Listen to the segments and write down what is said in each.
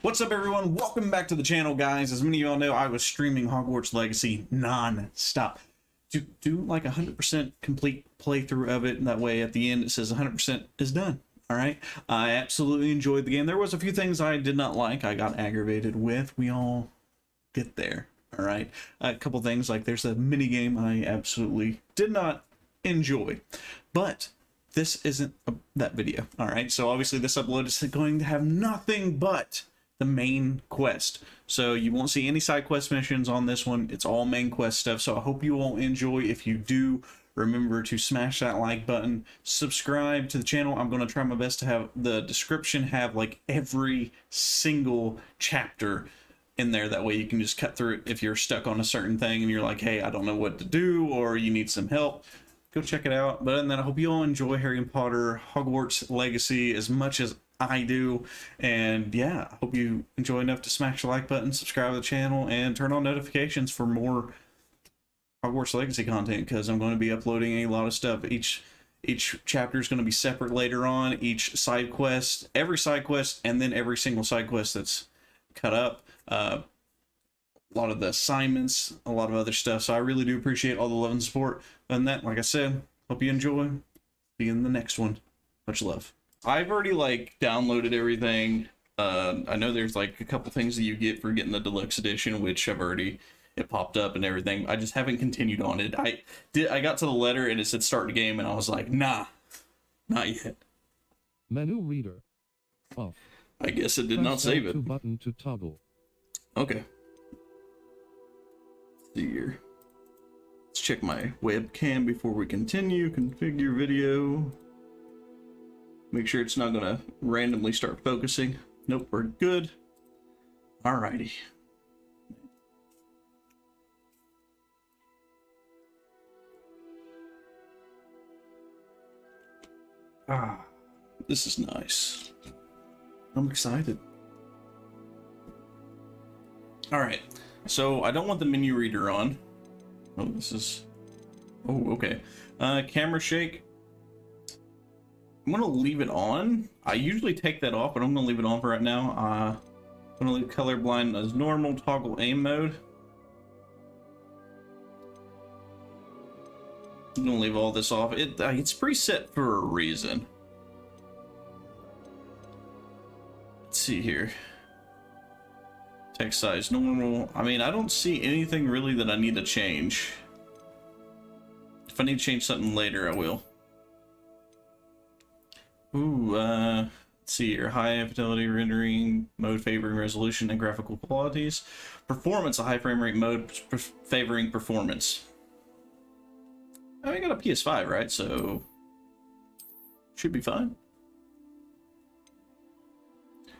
What's up, everyone? Welcome back to the channel, guys. As many of y'all know, I was streaming Hogwarts Legacy non-stop to do like 100% complete playthrough of it, and that way at the end it says 100% is done. All right, I absolutely enjoyed the game. There was a few things I did not like, I got aggravated with. We all get there. All right, a couple things like there's a mini game I absolutely did not enjoy, but this isn't that video. All right, so obviously this upload is going to have nothing but the main quest, so you won't see any side quest missions on this one. It's all main quest stuff, so I hope you all enjoy. If you do, remember to smash that like button, subscribe to the channel. I'm going to try my best to have the description have like every single chapter in there, that way you can just cut through it if you're stuck on a certain thing and you're like, hey, I don't know what to do, or you need some help. Go check it out. But other than that, I hope you all enjoy Harry Potter Hogwarts Legacy as much as I do. And yeah, I hope you enjoy enough to smash the like button, subscribe to the channel, and turn on notifications for more Hogwarts Legacy content, because I'm going to be uploading a lot of stuff. Each chapter is going to be separate later on. Each side quest, every side quest, and then every single side quest that's cut up. A lot of the assignments, a lot of other stuff. So I really do appreciate all the love and support. And that, like I said, hope you enjoy. See you in the next one. Much love. I've already like downloaded everything. I know there's like a couple things that you get for getting the deluxe edition, which I've already, it popped up and everything. I just haven't continued on it. I got to the letter and it said start the game, and I was like, nah, not yet. Menu reader off. I guess it did not save it. Button to toggle. Okay. Let's see here. Let's check my webcam before we continue. Configure video. Make sure it's not gonna randomly start focusing. Nope, we're good. Alrighty. This is nice. I'm excited. Alright, so I don't want the menu reader on. Oh, this is... Oh, okay. Camera shake. I'm gonna leave it on. I usually take that off, but I'm gonna leave it on for right now. I'm gonna leave colorblind as normal, toggle aim mode. I'm gonna leave all this off. It's preset for a reason. Let's see here. Text size normal. I mean, I don't see anything really that I need to change. If I need to change something later, I will. Ooh, let's see here. High fidelity rendering mode favoring resolution and graphical qualities. Performance, a high frame rate mode favoring performance. I got a PS5, right? So should be fine.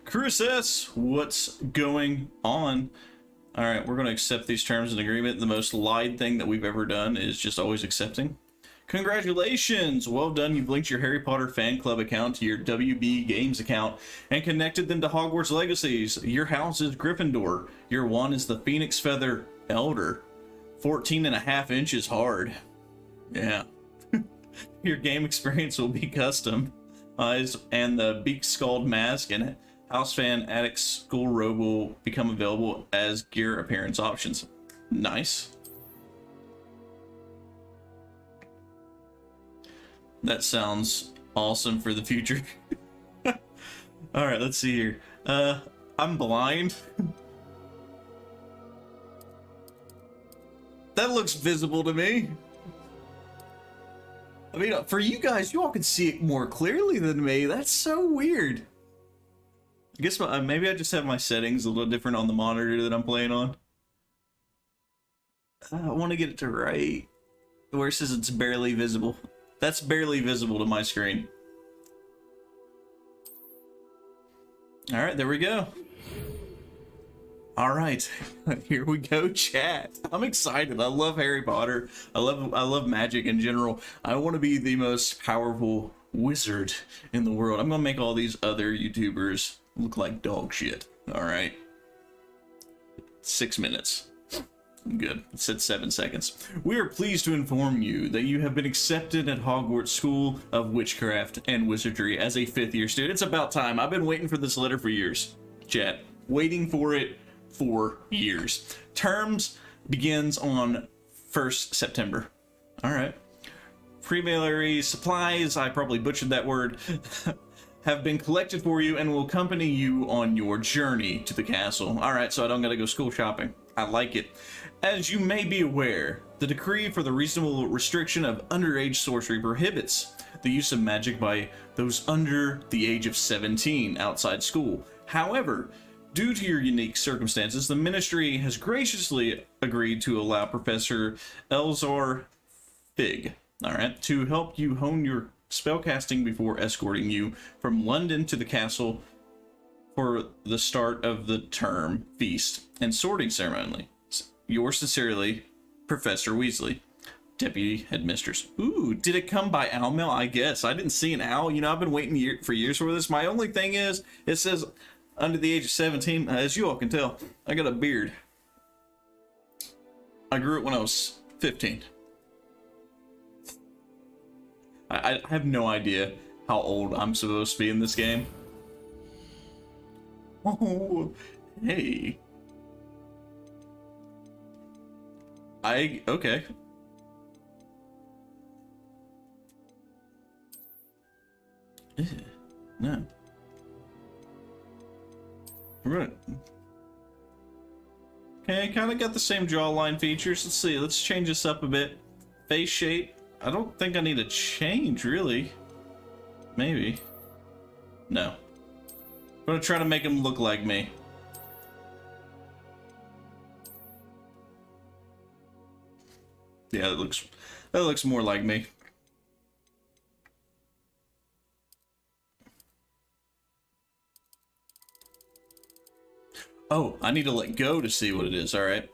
Chris S, what's going on? All right, we're going to accept these terms and agreement. The most lied thing that we've ever done is just always accepting. Congratulations! Well done. You've linked your Harry Potter fan club account to your WB Games account and connected them to Hogwarts Legacies. Your house is Gryffindor. Your wand is the Phoenix Feather Elder. 14.5 inches hard. Yeah. Your game experience will be custom. And the Beak Scald Mask and House Fan Attic School Robe will become available as gear appearance options. Nice. That sounds awesome for the future. Alright, let's see here. I'm blind. That looks visible to me. I mean, for you guys, you all can see it more clearly than me. That's so weird. I guess maybe I just have my settings a little different on the monitor that I'm playing on. I want to get it to right where it says it's barely visible. That's barely visible to my screen. All right, there we go. All right, here we go, chat. I'm excited. I love Harry Potter. I love magic in general. I want to be the most powerful wizard in the world. I'm gonna make all these other YouTubers look like dog shit. All right. 6 minutes. Good. It said 7 seconds. We are pleased to inform you that you have been accepted at Hogwarts School of Witchcraft and Wizardry as a 5th year student. It's about time. I've been waiting for this letter for years. Chat. waiting for it for years. Terms begins on 1st September. All right. Primary supplies, I probably butchered that word, have been collected for you and will accompany you on your journey to the castle. All right, so I don't gotta go school shopping. I like it. As you may be aware, the decree for the reasonable restriction of underage sorcery prohibits the use of magic by those under the age of 17 outside school. However, due to your unique circumstances, the ministry has graciously agreed to allow Professor Elzar Fig, all right, to help you hone your spellcasting before escorting you from London to the castle for the start of the term feast and sorting ceremony. Yours sincerely, Professor Weasley, Deputy Headmistress. Ooh, did it come by owl mail? I guess. I didn't see an owl. You know, I've been waiting for years for this. My only thing is, it says under the age of 17. As you all can tell, I got a beard. I grew it when I was 15. I have no idea how old I'm supposed to be in this game. Oh, hey. Okay. No. Right. Okay, kind of got the same jawline features. Let's see, let's change this up a bit. Face shape. I don't think I need a change, really. Maybe. No. I'm gonna try to make him look like me. Yeah, that looks more like me. Oh, I need to let go to see what it is, alright.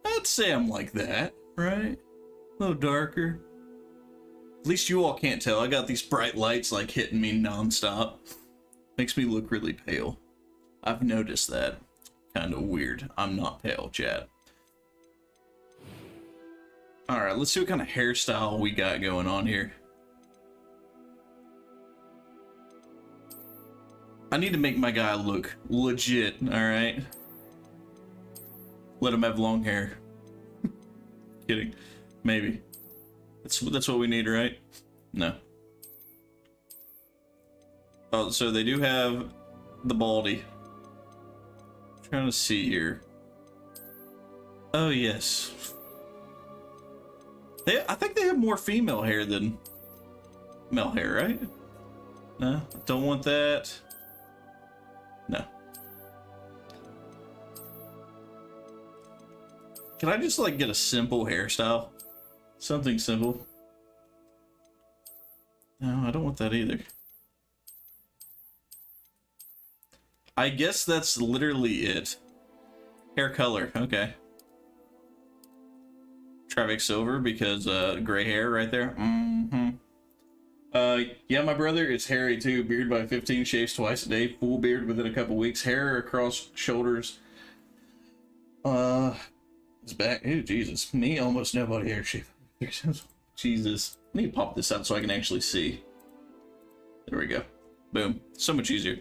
I'd say I'm like that, right? A little darker. At least you all can't tell. I got these bright lights like hitting me nonstop. Makes me look really pale. I've noticed that. Kind of weird. I'm not pale, chat. Alright, let's see what kind of hairstyle we got going on here. I need to make my guy look legit, alright? Let him have long hair. Kidding. Maybe. That's what we need, right? No. Oh, so they do have the baldy. I'm trying to see here. Oh, yes. I think they have more female hair than male hair, right? No, don't want that. No. Can I just like get a simple hairstyle? Something simple. No, I don't want that either. I guess that's literally it. Hair color, okay. TrivexSilver because gray hair right there. Mm-hmm. Yeah, my brother is hairy too. Beard by 15, shaves twice a day. Full beard within a couple weeks. Hair across shoulders. His back. Oh, Jesus. Me, almost nobody hair shape. Jesus. I need to pop this out so I can actually see. There we go. Boom. So much easier.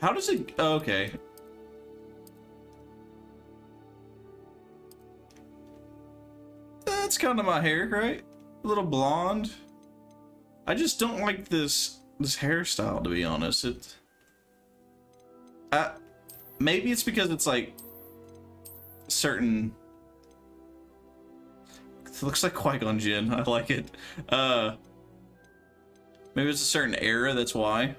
How does it... Oh, okay. That's kind of my hair, right? A little blonde. I just don't like this hairstyle, to be honest. Maybe it's because it's like certain. It looks like Qui-Gon Jinn. I like it. Maybe it's a certain era. That's why.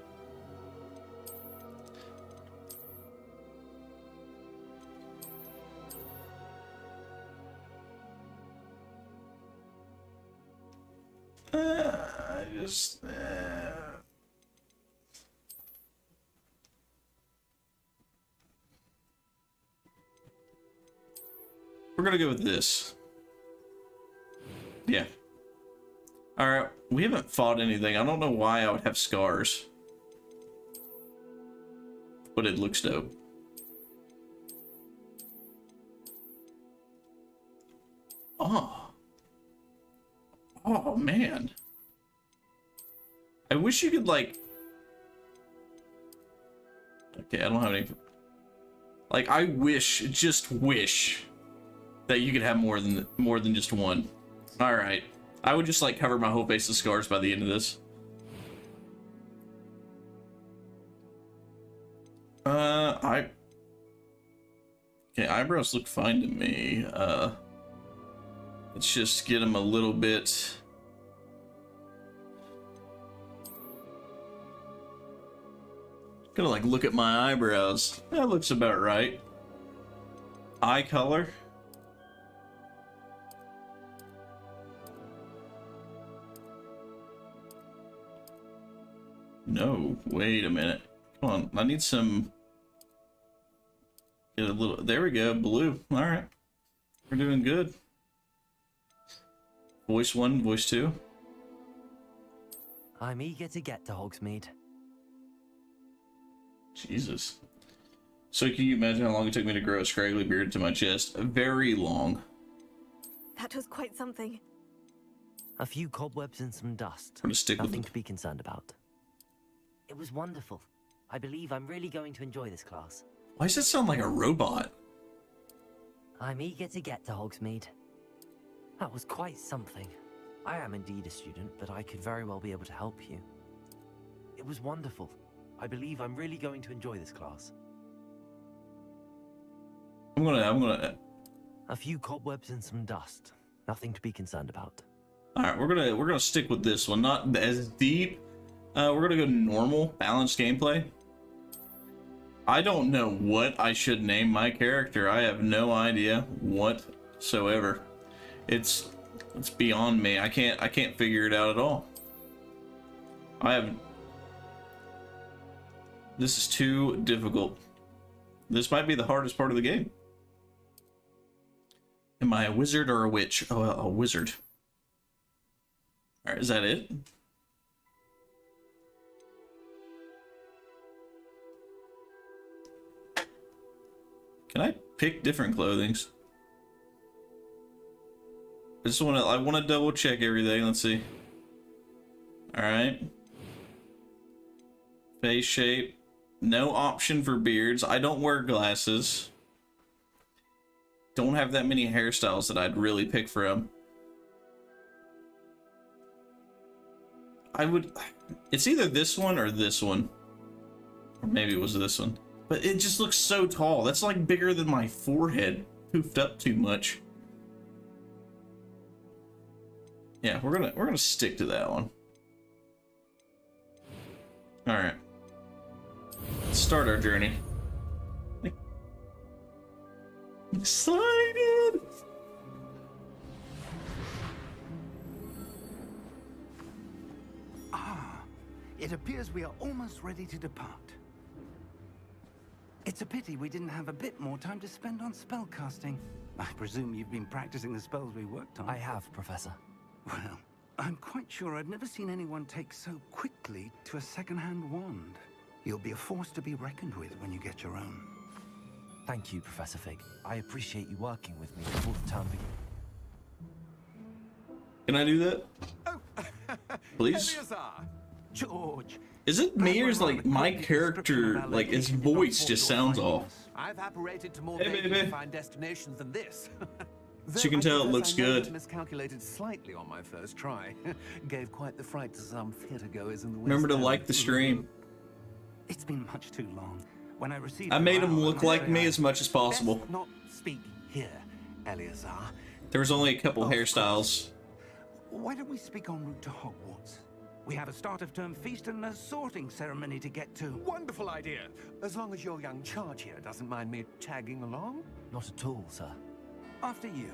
We're gonna go with this. Yeah. Alright, we haven't fought anything. I don't know why I would have scars. But it looks dope. Oh. Oh, man. wish you could like. Okay, I don't have any. Like, I wish, just wish, that you could have more than just one. All right, I would just like cover my whole face with scars by the end of this. Okay, eyebrows look fine to me. Let's just get them a little bit. Gonna like look at my eyebrows. That looks about right. Eye color. No, wait a minute. Come on, I need some. Get a little. There we go, blue. All right, we're doing good. Voice 1, voice 2. I'm eager to get to Hogsmeade. Jesus. So can you imagine how long it took me to grow a scraggly beard to my chest? Very long. That was quite something. A few cobwebs and some dust. I'm gonna stick with Nothing it. to be concerned about. It was wonderful. I believe I'm really going to enjoy this class. Why does it sound like a robot? I'm eager to get to Hogsmeade. That was quite something. I am indeed a student, but I could very well be able to help you. It was wonderful. I believe I'm really going to enjoy this class. I'm gonna. A few cobwebs and some dust. Nothing to be concerned about. All right, we're gonna stick with this one. Not as deep. We're gonna go normal, balanced gameplay. I don't know what I should name my character. I have no idea whatsoever. It's beyond me. I can't figure it out at all. This is too difficult. This might be the hardest part of the game. Am I a wizard or a witch? Oh, a wizard. All right, is that it? Can I pick different clothings? I want to double check everything. Let's see. All right. Face shape. No option for beards. I don't wear glasses. Don't have that many hairstyles that I'd really pick from. It's either this one or this one. Or maybe it was this one. But it just looks so tall. That's like bigger than my forehead. Poofed up too much. Yeah, we're gonna stick to that one. All right. Let's start our journey. I'm excited. It appears we are almost ready to depart. It's a pity we didn't have a bit more time to spend on spellcasting. I presume you've been practicing the spells we worked on. I have, Professor. Well, I'm quite sure I've never seen anyone take so quickly to a second-hand wand. You'll be a force to be reckoned with when you get your own. Thank you, Professor Fig. I appreciate you working with me before the term begins. Can I do that? Please? Eleazar! George! Is it me or is like my character, like his voice just sounds off? I've apparated to more Hey, vaguely baby. defined destinations than this. As you can tell, it looks good. I miscalculated slightly on my first try. Gave quite the fright to some theater goers in the West Remember to End. like the stream. It's been much too long. When I received I made him your look hour, like me as much as possible. Best not speak here, Eleazar. There was only a couple Of hairstyles. Why don't we speak en route to Hogwarts? We have a start-of-term feast and a sorting ceremony to get to. Wonderful idea. As long as your young charge here doesn't mind me tagging along. Not at all, sir. After you.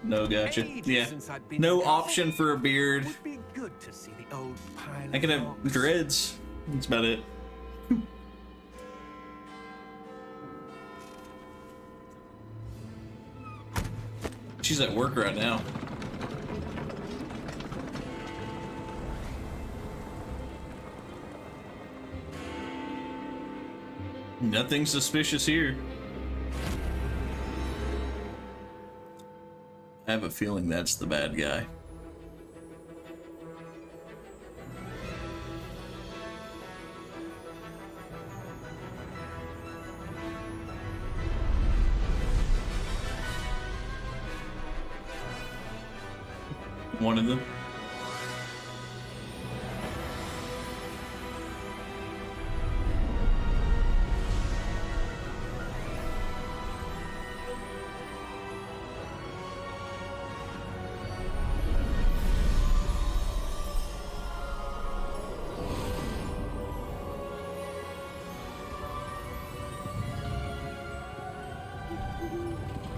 No, gotcha. Ages Yeah. since I'd been No in option for a beard. Would be good to see the old pile I of can have rocks. dreads. That's about it. She's at work right now. Nothing suspicious here. I have a feeling that's the bad guy. One of them.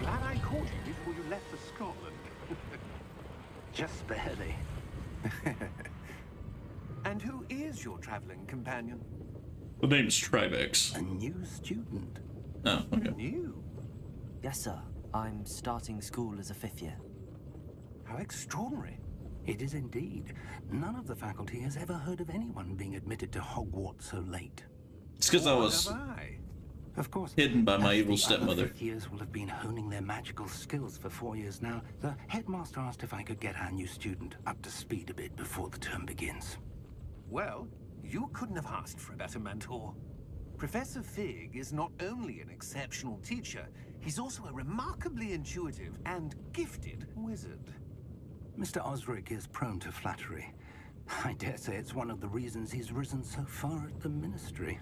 Glad I caught you before you left for Scotland. Just barely. And who is your traveling companion? The name's Trivex. A new student. Oh, okay. You? Yes, sir. I'm starting school as a 5th year. How extraordinary. It is indeed. None of the faculty has ever heard of anyone being admitted to Hogwarts so late. It's because I What was have I? Of course, hidden by my as evil the stepmother. other 5th years will have been honing their magical skills for 4 years now. The headmaster asked if I could get our new student up to speed a bit before the term begins. Well, you couldn't have asked for a better mentor. Professor Fig is not only an exceptional teacher, he's also a remarkably intuitive and gifted wizard. Mr. Osric is prone to flattery. I dare say it's one of the reasons he's risen so far at the ministry.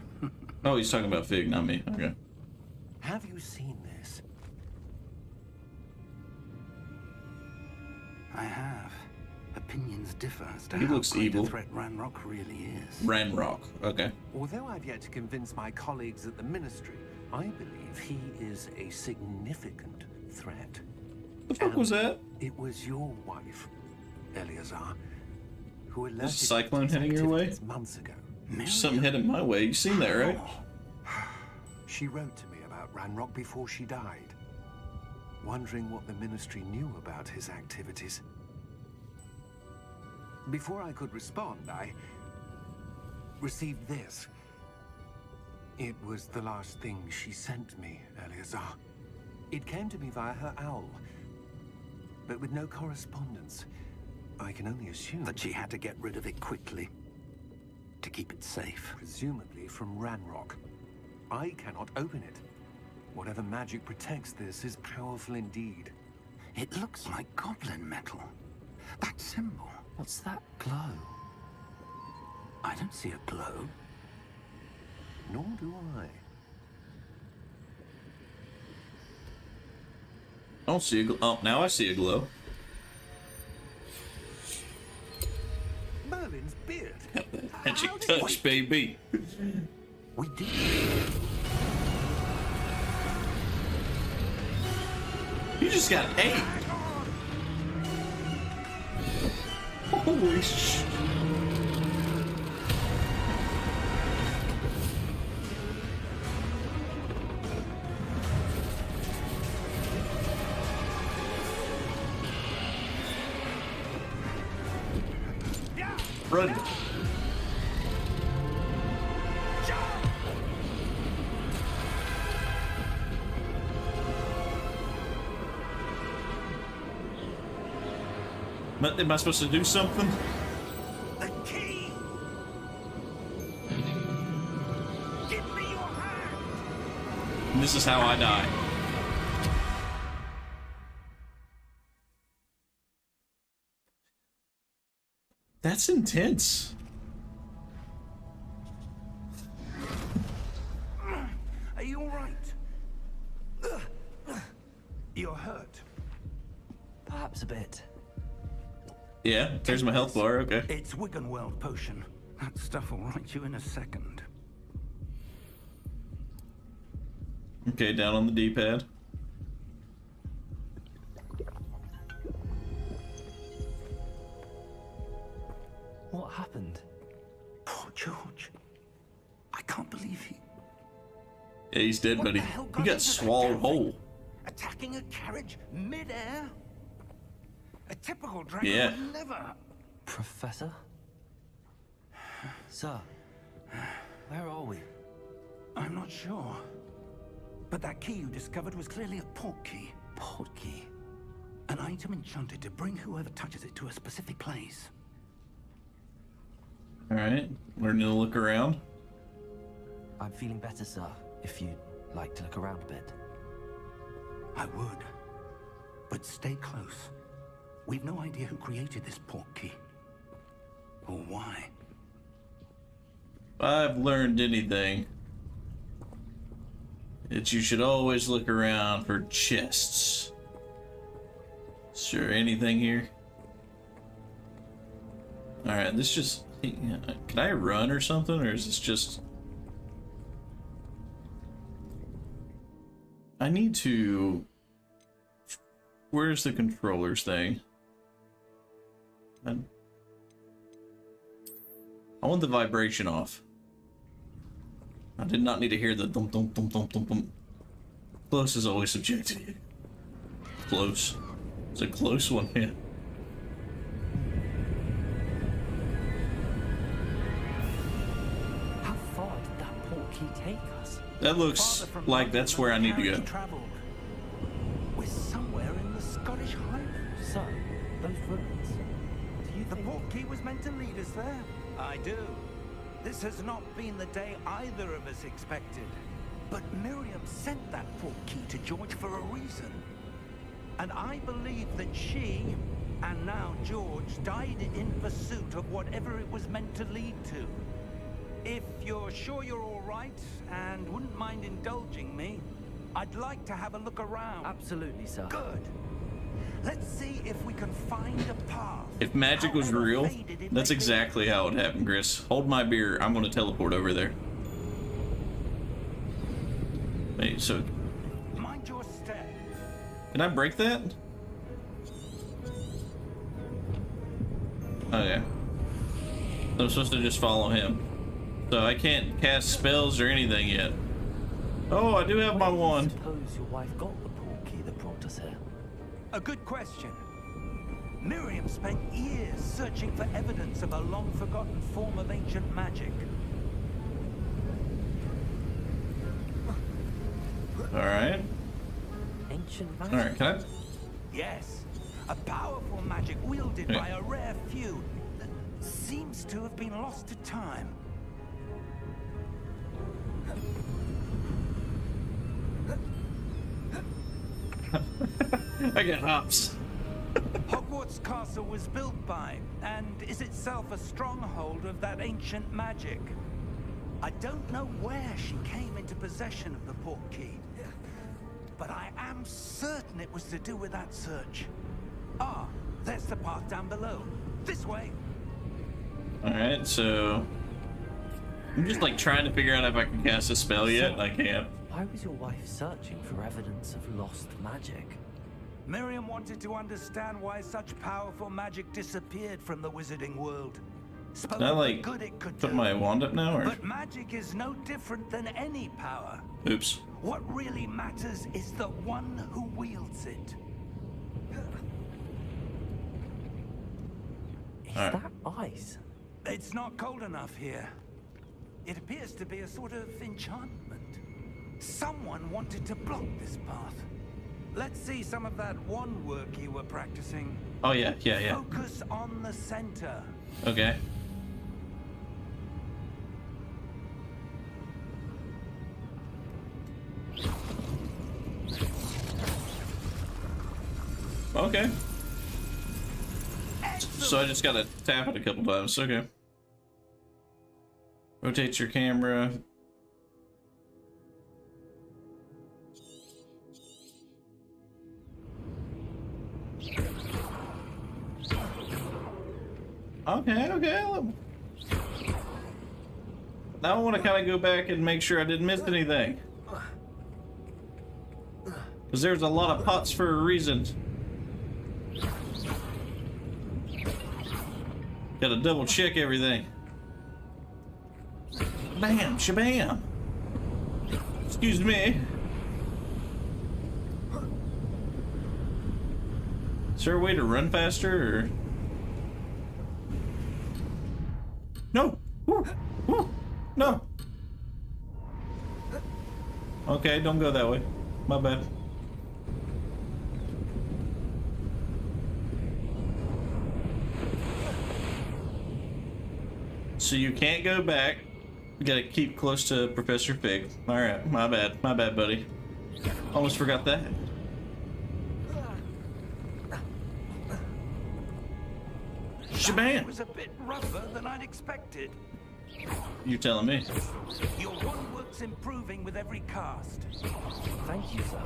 Oh, he's talking about Fig, not me. Okay. Have you seen this? I have. Opinions differ as to He how looks great evil. a threat Ranrock really is. Ranrock. Okay. Although I've yet to convince my colleagues at the ministry, I believe he is a significant threat. The fuck was that? It was your wife, Eleazar, who alerted There's a cyclone me to his heading your way? activities months ago. Something heading my way. You seen that, right? She wrote to me about Ranrock before she died, wondering what the ministry knew about his activities. Before I could respond, I received this. It was the last thing she sent me, Eleazar. It came to me via her owl, but with no correspondence. I can only assume That she had to get rid of it quickly to keep it safe. presumably from Ranrock. I cannot open it. Whatever magic protects this is powerful indeed. It looks like goblin metal. That symbol. What's that glow? I don't see a glow. Nor do I. I don't see a glow. Oh, now I see a glow. Merlin's beard. Magic How did- touch, baby. We do. You just got 8. Holy sh! Run. Am I supposed to do something? The key! Give me your hand! And this is how I die. That's intense. Are you alright? You're hurt. Perhaps a bit. Yeah, there's my health bar, okay. It's Wiggenweld potion. That stuff will right you in a second. Okay, down on the D-pad. What happened? Poor George. I can't believe he... Yeah, he's dead, What buddy. the hell He got got into that swallowed damn whole. thing? Attacking a carriage mid-air? A typical dragon Yeah. would never... Professor? Sir, where are we? I'm not sure. But that key you discovered was clearly a port key. Port key. An item enchanted to bring whoever touches it to a specific place. Alright, learning to look around. I'm feeling better, sir, if you'd like to look around a bit. I would. But stay close. We've no idea who created this portkey. Or why. If I've learned anything, it's you should always look around for chests. Is there anything here? Alright, this just... Can I run or something, or is this just... I need to... Where's the controllers thing? I want the vibration off. I did not need to hear the thump thump thump thump thump thump. Close is always subjective. Close. It's a close one, yeah. How far did that portkey take us? That looks like that's where I need to go. We're somewhere in the Scottish Highlands. So, those ruins. Do you The think... portkey was meant to lead us there. I do. This has not been the day either of us expected. But Miriam sent that portkey to George for a reason. And I believe that she, and now George, died in pursuit of whatever it was meant to lead to. If you're sure you're all right, and wouldn't mind indulging me, I'd like to have a look around. Absolutely, sir. Good. Let's see if we can find a path. If magic was However real, faded it that's may exactly how it happened, Chris. Hold my beer. I'm going to teleport over there. Wait, so... be. Mind your step. Can I break that? Okay. So I'm supposed to just follow him. So I can't cast spells or anything yet. Oh, I do have my Where do you wand. suppose your wife got the portkey that brought us here? A good question. Miriam spent years searching for evidence of a long-forgotten form of ancient magic. Alright. Ancient magic? Alright, can I... Yes, a powerful magic wielded Okay. by a rare few that seems to have been lost to time. I got hops. Hogwarts Castle was built by, and is itself a stronghold of that ancient magic. I don't know where she came into possession of the portkey, but I am certain it was to do with that search. Ah, there's the path down below. This way. Alright, so... I'm just like trying to figure out if I can cast a spell yet. I can't. Why was your wife searching for evidence of lost magic? Miriam wanted to understand why such powerful magic disappeared from the wizarding world. Spoke Can I of the like good it could put do. my wand up now, or... But magic is no different than any power. Oops. What really matters is the one who wields it. Is Alright. that ice? It's not cold enough here. It appears to be a sort of enchantment. Someone wanted to block this path. Let's see some of that wand work you were practicing. Oh, yeah, yeah, yeah. Focus on the center. Okay. Okay. So I just gotta tap it a couple times. Okay. Rotate your camera. Okay, okay. Now I want to kind of go back and make sure I didn't miss anything. Because there's a lot of pots for a reason. Gotta double check everything. Bam, shabam. Excuse me. Is there a way to run faster, or? No! Woo! Woo! No! Okay, don't go that way. My bad. So you can't go back. You gotta keep close to Professor Fig. Alright, my bad, buddy. Almost forgot that. Shabam! was a bit rougher than I'd expected. You're telling me. Your one work's improving with every cast. Thank you, sir.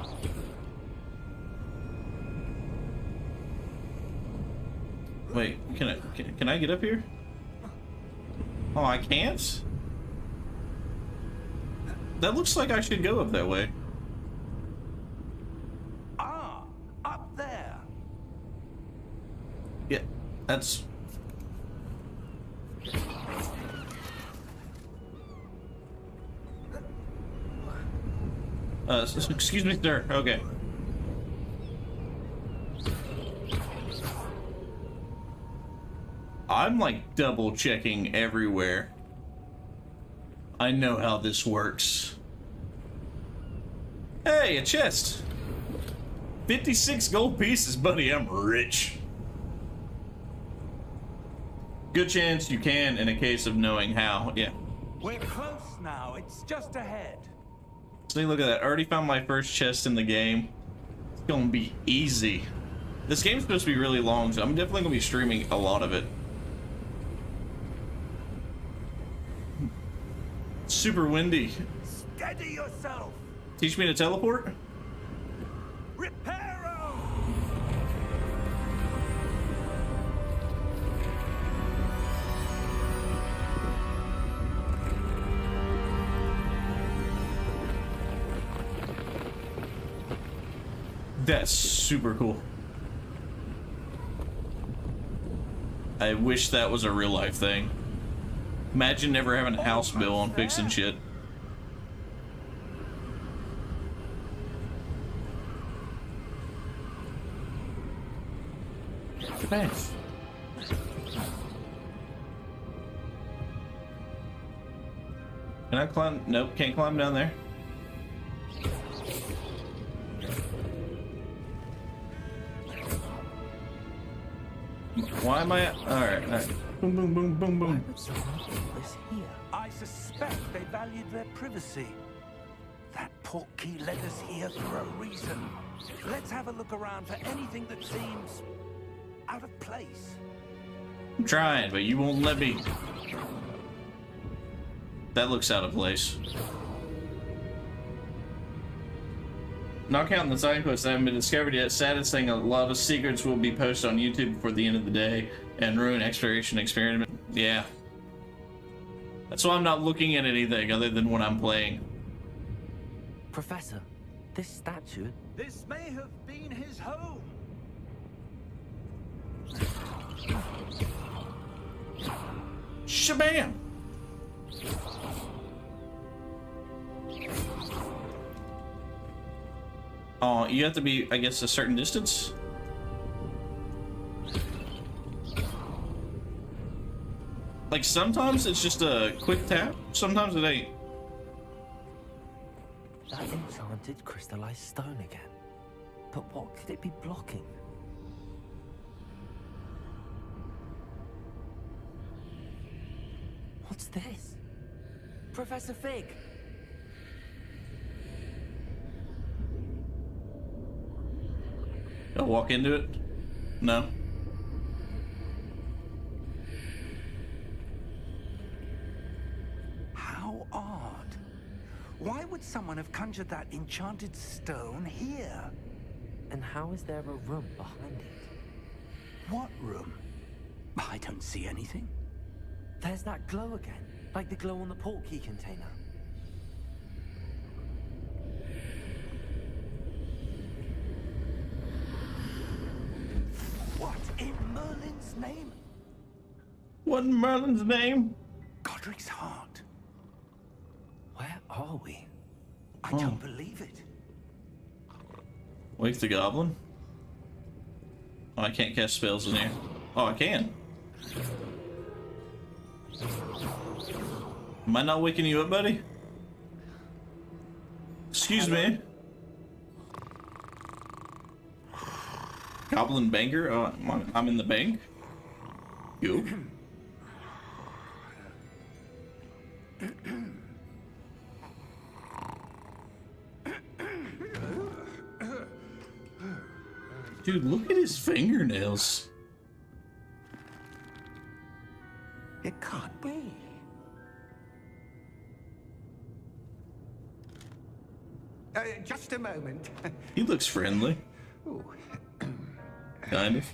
Wait, can I get up here? Oh, I can't? That looks like I should go up that way. Ah, up there. Yeah, that's... excuse me, sir. Okay. I'm like double checking everywhere. I know how this works. Hey, a chest. 56 gold pieces, buddy. I'm rich. Good chance you can in a case of knowing how. Yeah. We're close now. It's just ahead. See, look at that. I already found my first chest in the game. It's gonna be easy. This game's supposed to be really long, so I'm definitely gonna be streaming a lot of it. Super windy. Steady yourself. Teach me to teleport? Reparo. That's super cool. I wish that was a real life thing. Imagine never having a house bill on fixing shit. Thanks. Can I climb? Nope, can't climb down there. Why am I? Alright. Boom, boom, boom, boom, boom. Would someone put this here? I suspect they valued their privacy. That portkey led us here for a reason. Let's have a look around for anything that seems out of place. I'm trying, but you won't let me. That looks out of place. Not counting the side quests that haven't been discovered yet, saddest thing, a lot of secrets will be posted on YouTube before the end of the day and ruin exploration experiment. Yeah. That's why I'm not looking at anything other than when I'm playing. Professor, this statue... This may have been his home. Shabam! Oh, you have to be, I guess, a certain distance? Like, sometimes it's just a quick tap, sometimes it ain't. That enchanted crystallized stone again. But what could it be blocking? What's this? Professor Fig! I'll walk into it? No. How odd. Why would someone have conjured that enchanted stone here? And how is there a room behind it? What room? I don't see anything. There's that glow again, like the glow on the portkey container. What in Merlin's name? What in Merlin's name? Godric's heart. Where are we? I don't believe it. Wake the goblin? Oh, I can't cast spells in here. Oh, I can. Am I not waking you up, buddy? Excuse me. Goblin banker? Oh, I'm in the bank. You? Dude, look at his fingernails. Just a moment. He looks friendly. Ooh. Kind of.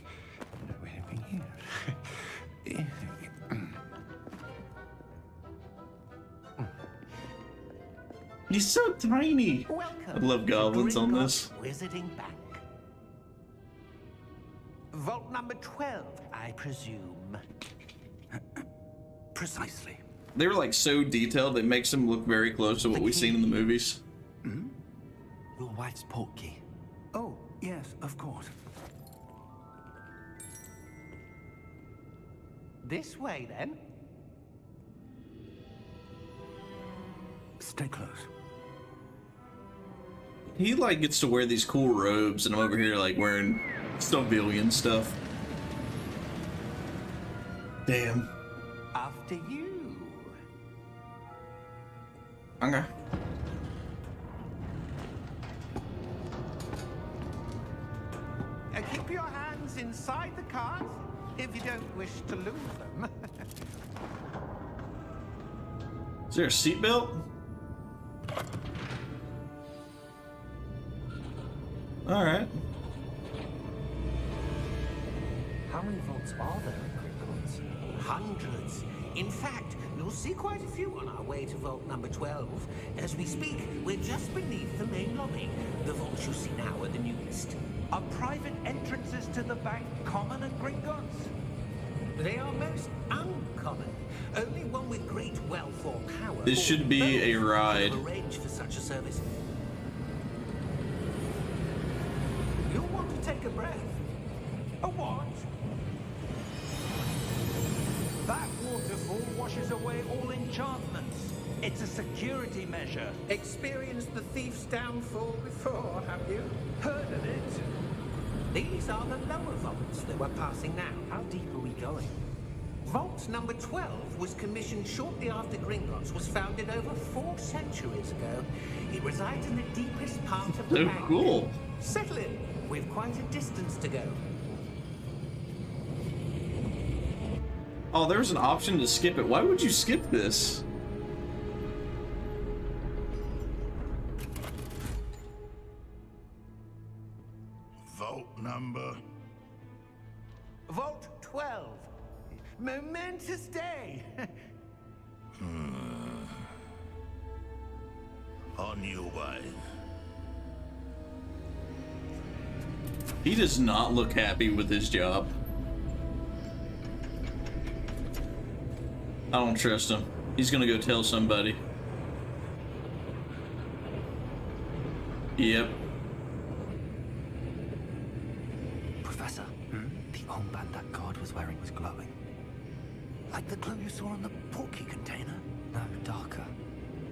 He's so tiny. Welcome. I love goblins on this. Wizarding Bank. Vault number 12, I presume. Precisely. They were like so detailed, it makes them look very close to what we've seen in the movies. Your wife's portkey. Oh, yes, of course. This way, then. Stay close. He like gets to wear these cool robes, and I'm over here like wearing civilian stuff. Damn. After you. Okay. Keep your hands inside the cart if you don't wish to lose them. Is there a seatbelt? All right. How many vaults are there in Gringotts? Hundreds. In fact, you'll see quite a few on our way to vault number 12. As we speak, we're just beneath the main lobby. The vaults you see now are the newest. Are private entrances to the bank common at Gringotts? They are most uncommon. Only one with great wealth or power. This should be a ride. Arrange for such a service. You'll want to take a breath. A what? That waterfall washes away all enchantments. It's a security measure. Experienced the thief's downfall before, have you? Heard of it? These are the lower vaults that we're passing now. How deep are we going? Vault number 12 was commissioned shortly after Gringotts was founded over 4 centuries ago. It resides in the deepest part of the So bank. cool. Settle in. We've quite a distance to go. Oh, there's an option to skip it. Why would you skip this? Vault number. Vault 12. Momentous day. On your way. He does not look happy with his job. I don't trust him. He's gonna go tell somebody. Yep. Professor, the armband that guard was wearing was glowing. Like the glow you saw on the portkey container? No, darker.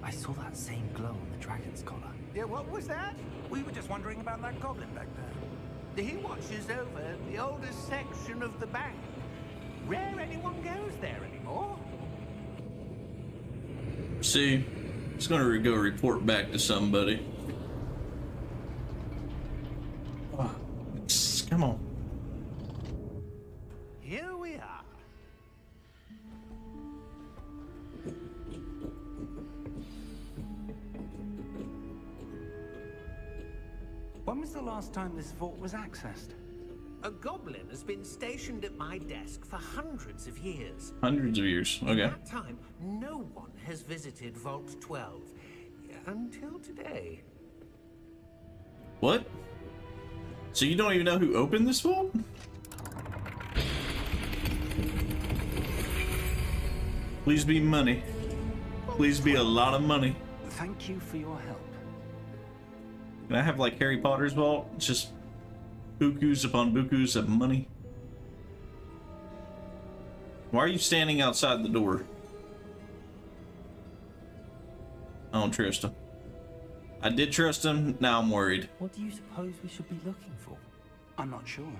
I saw that same glow on the dragon's collar. Yeah, what was that? We were just wondering about that goblin back there. He watches over the oldest section of the bank. Rare anyone goes there anymore. See, he's gonna go report back to somebody. Oh, come on. Here we are. When was the last time this vault was accessed? A goblin has been stationed at my desk for hundreds of years. Hundreds of years. In Okay. that time, no one has visited Vault 12. Until today. What? So you don't even know who opened this vault? Please be money. Please be a lot of money. Thank you for your help. Can I have like Harry Potter's vault? It's just bukus upon bukus of money. Why are you standing outside the door? I don't trust him. I did trust him, now I'm worried. What do you suppose we should be looking for? I'm not sure.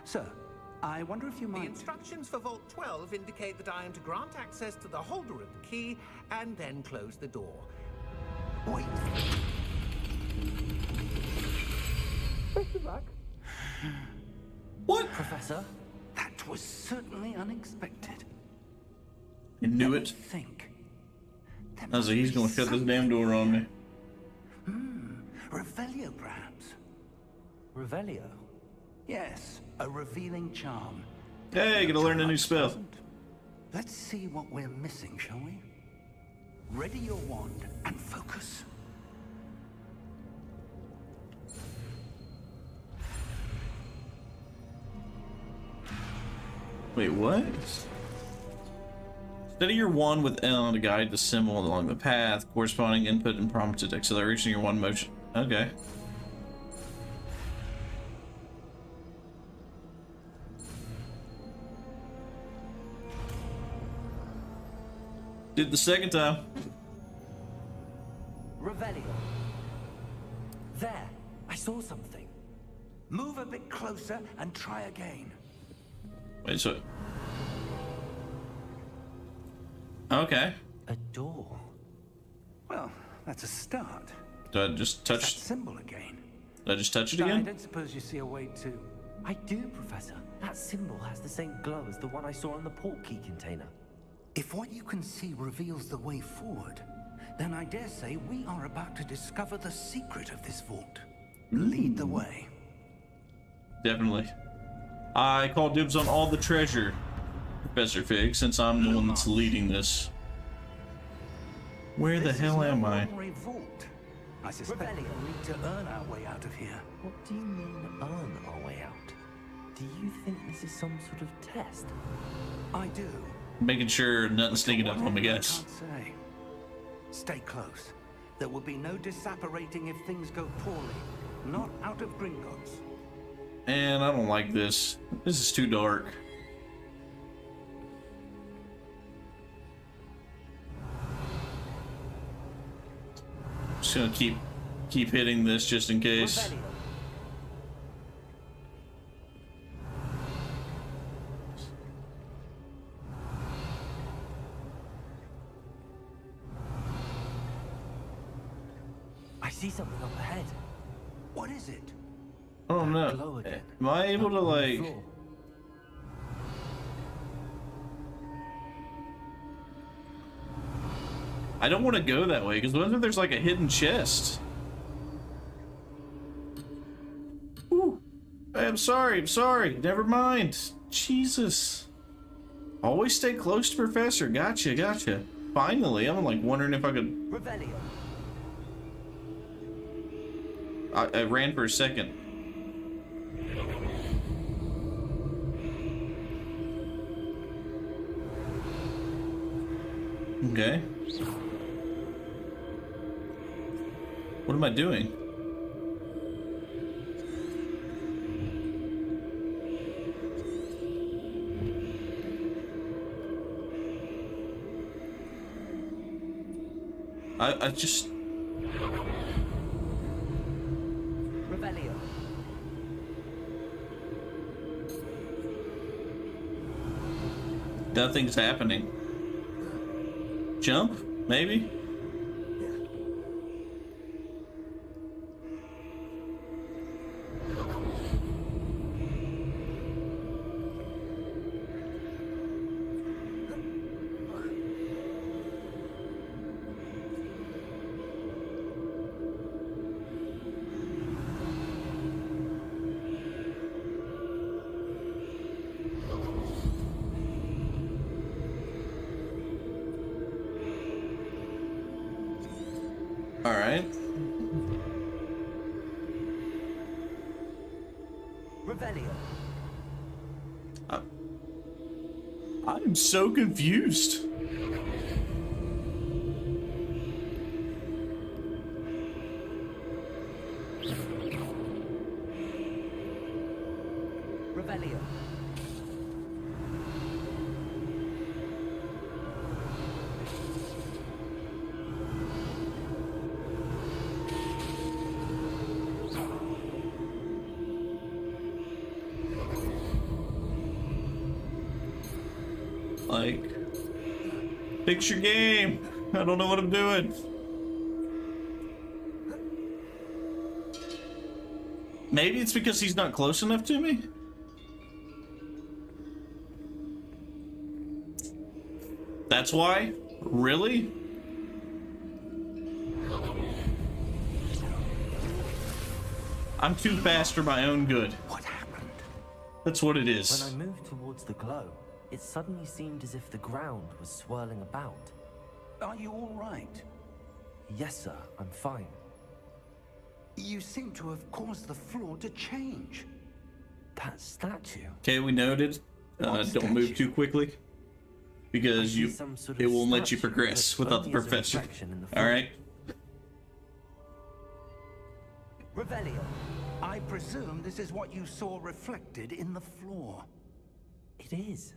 Sir, I wonder if you The might... instructions for Vault 12 indicate that I am to grant access to the holder of the key and then close the door. Wait. Best of luck. What? Professor? That was certainly unexpected. You knew Let me it. think. There I was like, he's must gonna be shut this something damn door on me. Revelio, perhaps? Revelio? Yes, a revealing charm. Hey, gonna learn a new spell. Let's see what we're missing, shall we? Ready your wand and focus. Wait, what? Steady your wand with L to guide the symbol along the path. Corresponding input and prompted acceleration of your wand motion. Okay. Did the second time. Revelio. There, I saw something. Move a bit closer and try again. Wait, so... Okay. A door. Well, that's a start. Do I just That touch... symbol again. Did I just touch it I again? don't suppose you see a way to... I do, Professor. That symbol has the same glow as the one I saw in the portkey container. If what you can see reveals the way forward, then I dare say we are about to discover the secret of this vault. Lead the way. Definitely. I call dibs on all the treasure, Professor Fig, since I'm the one that's leading this. Where the This hell is am no I? ordinary vault. I suspect Revelio. we'll need to earn our way out of here. What do you mean, earn our way out? Do you think this is some sort of test? I do. Making sure nothing's sneaking up on me, Whatever, I guys. can't say. Stay close. There will be no disapparating if things go poorly. Not out of Gringotts. And I don't like this. This is too dark. Just gonna keep hitting this just in case. Revelio. I see something up ahead. What is it? Oh Glow no. again. Am I able to Up on the like... floor. I don't want to go that way, because what if there's like a hidden chest? Ooh. I'm sorry. Never mind. Jesus. Always stay close to Professor. Gotcha. Finally, I'm like wondering if I could... Revelio. I ran for a second. Okay. What am I doing? I just... Revelio. Nothing's happening. Jump? Maybe? Alright. Revelio. I'm so confused. Revelio. Like, fix your game. I don't know what I'm doing. Maybe it's because he's not close enough to me? That's why? Really? I'm too fast for my own good. What happened? That's what it When is. I moved towards the glow, it suddenly seemed as if the ground was swirling about. Are you all right? Yes, sir, I'm fine. You seem to have caused the floor to change. That statue. Okay, we noted. Don't move too quickly, because I see some sort it of won't let you statue, progress but without the only as a professor. reflection in the All floor. right. Revelio. I presume this is what you saw reflected in the floor. It is.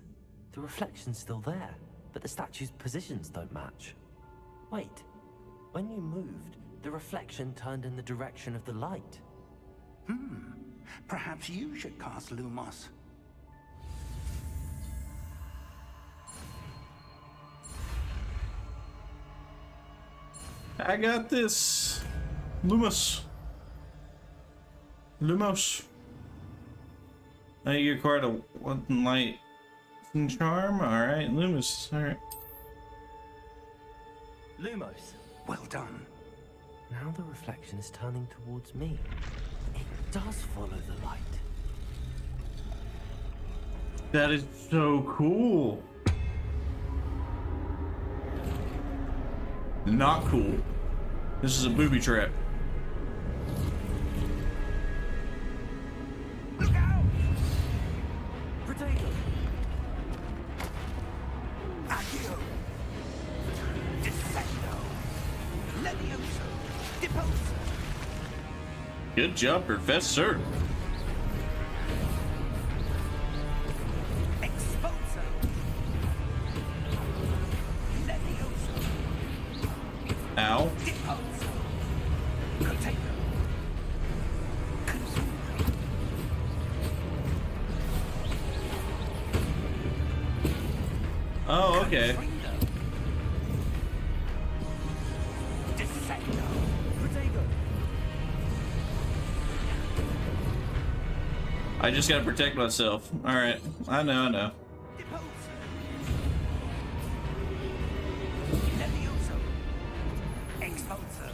The reflection's still there, but the statue's positions don't match. Wait. When you moved, the reflection turned in the direction of the light. Perhaps you should cast Lumos. I got this. Lumos. Lumos. Now you acquired a one light charm. All right, Lumos. All right. Lumos. Well done. Now the reflection is turning towards me. It does follow the light. That is so cool. Not cool. This is a booby trap. Look out! Protego. Accio! Descendo! Levioso! Deposo! Good job, Professor. Exposo! Levioso! Ow. Deposo! Protego! Consumo! Oh, okay. Descendo! Protego. I just gotta protect myself. All right. I know. Deposo! Levioso! Exposo!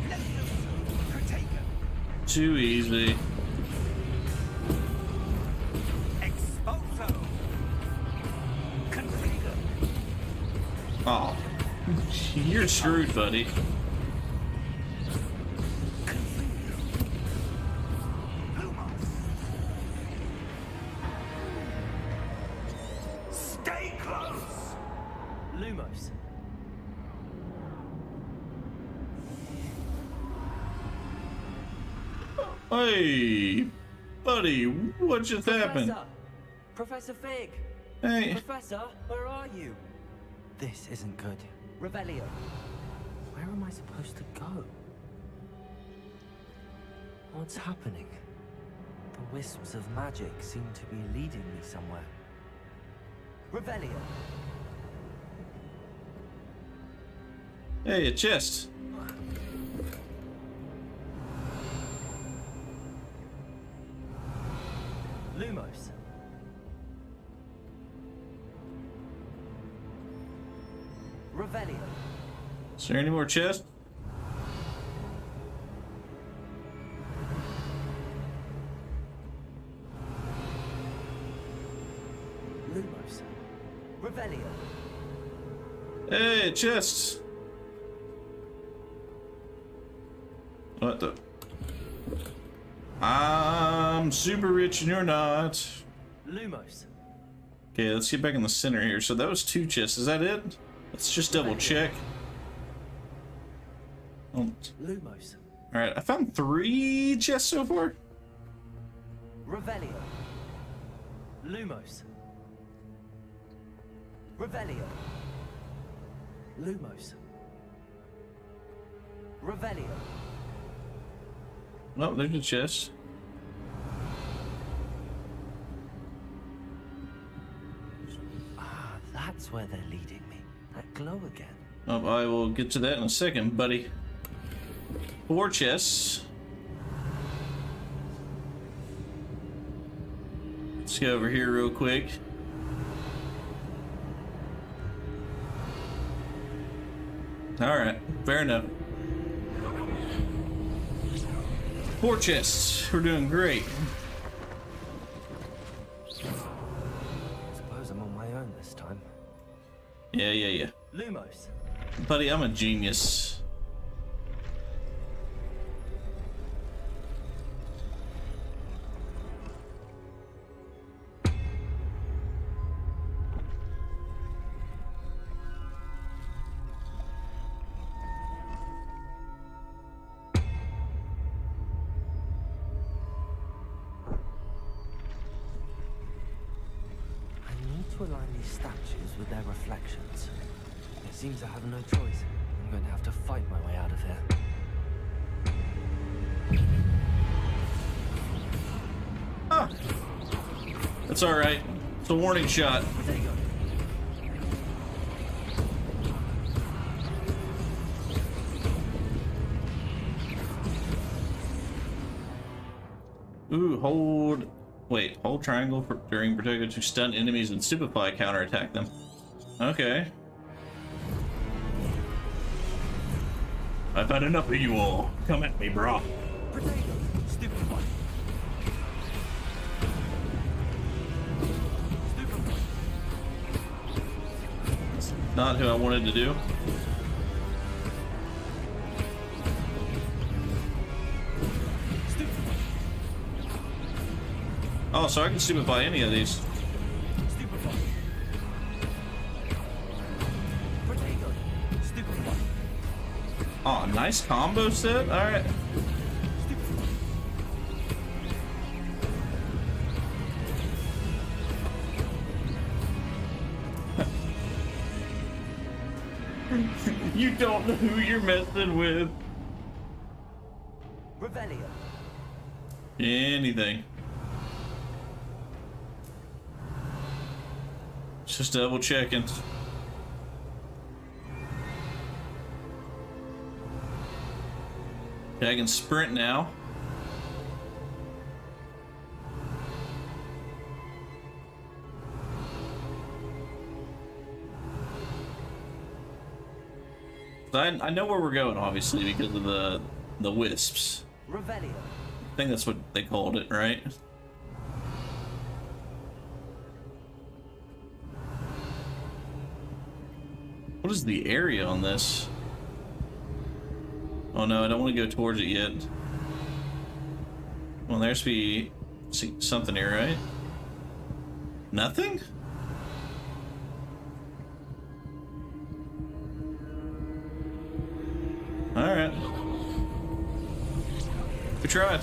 Levioso! Protego! Too easy. Exposo! Configure! Oh, you're screwed, buddy. Lumos! Stay close! Lumos. Hey, buddy, what just happened? Professor Fig. Hey, Professor, where are you? This isn't good. Revelio. Where am I supposed to go? What's happening? The wisps of magic seem to be leading me somewhere. Revelio. hey, a chest. Lumos. Revelio. Is there any more chests? Lumos. Revelio. Hey, chests. What the? I'm super rich and you're not. Lumos. Okay, let's get back in the center here. So that was 2 chests. Is that it? Let's just double check. Oh. Lumos. All right, I found 3 chests so far. Revelio. Lumos. Revelio. Lumos. Revelio. Oh, there's a chest. Ah, that's where they're leading me. That glow again. Oh, I will get to that in a second, buddy. 4 chests. Let's go over here real quick. All right, fair enough. 4 chests. We're doing great. Suppose I'm on my own this time. Yeah. Lumos. Buddy, I'm a genius. To align these statues with their reflections. It seems I have no choice. I'm going to have to fight my way out of here. Ah, that's all right. It's a warning shot. There you go. Ooh, hold. Wait, hold triangle for during protected to stun enemies and stupefy counterattack them. Okay. I've had enough of you all. Come at me, brah. Potato. Stupid one. Stupid one. Not who I wanted to do. Oh, so I can stupefy any of these. Stupefy. Potato. Stupefy. Oh, nice combo set. All right. You don't know who you're messing with. Revelio. Anything. Just double checking. Okay, I can sprint now. I know where we're going, obviously, because of the wisps. Revelio. I think that's what they called it, right? What is the area on this? Oh no, I don't want to go towards it yet. Well, there's be something here, right? Nothing? Alright. We tried.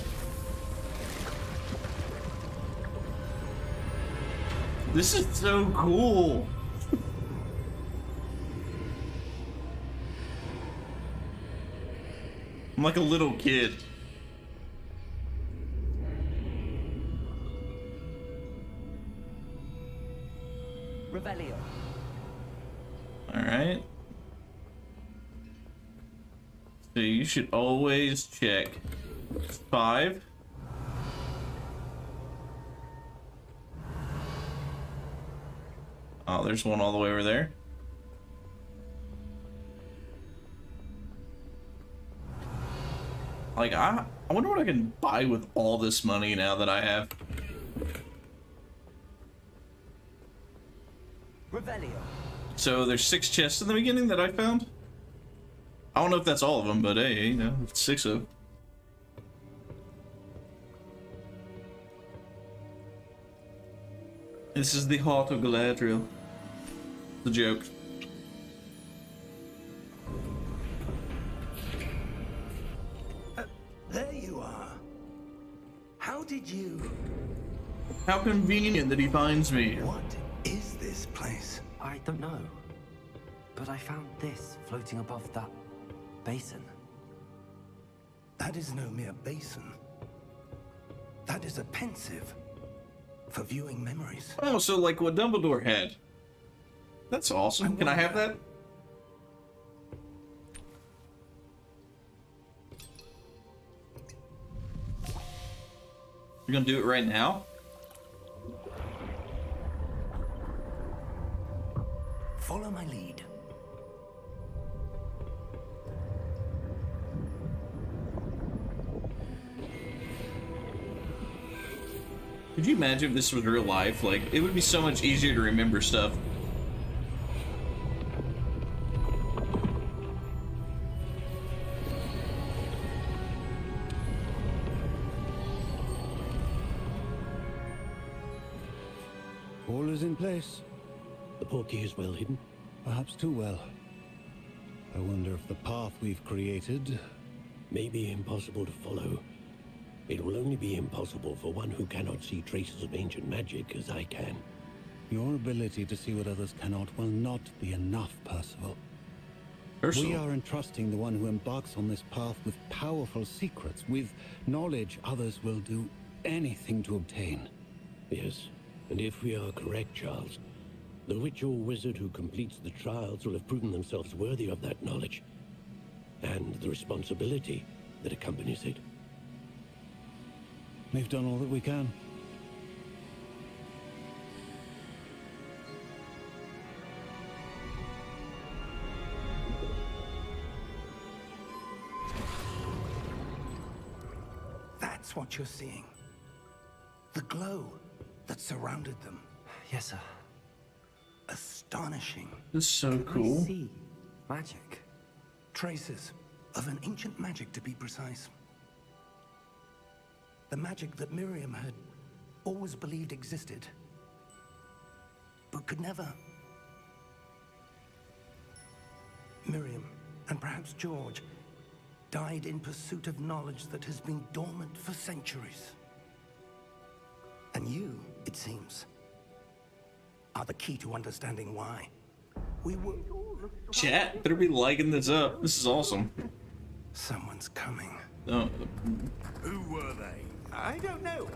This is so cool. I'm like a little kid. Revelio. Alright. So you should always check 5. Oh, there's one all the way over there. Like, I wonder what I can buy with all this money now that I have. Revelio. So there's 6 chests in the beginning that I found. I don't know if that's all of them, but hey, you know, it's 6 of them. This is the heart of Galadriel. The joke. There you are. How did you... How convenient that he finds me. What is this place? I don't know. But I found this floating above that basin. That is no mere basin. That is a pensive for viewing memories. Oh, so like what Dumbledore had. That's awesome. Can I have that? You're gonna do it right now? Follow my lead. Could you imagine if this was real life? Like, it would be so much easier to remember stuff. All is in place. The portkey is well hidden. Perhaps too well. I wonder if the path we've created... May be impossible to follow. It will only be impossible for one who cannot see traces of ancient magic as I can. Your ability to see what others cannot will not be enough, Percival. Percival. We are entrusting the one who embarks on this path with powerful secrets, with knowledge others will do anything to obtain. Yes, and if we are correct, Charles, the witch or wizard who completes the trials will have proven themselves worthy of that knowledge, and the responsibility that accompanies it. We've done all that we can. That's what you're seeing. The glow that surrounded them. Yes, sir. Astonishing. This is so cool. I see. Magic. Traces of an ancient magic, to be precise. The magic that Miriam had always believed existed, but could never. Miriam, and perhaps George, died in pursuit of knowledge that has been dormant for centuries. And you, it seems, are the key to understanding why. We were... Chat, better be liking this up. This is awesome. Someone's coming. Oh, Who were they? I don't know.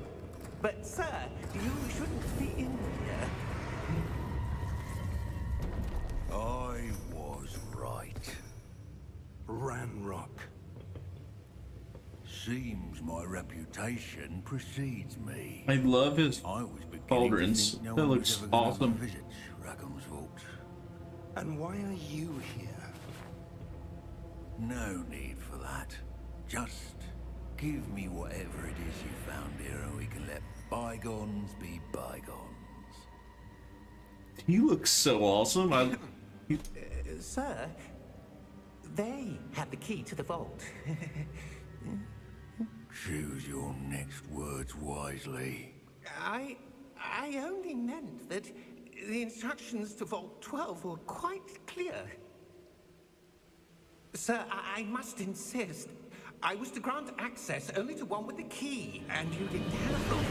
But, sir, you shouldn't be in here. I was right. Ranrock. Seems my reputation precedes me. I love his I was beginning pauldrons. to think no That one looks was ever gonna awesome. visit Rackham's vault. And why are you here? No need for that. Just give me whatever it is you found here and we can let bygones be bygones. He looks so awesome. Sir, they have the key to the vault. Choose your next words wisely. I only meant that the instructions to Vault 12 were quite clear. Sir, I must insist. I was to grant access only to one with the key, and you didn't have them.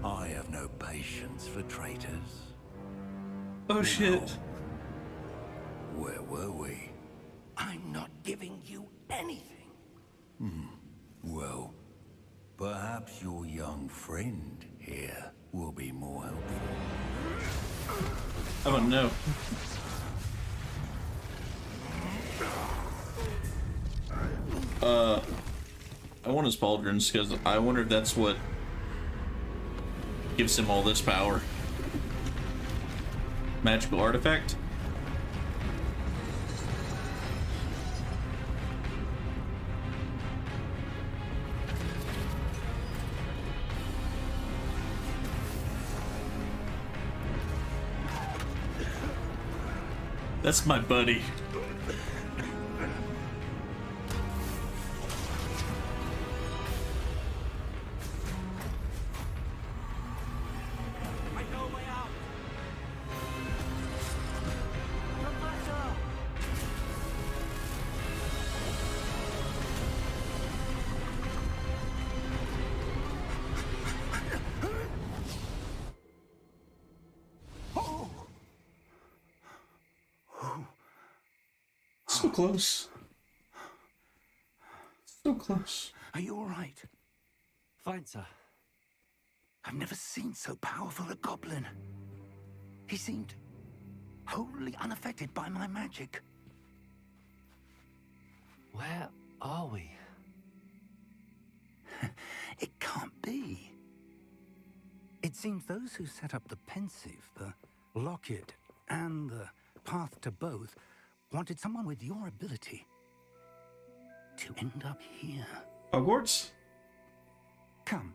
I have no patience for traitors. Oh shit. Where were we? I'm not giving you anything. Well, perhaps your young friend here will be more helpful. Oh no. I want his pauldrons because I wonder if that's what gives him all this power. Magical artifact? That's my buddy. So close. So close. Are you all right? Fine, sir. I've never seen so powerful a goblin. He seemed wholly unaffected by my magic. Where are we? It can't be. It seems those who set up the Pensive, the Locket, and the Path to Both wanted someone with your ability. to end up here? Hogwarts? Come.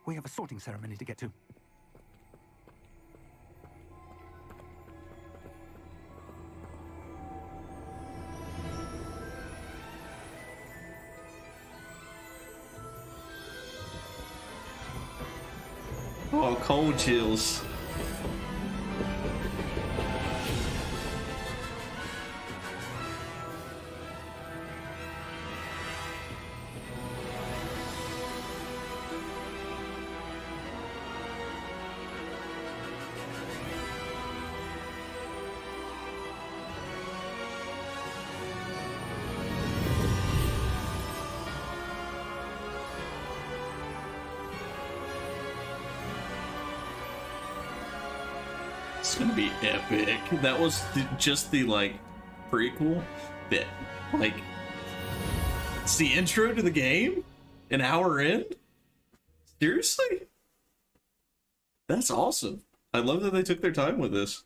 We have a sorting ceremony to get to. Oh, cold chills. It's gonna be epic. That was just the like prequel bit. Like, it's the intro to the game? An hour in? Seriously? That's awesome. I love that they took their time with this.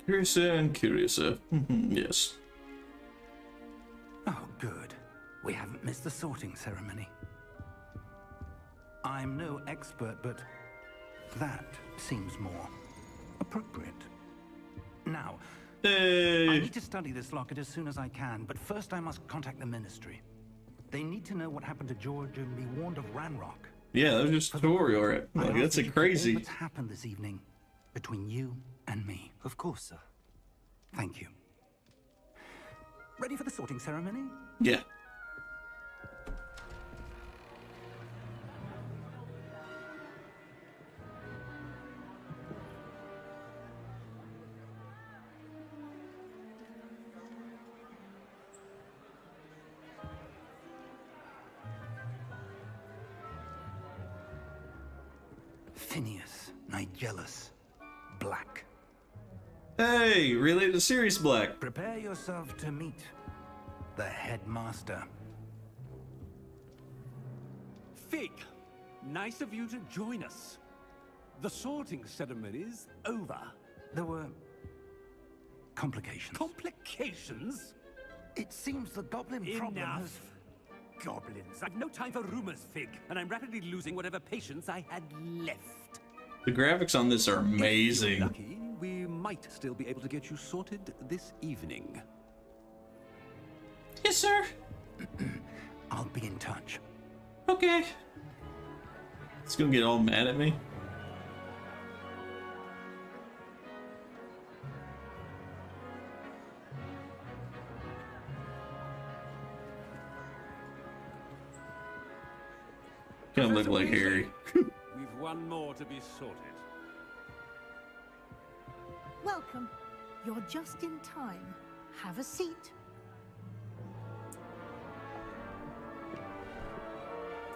Curiouser and curiouser. Yes. Oh, good. We haven't missed the sorting ceremony. I'm no expert, but that seems more appropriate. Now, Hey. I need to study this locket as soon as I can, but first I must contact the Ministry. They need to know what happened to George and be warned of Ranrock. Yeah, that was just a tutorial, right? Like, that's a crazy. What's happened this evening between you and me? Of course, sir. Thank you. Ready for the sorting ceremony? Yeah. Phineas, Nigellus, Black. Hey, related to Sirius Black. Prepare yourself to meet the headmaster. Fig, nice of you to join us. The sorting ceremony's over. There were complications. Complications? It seems the goblin problem has... Enough. Goblins. I've no time for rumors, Fig, and I'm rapidly losing whatever patience I had left. The graphics on this are If you're amazing. lucky, we might still be able to get you sorted this evening. Yes, sir. I'll be in touch. Okay. It's gonna get all mad at me. Kinda look like Harry. We've one more to be sorted. Welcome. You're just in time. Have a seat.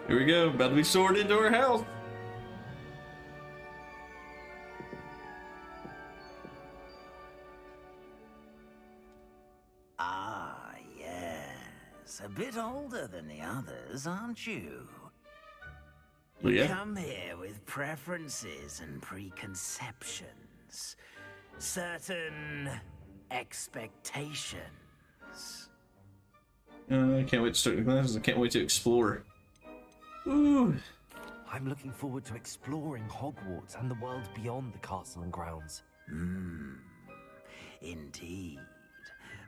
Here we go, about to be sorted into our house. Ah, yes. A bit older than the others, aren't you? Well, You yeah. come here with preferences and preconceptions. Certain expectations. I can't wait to start the classes. I can't wait to explore. Ooh. I'm looking forward to exploring Hogwarts and the world beyond the castle and grounds. Indeed.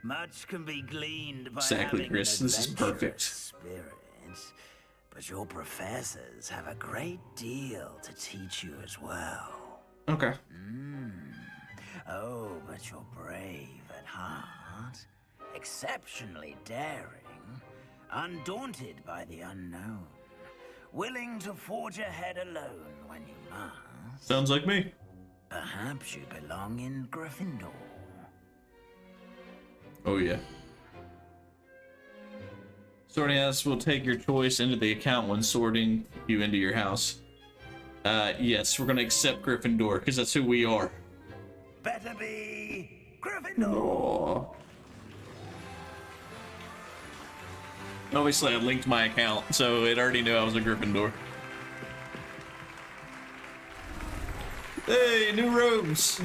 Much can be gleaned by Exactly, having Chris. an This is adventurous perfect. spirit. But your professors have a great deal to teach you as well. Okay. Oh, but you're brave at heart, exceptionally daring, undaunted by the unknown, willing to forge ahead alone when you must. Sounds like me. Perhaps you belong in Gryffindor. Oh, yeah. Sorting house will take your choice into the account when sorting you into your house. Yes, we're gonna accept Gryffindor, because that's who we are. Better be Gryffindor. Aww. Obviously, I linked my account, so it already knew I was a Gryffindor. Hey, new robes.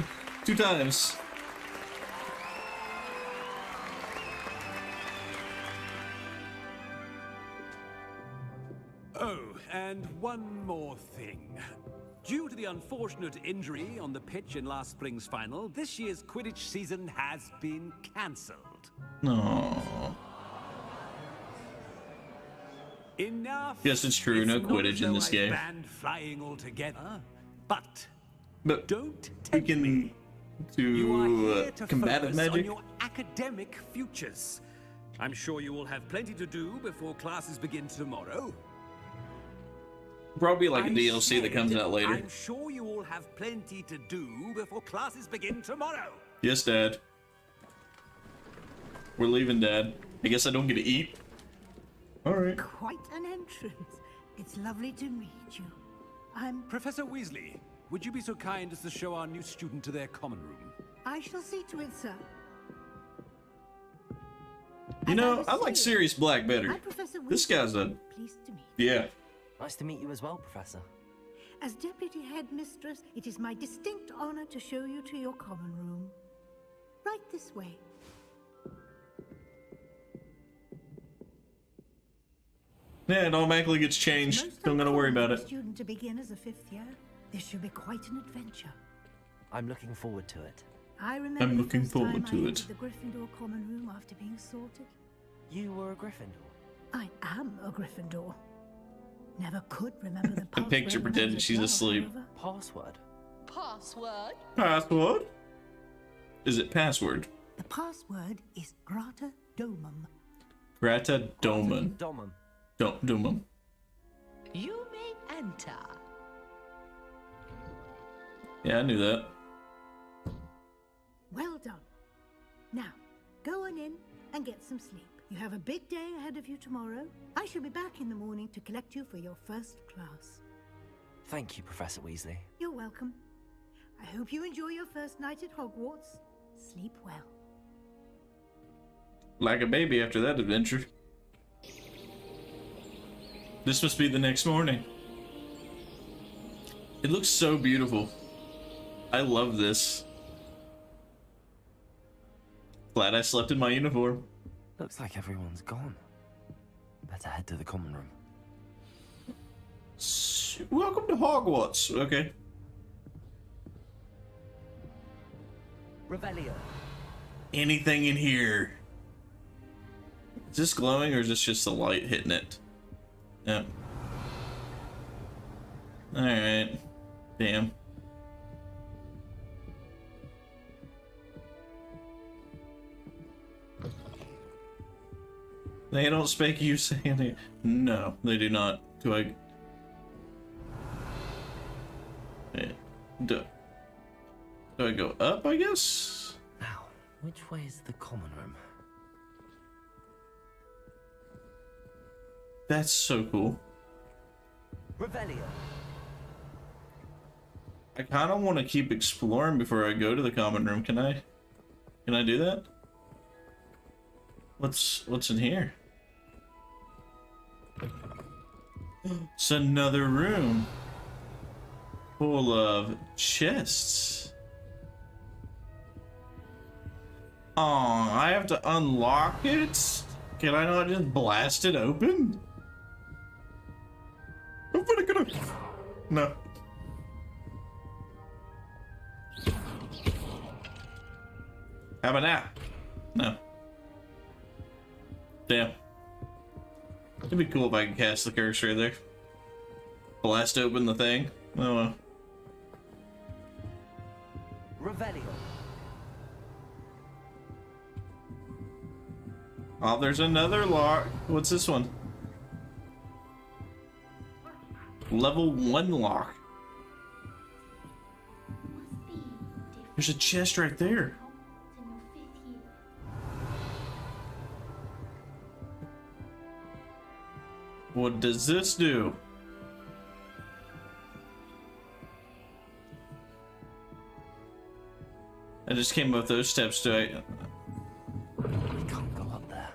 2 times. Oh, and one more thing. Due to the unfortunate injury on the pitch in last spring's final, this year's Quidditch season has been cancelled. No. Enough. Yes, it's true. No It's not Quidditch as in though this I've game. banned flying altogether, but don't we can You are here do to combative focus on magic. your academic futures. I'm sure you will have plenty to do before classes begin tomorrow. Probably like a I DLC that comes said, out later. I'm sure you all have plenty to do before classes begin tomorrow. Yes, Dad. We're leaving, Dad. I guess I don't get to eat. All right. Quite an entrance. It's lovely to meet you. I'm... Professor Weasley, would you be so kind as to show our new student to their common room? I shall see to it, sir. You know, I like Sirius Black better. I'm Professor This guy's a... Pleased to meet Yeah. Nice to meet you as well, Professor. As Deputy Headmistress, it is my distinct honor to show you to your common room. Right this way. Yeah, it automatically gets changed. Don't gotta worry about it. Student to begin as a 5th year. This should be quite an adventure. I'm looking forward to it. I remember I'm the looking first forward time to I it. entered the Gryffindor common room after being sorted. You were a Gryffindor. I am a Gryffindor. Never could remember the A password picture when I pretending was she's well, asleep. however. Password? Password? Password? Is it password? The password is Grata Domum. Grata Doman. Domum. Domum. You may enter. Yeah, I knew that. Well done. Now, go on in and get some sleep. You have a big day ahead of you tomorrow. I shall be back in the morning to collect you for your first class. Thank you, Professor Weasley. You're welcome. I hope you enjoy your first night at Hogwarts. Sleep well. Like a baby after that adventure. This must be the next morning. It looks so beautiful. I love this. Glad I slept in my uniform. Looks like everyone's gone. Better head to the common room. Welcome to Hogwarts. Okay. Revelio. Anything in here? Is this glowing or is this just the light hitting it? Yep. Alright. Damn. They don't speak you saying it. No, they do not. Do I... Do I go up, I guess? Now, which way is the common room? That's so cool. Revelio. I kind of want to keep exploring before I go to the common room. Can I? Can I do that? What's in here? It's another room full of chests. Oh, I have to unlock it? Can I not just blast it open? I'm gonna... No. How about now? No. Damn. It'd be cool if I could cast the cursor there. Blast open the thing. Oh well. Revelio. Oh, there's another lock. What's this one? Level 1 lock. There's a chest right there. What does this do? I just came up those steps to it. We can't go up there.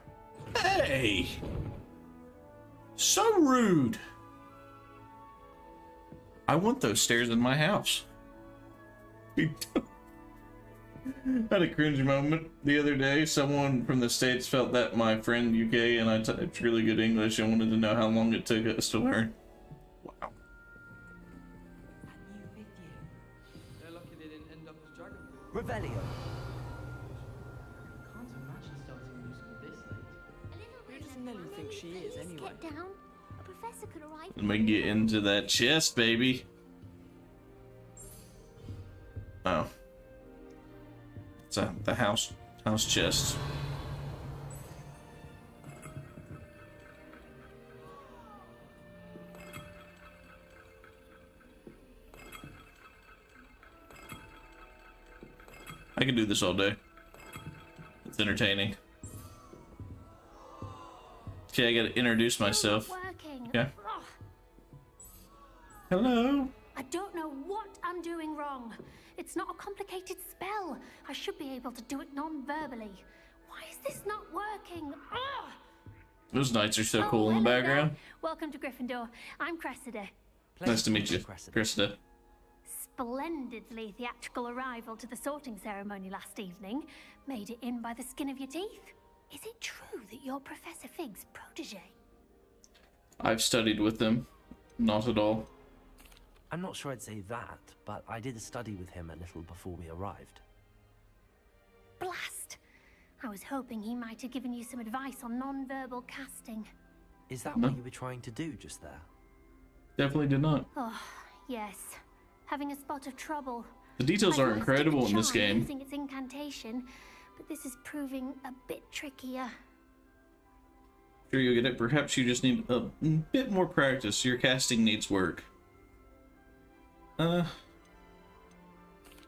Hey! So rude! I want those stairs in my house. Had a cringe moment the other day. Someone from the States felt that my friend UK and I typed really good English and wanted to know how long it took us to learn. Wow. They're lucky they didn't end up as dragon. Revelio. Can't imagine starting new school this late. Who does Nelly think she is anyway? Get down. A professor could arrive. Let me get into that chest, baby. Oh. It's the house chest. I can do this all day. It's entertaining. Okay, I gotta introduce myself. Yeah. Hello. I don't know what I'm doing wrong. It's not a complicated spell. I should be able to do it non-verbally. Why is this not working? Ugh! Those knights are so cool in the hello background. there. Welcome to Gryffindor. I'm Cressida. Nice to meet you, Krista. Splendidly theatrical arrival to the sorting ceremony last evening. Made it in by the skin of your teeth. Is it true that you're Professor Fig's protege? I've studied with them. Not at all. I'm not sure I'd say that, but I did study with him a little before we arrived. Blast! I was hoping he might have given you some advice on non-verbal casting. Is that what you were trying to do just there? Definitely did not. Oh, yes. Having a spot of trouble. The details are incredible in this game. Using its incantation, but this is proving a bit trickier. Sure you'll get it. Perhaps you just need a bit more practice. Your casting needs work.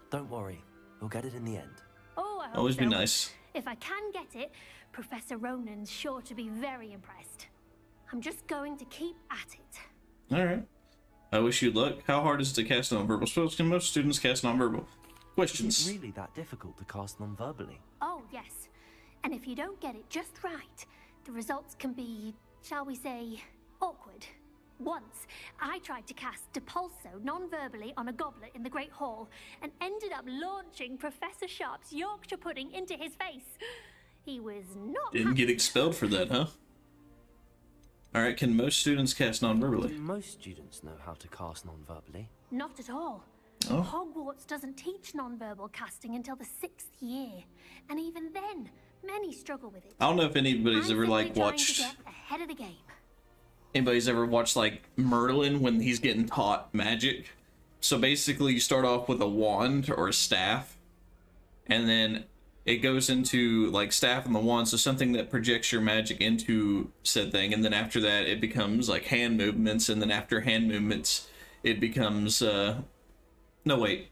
Don't worry. We'll get it in the end. Oh, I hope Always be so. nice. If I can get it, Professor Ronan's sure to be very impressed. I'm just going to keep at it. Alright. I wish you luck. How hard is it to cast non-verbal spells? Can most students cast non-verbal? Questions. Is it really that difficult to cast non-verbally? Oh, yes. And if you don't get it just right, the results can be, shall we say, awkward. Once, I tried to cast Depulso non-verbally on a goblet in the Great Hall and ended up launching Professor Sharp's Yorkshire pudding into his face. He was not Didn't get expelled for that, huh? Alright, can most students cast non-verbally? Most students know how to cast non-verbally. Not at all. Oh. Hogwarts doesn't teach non-verbal casting until the 6th year. And even then, many struggle with it. I don't know if anybody's ever like trying watched... to get ahead of the game. Anybody's ever watched like Merlin when he's getting taught magic? So basically you start off with a wand or a staff, and then it goes into like staff and the wand, so something that projects your magic into said thing, and then after that it becomes like hand movements, and then after hand movements it becomes no wait,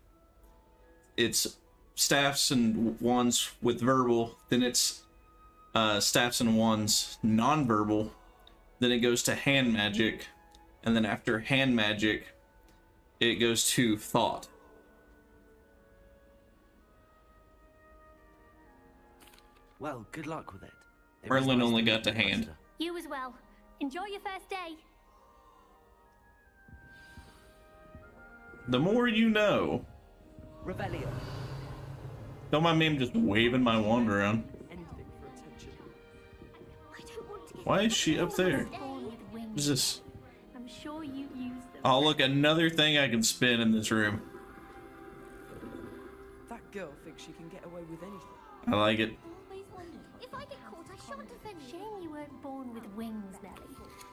it's staffs and wands with verbal, then it's staffs and wands non-verbal, then it goes to hand magic, and then after hand magic it goes to thought. Well, good luck with it. Merlin only got to hand. You as well. Enjoy your first day. The more you know. Revelio. Don't mind me, I'm just waving my wand around. Why is she up there? What is this? I'm sure you use them. Oh, look, another thing I can spin in this room. That girl thinks she can get away with anything. I like it. If I get caught, I shan't defend you. Shame you weren't born with wings, Nelly.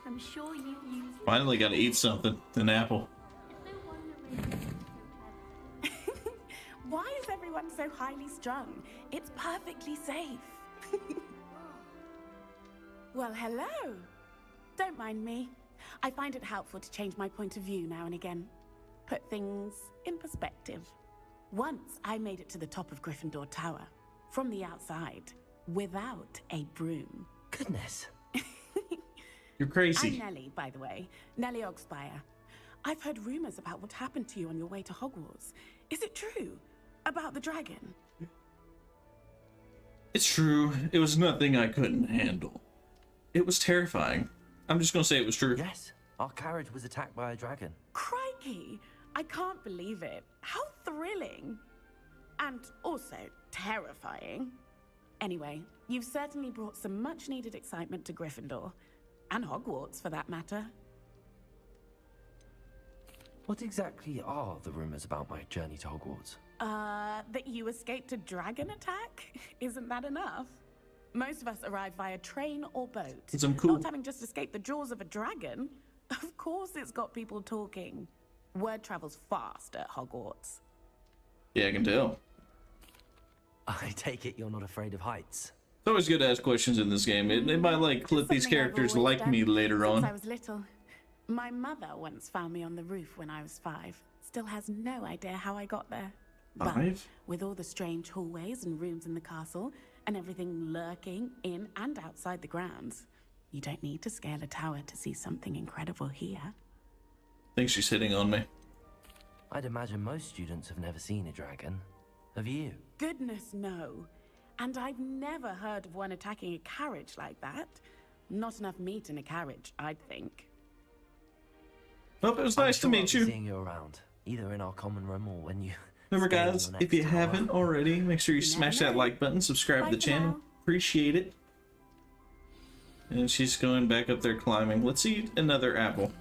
I'm sure you use them. Finally got to eat something. An apple. Why is everyone so highly strung? It's perfectly safe. Well, hello. Don't mind me. I find it helpful to change my point of view now and again. Put things in perspective. Once I made it to the top of Gryffindor Tower, from the outside, without a broom. Goodness. You're crazy. I'm Nellie, by the way. Nellie Ogspire. I've heard rumors about what happened to you on your way to Hogwarts. Is it true? About the dragon? It's true. It was nothing I couldn't handle. It was terrifying. I'm just gonna say it was true. Yes, our carriage was attacked by a dragon. Crikey! I can't believe it. How thrilling. And also terrifying. Anyway, you've certainly brought some much-needed excitement to Gryffindor. And Hogwarts, for that matter. What exactly are the rumors about my journey to Hogwarts? That you escaped a dragon attack? Isn't that enough? Most of us arrive via train or boat. I'm cool. Not having just escaped the jaws of a dragon. Of course it's got people talking. Word travels fast at Hogwarts. Yeah, I can tell. I take it you're not afraid of heights. It's always good to ask questions in this game. It might like let these characters like me later Since on. I was little. My mother once found me on the roof when I was 5. Still has no idea how I got there. But 5? with all the strange hallways and rooms in the castle, and everything lurking in and outside the grounds, you don't need to scale a tower to see something incredible here. Think she's hitting on me. I'd imagine most students have never seen a dragon. Have you? Goodness, no. And I've never heard of one attacking a carriage like that. Not enough meat in a carriage, I'd think. Well, it was nice to meet you. Seeing you around, either in our common room or when you. Remember, guys, if you haven't already, make sure you smash that like button, subscribe to the channel. Appreciate it. And she's going back up there climbing. Let's eat another apple.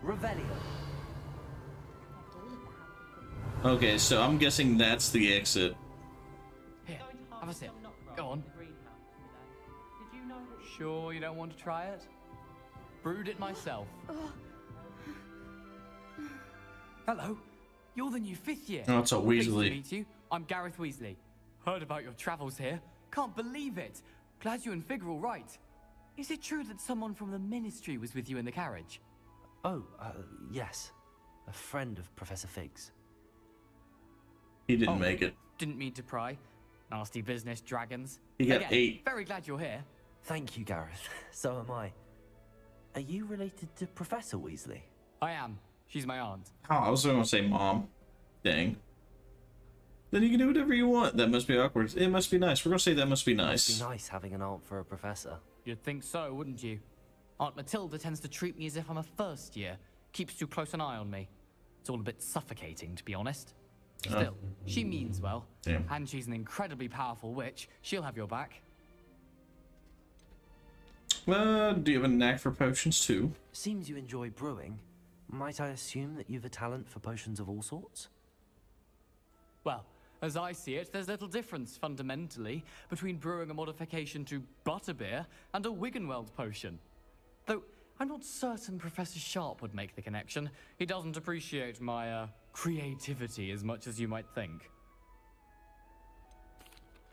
Revelio. Okay, so I'm guessing that's the exit. Here, have a sip. Go on. Sure you don't want to try it? Brewed it myself. Hello, you're the new 5th year. Oh, it's a Pleased to Weasley. meet you. I'm Gareth Weasley. Heard about your travels here. Can't believe it. Glad you and Fig are all right. Is it true that someone from the Ministry was with you in the carriage? Oh, yes. A friend of Professor Fig's. He didn't make it. Didn't mean to pry. Nasty business, dragons. He got Again, 8. Very glad you're here. Thank you, Gareth. So am I. Are you related to Professor Weasley? I am. She's my aunt. Oh, I was going to say mom. Dang. Then you can do whatever you want. That must be awkward. It must be nice. We're going to say that must be nice. Must be nice having an aunt for a professor. You'd think so, wouldn't you? Aunt Matilda tends to treat me as if I'm a first year. Keeps too close an eye on me. It's all a bit suffocating, to be honest. Still, she means well. Damn. And she's an incredibly powerful witch. She'll have your back. Do you have a knack for potions too? Seems you enjoy brewing. Might I assume that you've a talent for potions of all sorts? Well, as I see it, there's little difference, fundamentally, between brewing a modification to butterbeer and a Wiggenweld potion. Though, I'm not certain Professor Sharp would make the connection. He doesn't appreciate my, creativity as much as you might think.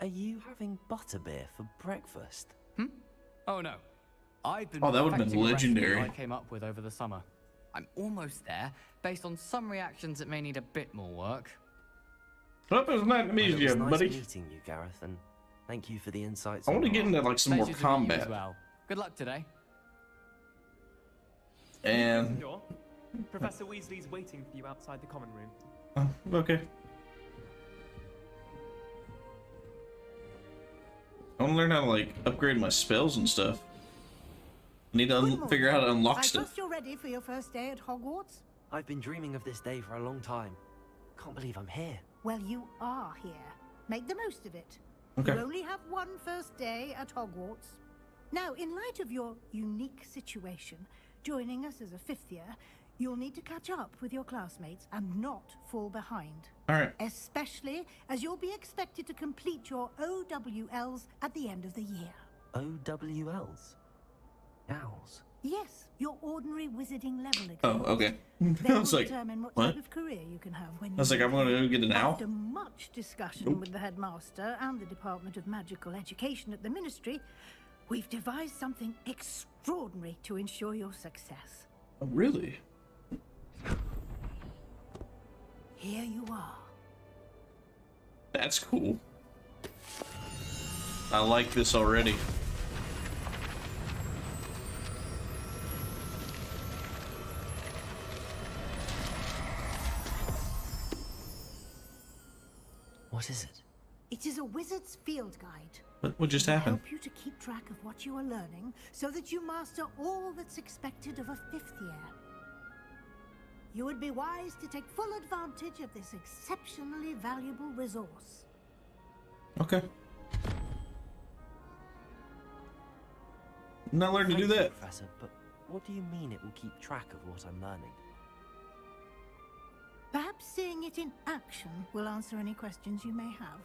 Are you having butterbeer for breakfast? Oh, no. I've been Oh, that would've been perfecting a recipe legendary. I came up with over the summer. I'm almost there, based on some reactions that may need a bit more work. Well, it was nice to meet Well, it you, was nice buddy. meeting you, Gareth, and thank you for the insights. I want to on get into like some more Pleasure to meet you combat. as well. Good luck today. And Sure. Professor Weasley's waiting for you outside the common room. okay. I want to learn how to like upgrade my spells and stuff. I need to figure out how to unlock I stuff. trust you're ready for your first day at Hogwarts? I've been dreaming of this day for a long time. Can't believe I'm here. Well, you are here. Make the most of it. Okay. You only have one first day at Hogwarts. Now, in light of your unique situation, joining us as a 5th year, you'll need to catch up with your classmates and not fall behind. All right. Especially as you'll be expected to complete your OWLs at the end of the year. OWLs? Owls? Yes, your ordinary wizarding level exams. Oh, okay. They I will was like, determine what what? type of career you can have when I was like, I'm gonna go get an owl. After much discussion Nope. with the headmaster and the Department of Magical Education at the Ministry, we've devised something extraordinary to ensure your success. Oh, really? Here you are. That's cool. I like this already. What is it? It is a wizard's field guide. What just It will happened? help you to keep track of what you are learning so that you master all that's expected of a 5th year. You would be wise to take full advantage of this exceptionally valuable resource. Okay. I'm not learning to do Thank you, that. Professor, but what do you mean it will keep track of what I'm learning? Perhaps seeing it in action will answer any questions you may have.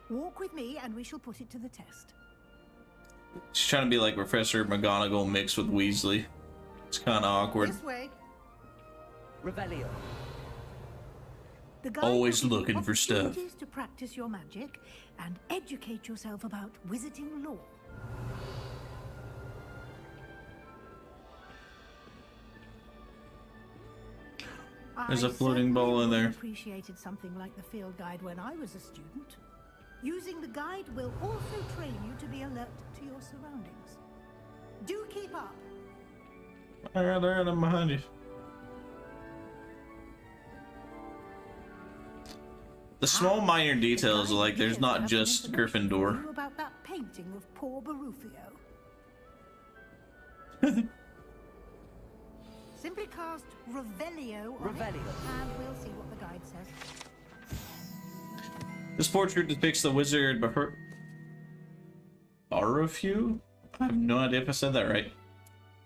Walk with me and we shall put it to the test. She's trying to be like Professor McGonagall mixed with Weasley. It's kind of awkward. This way. Revelio. The guide Always will give you looking for stuff. opportunities to practice your magic and educate yourself about wizarding lore. There's a I floating ball in certainly there. appreciated something like the field guide when I was a student. Using the guide will also train you to be alert to your surroundings. Do keep up. Alright, I'm behind you. The small minor details, like there's not just Gryffindor. You about that painting of poor Barufio. Simply cast Revelio on it, and we'll see what the guide says. This portrait depicts the wizard Barufio? I have no idea if I said that right.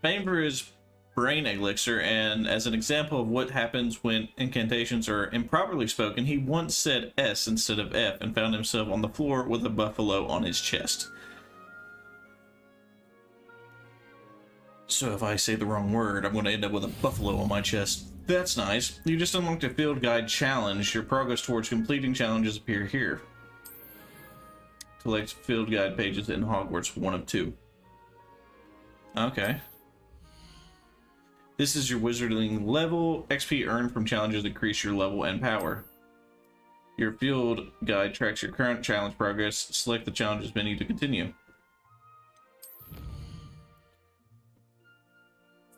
Famed for his brain elixir, and as an example of what happens when incantations are improperly spoken, he once said S instead of F and found himself on the floor with a buffalo on his chest. So if I say the wrong word, I'm going to end up with a buffalo on my chest. That's nice. You just unlocked a field guide challenge. Your progress towards completing challenges appear here. Collect field guide pages in Hogwarts 1 of 2. Okay. This is your wizarding level. XP earned from challenges increase your level and power. Your field guide tracks your current challenge progress. Select the challenges menu to continue.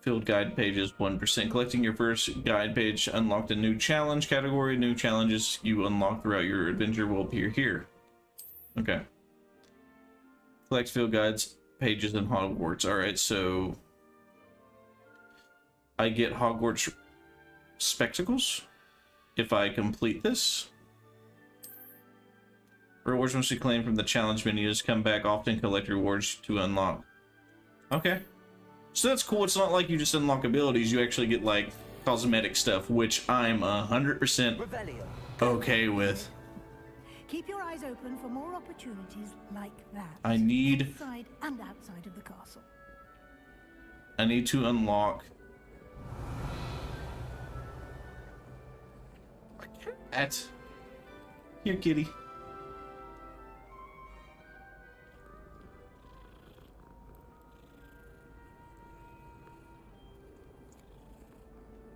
Field guide pages 1%. Collecting your first guide page unlocked a new challenge category. New challenges you unlock throughout your adventure will appear here. Okay. Collect field guides pages in Hogwarts. Alright, so I get Hogwarts spectacles if I complete this. Rewards must be claimed from the challenge menus. Come back often, collect rewards to unlock. Okay. So that's cool. It's not like you just unlock abilities. You actually get, like, cosmetic stuff, which I'm 100% okay with. Keep your eyes open for more opportunities like that. I need inside and outside of the castle. to unlock at here, kitty.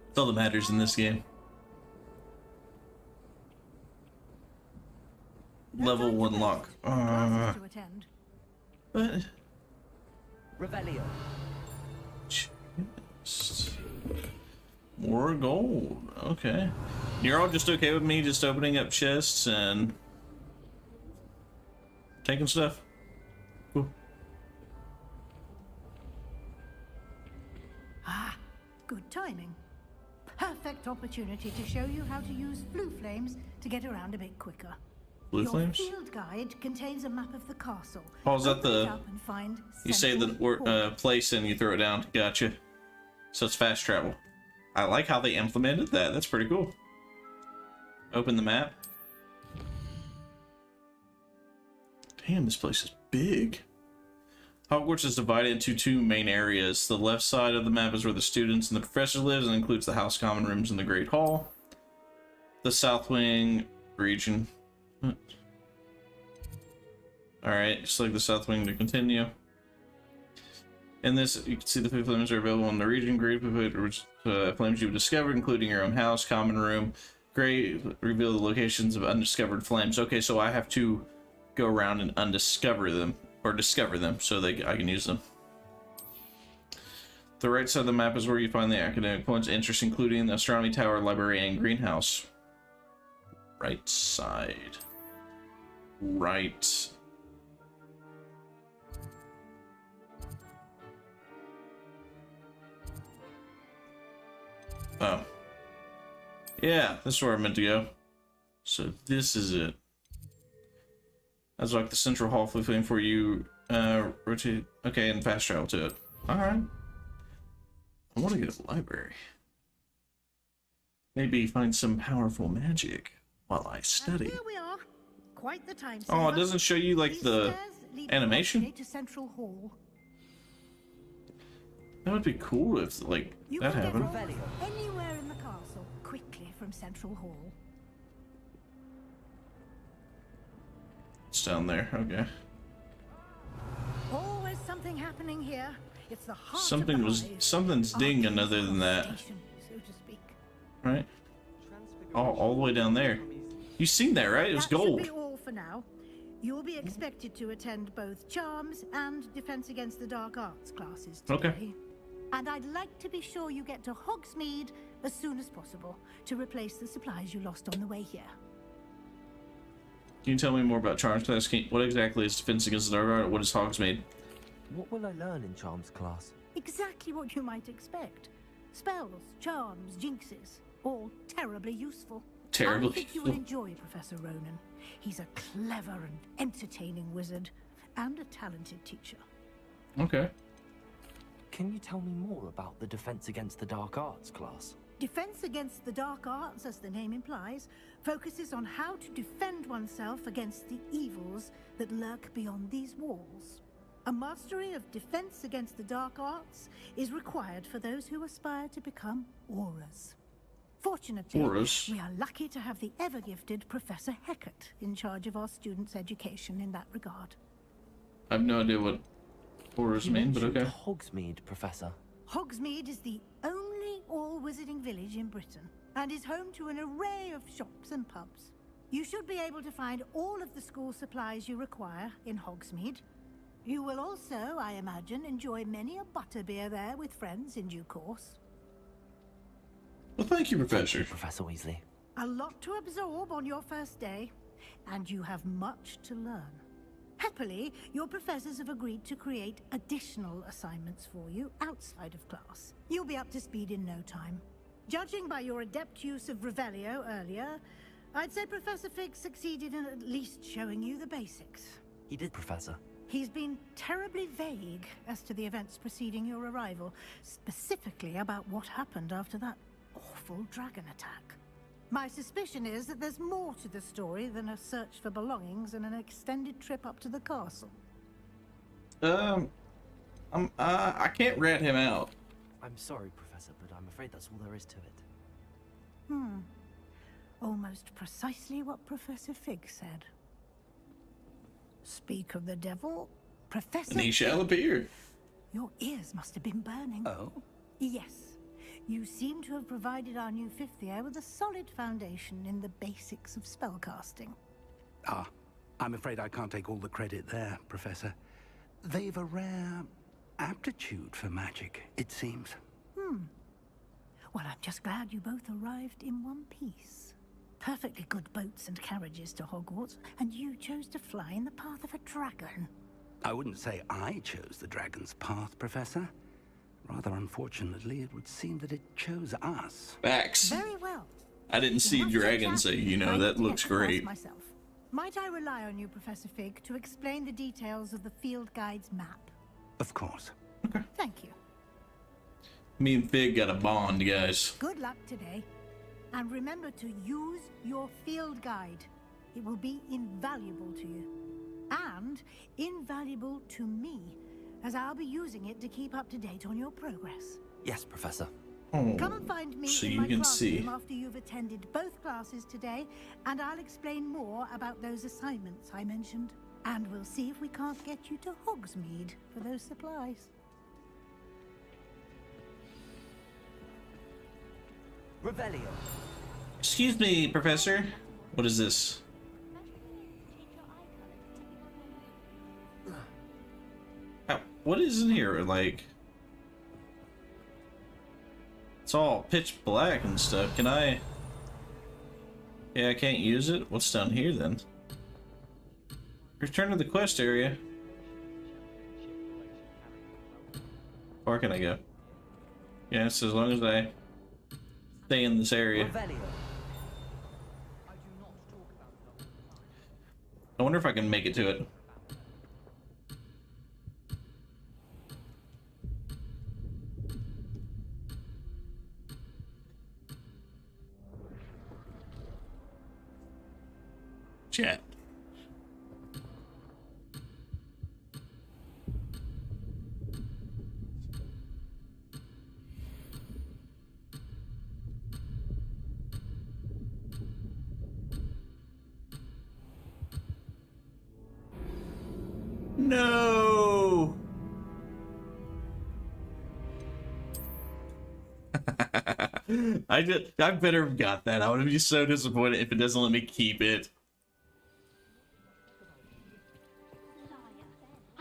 That's all that matters in this game. Level 1 lock. To attend. What? Revelio. More gold. Okay. You're all just okay with me just opening up chests and taking stuff? Cool. Ah, good timing. Perfect opportunity to show you how to use blue flames to get around a bit quicker. Blue Your flames? field guide contains a map of the castle. Oh, is that Open it the... up and find You say the place and you throw it down. Gotcha. So it's fast travel. I like how they implemented that. That's pretty cool. Open the map. Damn, this place is big. Hogwarts is divided into 2 main areas. The left side of the map is where the students and the professors live and includes the House Common Rooms and the Great Hall. The South Wing region. Alright, select the South Wing to continue. In this, you can see the 5 flames are available in the region. Great flames you've discovered, including your own house, common room. Great, reveal the locations of undiscovered flames. Okay, so I have to go around and undiscover them. Or discover them, so I can use them. The right side of the map is where you find the academic points of interest, including the astronomy tower, library, and greenhouse. Right side. Right. Oh. Yeah, this is where I meant to go. So this is it. That's like the central hall thing for you. Rotate. Okay, and fast travel to it. Alright. I want to go to the library. Maybe find some powerful magic while I study. Here we are. Quite the time. Oh, it doesn't show you like the animation? To Central Hall. That would be cool if like that happened. Anywhere in the castle quickly from Central Hall. It's down there. Okay. Always something happening here. It's the heart Something's dinging other than that. Station, so to speak. Right? All the way down there. You seen that, right? It was gold. That should be all for now. You'll be expected to attend both Charms and Defense Against the Dark Arts classes today. Okay. And I'd like to be sure you get to Hogsmeade as soon as possible to replace the supplies you lost on the way here. Can you tell me more about Charms class? What exactly is Defense Against the Dark Art? What is Hogsmeade? What will I learn in Charms class? Exactly what you might expect. Spells, charms, jinxes, all terribly useful. Terribly I think you will enjoy Professor Ronan. He's a clever and entertaining wizard, and a talented teacher. Okay. Can you tell me more about the Defense Against the Dark Arts class? Defense Against the Dark Arts, as the name implies, focuses on how to defend oneself against the evils that lurk beyond these walls. A mastery of Defense Against the Dark Arts is required for those who aspire to become auras. Fortunately, we are lucky to have the ever-gifted Professor Hecat in charge of our students' education in that regard. I have no idea what auras mean, but okay. Hogsmeade, Professor. Hogsmeade is the only all-wizarding village in Britain, and is home to an array of shops and pubs. You should be able to find all of the school supplies you require in Hogsmeade. You will also, I imagine, enjoy many a butterbeer there with friends in due course. Well, thank you, Professor. Thank you, Professor Weasley. A lot to absorb on your first day, and you have much to learn. Happily, your professors have agreed to create additional assignments for you outside of class. You'll be up to speed in no time. Judging by your adept use of Revelio earlier, I'd say Professor Fig succeeded in at least showing you the basics. He did, Professor. He's been terribly vague as to the events preceding your arrival, specifically about what happened after that awful dragon attack. My suspicion is that there's more to the story than a search for belongings and an extended trip up to the castle. I can't rat him out. I'm sorry, Professor, but I'm afraid that's all there is to it. Almost precisely what Professor Fig said. Speak of the devil, Professor And he shall appear. Your ears must have been burning. Oh? Yes. You seem to have provided our new fifth year with a solid foundation in the basics of spellcasting. Ah, I'm afraid I can't take all the credit there, Professor. They've a rare aptitude for magic, it seems. Well, I'm just glad you both arrived in one piece. Perfectly good boats and carriages to Hogwarts, and you chose to fly in the path of a dragon. I wouldn't say I chose the dragon's path, Professor. Rather unfortunately, it would seem that it chose us. Facts. Very well. I didn't see dragons, so you know that looks great. Myself. Might I rely on you, Professor Fig, to explain the details of the field guide's map? Of course. Okay. Thank you. Me and Fig got a bond, guys. Good luck today. And remember to use your field guide. It will be invaluable to you. And invaluable to me, as I'll be using it to keep up to date on your progress. Yes, Professor. Oh, Come and find me so in you my can classroom see. after you've attended both classes today, and I'll explain more about those assignments I mentioned. And we'll see if we can't get you to Hogsmeade for those supplies. Revelio. Excuse me, Professor. What is this? What is in here? Like, it's all pitch black and stuff. Can I? Yeah, I can't use it. What's down here then? Return to the quest area. Where can I go? Yes, as long as I stay in this area. Revelio. I wonder if I can make it to it. Chat. No. I better have got that. I would be so disappointed if it doesn't let me keep it.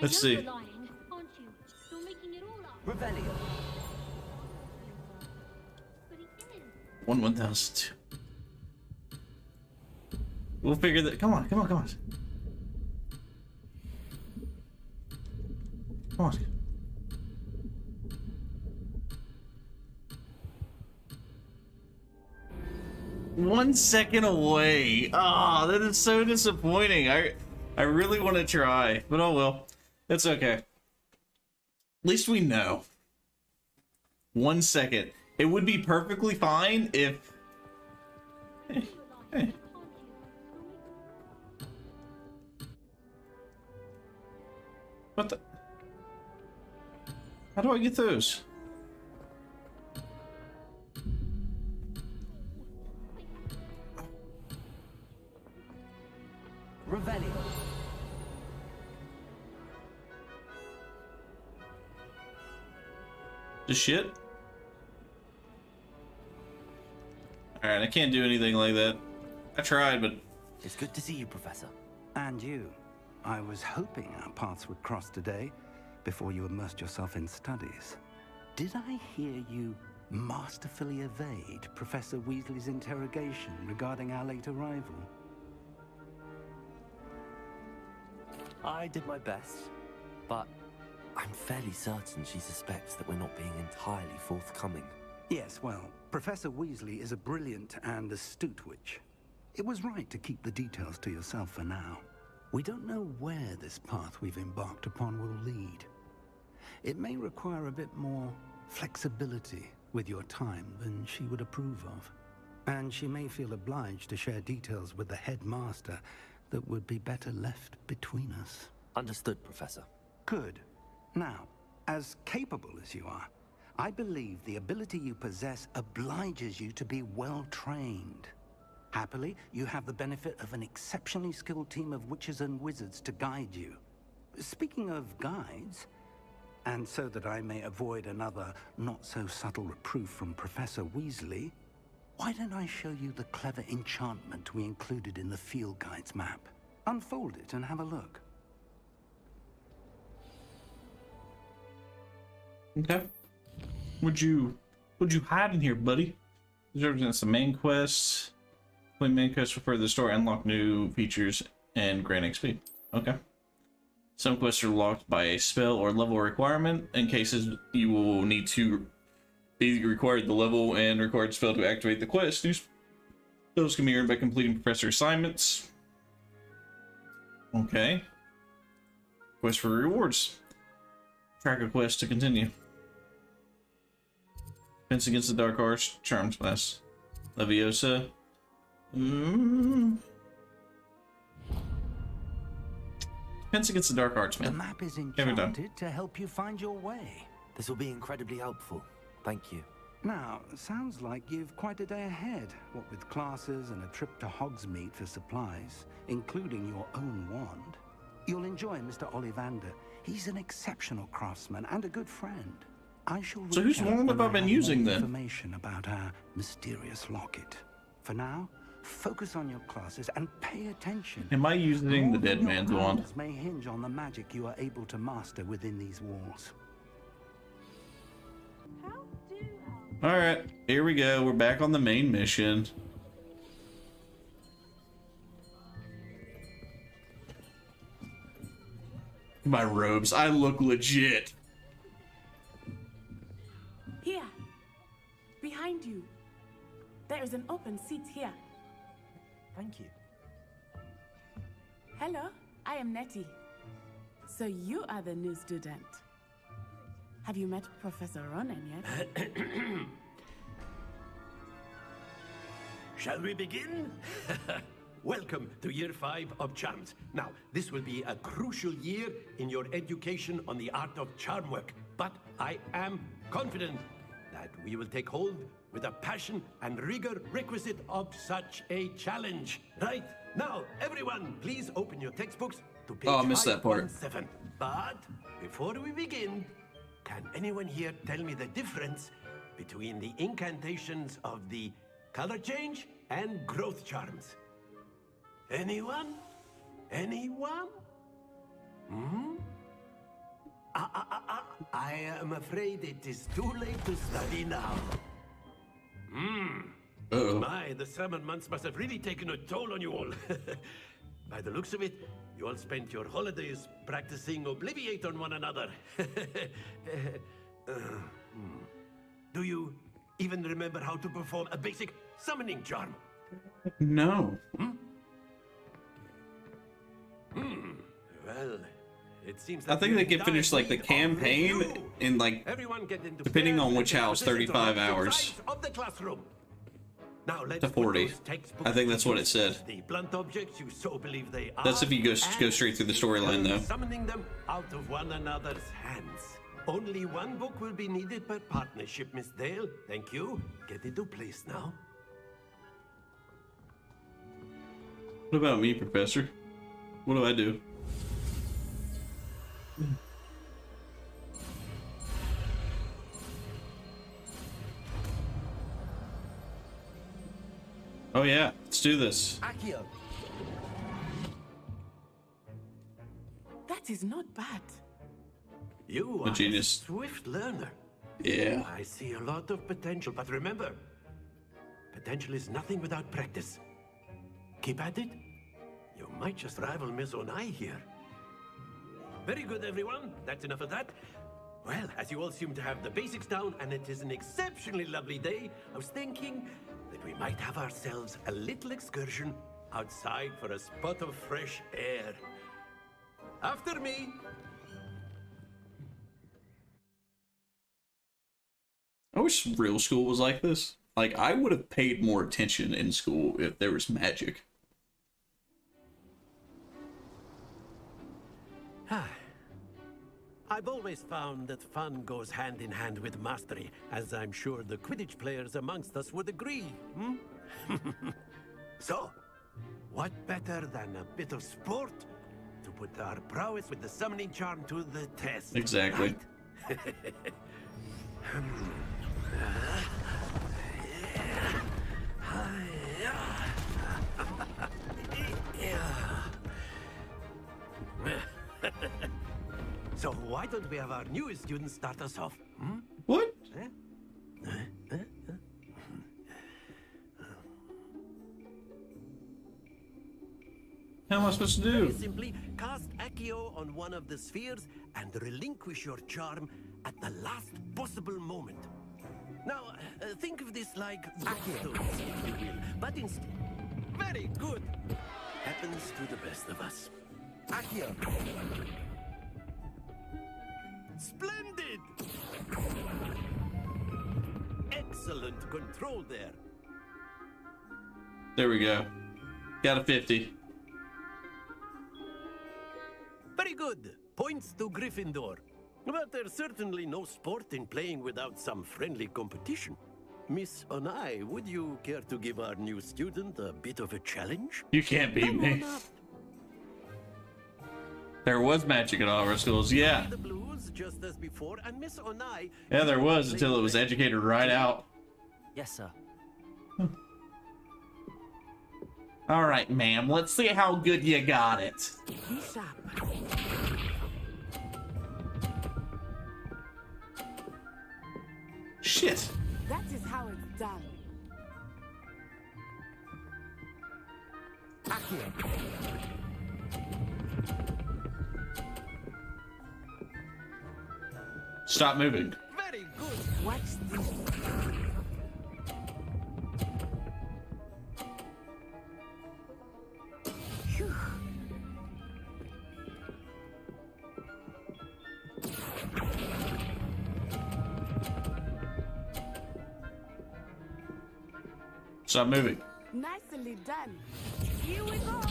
Let's see. Revelio. 1,000. We'll figure that. Come on, come on, come on. Come on. One second away. Oh, that is so disappointing. I really want to try, but oh well. That's okay. At least we know. 1 second. It would be perfectly fine if... Hey. What the... How do I get those? Revelio. Just shit? Alright, I can't do anything like that. I tried, but... It's good to see you, Professor. And you. I was hoping our paths would cross today, before you immersed yourself in studies. Did I hear you masterfully evade Professor Weasley's interrogation regarding our late arrival? I did my best, but I'm fairly certain she suspects that we're not being entirely forthcoming. Yes, well, Professor Weasley is a brilliant and astute witch. It was right to keep the details to yourself for now. We don't know where this path we've embarked upon will lead. It may require a bit more flexibility with your time than she would approve of. And she may feel obliged to share details with the headmaster that would be better left between us. Understood, Professor. Good. Now, as capable as you are, I believe the ability you possess obliges you to be well trained. Happily, you have the benefit of an exceptionally skilled team of witches and wizards to guide you. Speaking of guides, and so that I may avoid another not-so-subtle reproof from Professor Weasley, why don't I show you the clever enchantment we included in the field guide's map? Unfold it and have a look. Okay. What'd you hide in here, buddy? These represent some main quests. Complete main quests refer to the story, unlock new features, and grant XP. Okay. Some quests are locked by a spell or level requirement. In cases you will need to be required the level and required spell to activate the quest. New spells can be earned by completing professor assignments. Okay. Quest for rewards. Track a quest to continue. Defense against the Dark Arts. Charms class. Leviosa. Defense against the Dark Arts, man. The map is enchanted to help you find your way. This will be incredibly helpful. Thank you. Now, sounds like you've quite a day ahead, what with classes and a trip to Hogsmeade for supplies, including your own wand. You'll enjoy Mr. Ollivander. He's an exceptional craftsman and a good friend. I shall So whose wand have I been using then? Information about our mysterious locket. For now, focus on your classes and pay attention. Am I using the dead man's wand? May hinge on the magic you are able to master within these walls. Alright, here we go. We're back on the main mission. My robes, I look legit. Here. Behind you. There is an open seat here. Thank you. Hello, I am Nettie. So you are the new student. Have you met Professor Ronan yet? Shall we begin? Welcome to Year 5 of Charms. Now, this will be a crucial year in your education on the art of charm work, but I am confident that we will take hold with the passion and rigor requisite of such a challenge. Right? Now, everyone, please open your textbooks to page 517. But before we begin, can anyone here tell me the difference between the incantations of the color change and growth charms? Anyone? Anyone? Hmm? I am afraid it is too late to study now. My, the summer months must have really taken a toll on you all. By the looks of it, you all spent your holidays practicing Obliviate on one another. Do you even remember how to perform a basic summoning charm? No. Well, it seems I think they can finish like the campaign in like, depending on which house, 35 hours of the classroom. Now let's to 40. I think that's what it said. The blunt objects you so believe they are. That's if you go straight through the storyline though. Summoning them out of one another's hands. Only one book will be needed per partnership, Miss Dale. Thank you. Get into place now. What about me, Professor? What do I do? Oh yeah, let's do this. Akio. That is not bad. You A are genius. a swift learner. Yeah. I see a lot of potential, but remember, potential is nothing without practice. Keep at it. You might just rival Miss Onai here. Very good, everyone. That's enough of that. Well, as you all seem to have the basics down, and it is an exceptionally lovely day, I was thinking that we might have ourselves a little excursion outside for a spot of fresh air. After me. I wish real school was like this. Like, I would have paid more attention in school if there was magic. I've always found that fun goes hand in hand with mastery, as I'm sure the Quidditch players amongst us would agree. So, what better than a bit of sport to put our prowess with the summoning charm to the test? Exactly. Right? So why don't we have our newest students start us off? What? How am I supposed to do? Very simply, cast Accio on one of the spheres and relinquish your charm at the last possible moment. Now, think of this like Accio, if you will, but instead... Very good! Happens to the best of us. Accio. Splendid! Excellent control there. There we go. Got a 50. Very good. Points to Gryffindor. But there's certainly no sport in playing without some friendly competition. Miss Onai, would you care to give our new student a bit of a challenge? You can't beat me. There was magic at all our schools, yeah. The blues just as before, and Miss Onai. Yeah, there was until it was educated right out. Yes, sir. All right, ma'am. Let's see how good you got it. Shit. That is how it's done. Stop moving. Very good. Watch this. Stop moving. Nicely done. Here we go.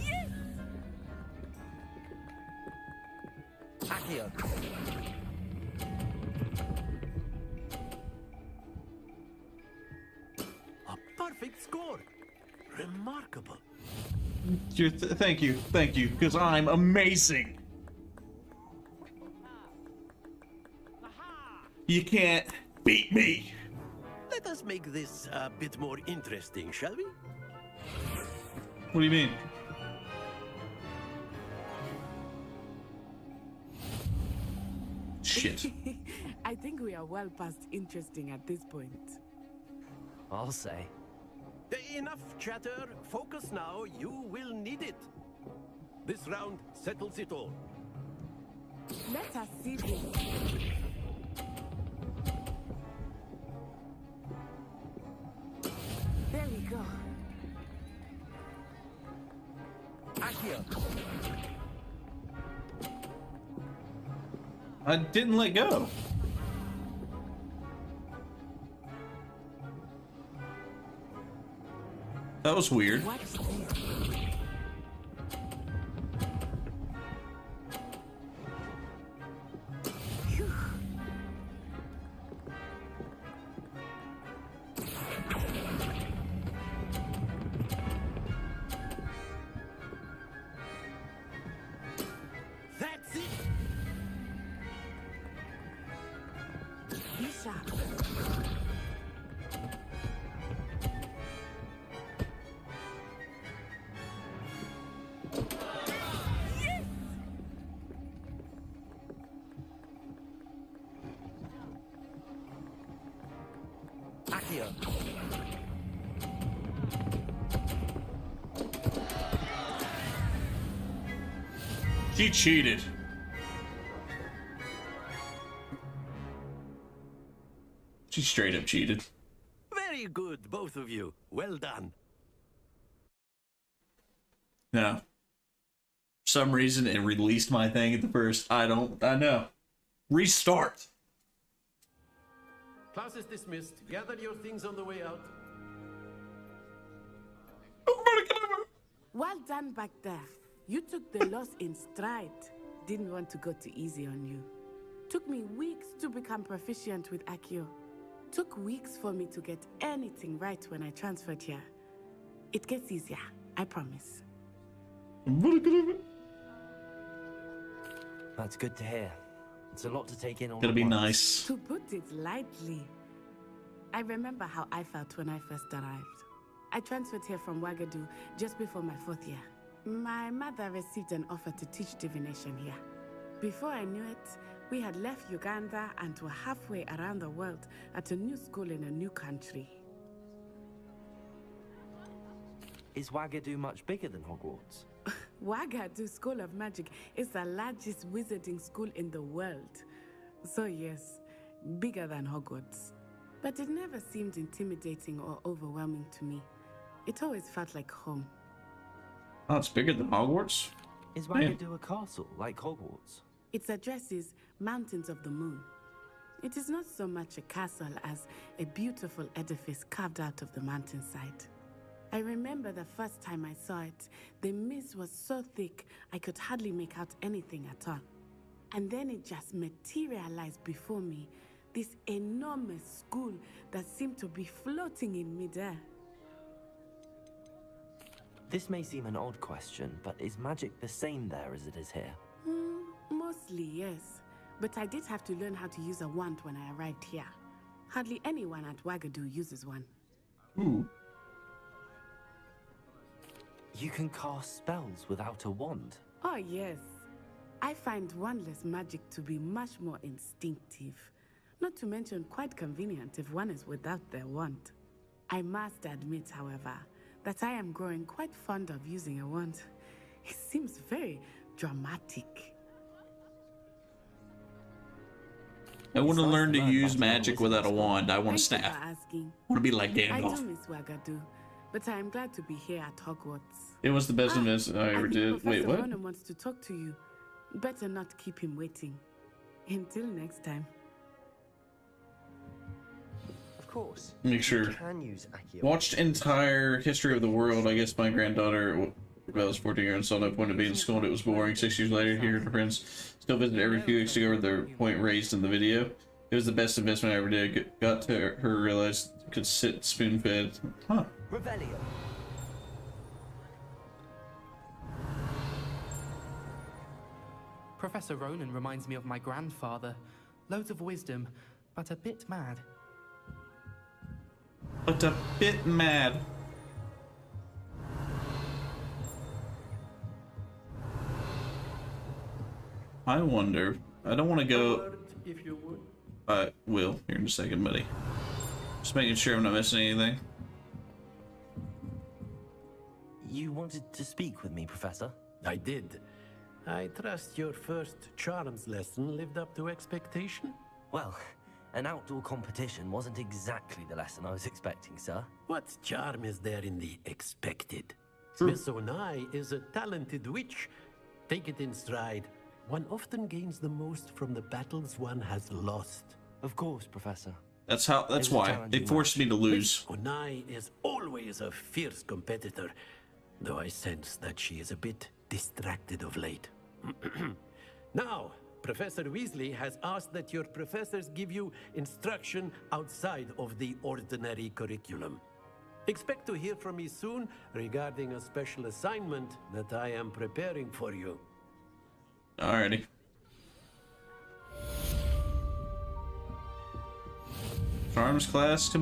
Yes! Accio. A perfect score. Remarkable. Thank you, because I'm amazing. You can't beat me. Let us make this a bit more interesting, shall we? What do you mean? Shit. I think we are well past interesting at this point. I'll say. Enough chatter. Focus now. You will need it. This round settles it all. Let us see this. There we go. Accio. I didn't let go. That was weird. That's it. Be sharp. Accio. She cheated. She straight up cheated. Very good, both of you. Well done. No. For some reason it released my thing at the first. I know. Restart. Class is dismissed. Gather your things on the way out. Well done back there. You took the loss in stride. Didn't want to go too easy on you. Took me weeks to become proficient with Accio. Took weeks for me to get anything right when I transferred here. It gets easier, I promise. That's good to hear. It's a lot to take in all Gonna at be once. nice. To put it lightly, I remember how I felt when I first arrived. I transferred here from Uagadou just before my 4th year. My mother received an offer to teach divination here. Before I knew it, we had left Uganda and were halfway around the world at a new school in a new country. Is Uagadou much bigger than Hogwarts? Uagadou School of Magic is the largest wizarding school in the world. So yes, bigger than Hogwarts. But it never seemed intimidating or overwhelming to me. It always felt like home. Oh, it's bigger than Hogwarts? Is Uagadou a castle like Hogwarts? Its address is Mountains of the Moon. It is not so much a castle as a beautiful edifice carved out of the mountainside. I remember the first time I saw it, the mist was so thick I could hardly make out anything at all. And then it just materialized before me, this enormous school that seemed to be floating in midair. This may seem an odd question, but is magic the same there as it is here? Mostly, yes. But I did have to learn how to use a wand when I arrived here. Hardly anyone at Uagadou uses one. Ooh. You can cast spells without a wand? Oh, yes. I find wandless magic to be much more instinctive. Not to mention quite convenient if one is without their wand. I must admit, however, that I am growing quite fond of using a wand. It seems very dramatic. I want to learn to use magic without a wand. I want a Thank you staff. for asking. I want to be like I Gandalf. do miss Uagadou, but I am glad to be here at Hogwarts. It was the best investment I ever think did. Professor Wait, what? Ronan wants to talk to you. Better not keep him waiting. Until next time. Of course. Make sure. You can use Accio. Watched entire history of the world. I guess my granddaughter, I was 14 years old, saw no point of being in school. It was boring. 6 years later, here her friends still visit every few weeks to go over the point raised in the video. It was the best investment I ever did. Got to her realized could sit spoon fed. Huh. Revelio. Professor Ronan reminds me of my grandfather. Loads of wisdom, but a bit mad. But a bit mad. I wonder. I don't want to go. If you would. I will here in a second, buddy. Just making sure I'm not missing anything. You wanted to speak with me, Professor? I did. I trust your first charms lesson lived up to expectation? Well, an outdoor competition wasn't exactly the lesson I was expecting, sir. What charm is there in the expected? Miss Onai is a talented witch. Take it in stride. One often gains the most from the battles one has lost. Of course, Professor. That's why they forced me to lose. Miss Onai is always a fierce competitor, though I sense that she is a bit distracted of late. Now, Professor Weasley has asked that your professors give you instruction outside of the ordinary curriculum. Expect to hear from me soon regarding a special assignment that I am preparing for you. Alrighty. Charms class.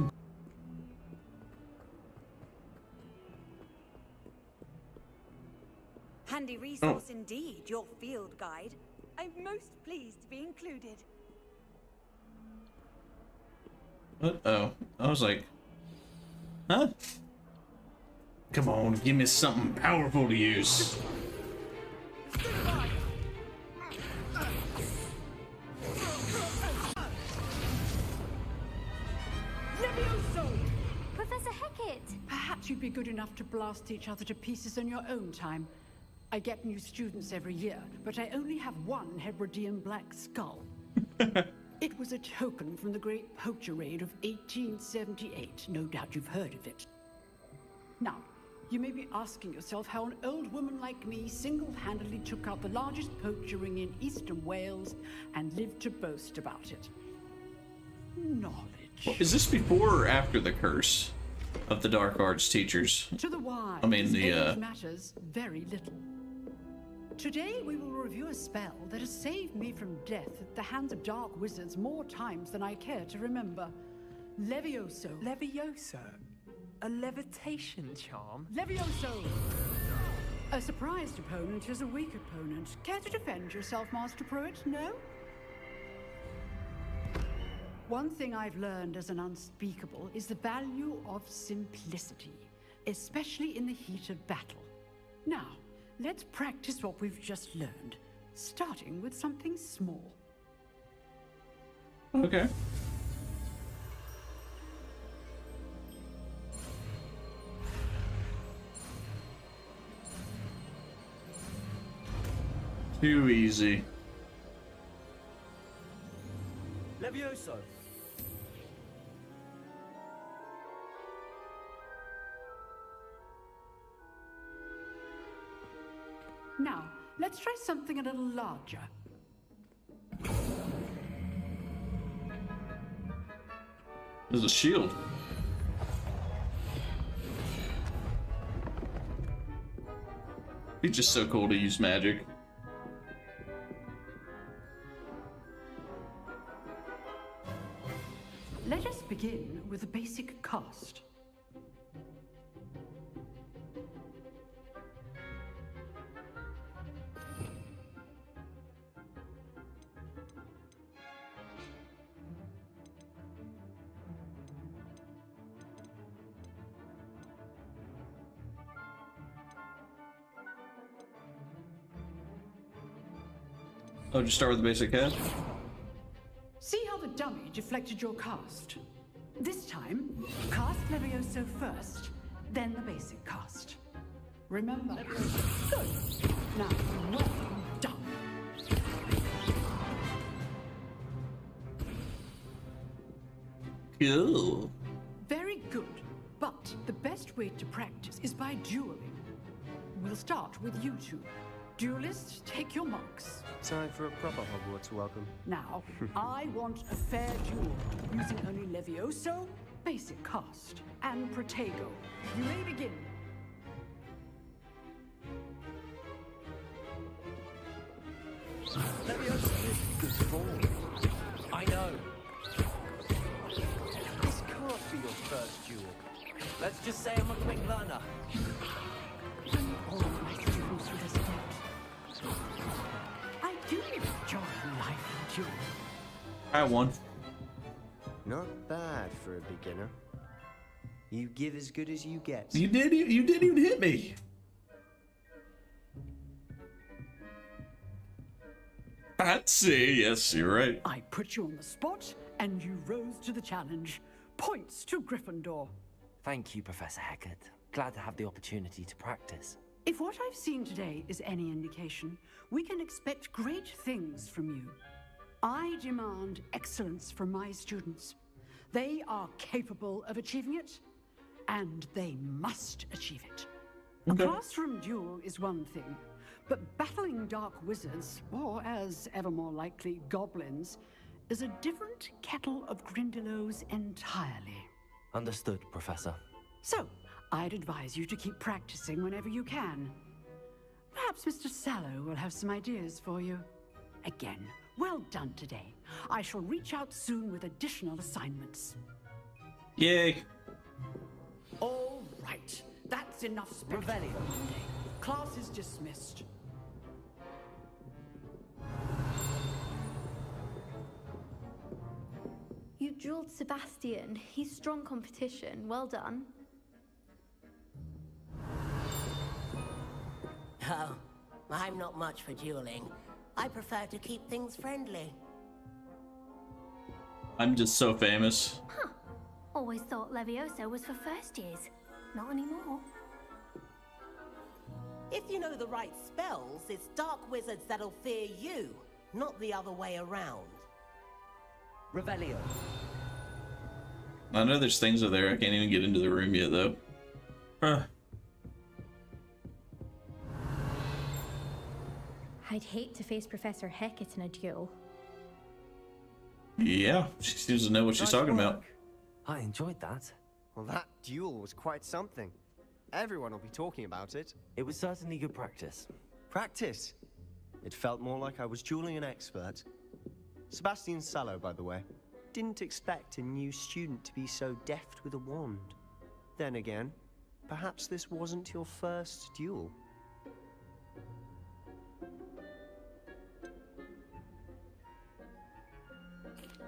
Handy resource indeed, your field guide. I'm most pleased to be included. Uh-oh. I was like, huh? Come on, give me something powerful to use. Professor Hecat! Perhaps you'd be good enough to blast each other to pieces in your own time. I get new students every year, but I only have one Hebridean black skull. It was a token from the Great Poacher Raid of 1878. No doubt you've heard of it. Now, you may be asking yourself how an old woman like me single-handedly took out the largest poacher ring in eastern Wales and lived to boast about it. Knowledge. Well, is this before or after the curse of the dark arts teachers? To the wise, I mean, age matters very little. Today we will review a spell that has saved me from death at the hands of dark wizards more times than I care to remember. Levioso. Levioso? A levitation charm? Levioso! A surprised opponent is a weak opponent. Care to defend yourself, Master Pruitt? No? One thing I've learned as an unspeakable is the value of simplicity, especially in the heat of battle. Now, let's practice what we've just learned, starting with something small. Okay. Too easy. Levioso. Now, let's try something a little larger. There's a shield. It's just so cool to use magic. Let us begin with a basic cast. Oh, just start with the basic cast? See how the dummy deflected your cast? This time, cast Levioso first, then the basic cast. Remember? Good. Now, well done. Cool. Very good. But the best way to practice is by dueling. We'll start with you two. Duelists, take your marks. Time for a proper Hogwarts welcome. Now, I want a fair duel, using only Levioso, basic cast, and Protego. You may begin. Leviosa is good form. I know. This can't be your first duel. Let's just say I'm a quick learner. All of my students with this debt. I do enjoy life and duel. I won. Not bad for a beginner. You give as good as you get. You didn't even hit me. I'd say yes, you're right. I put you on the spot, and you rose to the challenge. Points to Gryffindor. Thank you, Professor Hecat. Glad to have the opportunity to practice. If what I've seen today is any indication, we can expect great things from you. I demand excellence from my students. They are capable of achieving it, and they must achieve it. Okay. A classroom duel is one thing, but battling dark wizards, or as ever more likely, goblins, is a different kettle of Grindylows entirely. Understood, Professor. So, I'd advise you to keep practicing whenever you can. Perhaps Mr. Sallow will have some ideas for you. Again, well done today. I shall reach out soon with additional assignments. Yay. All right, that's enough spectacle. Class is dismissed. You drilled Sebastian. He's strong competition. Well done. Oh, I'm not much for dueling. I prefer to keep things friendly. I'm just so famous. Huh. Always thought Levioso was for first years. Not anymore. If you know the right spells, it's dark wizards that'll fear you, not the other way around. Revelio. I know there's things over there. I can't even get into the room yet, though. Huh. I'd hate to face Professor Hecat in a duel. Yeah, she seems to know what she's talking about. I enjoyed that. Well, that duel was quite something. Everyone will be talking about it. It was certainly good practice. Practice? It felt more like I was dueling an expert. Sebastian Sallow, by the way. Didn't expect a new student to be so deft with a wand. Then again, perhaps this wasn't your first duel.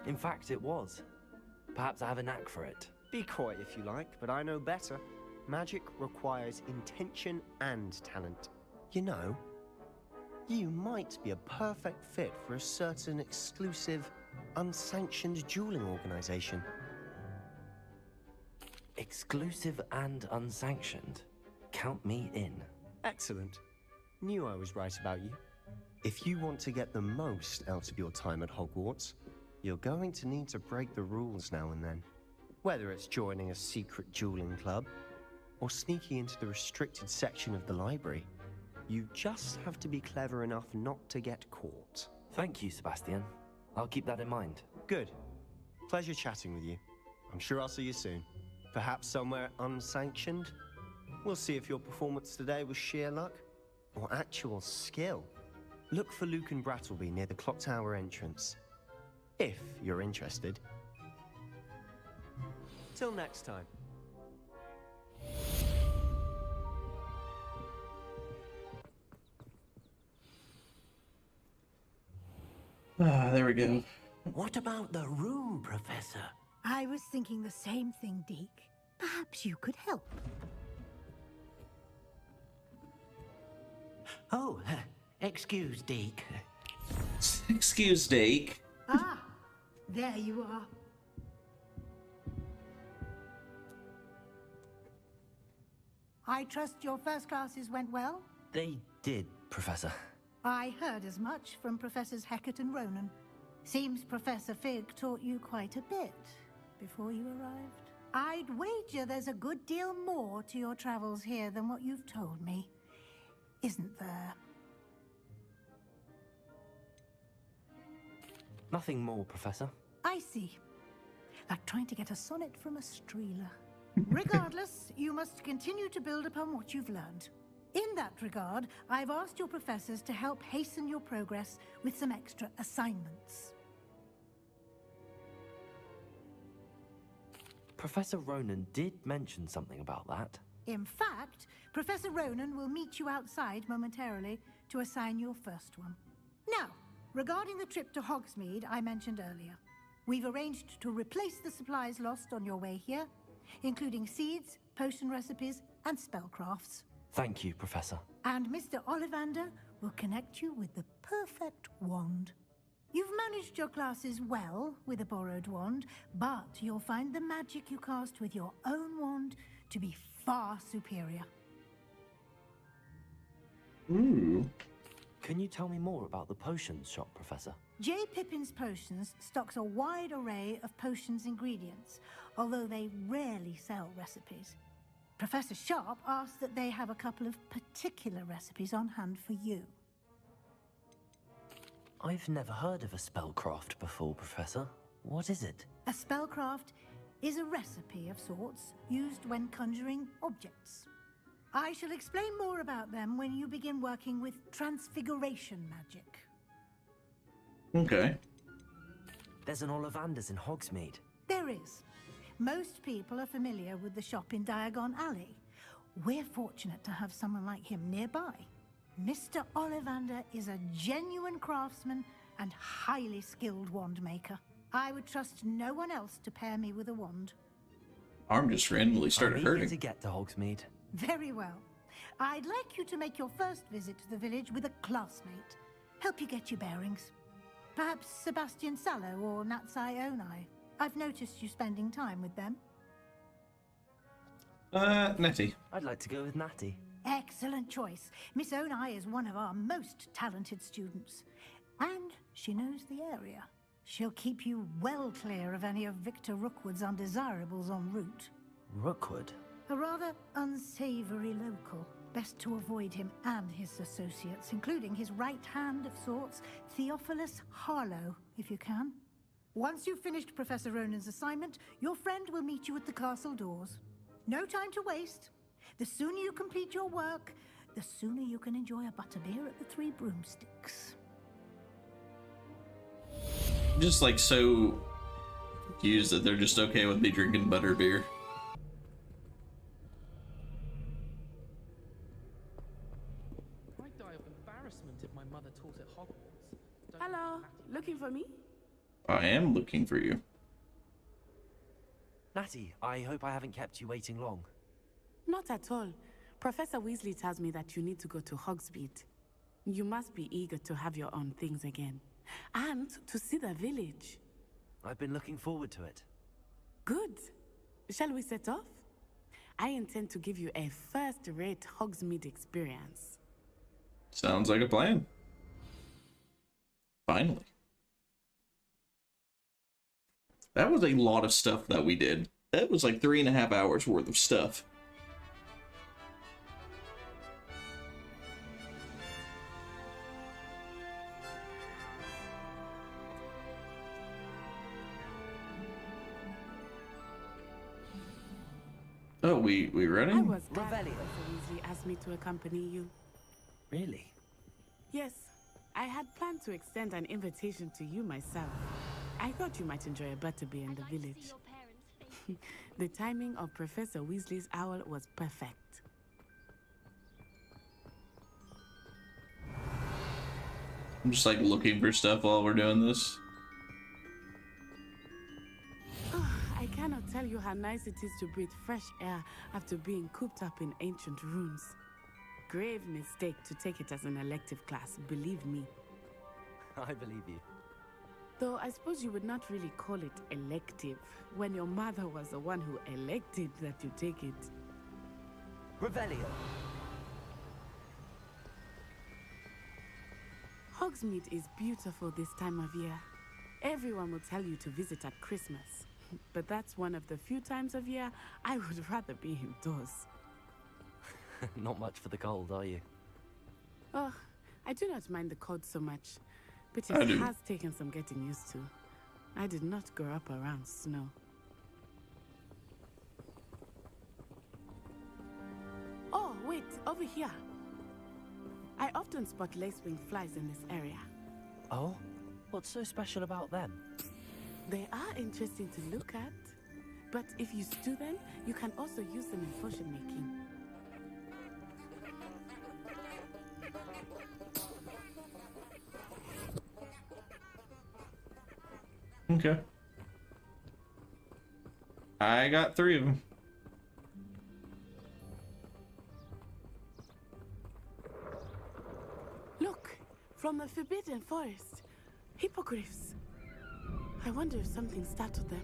In fact, it was. Perhaps I have a knack for it. Be coy if you like, but I know better. Magic requires intention and talent. You know, you might be a perfect fit for a certain exclusive, unsanctioned dueling organization. Exclusive and unsanctioned. Count me in. Excellent. Knew I was right about you. If you want to get the most out of your time at Hogwarts, you're going to need to break the rules now and then. Whether it's joining a secret dueling club, or sneaking into the restricted section of the library, you just have to be clever enough not to get caught. Thank you, Sebastian. I'll keep that in mind. Good. Pleasure chatting with you. I'm sure I'll see you soon. Perhaps somewhere unsanctioned? We'll see if your performance today was sheer luck or actual skill. Look for Luke and Brattleby near the clock tower entrance. If you're interested. Till next time. Ah, there we go. What about the room, Professor? I was thinking the same thing, Deke. Perhaps you could help. Oh, excuse, Deke. Excuse, Deke. Ah, there you are. I trust your first classes went well? They did, Professor. I heard as much from Professors Hecat and Ronan. Seems Professor Fig taught you quite a bit. before you arrived? I'd wager there's a good deal more to your travels here than what you've told me. Isn't there? Nothing more, Professor. I see. Like trying to get a sonnet from a streeler. Regardless, you must continue to build upon what you've learned. In that regard, I've asked your professors to help hasten your progress with some extra assignments. Professor Ronan did mention something about that. In fact, Professor Ronan will meet you outside momentarily to assign your first one. Now, regarding the trip to Hogsmeade I mentioned earlier, we've arranged to replace the supplies lost on your way here, including seeds, potion recipes, and spellcrafts. Thank you, Professor. And Mr. Ollivander will connect you with the perfect wand. You've managed your classes well with a borrowed wand, but you'll find the magic you cast with your own wand to be far superior. Ooh. Can you tell me more about the potions shop, Professor? J. Pippin's Potions stocks a wide array of potions ingredients, although they rarely sell recipes. Professor Sharp asked that they have a couple of particular recipes on hand for you. I've never heard of a spellcraft before, Professor. What is it? A spellcraft is a recipe of sorts used when conjuring objects. I shall explain more about them when you begin working with transfiguration magic. Okay. There's an Ollivander's in Hogsmeade. There is. Most people are familiar with the shop in Diagon Alley. We're fortunate to have someone like him nearby. Mr. Ollivander is a genuine craftsman and highly skilled wand maker. I would trust no one else to pair me with a wand. Arm just randomly started hurting. I'm eager to get to Hogsmeade. Very well. I'd like you to make your first visit to the village with a classmate. Help you get your bearings. Perhaps Sebastian Sallow or Natsai Onai. I've noticed you spending time with them. Nettie. I'd like to go with Natty. Excellent choice. Miss Onai is one of our most talented students. And she knows the area. She'll keep you well clear of any of Victor Rookwood's undesirables en route. Rookwood? A rather unsavory local. Best to avoid him and his associates, including his right hand of sorts, Theophilus Harlow, if you can. Once you've finished Professor Ronan's assignment, your friend will meet you at the castle doors. No time to waste. The sooner you complete your work, the sooner you can enjoy a butterbeer at the Three Broomsticks. Just like so confused that they're just okay with me drinking butterbeer. I'd die of embarrassment if my mother taught at Hogwarts. Hello, looking for me? I am looking for you. Natty, I hope I haven't kept you waiting long. Not at all. Professor Weasley tells me that you need to go to Hogsmeade. You must be eager to have your own things again. And to see the village. I've been looking forward to it. Good. Shall we set off? I intend to give you a first-rate Hogsmeade experience. Sounds like a plan. Finally. That was a lot of stuff that we did. That was like 3.5 hours worth of stuff. Oh, we ready? I was glad Professor Weasley asked me to accompany you. Really? Yes. I had planned to extend an invitation to you myself. I thought you might enjoy a butterbeer in the village. The timing of Professor Weasley's owl was perfect. I'm just like looking for stuff while we're doing this. I cannot tell you how nice it is to breathe fresh air after being cooped up in ancient rooms. Grave mistake to take it as an elective class, believe me. I believe you. Though I suppose you would not really call it elective when your mother was the one who elected that you take it. Revelio. Hogsmeade is beautiful this time of year. Everyone will tell you to visit at Christmas. but that's one of the few times of year I would rather be indoors. Not much for the cold, are you? Oh, I do not mind the cold so much, but I it do. has taken some getting used to. I did not grow up around snow. Oh, wait, over here. I often spot lacewing flies in this area. Oh? What's so special about them? They are interesting to look at, but if you stew them, you can also use them in potion making. Okay. I got 3 of them. Look, from the Forbidden Forest. Hippogriffs. I wonder if something startled them.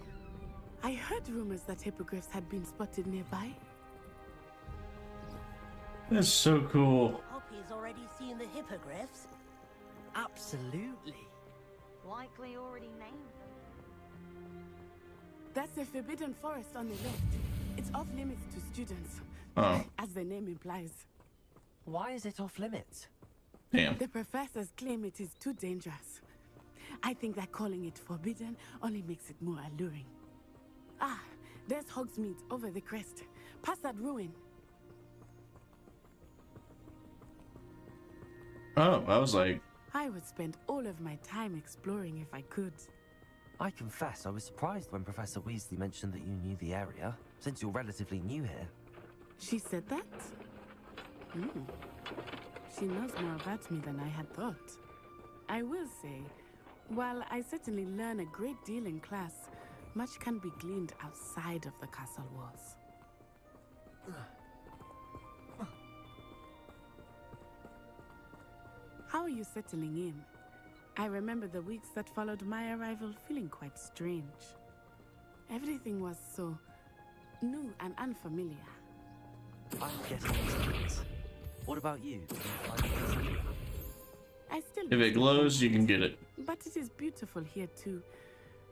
I heard rumors that hippogriffs had been spotted nearby. That's so cool. Poppy's already seen the hippogriffs. Absolutely. Likely already named them. That's the Forbidden Forest on the left. It's off limits to students, Oh, as the name implies. Why is it off limits? damn. The professors claim it is too dangerous. I think that calling it forbidden only makes it more alluring. Ah, there's Hogsmeade over the crest. Past that ruin. Oh, I was like, I would spend all of my time exploring if I could. I confess I was surprised when Professor Weasley mentioned that you knew the area, since you're relatively new here. She said that? She knows more about me than I had thought. I will say, while I certainly learn a great deal in class, much can be gleaned outside of the castle walls. How are you settling in? I remember the weeks that followed my arrival feeling quite strange. Everything was so new and unfamiliar. I'm getting used to it. What about you? I still if it glows, you can get it. But it is beautiful here too.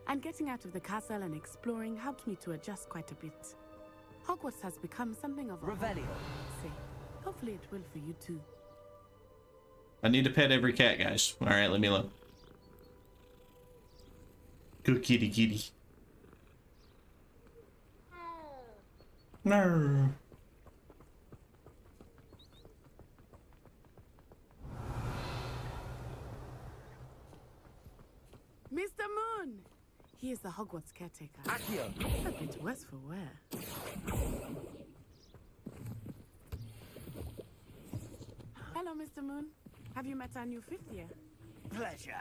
And getting out of the castle and exploring helped me to adjust quite a bit. Hogwarts has become something of a Revelio. say. Hopefully it will for you too. I need to pet every cat, guys. All right, let me alone. Good kitty kitty. No. Mr. Moon! He is the Hogwarts caretaker. Accio. A bit worse for wear. Hello, Mr. Moon. Have you met our new 5th year? Pleasure.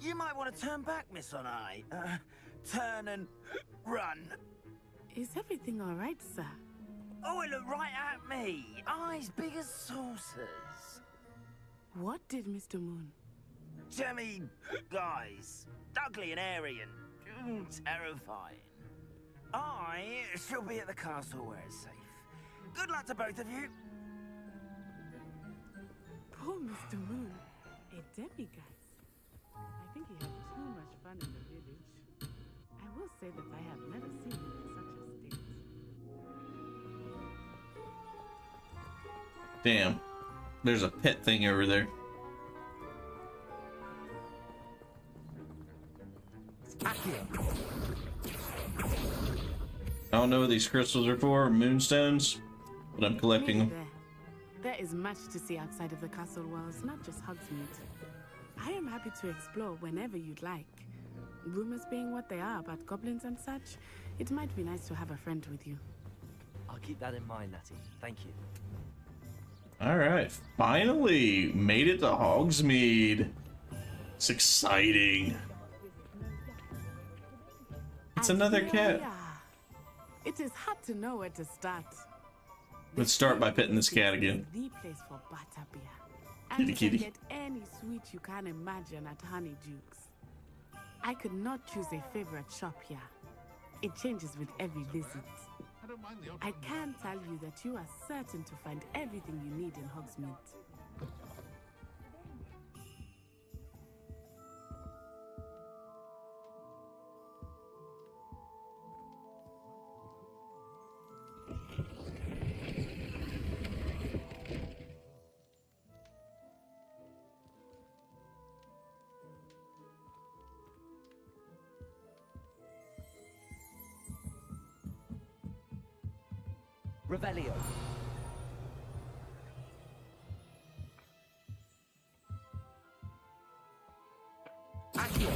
You might want to turn back, Miss Onai. Turn and run. Is everything all right, sir? Oh, it looked right at me. Eyes big as saucers. What did Mr. Moon? Jemmy guys. Ugly and airy and terrifying. I shall be at the castle where it's safe. Good luck to both of you. Poor Mr. Moon. A demiguise. I think he had too much fun in the village. I will say that I have never seen him in such a state. Damn. There's a pet thing over there. I don't know what these crystals are for, moonstones, but I'm collecting them. There is much to see outside of the castle walls, not just Hogsmeade. I am happy to explore whenever you'd like. Rumors being what they are about goblins and such, it might be nice to have a friend with you. I'll keep that in mind, Natty. Thank you. All right, finally made it to Hogsmeade. It's exciting. It's another cat. It is hard to know where to start. Let's start by petting this cat again. The place for butterbeer. Kitty And you kitty. can get any sweet you can imagine at Honeydukes. I could not choose a favorite shop here. It changes with every visit. I can tell you that you are certain to find everything you need in Hogsmeade. Revelio. Accio.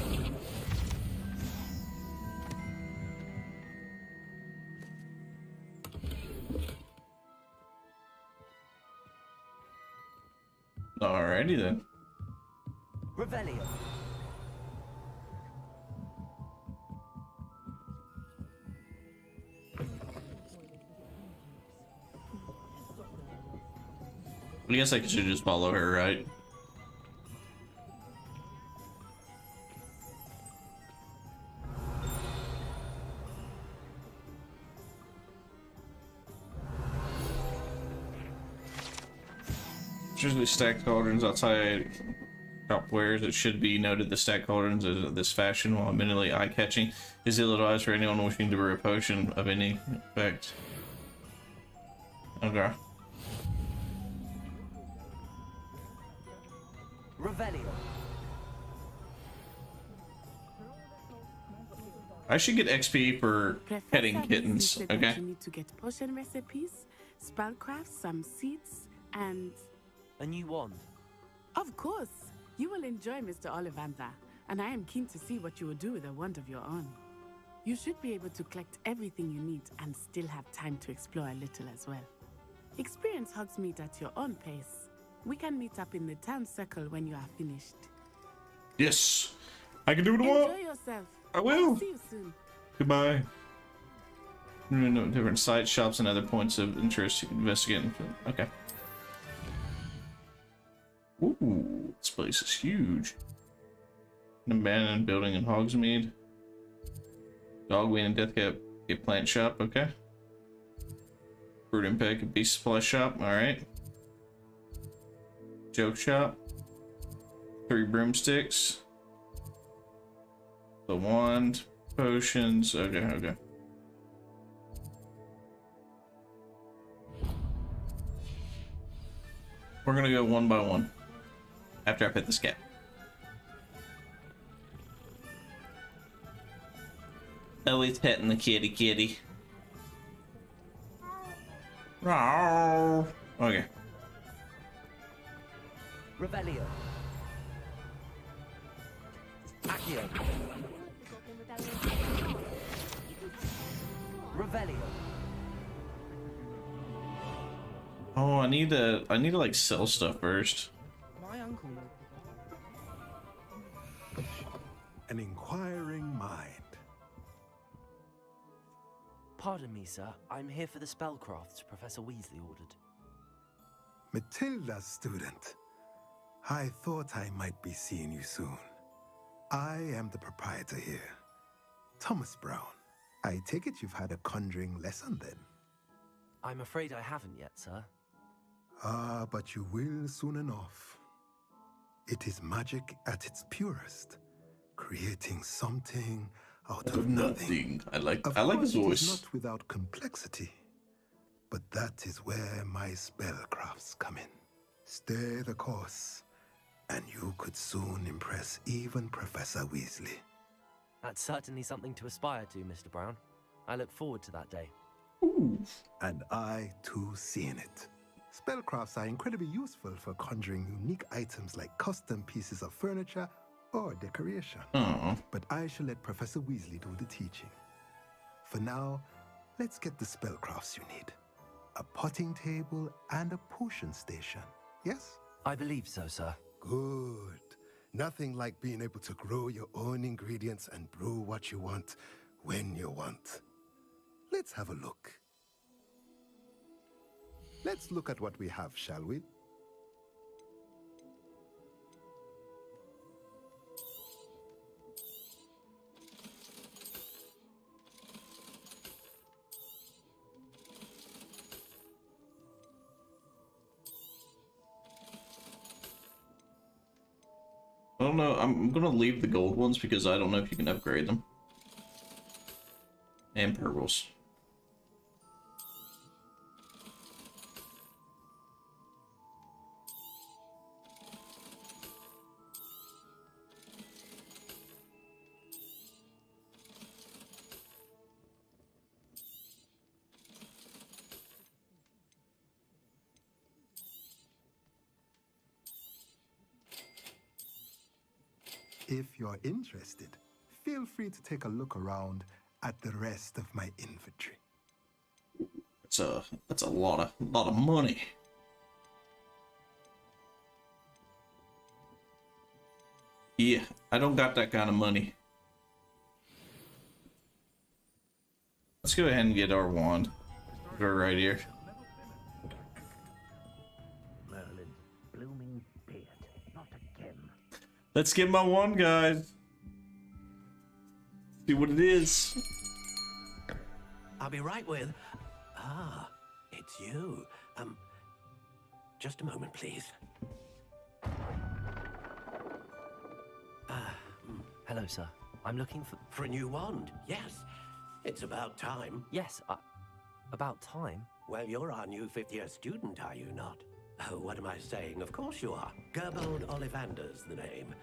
Alrighty then. Revelio. I guess I should just follow her, right? There's usually stacked cauldrons outside shop wares. It should be noted the stacked cauldrons is this fashion, while admittedly eye-catching, is ill-advised for anyone wishing to brew a potion of any effect. Okay. Revelio. I should get XP for petting kittens, Said that okay? You need to get potion recipes, spellcraft, some seeds, and A new wand. of course, you will enjoy Mr. Ollivander, and I am keen to see what you will do with a wand of your own. You should be able to collect everything you need and still have time to explore a little as well. Experience Hogsmeade at your own pace. We can meet up in the town circle when you are finished. Yes! I can do what I want! Enjoy yourself. I will! I'll see you soon. Goodbye. Different sites, shops, and other points of interest you can investigate. Okay. Ooh, this place is huge. An abandoned building in Hogsmeade. Dogweed and Deathcap, a plant shop, okay. Fruit and Peck, a beast supply shop, alright. Joke shop. 3 broomsticks. The wand, potions, okay, okay. We're gonna go one by one after I pet this cat. Ellie's petting the kitty. Rawr. Okay. Revelio. Accio. Revelio. Oh, I need to like sell stuff first. My uncle. An inquiring mind. Pardon me, sir. I'm here for the spellcrafts Professor Weasley ordered. Matilda's student. I thought I might be seeing you soon. I am the proprietor here, Thomas Brown. I take it you've had a conjuring lesson then? I'm afraid I haven't yet, sir. Ah, but you will soon enough. It is magic at its purest, creating something out of nothing. I like his Of course, it voice. is not without complexity, but that is where my spellcrafts come in. Stay the course, and you could soon impress even Professor Weasley. That's certainly something to aspire to, Mr. Brown. I look forward to that day. And I too seen it. Spellcrafts are incredibly useful for conjuring unique items like custom pieces of furniture or decoration. But I shall let Professor Weasley do the teaching. For now, let's get the spellcrafts you need. A potting table and a potion station, yes? I believe so, sir. Good. Nothing like being able to grow your own ingredients and brew what you want when you want. Let's have a look. Let's look at what we have, shall we? I don't know. I'm gonna leave the gold ones because I don't know if you can upgrade them. And pearls. If you're interested, feel free to take a look around at the rest of my inventory. That's a lot of money. Yeah, I don't got that kind of money. Let's go ahead and get our wand. Go right here. Merlin's blooming beard, not again. Let's get my wand, guys. See what it is. I'll be right with... Ah, it's you. Just a moment, please. Hello, sir. I'm looking for... For a new wand, yes. It's about time. Yes, about time? Well, you're our new fifth-year student, are you not? Oh, what am I saying? Of course you are. Gerbold Ollivander's the name.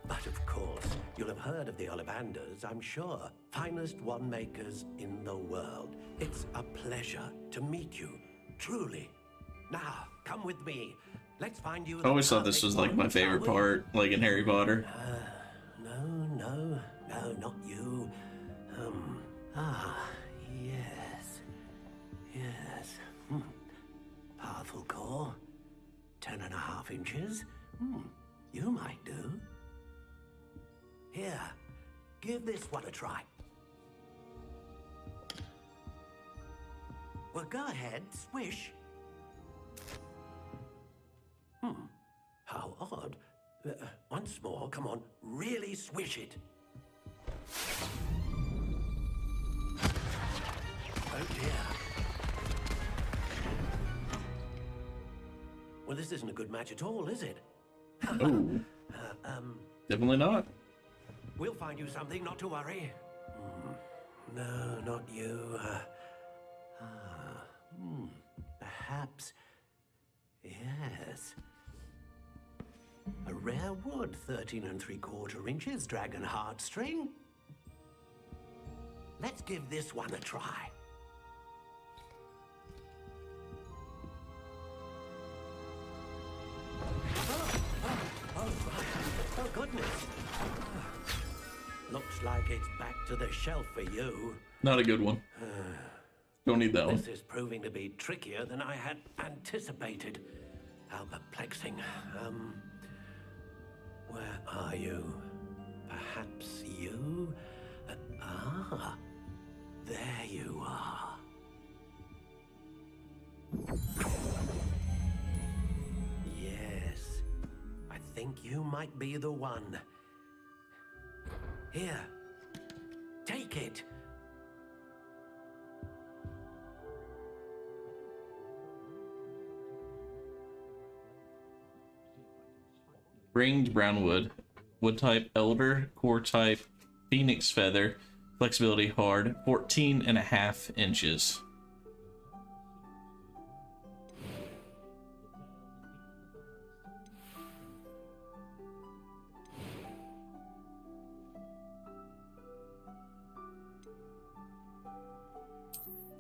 But of course, you'll have heard of the Ollivanders, I'm sure. Finest wand makers in the world. It's a pleasure to meet you, truly. Now, come with me. Let's find you... I always thought this was like my favorite part, like in Harry Potter. No, not you. Yes. Powerful core. 10.5 inches. You might do. Here, give this one a try. Well, go ahead, swish. How odd. Once more, come on, really swish it. Oh dear. Well, this isn't a good match at all, is it? Oh. Definitely not. We'll find you something, not to worry. No, not you. Perhaps. Yes. A rare wood, 13 3/4 inches, dragon heartstring. Let's give this one a try. Oh, goodness. Looks like it's back to the shelf for you. Not a good one. Don't need that one. This is proving to be trickier than I had anticipated. How perplexing. Where are you? Perhaps you? There you are. Yes, I think you might be the one. Here, take it. Ringed brown wood. Wood type elder. Core type phoenix feather. Flexibility hard. 14.5 inches.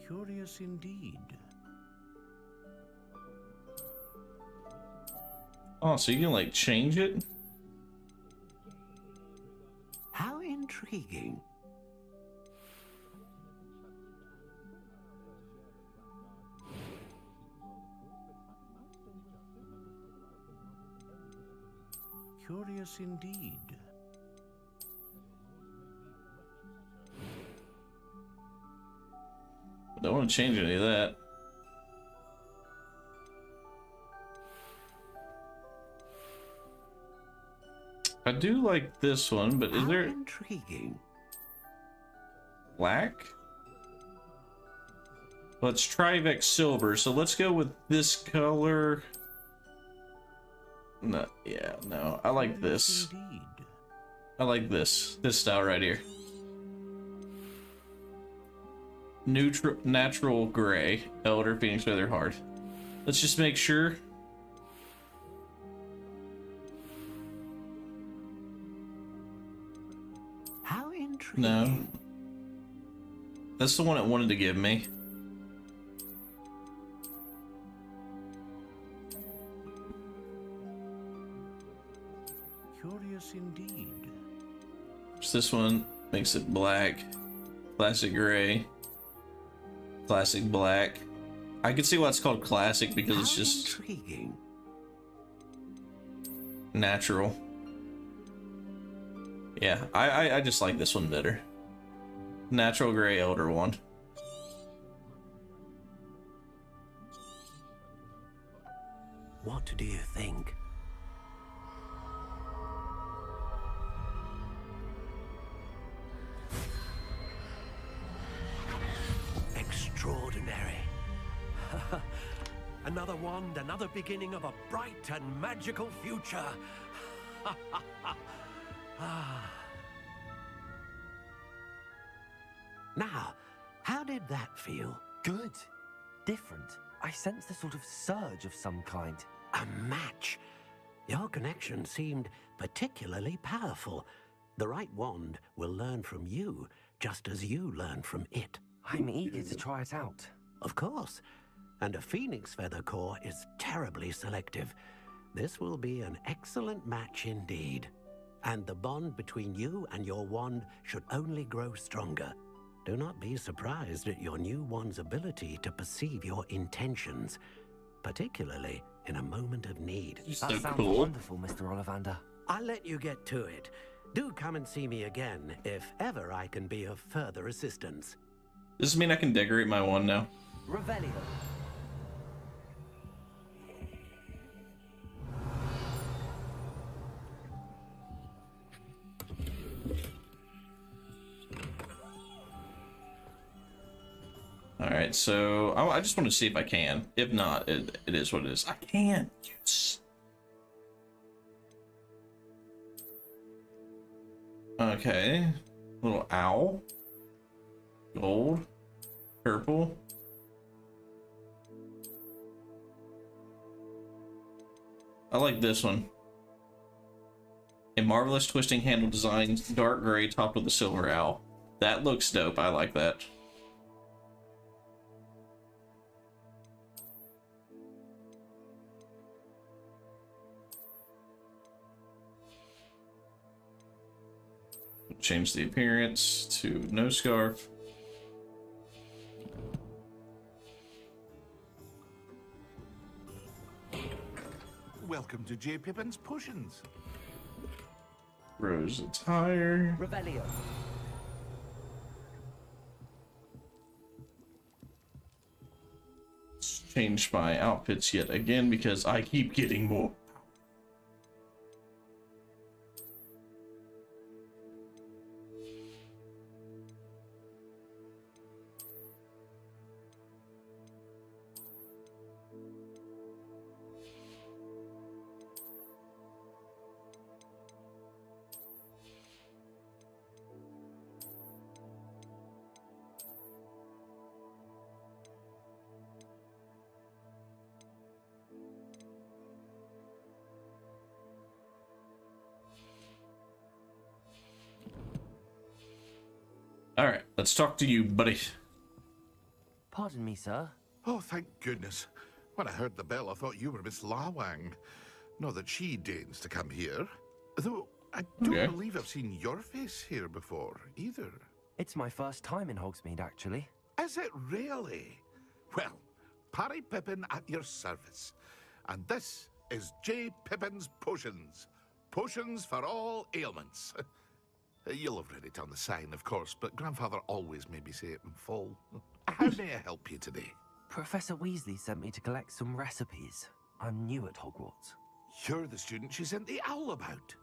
Curious indeed. Oh, so you can like change it? How intriguing. Curious indeed. I don't want to change any of that. I do like this one, but is there intriguing? Black? Well, it's TrivexSilver, so let's go with this color. No, yeah, no, I like this. I like this style right here. Natural gray, elder, phoenix feather, hard. Let's just make sure. How intriguing. No. That's the one it wanted to give me. Curious indeed. So this one makes it black, classic gray, classic black. I can see why it's called classic because it's just intriguing. Natural. Yeah, I just like this one better. Natural gray elder one. What do you think? Extraordinary. Another wand, another beginning of a bright and magical future. Now, how did that feel? Good. Different. I sensed a sort of surge of some kind. A match. Your connection seemed particularly powerful. The right wand will learn from you, just as you learn from it. I'm eager to try it out. Of course. And a phoenix feather core is terribly selective. This will be an excellent match indeed. And the bond between you and your wand should only grow stronger. Do not be surprised at your new wand's ability to perceive your intentions, particularly in a moment of need. That sounds wonderful, Mr. Ollivander. I'll let you get to it. Do come and see me again if ever I can be of further assistance. Does this mean I can decorate my wand now? Revelio. Alright, so I just want to see if I can. If not, it is what it is. I can. Yes. Okay. Little owl. Gold. Purple. I like this one. A marvelous twisting handle design, dark gray topped with a silver owl. That looks dope. I like that. Change the appearance to no scarf. Welcome to J. Pippin's Potions. Rose attire. Revelio. Change my outfits yet again because I keep getting more. Alright, let's talk to you, buddy. Pardon me, sir. Oh, thank goodness. When I heard the bell, I thought you were Miss Lawang. Not that she deigns to come here. Though, I don't believe I've seen your face here before, either. It's my first time in Hogsmeade, actually. Is it really? Well, Parry Pippin at your service. And this is J. Pippin's Potions. Potions for all ailments. You'll have read it on the sign, of course, but Grandfather always made me say it in full. How may I help you today? Professor Weasley sent me to collect some recipes. I'm new at Hogwarts. You're the student she sent the owl about.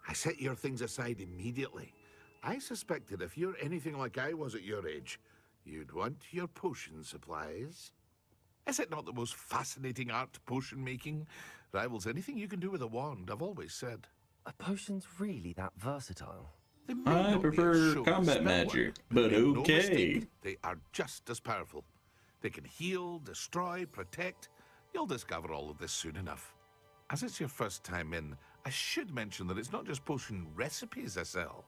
I set your things aside immediately. I suspected if you're anything like I was at your age, you'd want your potion supplies. Is it not the most fascinating art, potion making? Rivals anything you can do with a wand, I've always said. Are potions really that versatile? I prefer combat magic, but okay. No, they are just as powerful. They can heal, destroy, protect. You'll discover all of this soon enough. As it's your first time in, I should mention that it's not just potion recipes I sell.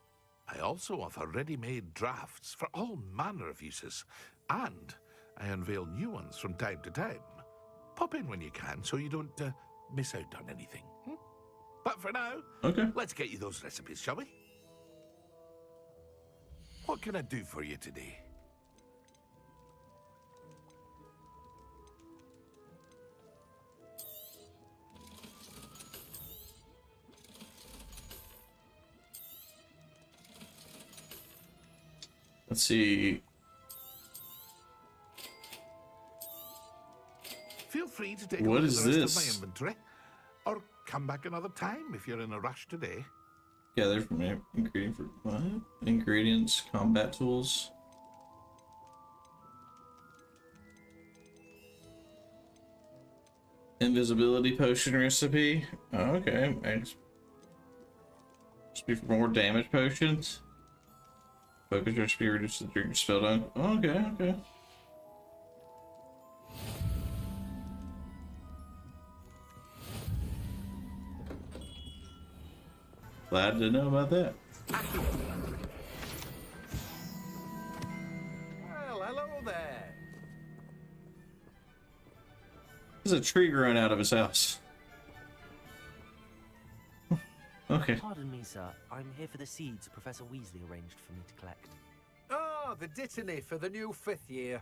I also offer ready-made drafts for all manner of uses, and I unveil new ones from time to time. Pop in when you can so you don't miss out on anything. But for now, let's get you those recipes, shall we? What can I do for you today? Let's see. Feel free to take What a look at is the rest this? of my inventory, or come back another time if you're in a rush today. Gather from ingredient for what? Ingredients, combat tools. Invisibility potion recipe. Oh, okay. Must be for more damage potions. Focus recipe reduces the drink spell down. Oh, okay, okay. Glad to know about that. Well, hello there. There's a tree growing out of his house. Okay. Pardon me, sir. I'm here for the seeds Professor Weasley arranged for me to collect. Oh, the dittany for the new 5th year.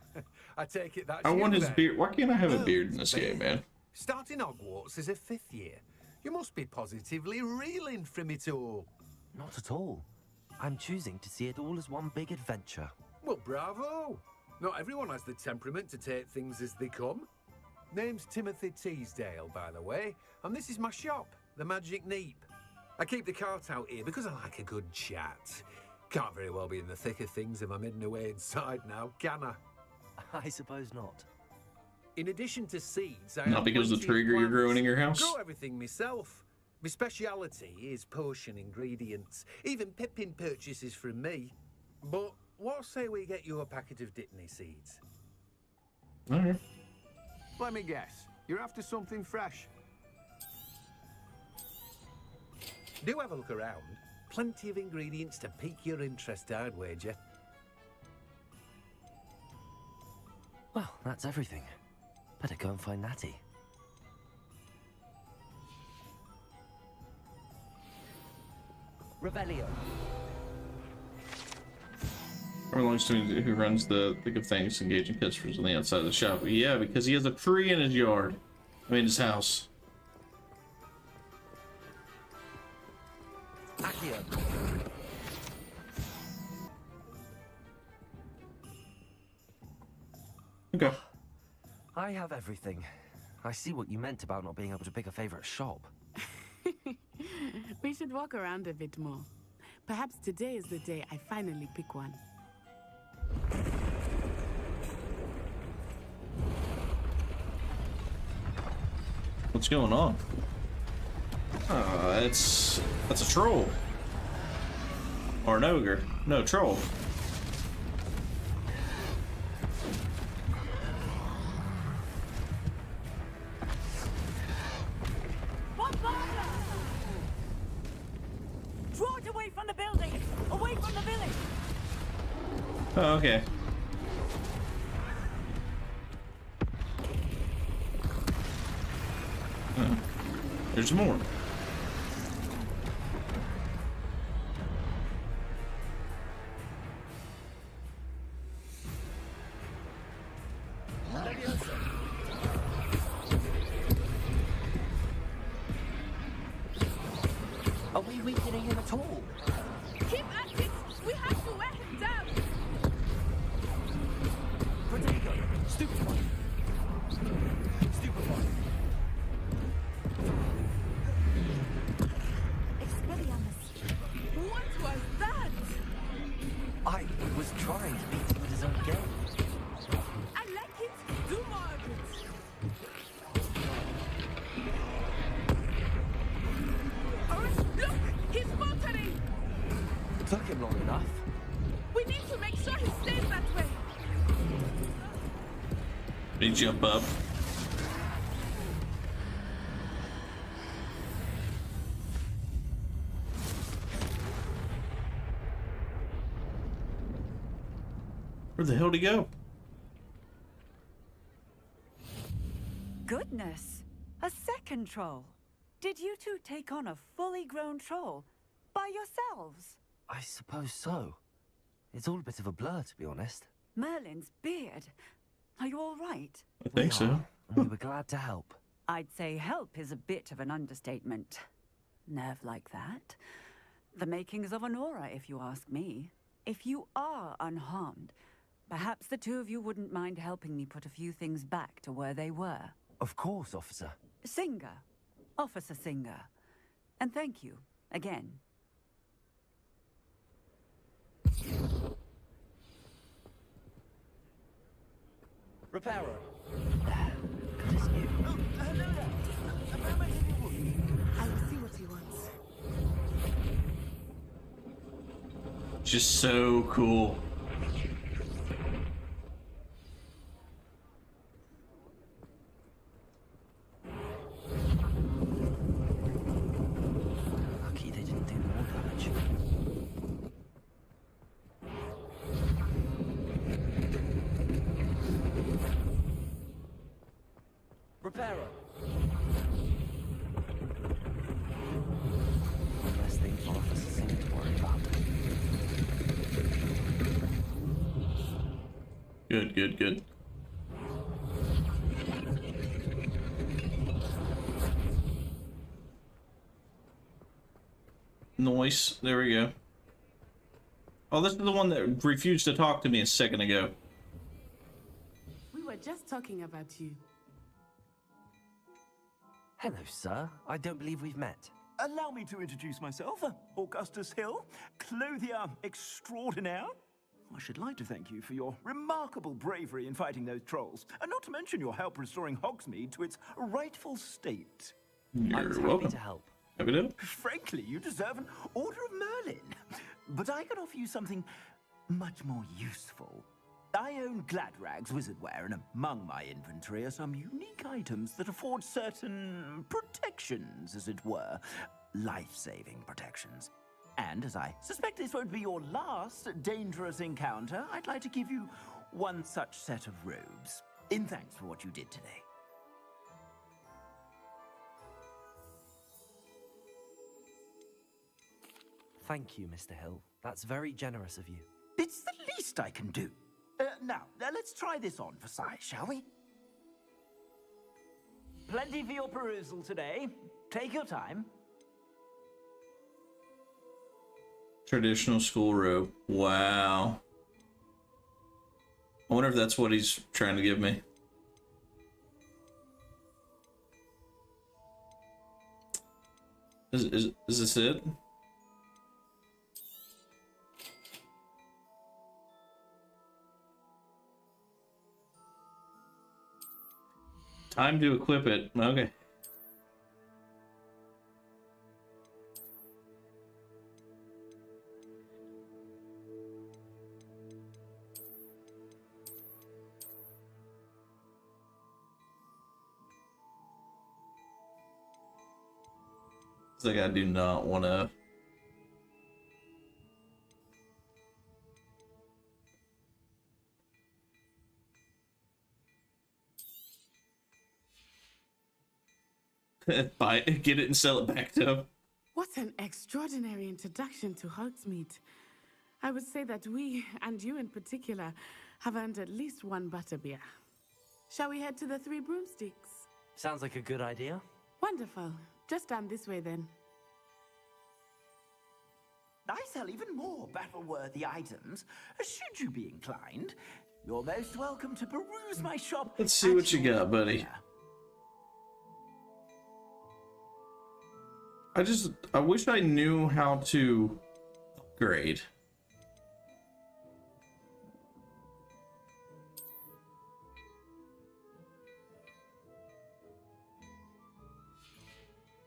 I take it that's I want you his then. beard. Why can't I have a beard in this game, man? Starting Hogwarts as a 5th year. You must be positively reeling from it all. Not at all. I'm choosing to see it all as one big adventure. Well, bravo. Not everyone has the temperament to take things as they come. Name's Timothy Teasdale, by the way, and this is my shop, the Magic Neep. I keep the cart out here because I like a good chat. Can't very well be in the thick of things if I'm hidden away inside now, can I? I suppose not. In addition to seeds, I Not have because of the plenty trigger you're plants. growing in your house? Grow everything myself. My speciality is potion ingredients. Even Pippin purchases from me. But what say we get you a packet of Dittany seeds? Alright. Let me guess. You're after something fresh. Do have a look around. Plenty of ingredients to pique your interest, I'd wager. Well, that's everything. Better go and find Natty. Revelio. Belongs to who runs the Thick of Things, engaging customers on the outside of the shop. Yeah, because he has a tree in his yard. I mean, his house. Accio. Okay. I have everything. I see what you meant about not being able to pick a favorite shop. We should walk around a bit more. Perhaps today is the day I finally pick one. What's going on? That's a troll. Or an ogre. No, troll. Draw it away from the building! Away from the village! Oh, okay. There's more. Are we weakening him at all? Keep at it! We have to wear him down! Protego! Stupefy! Stupefy! What was that? I was trying to beat him with his own game. I like it. Do more of it. Look! He's faltering! It took him long enough. We need to make sure he stays that way. Did he jump up? Where the hell did he go? Goodness! A second troll! Did you two take on a fully grown troll by yourselves? I suppose so. It's all a bit of a blur, to be honest. Merlin's beard. Are you all right? I think so. We were glad to help. I'd say help is a bit of an understatement. Nerve like that. The makings of an aura, if you ask me. If you are unharmed, perhaps the two of you wouldn't mind helping me put a few things back to where they were. Of course, officer. Singer. Officer Singer. And thank you, again. Reparo. I will see what he wants. Just so cool. Lucky they didn't do more damage. Reparo. Less thing for Officer Singer to worry about. Good, good, good. Noise. There we go. Oh, this is the one that refused to talk to me a second ago. We were just talking about you. Hello, sir. I don't believe we've met. Allow me to introduce myself, Augustus Hill, clothier extraordinaire. I should like to thank you for your remarkable bravery in fighting those trolls, and not to mention your help restoring Hogsmeade to its rightful state. You're welcome. To help. Happy to. Frankly, you deserve an Order of Merlin. But I can offer you something much more useful. I own Gladrag's wizardware, and among my inventory are some unique items that afford certain protections, as it were. Life-saving protections. And as I suspect this won't be your last dangerous encounter, I'd like to give you one such set of robes, in thanks for what you did today. Thank you, Mr. Hill. That's very generous of you. It's the least I can do. Now, let's try this on for size, shall we? Plenty for your perusal today. Take your time. Traditional school robe. Wow. I wonder if that's what he's trying to give me. Is this it? Time to equip it. Okay. It's like I do not want to. Buy it, get it, and sell it back to him. What an extraordinary introduction to Hogsmeade. I would say that we, and you in particular, have earned at least one butterbeer. Shall we head to the Three Broomsticks? Sounds like a good idea. Wonderful. Just down this way then. I sell even more battle-worthy items. Should you be inclined, you're most welcome to peruse my shop. Let's see what you got, buddy. I wish I knew how to upgrade.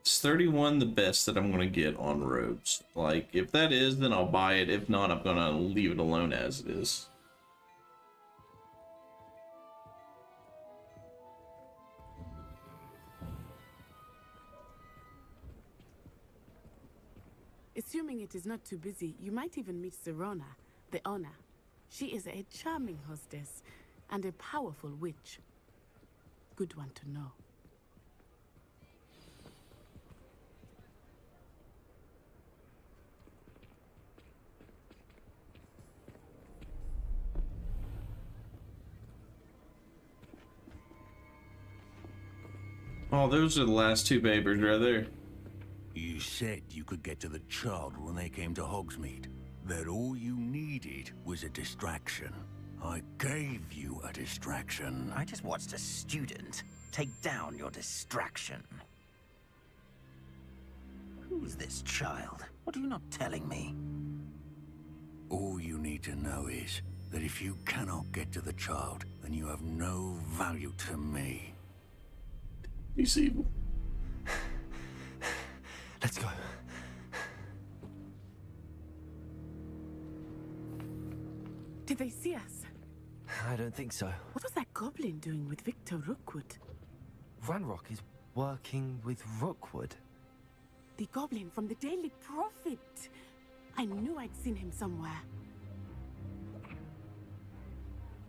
It's 31 the best that I'm going to get on robes. Like, if that is, then I'll buy it. If not, I'm going to leave it alone as it is. Assuming it is not too busy, you might even meet Serona, the owner. She is a charming hostess and a powerful witch. Good one to know. Oh, those are the last two papers right there. You said you could get to the child when they came to Hogsmeade. That all you needed was a distraction. I gave you a distraction. I just watched a student take down your distraction. Who's this child? What are you not telling me? All you need to know is that if you cannot get to the child, then you have no value to me. He's evil. Let's go. Did they see us? I don't think so. What was that goblin doing with Victor Rookwood? Ranrock is working with Rookwood. The goblin from the Daily Prophet. I knew I'd seen him somewhere.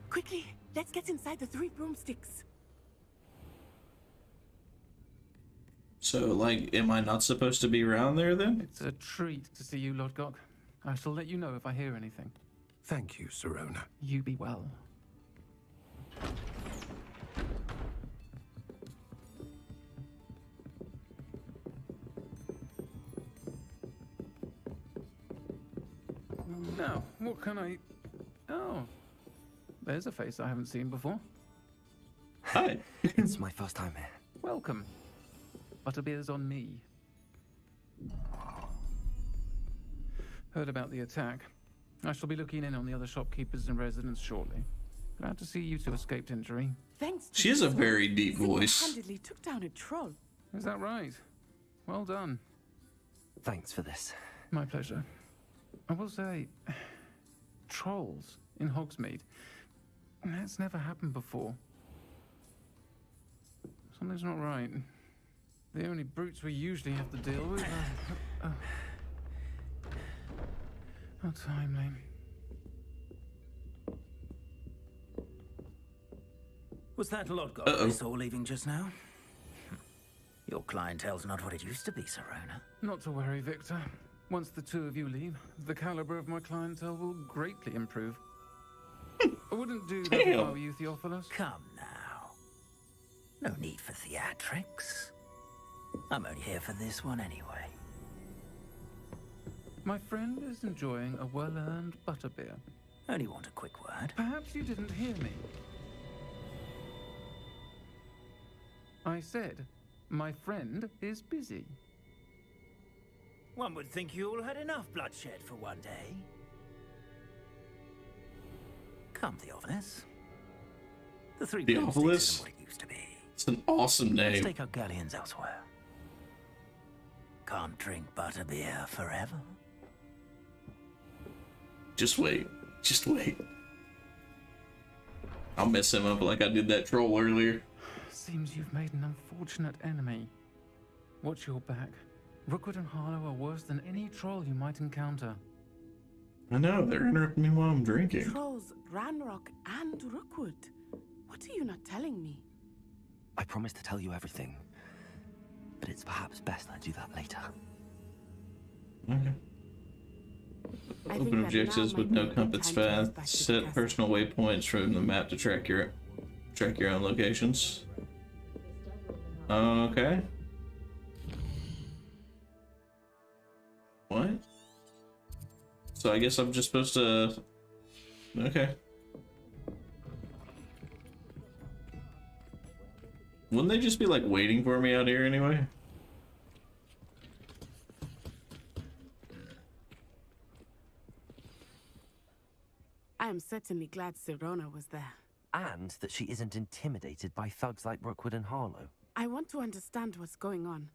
Quickly, let's get inside the 3 broomsticks. So, like, am I not supposed to be around there then? It's a treat to see you, Lord Gok. I shall let you know if I hear anything. Thank you, Sirona. You be well. Now, what can I... Oh, there's a face I haven't seen before. Hi. It's my first time here. Welcome. Butterbeer's on me. Heard about the attack. I shall be looking in on the other shopkeepers and residents shortly. Glad to see you two escaped injury. Thanks. She has a very deep voice. Single-handedly took down a troll. Is that right? Well done. Thanks for this. My pleasure. I will say, trolls in Hogsmeade. That's never happened before. Something's not right. The only brutes we usually have to deal with are... How timely. Was that Lord God I saw leaving just now? Your clientele's not what it used to be, Sirona. Not to worry, Victor. Once the two of you leave, the caliber of my clientele will greatly improve. I wouldn't do that if I were you, Theophilus. Come now. No need for theatrics. I'm only here for this one anyway. My friend is enjoying a well-earned butterbeer. Only want a quick word. Perhaps you didn't hear me. I said, my friend is busy. One would think you all had enough bloodshed for one day. Come, Theophilus. The 3 Theophilus? isn't what it used to be. It's an awesome Let's name. take our galleons elsewhere. Can't drink butterbeer forever. Just wait. Just wait. I'll mess him up like I did that troll earlier. Seems you've made an unfortunate enemy. Watch your back. Rookwood and Harlow are worse than any troll you might encounter. I know, they're interrupting me while I'm drinking. Trolls, Ranrock, and Rookwood. What are you not telling me? I promise to tell you everything, but it's perhaps best I do that later. Okay. Open objectives with no compass path. Set personal waypoints from the map to track your own locations. Okay. What? So I guess I'm just supposed to... Okay. Wouldn't they just be like waiting for me out here anyway? I am certainly glad Sirona was there. And that she isn't intimidated by thugs like Rookwood and Harlow. I want to understand what's going on,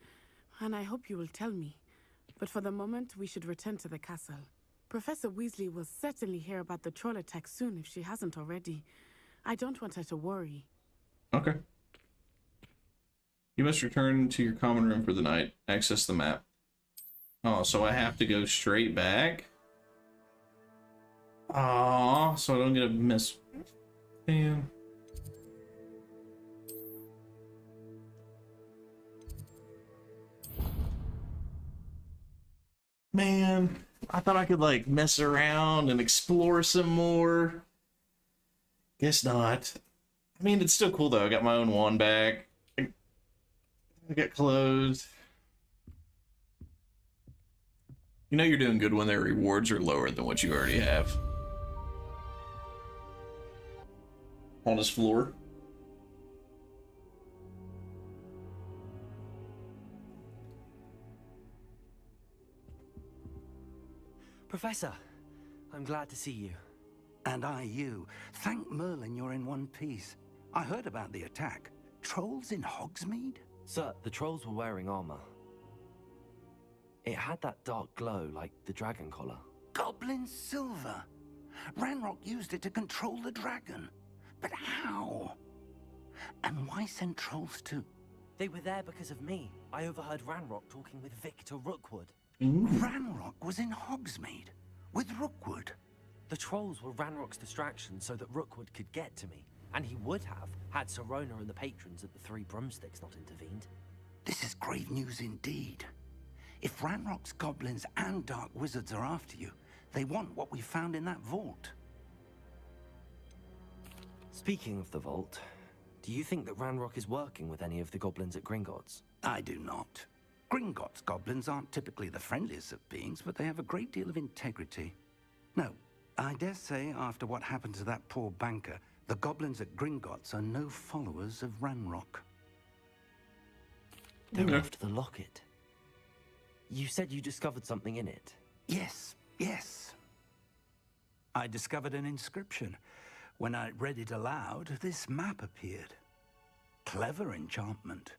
and I hope you will tell me. But for the moment, we should return to the castle. Professor Weasley will certainly hear about the troll attack soon if she hasn't already. I don't want her to worry. Okay. You must return to your common room for the night. Access the map. Oh, so I have to go straight back? Aww, so I don't get a miss. Damn. Man, I thought I could like mess around and explore some more. Guess not. I mean, it's still cool though. I got my own wand back. I get closed. You know you're doing good when their rewards are lower than what you already have. On his floor. Professor, I'm glad to see you. And I you. Thank Merlin you're in one piece. I heard about the attack. Trolls in Hogsmeade? Sir, the trolls were wearing armor. It had that dark glow like the dragon collar. Goblin silver. Ranrock used it to control the dragon. But how? And why send trolls too? They were there because of me. I overheard Ranrock talking with Victor Rookwood. Ranrock was in Hogsmeade with Rookwood. The trolls were Ranrock's distraction so that Rookwood could get to me. And he would have, had Serona and the patrons at the Three Broomsticks not intervened. This is grave news indeed. If Ranrock's goblins and dark wizards are after you, they want what we found in that vault. Speaking of the vault, do you think that Ranrock is working with any of the goblins at Gringotts? I do not. Gringotts goblins aren't typically the friendliest of beings, but they have a great deal of integrity. No, I dare say after what happened to that poor banker, the goblins at Gringotts are no followers of Ranrock. They're after the locket. You said you discovered something in it. Yes, yes. I discovered an inscription. When I read it aloud, this map appeared. Clever enchantment.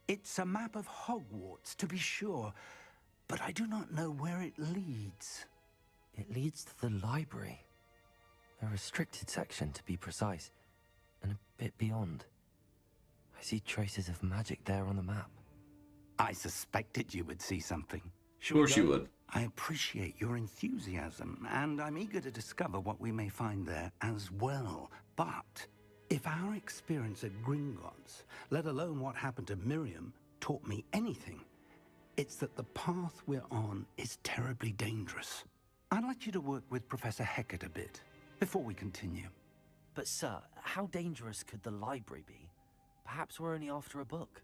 It's a map of Hogwarts, to be sure, but I do not know where it leads. It leads to the library. A restricted section, to be precise, and a bit beyond. I see traces of magic there on the map. I suspected you would see something. Of course you would. I appreciate your enthusiasm, and I'm eager to discover what we may find there as well. But if our experience at Gringotts, let alone what happened to Miriam, taught me anything, it's that the path we're on is terribly dangerous. I'd like you to work with Professor Hecat a bit before we continue. But sir, how dangerous could the library be? Perhaps we're only after a book.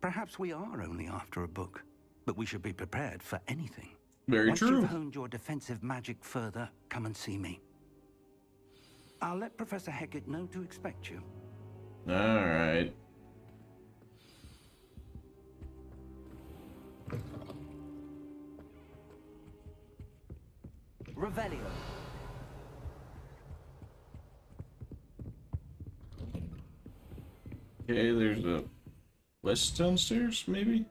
Perhaps we are only after a book, but we should be prepared for anything. Very Once true. you've honed your defensive magic further, come and see me. I'll let Professor Hecat know to expect you. All right. Revelio. Okay, there's a west downstairs, maybe?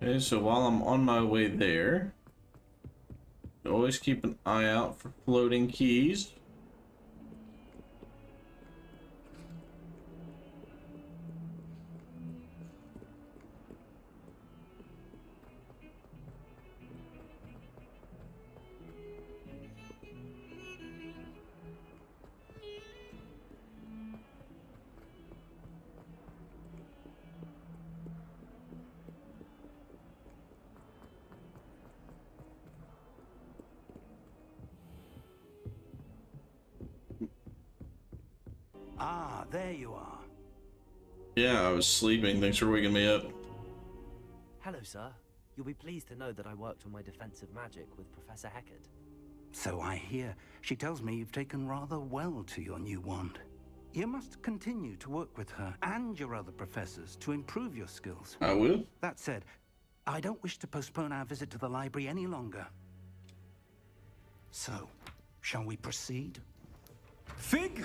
Okay, so while I'm on my way there, always keep an eye out for floating keys. Ah, there you are. Yeah, I was sleeping. Thanks for waking me up. Hello, sir. You'll be pleased to know that I worked on my defensive magic with Professor Hecat. So I hear. She tells me you've taken rather well to your new wand. You must continue to work with her and your other professors to improve your skills. I will. That said, I don't wish to postpone our visit to the library any longer. So, shall we proceed? Fig,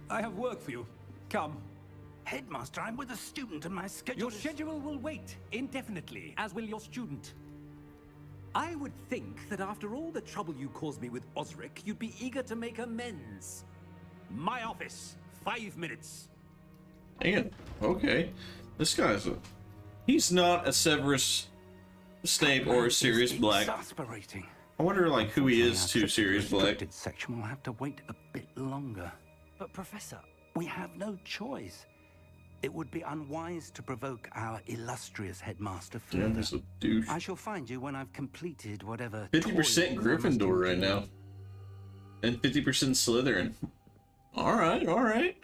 I have work for you. Come. Headmaster, I'm with a student and my schedule Your is... schedule will wait indefinitely, as will your student. I would think that after all the trouble you caused me with Osric, you'd be eager to make amends. My office, 5 minutes. Dang it. Okay. This guy's a... He's not a Severus Snape or a Sirius Black. Exasperating. I wonder, like, who he is to Sirius Black. The restricted section will have to wait a bit longer. But Professor... We have no choice. It would be unwise to provoke our illustrious headmaster Yeah, further. that's a douche. I shall find you when I've completed whatever. 50% toils I must Gryffindor right endure. now. And 50% Slytherin. Alright, alright.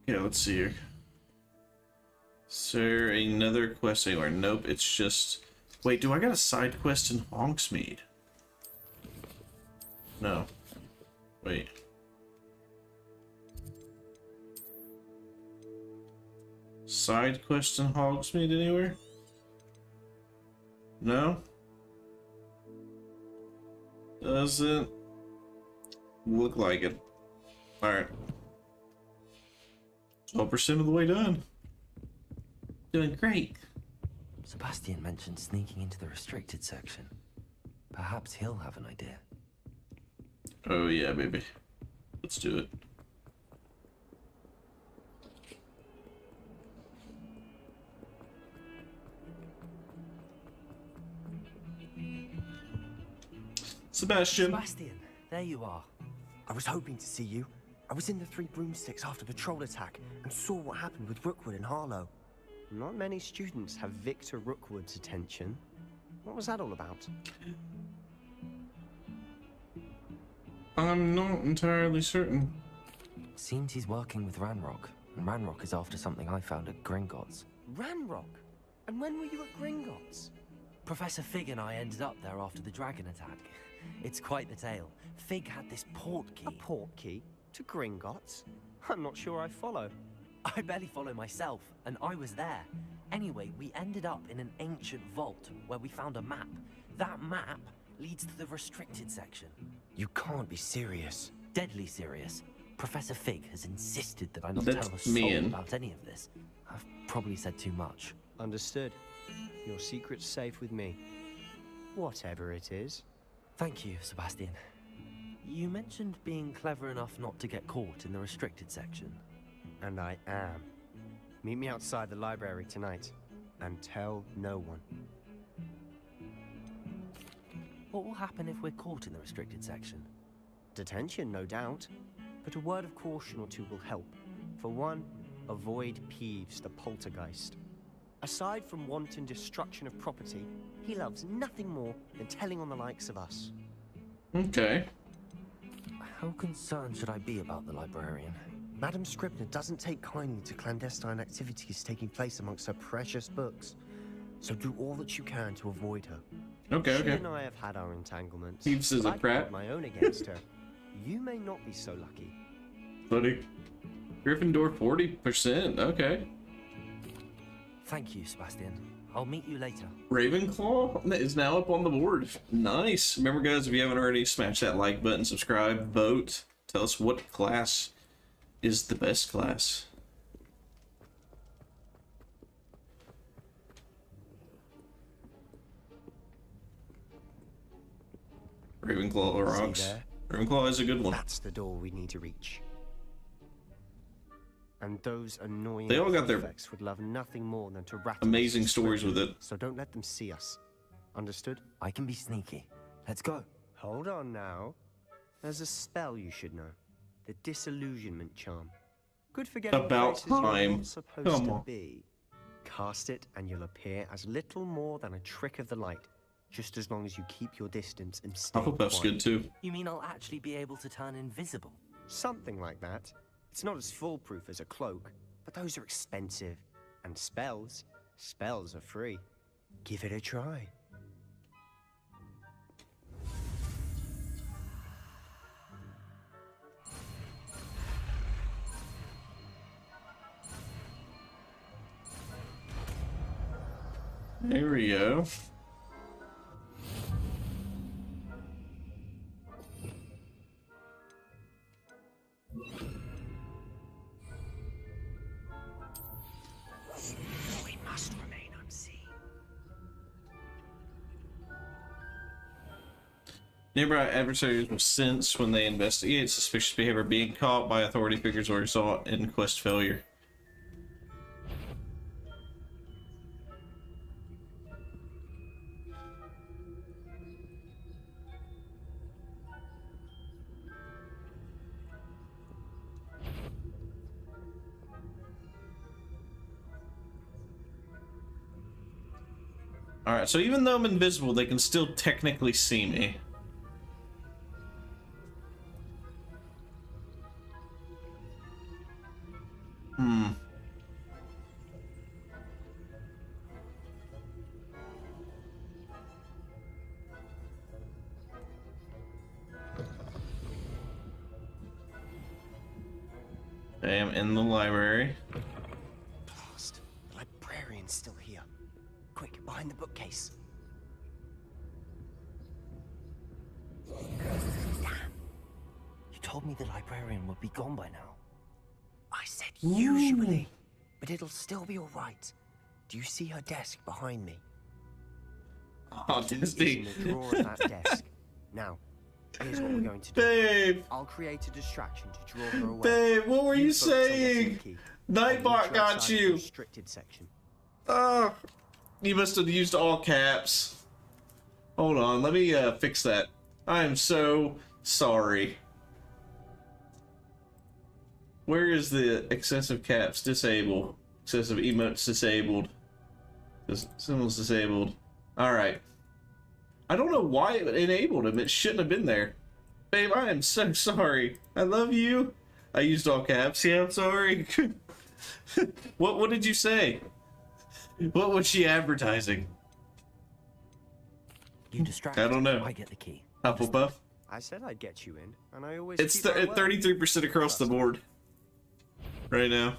Okay, let's see here. Is there another quest anywhere? Nope, it's just... Wait, do I got a side quest in Hogsmeade? No. Wait. Side quest in Hogsmeade anywhere? No? Doesn't look like it. Alright. 12% of the way done. Doing great. Sebastian mentioned sneaking into the restricted section. Perhaps he'll have an idea. Oh yeah, baby. Let's do it. Sebastian. Sebastian, there you are. I was hoping to see you. I was in the Three Broomsticks after the troll attack and saw what happened with Rookwood and Harlow. Not many students have Victor Rookwood's attention. What was that all about? I'm not entirely certain. Seems he's working with Ranrock, and Ranrock is after something I found at Gringotts. Ranrock? And when were you at Gringotts? Professor Fig and I ended up there after the dragon attack. It's quite the tale. Fig had this port key. A port key? To Gringotts? I'm not sure I follow. I barely follow myself, and I was there. Anyway, we ended up in an ancient vault where we found a map. That map leads to the restricted section. You can't be serious. Deadly serious. Professor Fig has insisted that I not That's tell a soul about any of this. I've probably said too much. Understood. Your secret's safe with me. Whatever it is. Thank you, Sebastian. You mentioned being clever enough not to get caught in the restricted section. And I am. Meet me outside the library tonight, and tell no one. What will happen if we're caught in the restricted section? Detention, no doubt. But a word of caution or two will help. For one, avoid Peeves, the poltergeist. Aside from wanton destruction of property, he loves nothing more than telling on the likes of us. Okay. How concerned should I be about the librarian? Madam Scribner doesn't take kindly to clandestine activities taking place amongst her precious books. So do all that you can to avoid her. Okay, She okay. and I have had our entanglements. Peeves is but a I've prat. held my own against her. You may not be so lucky. Buddy. Gryffindor 40%. Okay. Thank you, Sebastian. I'll meet you later. Ravenclaw is now up on the board. Nice. Remember, guys, if you haven't already, smash that like button, subscribe, vote. Tell us what class is the best class. Ravenclaw rocks. See there? Ravenclaw is a good one. That's the door we need to reach. And those annoying They all got their prefects would love nothing more than to rattle amazing us stories with swiftly. it. So don't let them see us. Understood? I can be sneaky. Let's go. Hold on now. There's a spell you should know. The disillusionment charm. Good for getting About places you're time. not supposed Come to on. be. Cast it and you'll appear as little more than a trick of the light. Just as long as you keep your distance and stay Hufflepuff's quiet. good too. You mean I'll actually be able to turn invisible? Something like that. It's not as foolproof as a cloak, but those are expensive. And spells are free. Give it a try. There we go. We must remain unseen. Nearby adversaries will sense when they investigate suspicious behavior being caught by authority figures or result in quest failure. Alright, so even though I'm invisible, they can still technically see me. Okay, I'm in the library. Blast. The librarian's still here. Quick, behind the bookcase. Damn. You told me the librarian would be gone by now. I said usually, but it'll still be all right. Do you see her desk behind me? Oh, Disney. In the drawer of that desk. Now, here's what we're going to do. Babe! I'll create a distraction to draw her away. Babe, what were you saying? Nightbot got you. Restricted section. Oh, you must have used all caps. Hold on, let me fix that. I am so sorry. Where is the excessive caps? Disable. Excessive emotes disabled. Symbols disabled. Alright. I don't know why it enabled him. It shouldn't have been there. Babe, I am so sorry. I love you. I used all caps. Yeah, I'm sorry. What did you say? What was she advertising? You distract. I don't know. I get the key. Hufflepuff? I said I'd get you in, and I always It's keep my word. 33% across the board. Right now.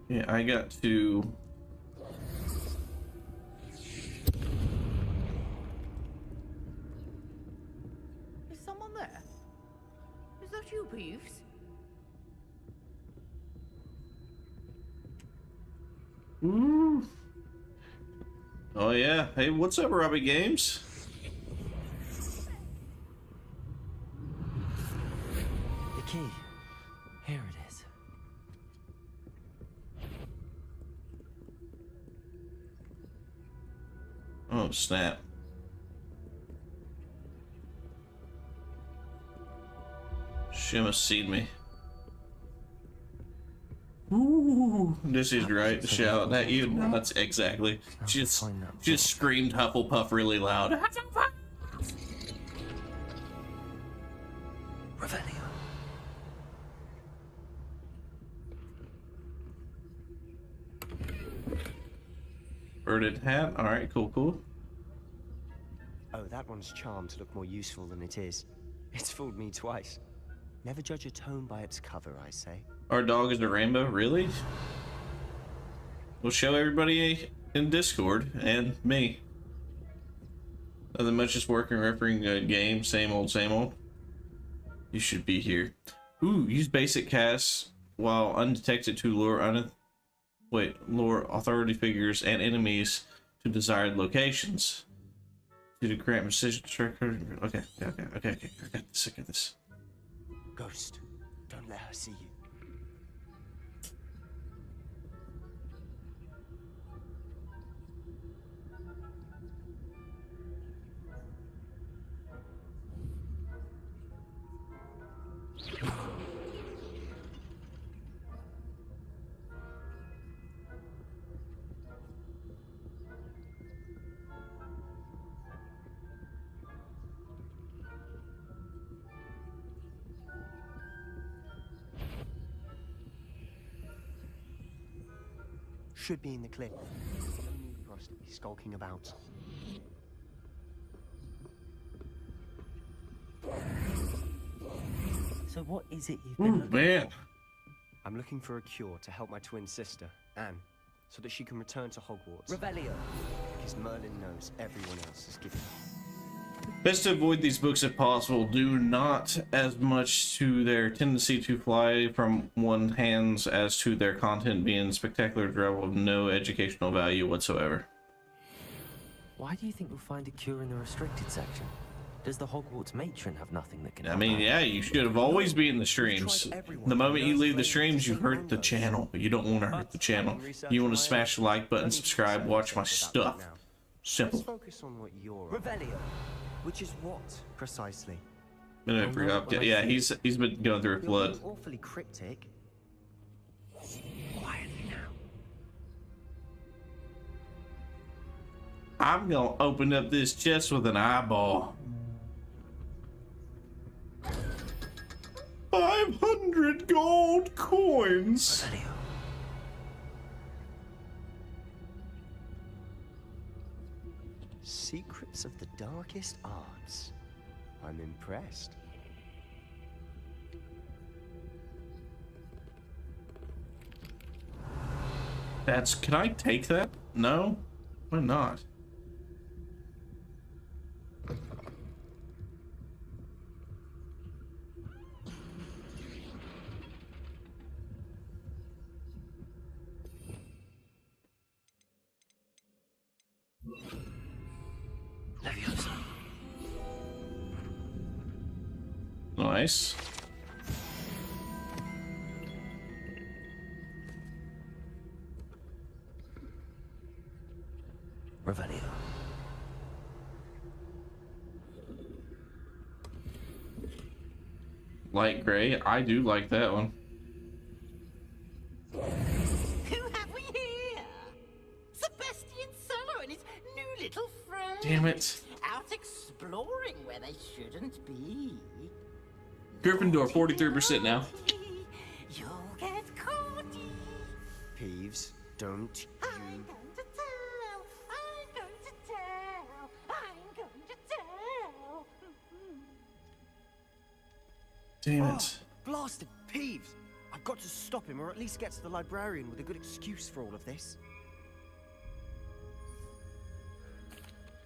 Yeah, I got to... Is someone there? Is that you, Peeves? Ooh. Oh yeah. Hey, what's up, Robbie Games? The key. Here it is. Oh, snap. She must seen me. Ooh, this is right. Shout at you. No, that's exactly. She just screamed Hufflepuff really loud. Revelio. Birded hat. All right, cool, cool. Oh, that one's charmed to look more useful than it is. It's fooled me twice. Never judge a tome by its cover, I say. Our dog is a rainbow, really? We'll show everybody in Discord and me. Nothing much, just working, refereeing a game, same old, same old. You should be here. Ooh, use basic casts while undetected to lure lure authority figures and enemies to desired locations. To grant precision record. Okay. I got this. Ghost, don't let her see you. Should be in the clip. No need for us to be skulking about. So what is it you've been looking man. I'm looking for a cure to help my twin sister, Anne, so that she can return to Hogwarts. Revelio. Because Merlin knows everyone else is giving up. Best to avoid these books if possible. Do not as much to their tendency to fly from one's hands as to their content being spectacular travel of no educational value whatsoever. Why do you think you'll find a cure in the restricted section? Does the Hogwarts matron have nothing that can I help mean, out? yeah, you should have always been in the streams. The moment you leave the streams, you hurt the channel. But you don't want to hurt the channel. You want to smash the like button, subscribe, watch my stuff. Simple. Let's focus on what you're Revelio. Which is what, precisely? Minute for Upcat. Yeah, he's been going through a flood. You're awfully cryptic. Quietly now. I'm gonna open up this chest with an eyeball. 500 gold coins. Secrets of the darkest arts. I'm impressed. Can I take that? No? Why not? Nice. Revelio. Light gray. I do like that one. Who have we here? Sebastian Solo and his new little friend. Damn it. Out exploring where they shouldn't be. Gryffindor, 43% now. You'll get caught. Peeves, don't you... I'm going to tell. I'm going to tell. I'm going to tell. Damn it. Blasted Peeves! I've got to stop him, or at least get to the librarian with a good excuse for all of this.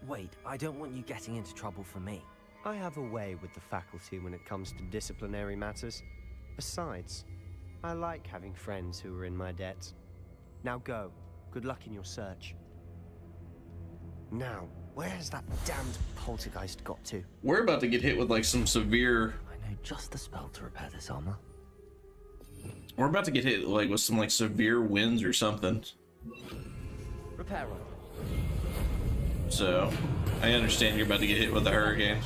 Wait, I don't want you getting into trouble for me. I have a way with the faculty when it comes to disciplinary matters. Besides, I like having friends who are in my debt. Now go. Good luck in your search. Now, where's that damned poltergeist got to? We're about to get hit with like some severe... I know just the spell to repair this armor. We're about to get hit like with some like severe winds or something. Repair roll. So, I understand you're about to get hit with a hurricane.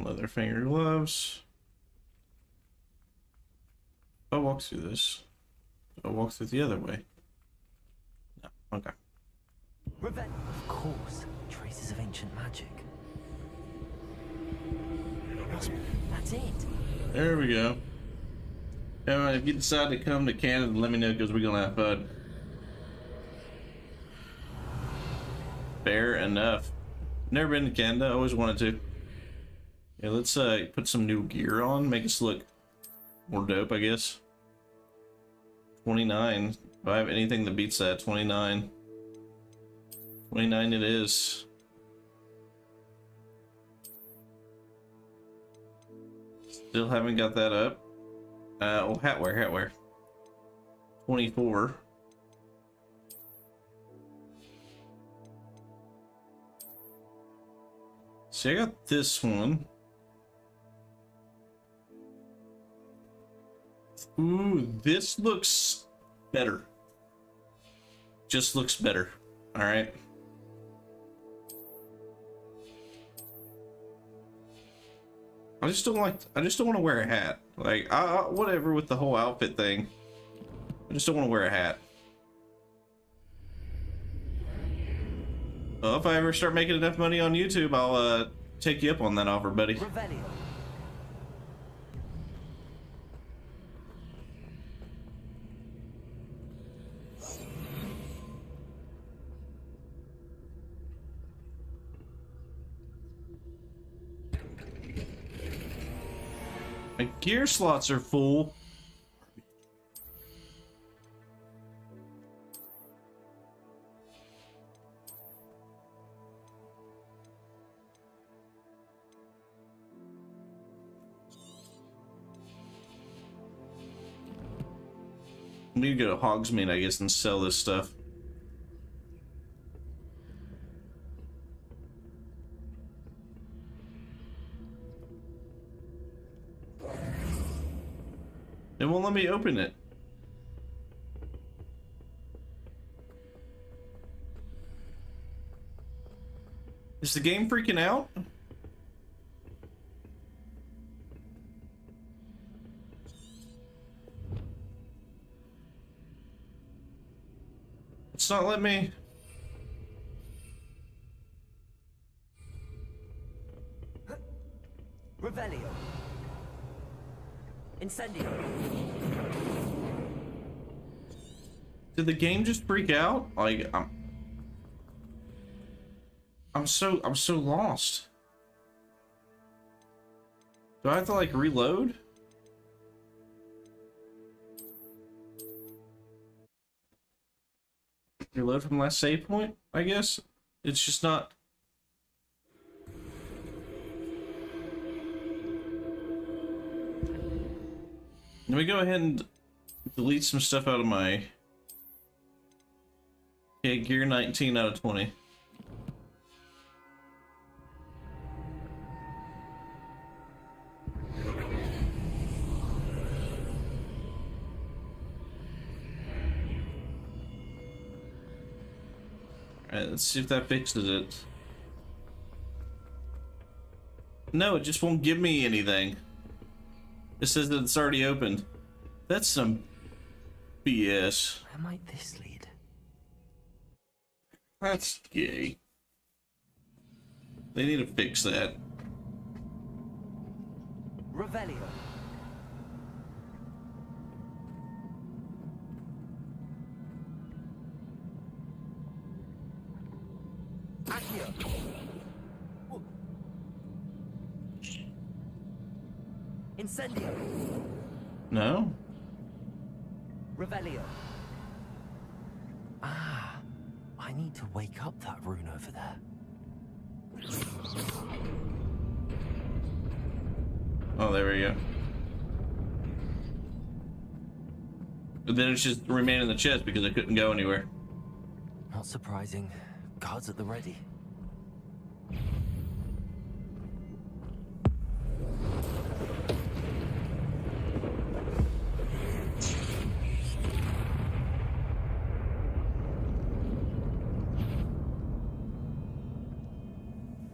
Leather finger gloves. I'll walk through this. I'll walk through the other way. No. Okay. Revenge. Of course. Traces of ancient magic. That's it. There we go. Alright, if you decide to come to Canada, let me know because we're gonna have fun. Fair enough. Never been to Canada, always wanted to. Yeah, let's put some new gear on, make us look more dope, I guess. 29. Do I have anything that beats that? 29. 29 it is. Still haven't got that up. Oh, hatwear. 24. See, I got this one. Ooh, this looks better. Just looks better. All right. I just don't want to wear a hat. Like, whatever with the whole outfit thing. I just don't want to wear a hat. Well, if I ever start making enough money on YouTube, I'll take you up on that offer, buddy. Revelio. My gear slots are full. We need to go to Hogsmeade, I guess, and sell this stuff. It won't let me open it. Is the game freaking out? It's not letting me. Revelio. Incendio. Did the game just freak out? Like I'm so lost. Do I have to like reload? Reload from last save point, I guess? It's just not. Let me go ahead and delete some stuff out of my... Okay, gear 19 out of 20. Alright, let's see if that fixes it. No, it just won't give me anything. It says that it's already opened. That's some BS. Where might this lead? That's gay. They need to fix that. Revelio. Accio. Incendio. No? Revelio. Ah, I need to wake up that rune over there. Oh, there we go. But then it's just remain in the chest because I couldn't go anywhere. Not surprising. Guards at the ready.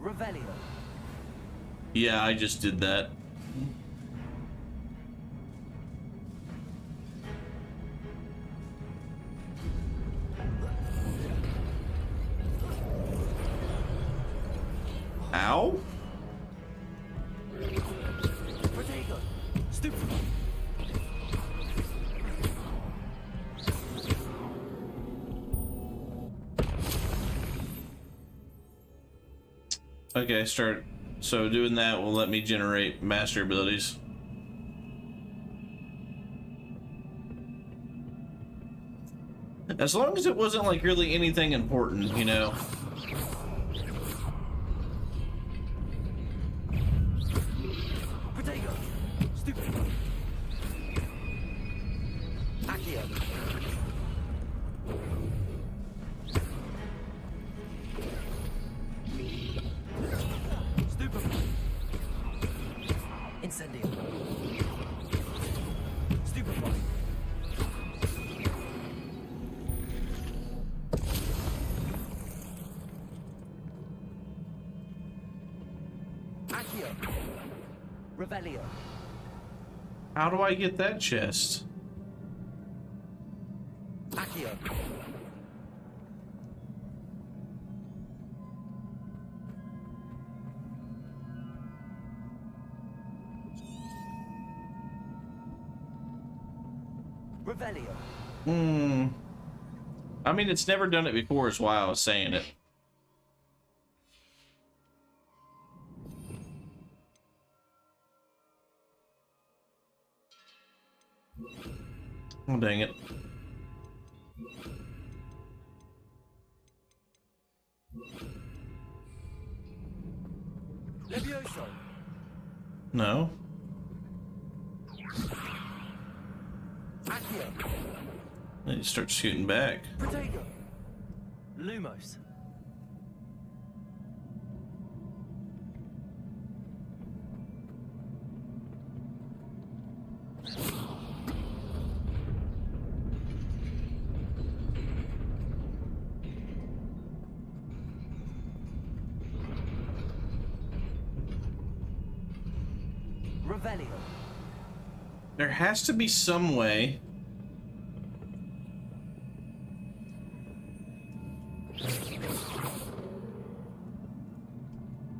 Revelio. Yeah, I just did that. Ow? Protego. Stupid. Okay, start. So doing that will let me generate master abilities. As long as it wasn't like really anything important, you know. Protego. Stupid. Accio. Incendio. Stupefy. Accio. Revelio. How do I get that chest? Accio. Revelio. I mean, it's never done it before, is why I was saying it. Oh, dang it. Levioso. No. Accio. Then you start shooting back. Protego! Lumos. Revelio. There has to be some way.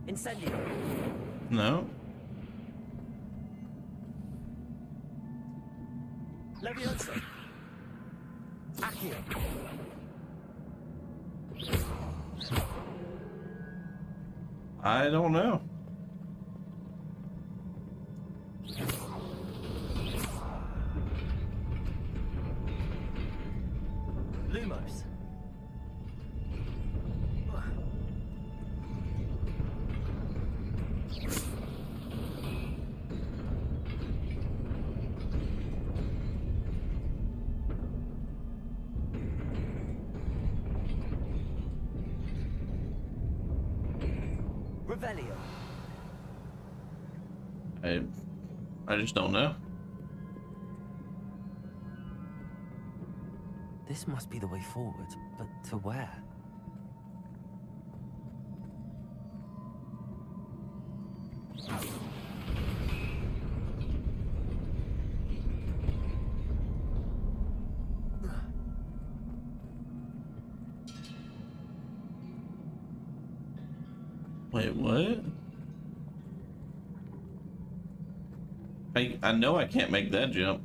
Incendio. No. Leviosa. Accio. I don't know. Lumos. Revelio. I just don't know. This must be the way forward, but to where? Wait, what? I know I can't make that jump.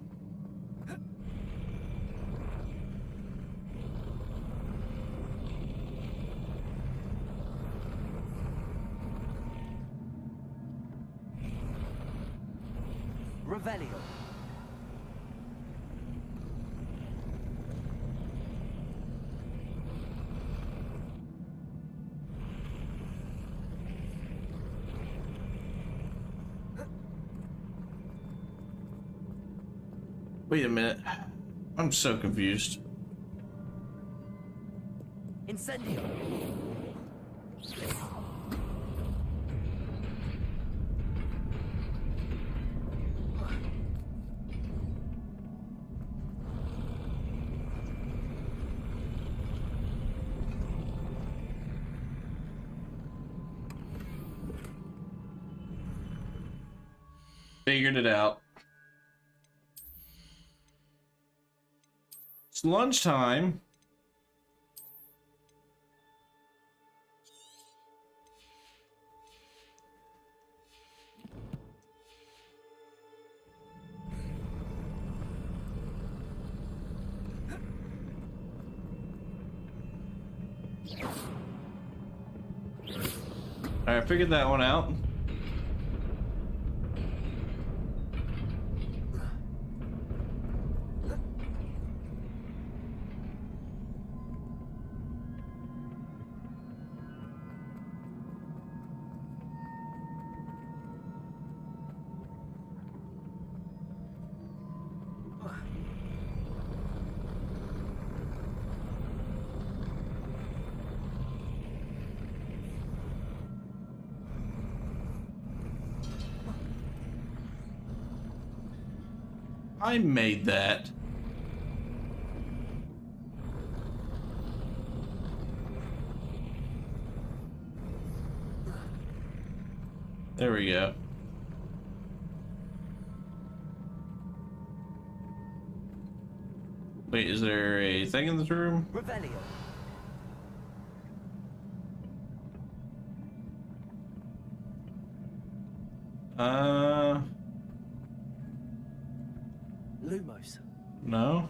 Revelio. Wait a minute. I'm so confused. Incendio. Figured it out. It's lunchtime. Alright, figured that one out. I made that. There we go. Wait, is there a thing in this room? Revelio. Lumos. No.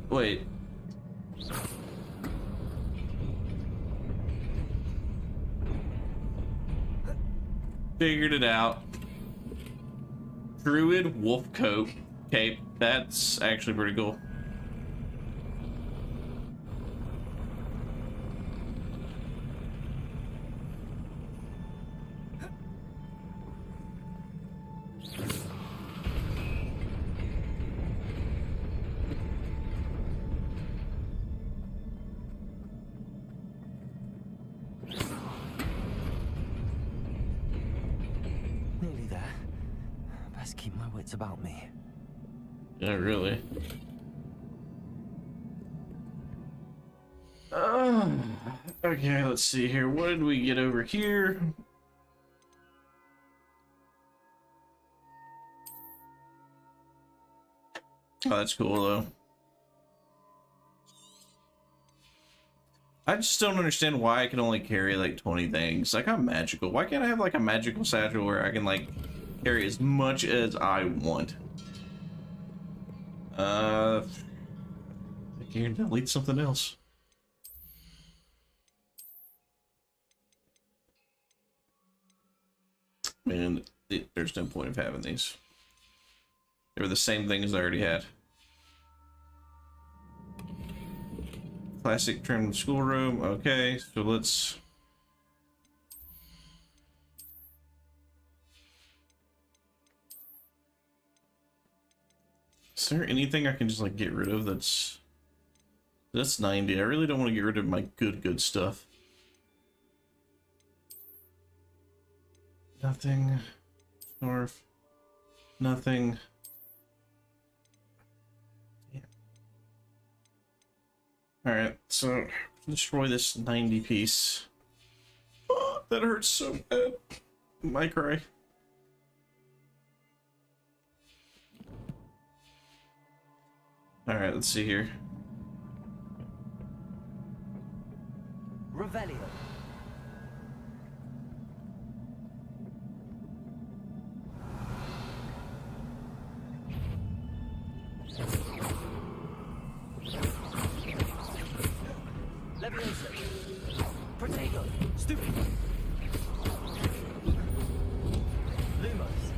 Wait. Figured it out. Druid wolf coat cape. That's actually pretty cool. Nearly there. Best keep my wits about me. Yeah, really. Okay, let's see here. What did we get over here? Oh, that's cool, though. I just don't understand why I can only carry, like, 20 things. Like, I'm magical. Why can't I have, like, a magical satchel where I can, like, carry as much as I want? I can delete something else. Man, there's no point of having these. They were the same thing as I already had. Classic trimmed schoolroom. Okay, so let's... Is there anything I can just, like, get rid of that's... That's 90. I really don't want to get rid of my good stuff. Nothing. North. Nothing. Yeah. Alright, so destroy this 90 piece. Oh, that hurts so bad. Might cry. Alright, let's see here. Revelio. Leviosa. Protego. Stupid. Lumos.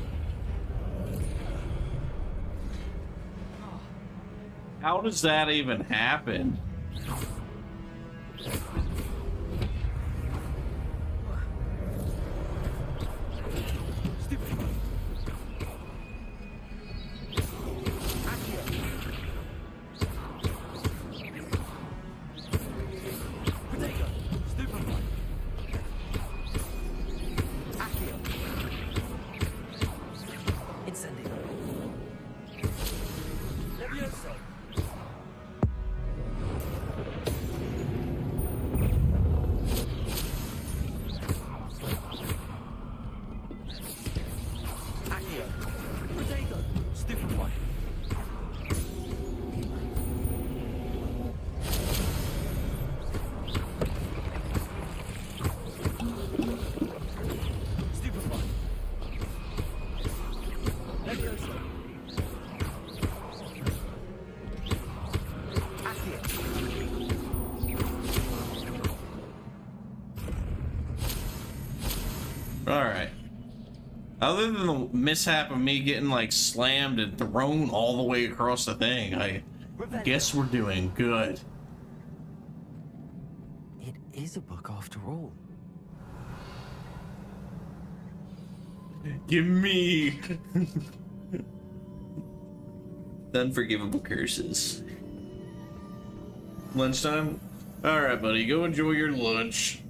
How does that even happen? Alright. Other than the mishap of me getting, like, slammed and thrown all the way across the thing, I guess we're doing good. It is a book after all. Give me the unforgivable curses. Lunchtime? Alright, buddy, go enjoy your lunch.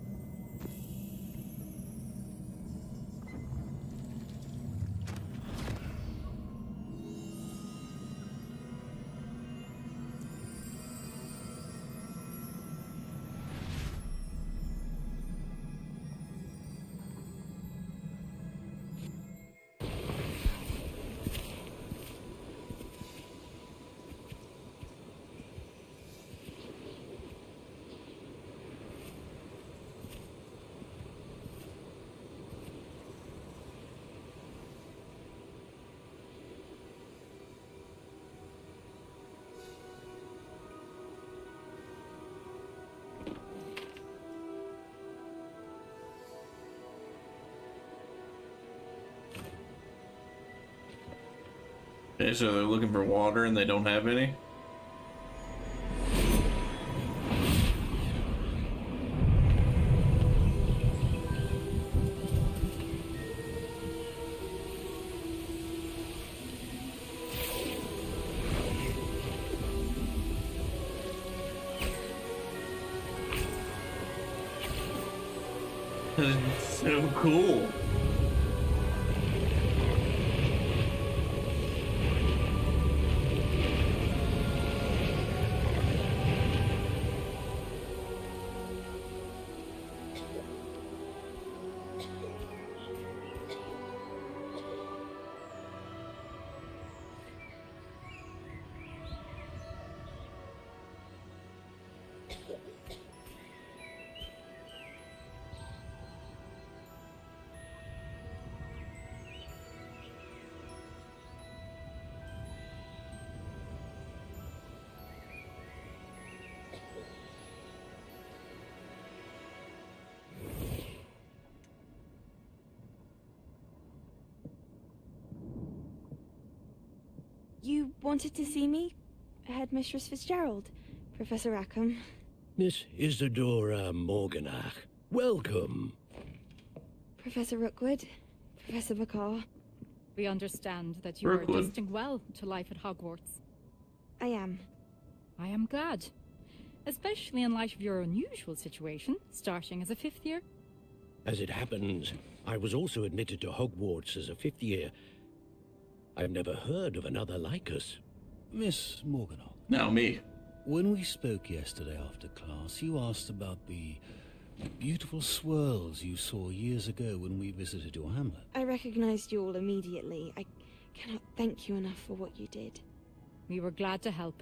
Okay, so they're looking for water and they don't have any? That is so cool. You wanted to see me? Headmistress Fitzgerald, Professor Rackham. Miss Isadora Morganach, welcome. Professor Rookwood, Professor McCaw. We understand that you are adjusting well to life at Hogwarts. I am. I am glad. Especially in light of your unusual situation, starting as a 5th year. As it happens, I was also admitted to Hogwarts as a 5th year. I've never heard of another like us. Miss Morganach. No, me. When we spoke yesterday after class, you asked about the beautiful swirls you saw years ago when we visited your hamlet. I recognized you all immediately. I cannot thank you enough for what you did. We were glad to help.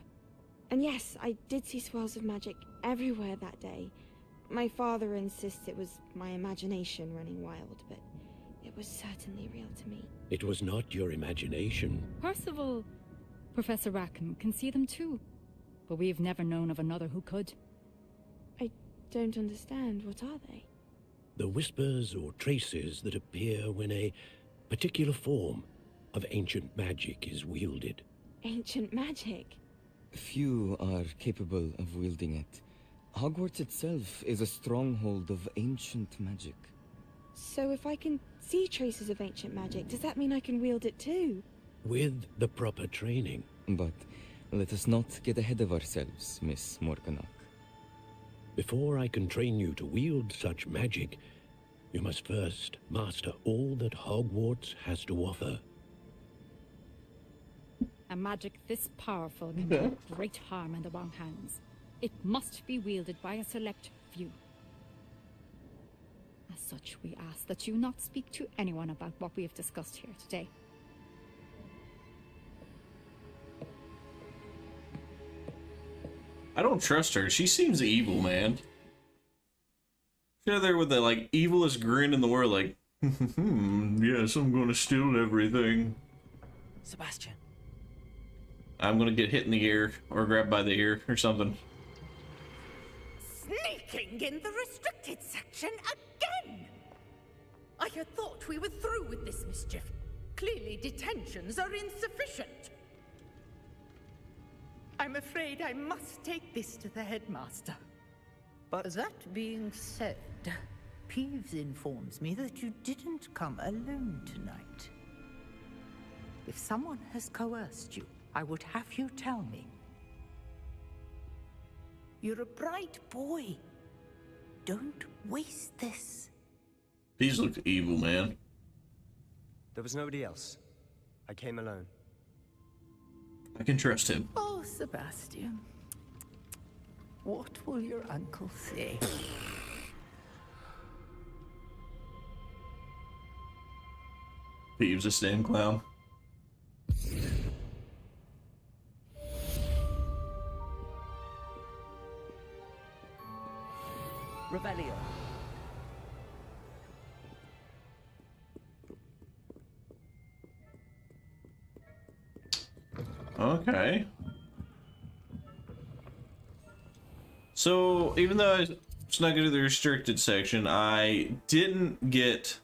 And yes, I did see swirls of magic everywhere that day. My father insists it was my imagination running wild, but it was certainly real to me. It was not your imagination. Percival, Professor Rackham, can see them too. But we've never known of another who could. I don't understand. What are they? The whispers or traces that appear when a particular form of ancient magic is wielded. Ancient magic? Few are capable of wielding it. Hogwarts itself is a stronghold of ancient magic. So if I can see traces of ancient magic, does that mean I can wield it too? With the proper training. But let us not get ahead of ourselves, Miss Morganach. Before I can train you to wield such magic, you must first master all that Hogwarts has to offer. A magic this powerful can do great harm in the wrong hands. It must be wielded by a select few. As such, we ask that you not speak to anyone about what we have discussed here today. I don't trust her. She seems evil, man. She's there with the, like, evilest grin in the world, like, yes, I'm gonna steal everything. Sebastian. I'm gonna get hit in the ear, or grabbed by the ear, or something. Sneaking in the restricted section again! I had thought we were through with this mischief. Clearly detentions are insufficient. I'm afraid I must take this to the headmaster. But that being said, Peeves informs me that you didn't come alone tonight. If someone has coerced you, I would have you tell me. You're a bright boy. Don't waste this. These look evil, man. There was nobody else. I came alone. I can trust him. Oh, Sebastian. What will your uncle say? Peeves a stand clown. Rebellion. Okay. So, even though I snuck into the restricted section, I didn't get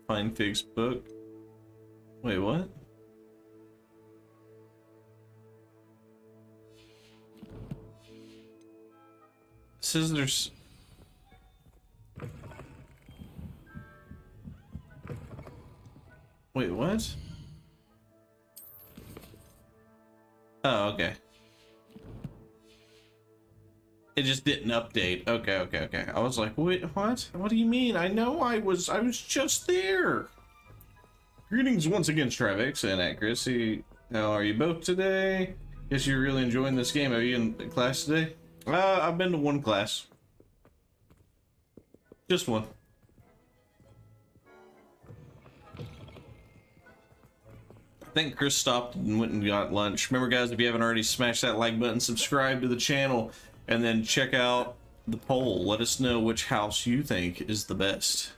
Fine Fig's book. Wait, what? Says there's... Wait, what? Oh, okay. It just didn't update. Okay. I was like, wait, what? What do you mean? I know I was just there. Greetings once again, Trivex and Accuracy. How are you both today? Guess you're really enjoying this game. Are you in class today? I've been to one class. Just one. I think Chris stopped and went and got lunch. Remember, guys, if you haven't already, smash that like button, subscribe to the channel, and then check out the poll. Let us know which house you think is the best.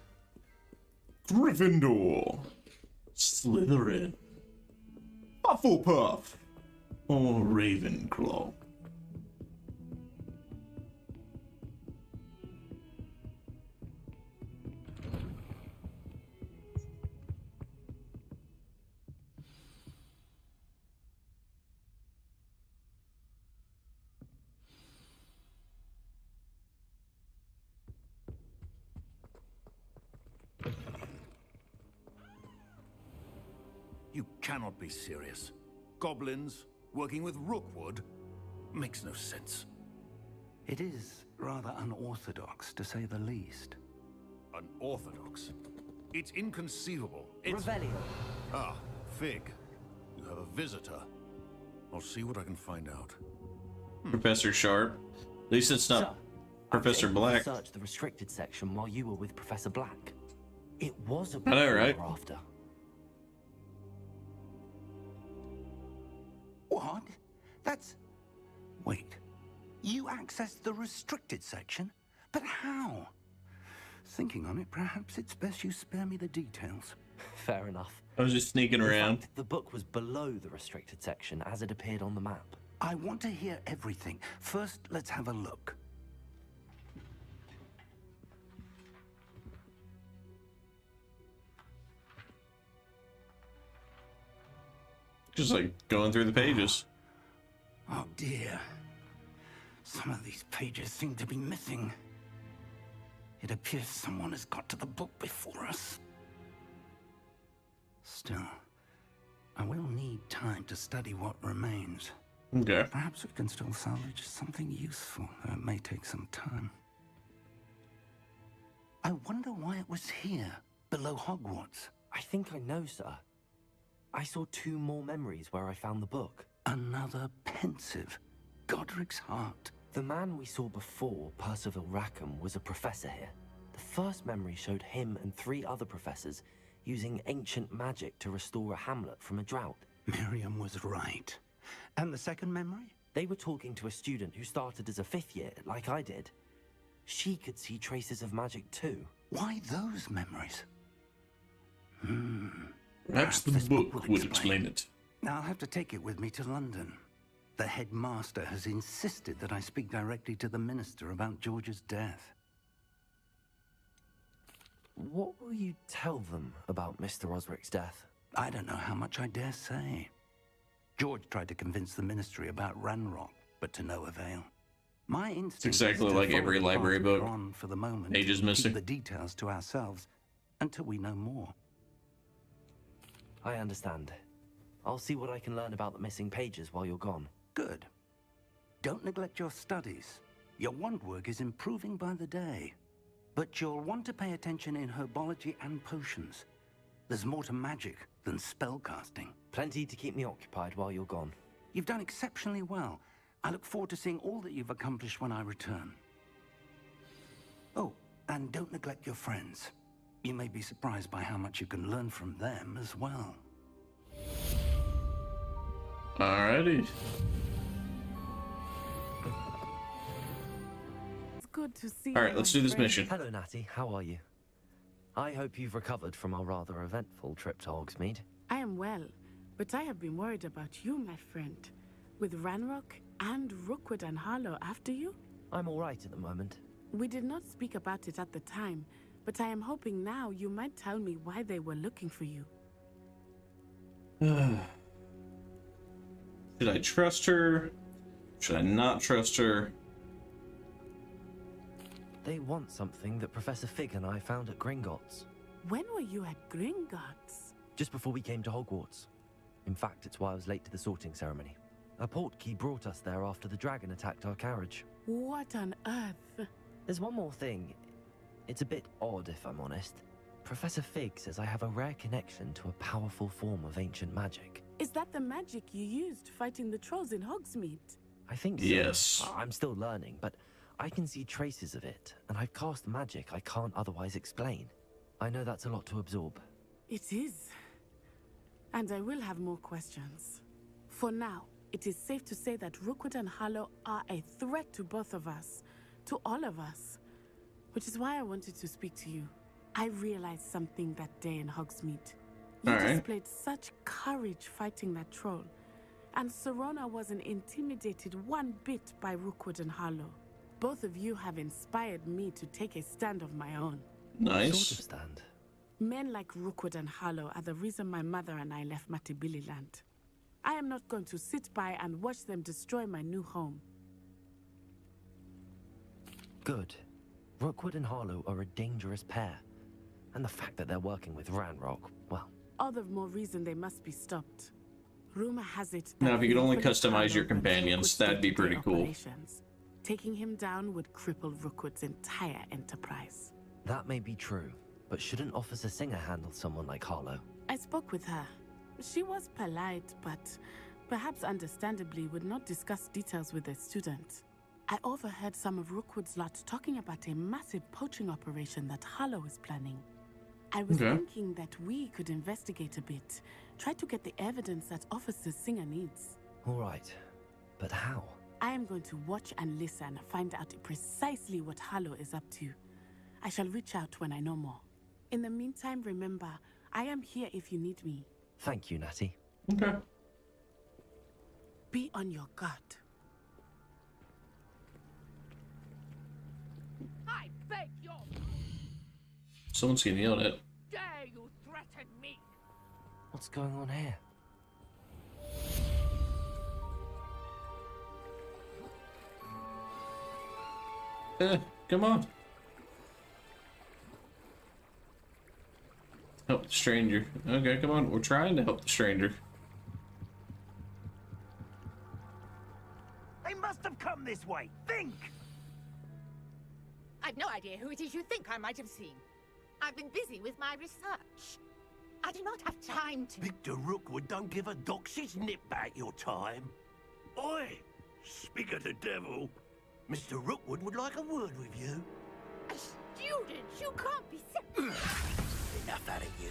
Gryffindor, Slytherin, Hufflepuff, or Ravenclaw. You cannot be serious. Goblins working with Rookwood makes no sense. It is rather unorthodox, to say the least. Unorthodox? It's inconceivable. It's... Revelio. Ah, Fig. You have a visitor. I'll see what I can find out. Professor Sharp. At least it's not Professor Black. Search the restricted section while you were with Professor Black. It was a I know, right? after. What? That's... Wait. You accessed the restricted section? But how? Thinking on it, perhaps it's best you spare me the details. Fair enough. I was just sneaking around. In fact, the book was below the restricted section as it appeared on the map. I want to hear everything. First, let's have a look. Just like going through the pages. Oh dear. Some of these pages seem to be missing. It appears someone has got to the book before us. Still, I will need time to study what remains. Okay. Perhaps we can still salvage something useful, though it may take some time. I wonder why it was here, below Hogwarts. I think I know, sir. I saw 2 more memories where I found the book. Another pensive. Godric's heart. The man we saw before, Percival Rackham, was a professor here. The first memory showed him and 3 other professors using ancient magic to restore a hamlet from a drought. Miriam was right. And the second memory? They were talking to a student who started as a 5th year, like I did. She could see traces of magic too. Why those memories? Perhaps the book would explain it. Now I'll have to take it with me to London. The headmaster has insisted that I speak directly to the minister about George's death. What will you tell them about Mr. Osric's death? I don't know how much I dare say. George tried to convince the ministry about Ranrock, but to no avail. My instinct It's exactly like every library book. On for the moment, Pages missing. keep the details to ourselves until we know more. I understand. I'll see what I can learn about the missing pages while you're gone. Good. Don't neglect your studies. Your wand work is improving by the day. But you'll want to pay attention in herbology and potions. There's more to magic than spellcasting. Plenty to keep me occupied while you're gone. You've done exceptionally well. I look forward to seeing all that you've accomplished when I return. Oh, and don't neglect your friends. You may be surprised by how much you can learn from them as well. Alrighty. It's good to see Alright, let's do this mission. Hello, Natty. How are you? I hope you've recovered from our rather eventful trip to Hogsmeade. I am well, but I have been worried about you, my friend. With Ranrock and Rookwood and Harlow after you? I'm all right at the moment. We did not speak about it at the time, but I am hoping now you might tell me why they were looking for you. Should I trust her? Should I not trust her? They want something that Professor Fig and I found at Gringotts. When were you at Gringotts? Just before we came to Hogwarts. In fact, it's why I was late to the sorting ceremony. A portkey brought us there after the dragon attacked our carriage. What on earth? There's one more thing. It's a bit odd, if I'm honest. Professor Fig says I have a rare connection to a powerful form of ancient magic. Is that the magic you used fighting the trolls in Hogsmeade? I think so. Yes. I'm still learning, but I can see traces of it, and I've cast magic I can't otherwise explain. I know that's a lot to absorb. It is. And I will have more questions. For now, it is safe to say that Rookwood and Harlow are a threat to both of us. To all of us. Which is why I wanted to speak to you. I realized something that day in Hogsmeade. You displayed such courage fighting that troll. And Serona wasn't intimidated one bit by Rookwood and Harlow. Both of you have inspired me to take a stand of my own. Nice. Sort of stand. Men like Rookwood and Harlow are the reason my mother and I left Matibili land. I am not going to sit by and watch them destroy my new home. Good. Rookwood and Harlow are a dangerous pair. And the fact that they're working with Ranrock, well... All the more reason they must be stopped. Rumor has it that Now, if you could only Rookwood and customize your Harlow companions, were that'd be pretty cool. operations. Taking him down would cripple Rookwood's entire enterprise. That may be true, but shouldn't Officer Singer handle someone like Harlow? I spoke with her. She was polite, but perhaps understandably would not discuss details with a student. I overheard some of Rookwood's lot talking about a massive poaching operation that Harlow is planning. I was thinking that we could investigate a bit, try to get the evidence that Officer Singer needs. All right, but how? I am going to watch and listen, find out precisely what Harlow is up to. I shall reach out when I know more. In the meantime, remember, I am here if you need me. Thank you, Natty. Okay. Be on your guard. I beg your... Someone's getting yelled at. Dare you threaten me? What's going on here? Come on. Help the stranger. Okay, come on. We're trying to help the stranger. They must have come this way. Think! I've no idea who it is you think I might have seen. I've been busy with my research. I do not have time to... Victor Rookwood don't give a doxy's nip back your time. Oi! Speak of the devil. Mr. Rookwood would like a word with you. A student? You can't be... Enough out of you.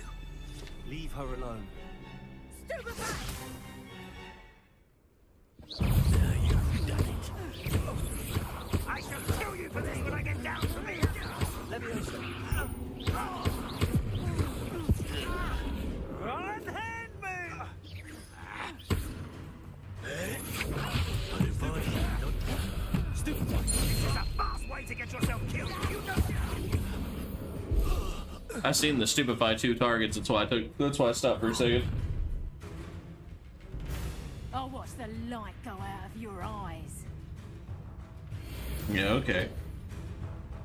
Leave her alone. Stupefy! Now you've done it. I shall kill you for this when I get down from here. Leviosa. Unhand me! I advise you not to. Stupefy! This is a fast way to get yourself killed. You know... I seen the stupefy 2 targets. That's why I stopped for a second. I'll watch the light go out of your eyes. Yeah, okay.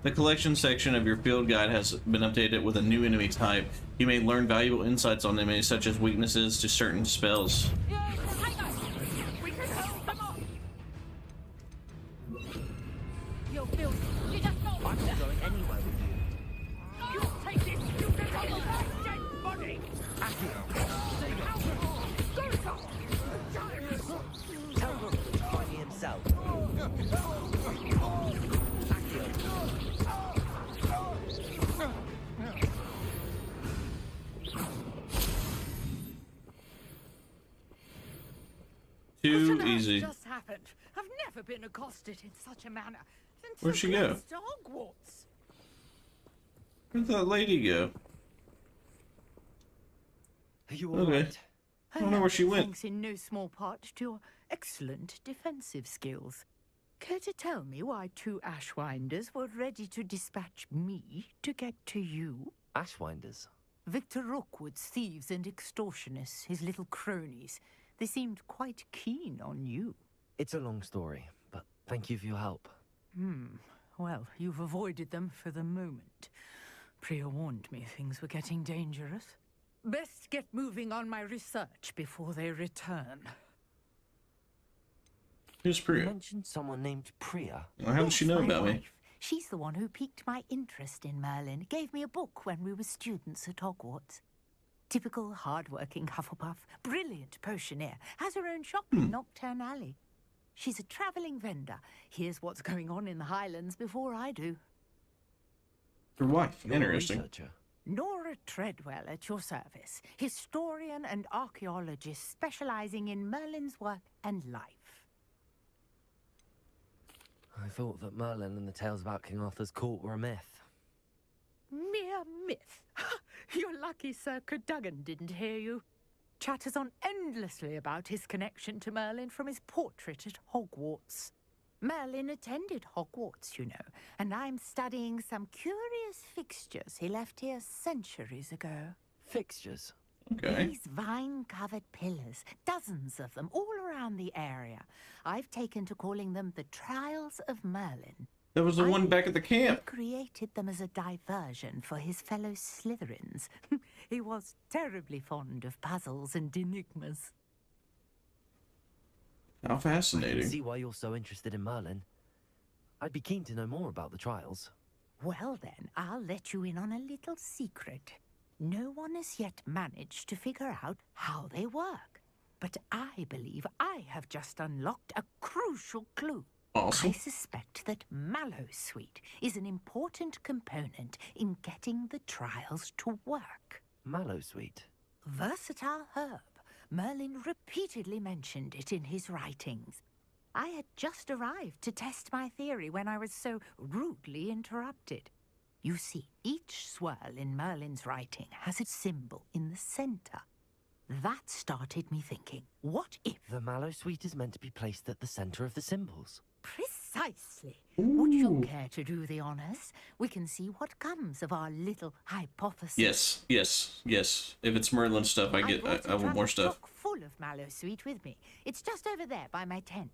The collection section of your field guide has been updated with a new enemy type. You may learn valuable insights on enemies, such as weaknesses to certain spells. We can help them off. You're filthy. You just know I'm not going anywhere with you. you take this stupid on the dead body. Tell him to find me himself. Too What easy. just happened? I've never been accosted in such a manner since Where'd she go? to Hogwarts. Where'd that lady go? Are you Okay. alright? I don't know where she went. Thanks in no small part to your excellent defensive skills. Care to tell me why 2 Ashwinders were ready to dispatch me to get to you? Ashwinders? Victor Rookwood's thieves and extortionists, his little cronies. They seemed quite keen on you. It's a long story, but thank you for your help. Well, you've avoided them for the moment. Priya warned me things were getting dangerous. Best get moving on my research before they return. Who's Priya? You mentioned someone named Priya. Well, how does she know My about me? wife. She's the one who piqued my interest in Merlin. Gave me a book when we were students at Hogwarts. Typical hard-working Hufflepuff. Brilliant potioneer. Has her own shop in Nocturne Alley. She's a travelling vendor. Hears what's going on in the Highlands before I do. Your wife. You're Interesting. a researcher. Nora Treadwell at your service. Historian and archaeologist specialising in Merlin's work and life. I thought that Merlin and the tales about King Arthur's court were a myth. Mere myth. You're lucky Sir Cadogan didn't hear you. Chatters on endlessly about his connection to Merlin from his portrait at Hogwarts. Merlin attended Hogwarts, you know, and I'm studying some curious fixtures he left here centuries ago. Fixtures? Okay. These vine-covered pillars, dozens of them, all around the area. I've taken to calling them the Trials of Merlin. That was the one back at the camp. He created them as a diversion for his fellow Slytherins. He was terribly fond of puzzles and enigmas. How I fascinating. can see why you're so interested in Merlin. I'd be keen to know more about the trials. Well then, I'll let you in on a little secret. No one has yet managed to figure out how they work. But I believe I have just unlocked a crucial clue. Awesome. I suspect that Mallowsweet is an important component in getting the trials to work. Mallowsweet? Versatile herb. Merlin repeatedly mentioned it in his writings. I had just arrived to test my theory when I was so rudely interrupted. You see, each swirl in Merlin's writing has its symbol in the center. That started me thinking, what if... The Mallowsweet is meant to be placed at the center of the symbols. Precisely. Would you care to do the honors? We can see what comes of our little hypothesis. Yes, yes, yes. If it's Merlin stuff, I want more stuff. Chock full of Mallowsweet with me. It's just over there by my tent.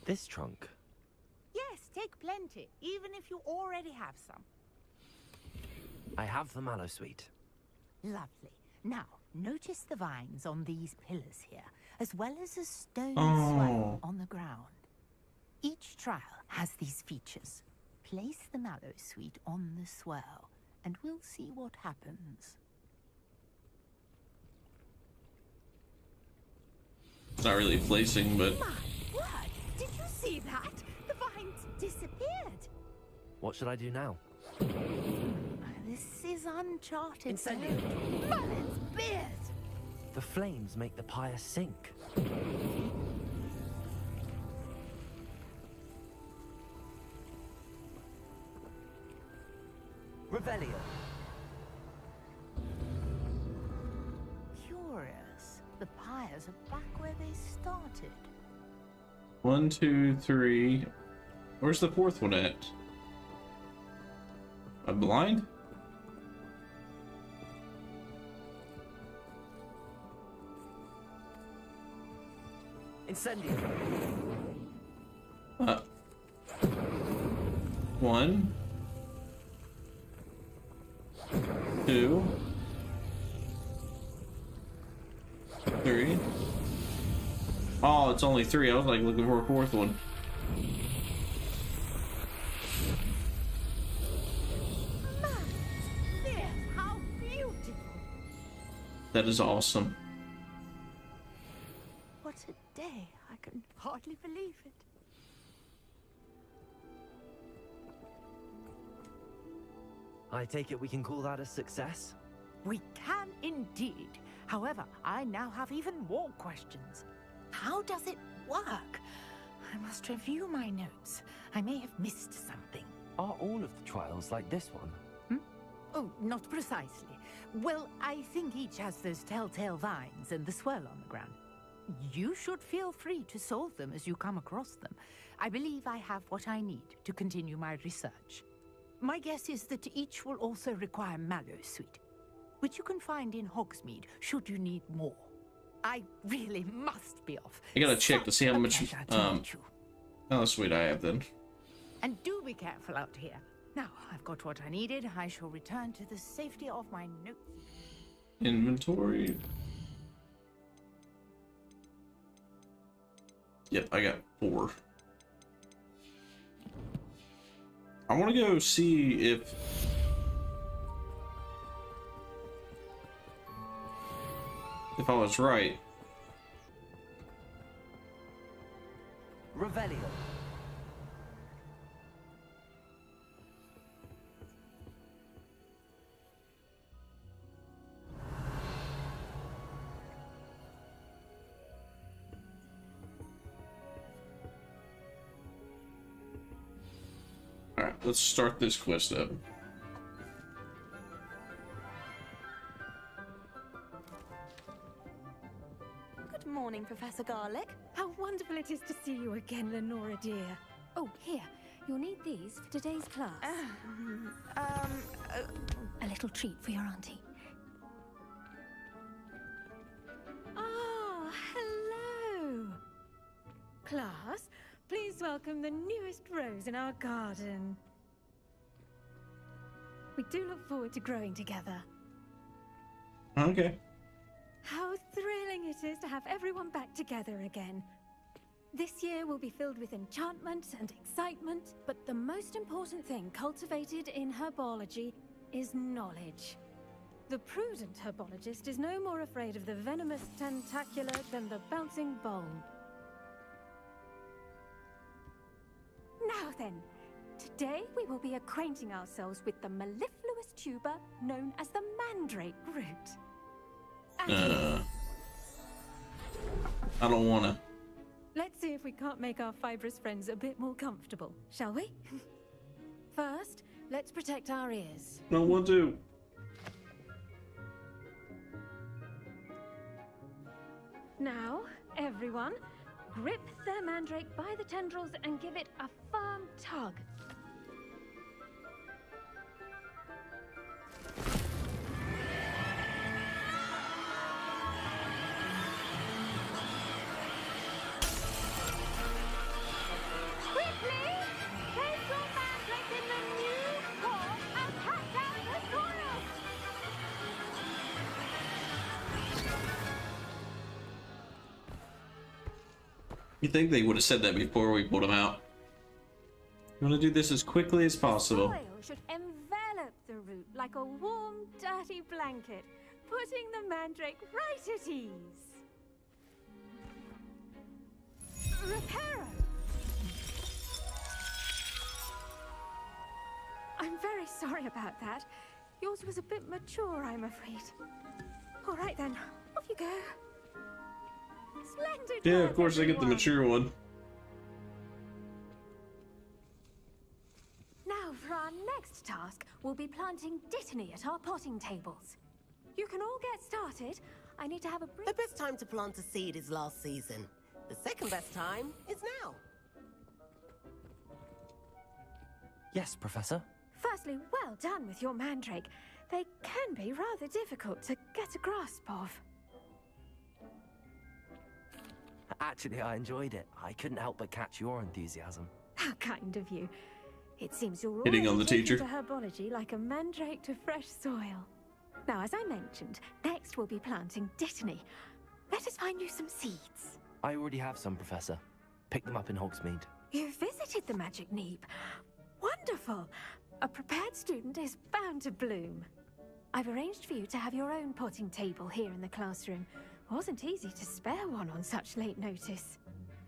This trunk? Yes, take plenty, even if you already have some. I have the Mallowsweet. Lovely. Now, notice the vines on these pillars here, as well as a stone Oh. swirl on the ground. Each trial has these features. Place the Mallowsweet on the swirl, and we'll see what happens. It's not really placing, but My word! Did you see that? The vines disappeared. What should I do now? This is uncharted Incendio. territory. Merlin's beard! The flames make the pyre sink. Revelio. Curious. The pyres are back where they started. 1, 2, 3. Where's the fourth one at? I'm blind? Incendio. 1, 2, 3. Oh, it's only 3. I was like looking for a fourth one. There, how beautiful! That is awesome. What a day! I can hardly believe it. I take it we can call that a success? We can indeed. However, I now have even more questions. How does it work? I must review my notes. I may have missed something. Are all of the trials like this one? Oh, not precisely. Well, I think each has those telltale vines and the swirl on the ground. You should feel free to solve them as you come across them. I believe I have what I need to continue my research. My guess is that each will also require Mallowsweet, which you can find in Hogsmeade should you need more. I really must be off. I gotta check to see how much pleasure to meet you. Mallowsweet I have then. And do be careful out here. Now, I've got what I needed. I shall return to the safety of my notes. Inventory. Yep, I got 4. I want to go see if I was right. Revelio. Alright, let's start this quest up. Good morning, Professor Garlic. How wonderful it is to see you again, Lenora dear. Oh, here. You'll need these for today's class. A little treat for your auntie. Oh, hello! Class, please welcome the newest rose in our garden. We do look forward to growing together. Okay. How thrilling it is to have everyone back together again. This year will be filled with enchantment and excitement, but the most important thing cultivated in herbology is knowledge. The prudent herbologist is no more afraid of the venomous tentacular than the bouncing bulb. Now then, today we will be acquainting ourselves with the mellifluous tuber known as the mandrake root. I don't wanna. Let's see if we can't make our fibrous friends a bit more comfortable, shall we? First, let's protect our ears. Don't want to. Now, everyone, grip their mandrake by the tendrils and give it a firm tug. Quickly! Place your mandrake in the new pot and cut down the soil! You think they would have said that before we pulled them out? You want to do this as quickly as possible. Soil should envelop the root like a warm, dirty blanket, putting the mandrake right at ease. Reparo! I'm very sorry about that. Yours was a bit mature, I'm afraid. All right then, off you go. Splendid Yeah, work, of course I get the everyone. mature one. Now, for our next task, we'll be planting dittany at our potting tables. You can all get started. I need to have a brief... The best time to plant a seed is last season. The second best time is now. Yes, Professor. Firstly, well done with your mandrake. They can be rather difficult to get a grasp of. Actually, I enjoyed it. I couldn't help but catch your enthusiasm. How kind of you. It seems you're Hitting already on the taken teacher. to herbology like a mandrake to fresh soil. Now, as I mentioned, next we'll be planting dittany. Let us find you some seeds. I already have some, Professor. Pick them up in Hogsmeade. You visited the Magic Neep. Wonderful. A prepared student is bound to bloom. I've arranged for you to have your own potting table here in the classroom. Wasn't easy to spare one on such late notice.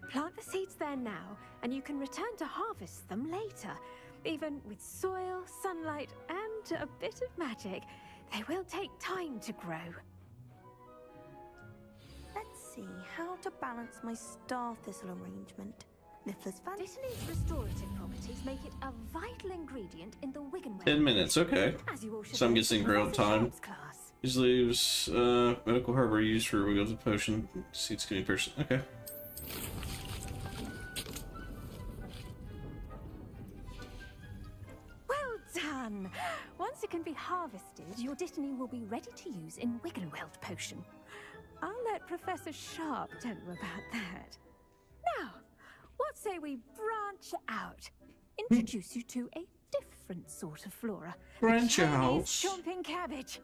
Plant the seeds there now, and you can return to harvest them later. Even with soil, sunlight, and a bit of magic, they will take time to grow. Let's see how to balance my star thistle arrangement. Niffler's fan. Dittany's restorative properties make it a vital ingredient in the Wigan. 10 minutes, okay. As you all should So I'm know guessing from grow Professor time. Shelby's class. These leaves, medical herb are used for wiggles of potion. Seeds can be person. Okay. can be harvested, your dittany will be ready to use in Wiggenweld potion. I'll let Professor Sharp tell you about that. Now, what say we branch out? Introduce you to a different sort of flora. Branch the out. Chinese chomping cabbage.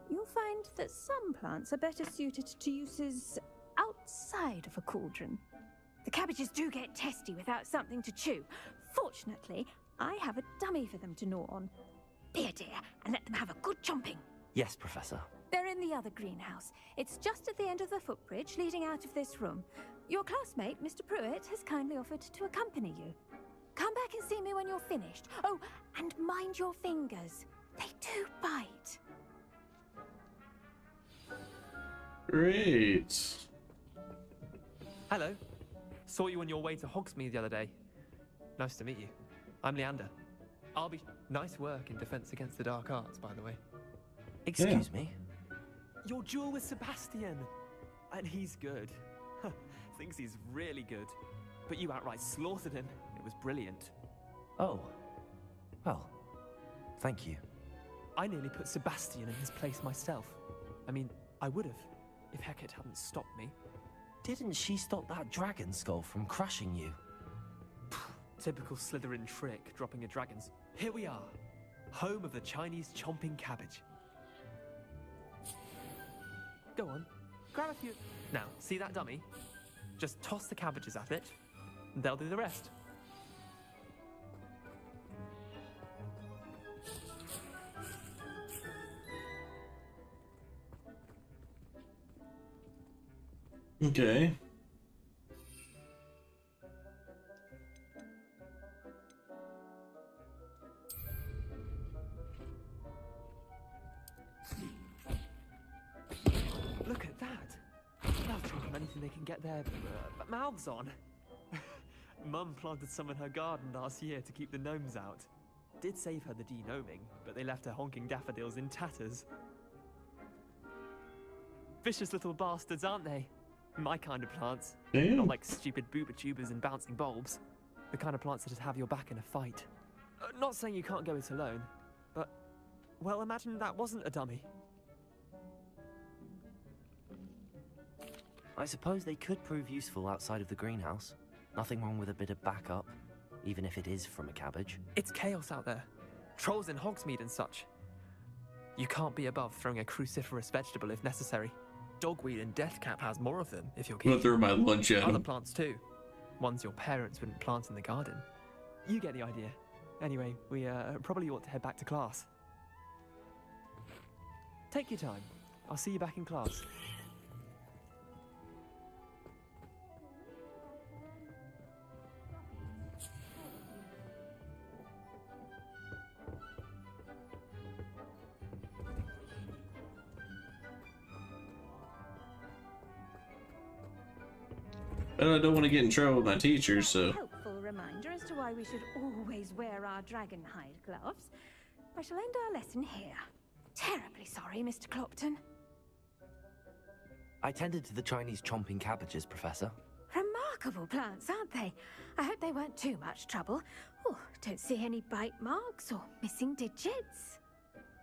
You'll find that some plants are better suited to uses outside of a cauldron. The cabbages do get testy without something to chew. Fortunately, I have a dummy for them to gnaw on. Be a dear and let them have a good chomping. Yes, Professor. They're in the other greenhouse. It's just at the end of the footbridge leading out of this room. Your classmate, Mr. Pruitt, has kindly offered to accompany you. Come back and see me when you're finished. Oh, and mind your fingers. They do bite. Great. Hello. Saw you on your way to Hogsmeade the other day. Nice to meet you. I'm Leander. I'll be... Nice work in Defense Against the Dark Arts, by the way. Excuse me? Your duel with Sebastian. And he's good. Thinks he's really good. But you outright slaughtered him. It was brilliant. Oh. Well, thank you. I nearly put Sebastian in his place myself. I mean, I would have, if Hecate hadn't stopped me. Didn't she stop that dragon skull from crushing you? Typical Slytherin trick, dropping a dragon's. Here we are, home of the Chinese chomping cabbage. Go on, grab a few. Now, see that dummy? Just toss the cabbages at it, and they'll do the rest. Okay. Look at that. They'll chomp on anything they can get their mouths on. Mum planted some in her garden last year to keep the gnomes out. Did save her the de-gnoming, but they left her honking daffodils in tatters. Vicious little bastards, aren't they? My kind of plants. Damn. Not like stupid booba tubers and bouncing bulbs. The kind of plants that'd have your back in a fight. Not saying you can't go it alone, but, well, imagine that wasn't a dummy. I suppose they could prove useful outside of the greenhouse. Nothing wrong with a bit of backup, even if it is from a cabbage. It's chaos out there. Trolls in Hogsmeade and such. You can't be above throwing a cruciferous vegetable if necessary. Dogweed and deathcap has more of them, if you're I'm gonna keen. throw my lunch at Other him. plants too. Ones your parents wouldn't plant in the garden. You get the idea. Anyway, we probably ought to head back to class. Take your time. I'll see you back in class. But I don't want to get in trouble with my teachers, so. Helpful reminder as to why we should always wear our dragonhide gloves. I shall end our lesson here. Terribly sorry, Mr. Clopton. I tended to the Chinese chomping cabbages, Professor. Remarkable plants, aren't they? I hope they weren't too much trouble. Oh, don't see any bite marks or missing digits.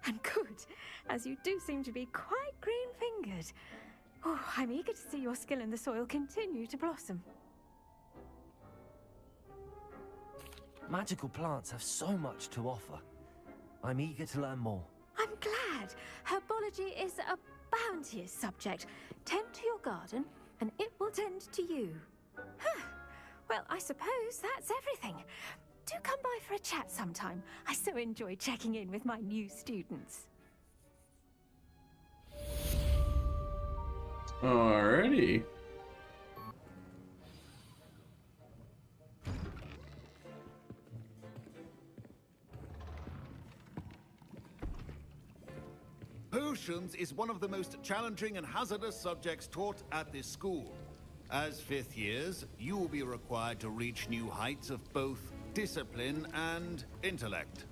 And good, as you do seem to be quite green-fingered. Oh, I'm eager to see your skill in the soil continue to blossom. Magical plants have so much to offer. I'm eager to learn more. I'm glad. Herbology is a bounteous subject. Tend to your garden, and it will tend to you. Huh. Well, I suppose that's everything. Do come by for a chat sometime. I so enjoy checking in with my new students. Alrighty. Potions is one of the most challenging and hazardous subjects taught at this school. As fifth years, you will be required to reach new heights of both discipline and intellect.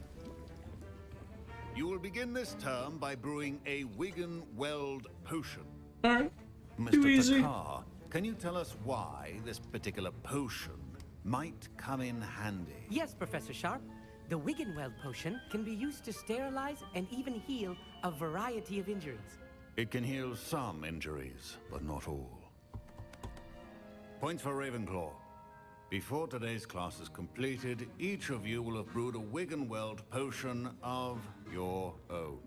You will begin this term by brewing a Wiggenweld potion. Alright. Mr. Takar, can you tell us why this particular potion might come in handy? Yes, Professor Sharp. The Wiggenweld potion can be used to sterilize and even heal a variety of injuries. It can heal some injuries, but not all. Points for Ravenclaw. Before today's class is completed, each of you will have brewed a Wiggenweld potion of your own.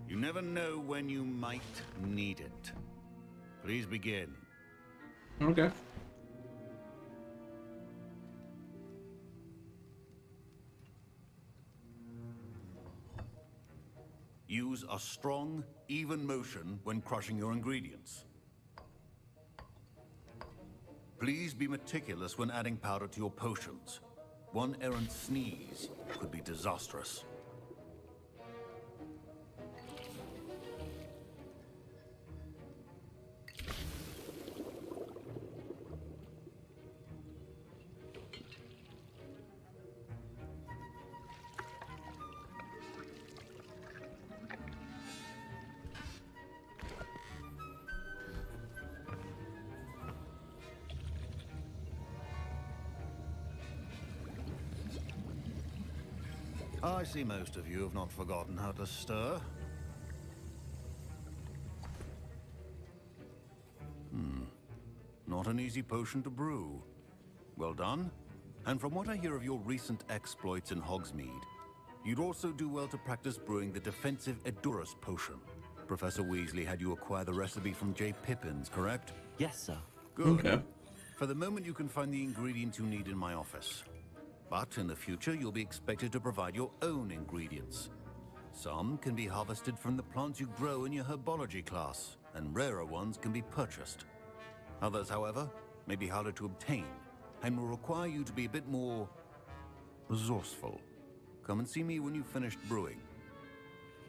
You never know when you might need it. Please begin. Okay. Use a strong, even motion when crushing your ingredients. Please be meticulous when adding powder to your potions. One errant sneeze could be disastrous. I see most of you have not forgotten how to stir. Not an easy potion to brew. Well done. And from what I hear of your recent exploits in Hogsmeade, you'd also do well to practice brewing the defensive Edurus potion. Professor Weasley had you acquire the recipe from J. Pippin's, correct? Yes, sir. Good. Okay. For the moment, you can find the ingredients you need in my office. But in the future, you'll be expected to provide your own ingredients. Some can be harvested from the plants you grow in your Herbology class, and rarer ones can be purchased. Others, however, may be harder to obtain, and will require you to be a bit more resourceful. Come and see me when you've finished brewing,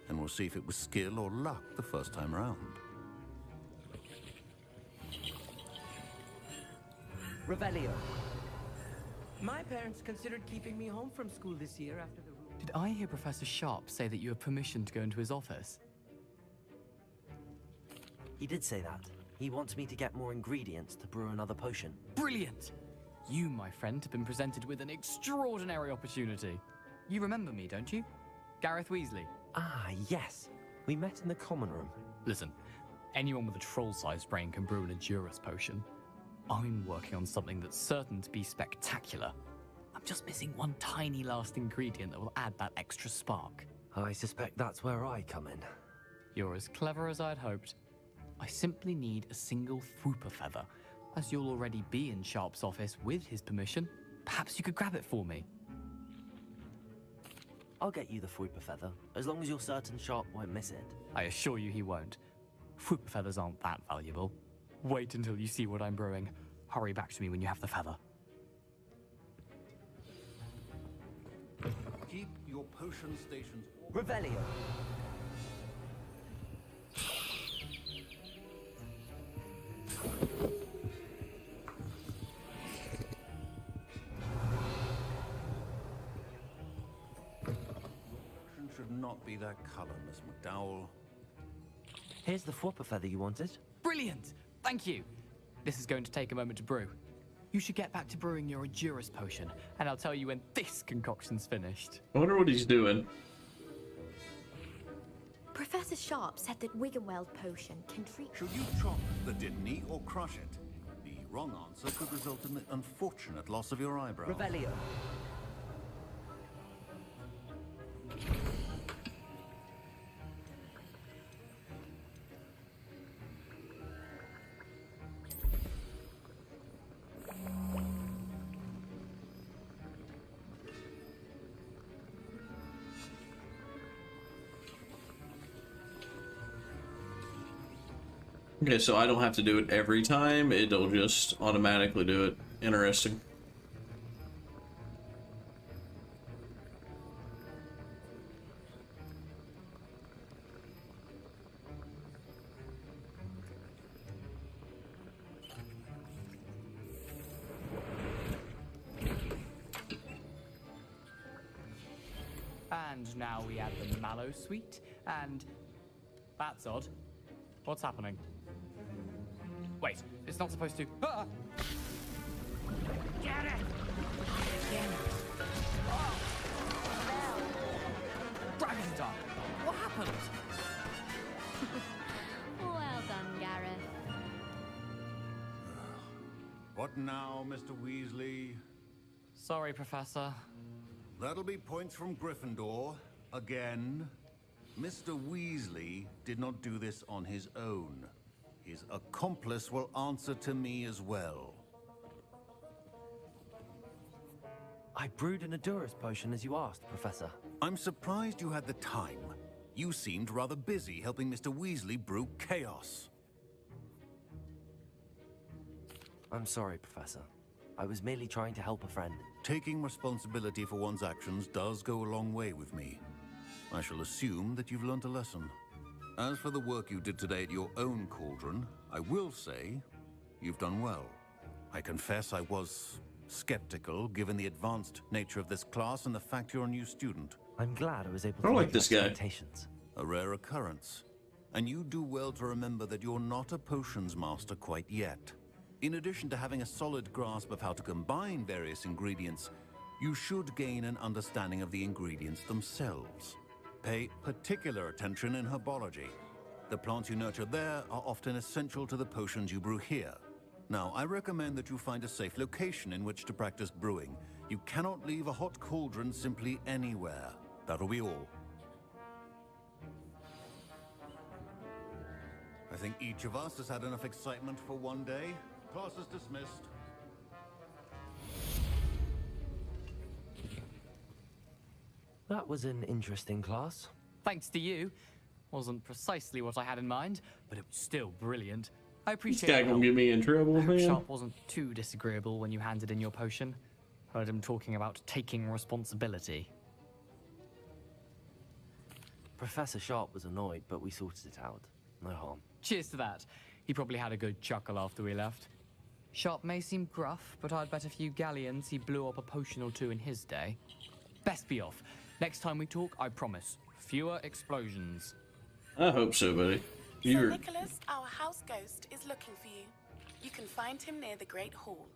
and we'll see if it was skill or luck the first time around. Revelio. My parents considered keeping me home from school this year after the rule. Did I hear Professor Sharp say that you have permission to go into his office? He did say that. He wants me to get more ingredients to brew another potion. Brilliant! You, my friend, have been presented with an extraordinary opportunity. You remember me, don't you? Gareth Weasley. Ah, yes. We met in the common room. Listen, anyone with a troll-sized brain can brew an Edurus potion. I'm working on something that's certain to be spectacular. I'm just missing one tiny last ingredient that will add that extra spark. I suspect that's where I come in. You're as clever as I'd hoped. I simply need a single Fwooper feather. As you'll already be in Sharp's office with his permission, perhaps you could grab it for me. I'll get you the Fwooper feather, as long as you're certain Sharp won't miss it. I assure you he won't. Fwooper feathers aren't that valuable. Wait until you see what I'm brewing. Hurry back to me when you have the feather. Keep your potion stations... Revelio. Should not be that color, Miss McDowell. Here's the Fwooper feather you wanted. Brilliant! Thank you. This is going to take a moment to brew. You should get back to brewing your Edurus potion, and I'll tell you when this concoction's finished. I wonder what he's doing. Professor Sharp said that Wiggenweld potion can treat... Should you chop the didney or crush it? The wrong answer could result in the unfortunate loss of your eyebrow. Revelio. Okay, so I don't have to do it every time, it'll just automatically do it. Interesting. And now we add the mallow sweet, and... That's odd. What's happening? Wait, it's not supposed to... Ah! Get it! Dragon's Dark! What happened? Well done, Gareth. What now, Mr. Weasley? Sorry, Professor. That'll be points from Gryffindor. Again. Mr. Weasley did not do this on his own. His accomplice will answer to me as well. I brewed an Adurus potion as you asked, Professor. I'm surprised you had the time. You seemed rather busy helping Mr. Weasley brew chaos. I'm sorry, Professor. I was merely trying to help a friend. Taking responsibility for one's actions does go a long way with me. I shall assume that you've learnt a lesson. As for the work you did today at your own cauldron, I will say you've done well. I confess I was skeptical given the advanced nature of this class and the fact you're a new student. I'm glad I was able I to like meet this your guy. expectations. A rare occurrence. And you do well to remember that you're not a potions master quite yet. In addition to having a solid grasp of how to combine various ingredients, you should gain an understanding of the ingredients themselves. Pay particular attention in herbology. The plants you nurture there are often essential to the potions you brew here. Now, I recommend that you find a safe location in which to practice brewing. You cannot leave a hot cauldron simply anywhere. That'll be all. I think each of us has had enough excitement for one day. Class is dismissed. That was an interesting class. Thanks to you. Wasn't precisely what I had in mind, but it was still brilliant. I appreciate This guy your gonna help. get me in trouble, I hope man. Sharp wasn't too disagreeable when you handed in your potion. Heard him talking about taking responsibility. Professor Sharp was annoyed, but we sorted it out. No harm. Cheers to that. He probably had a good chuckle after we left. Sharp may seem gruff, but I'd bet a few galleons he blew up a potion or two in his day. Best be off. Next time we talk, I promise, fewer explosions. I hope so, buddy. Sir You're Nicholas, our house ghost, is looking for you. You can find him near the Great Hall.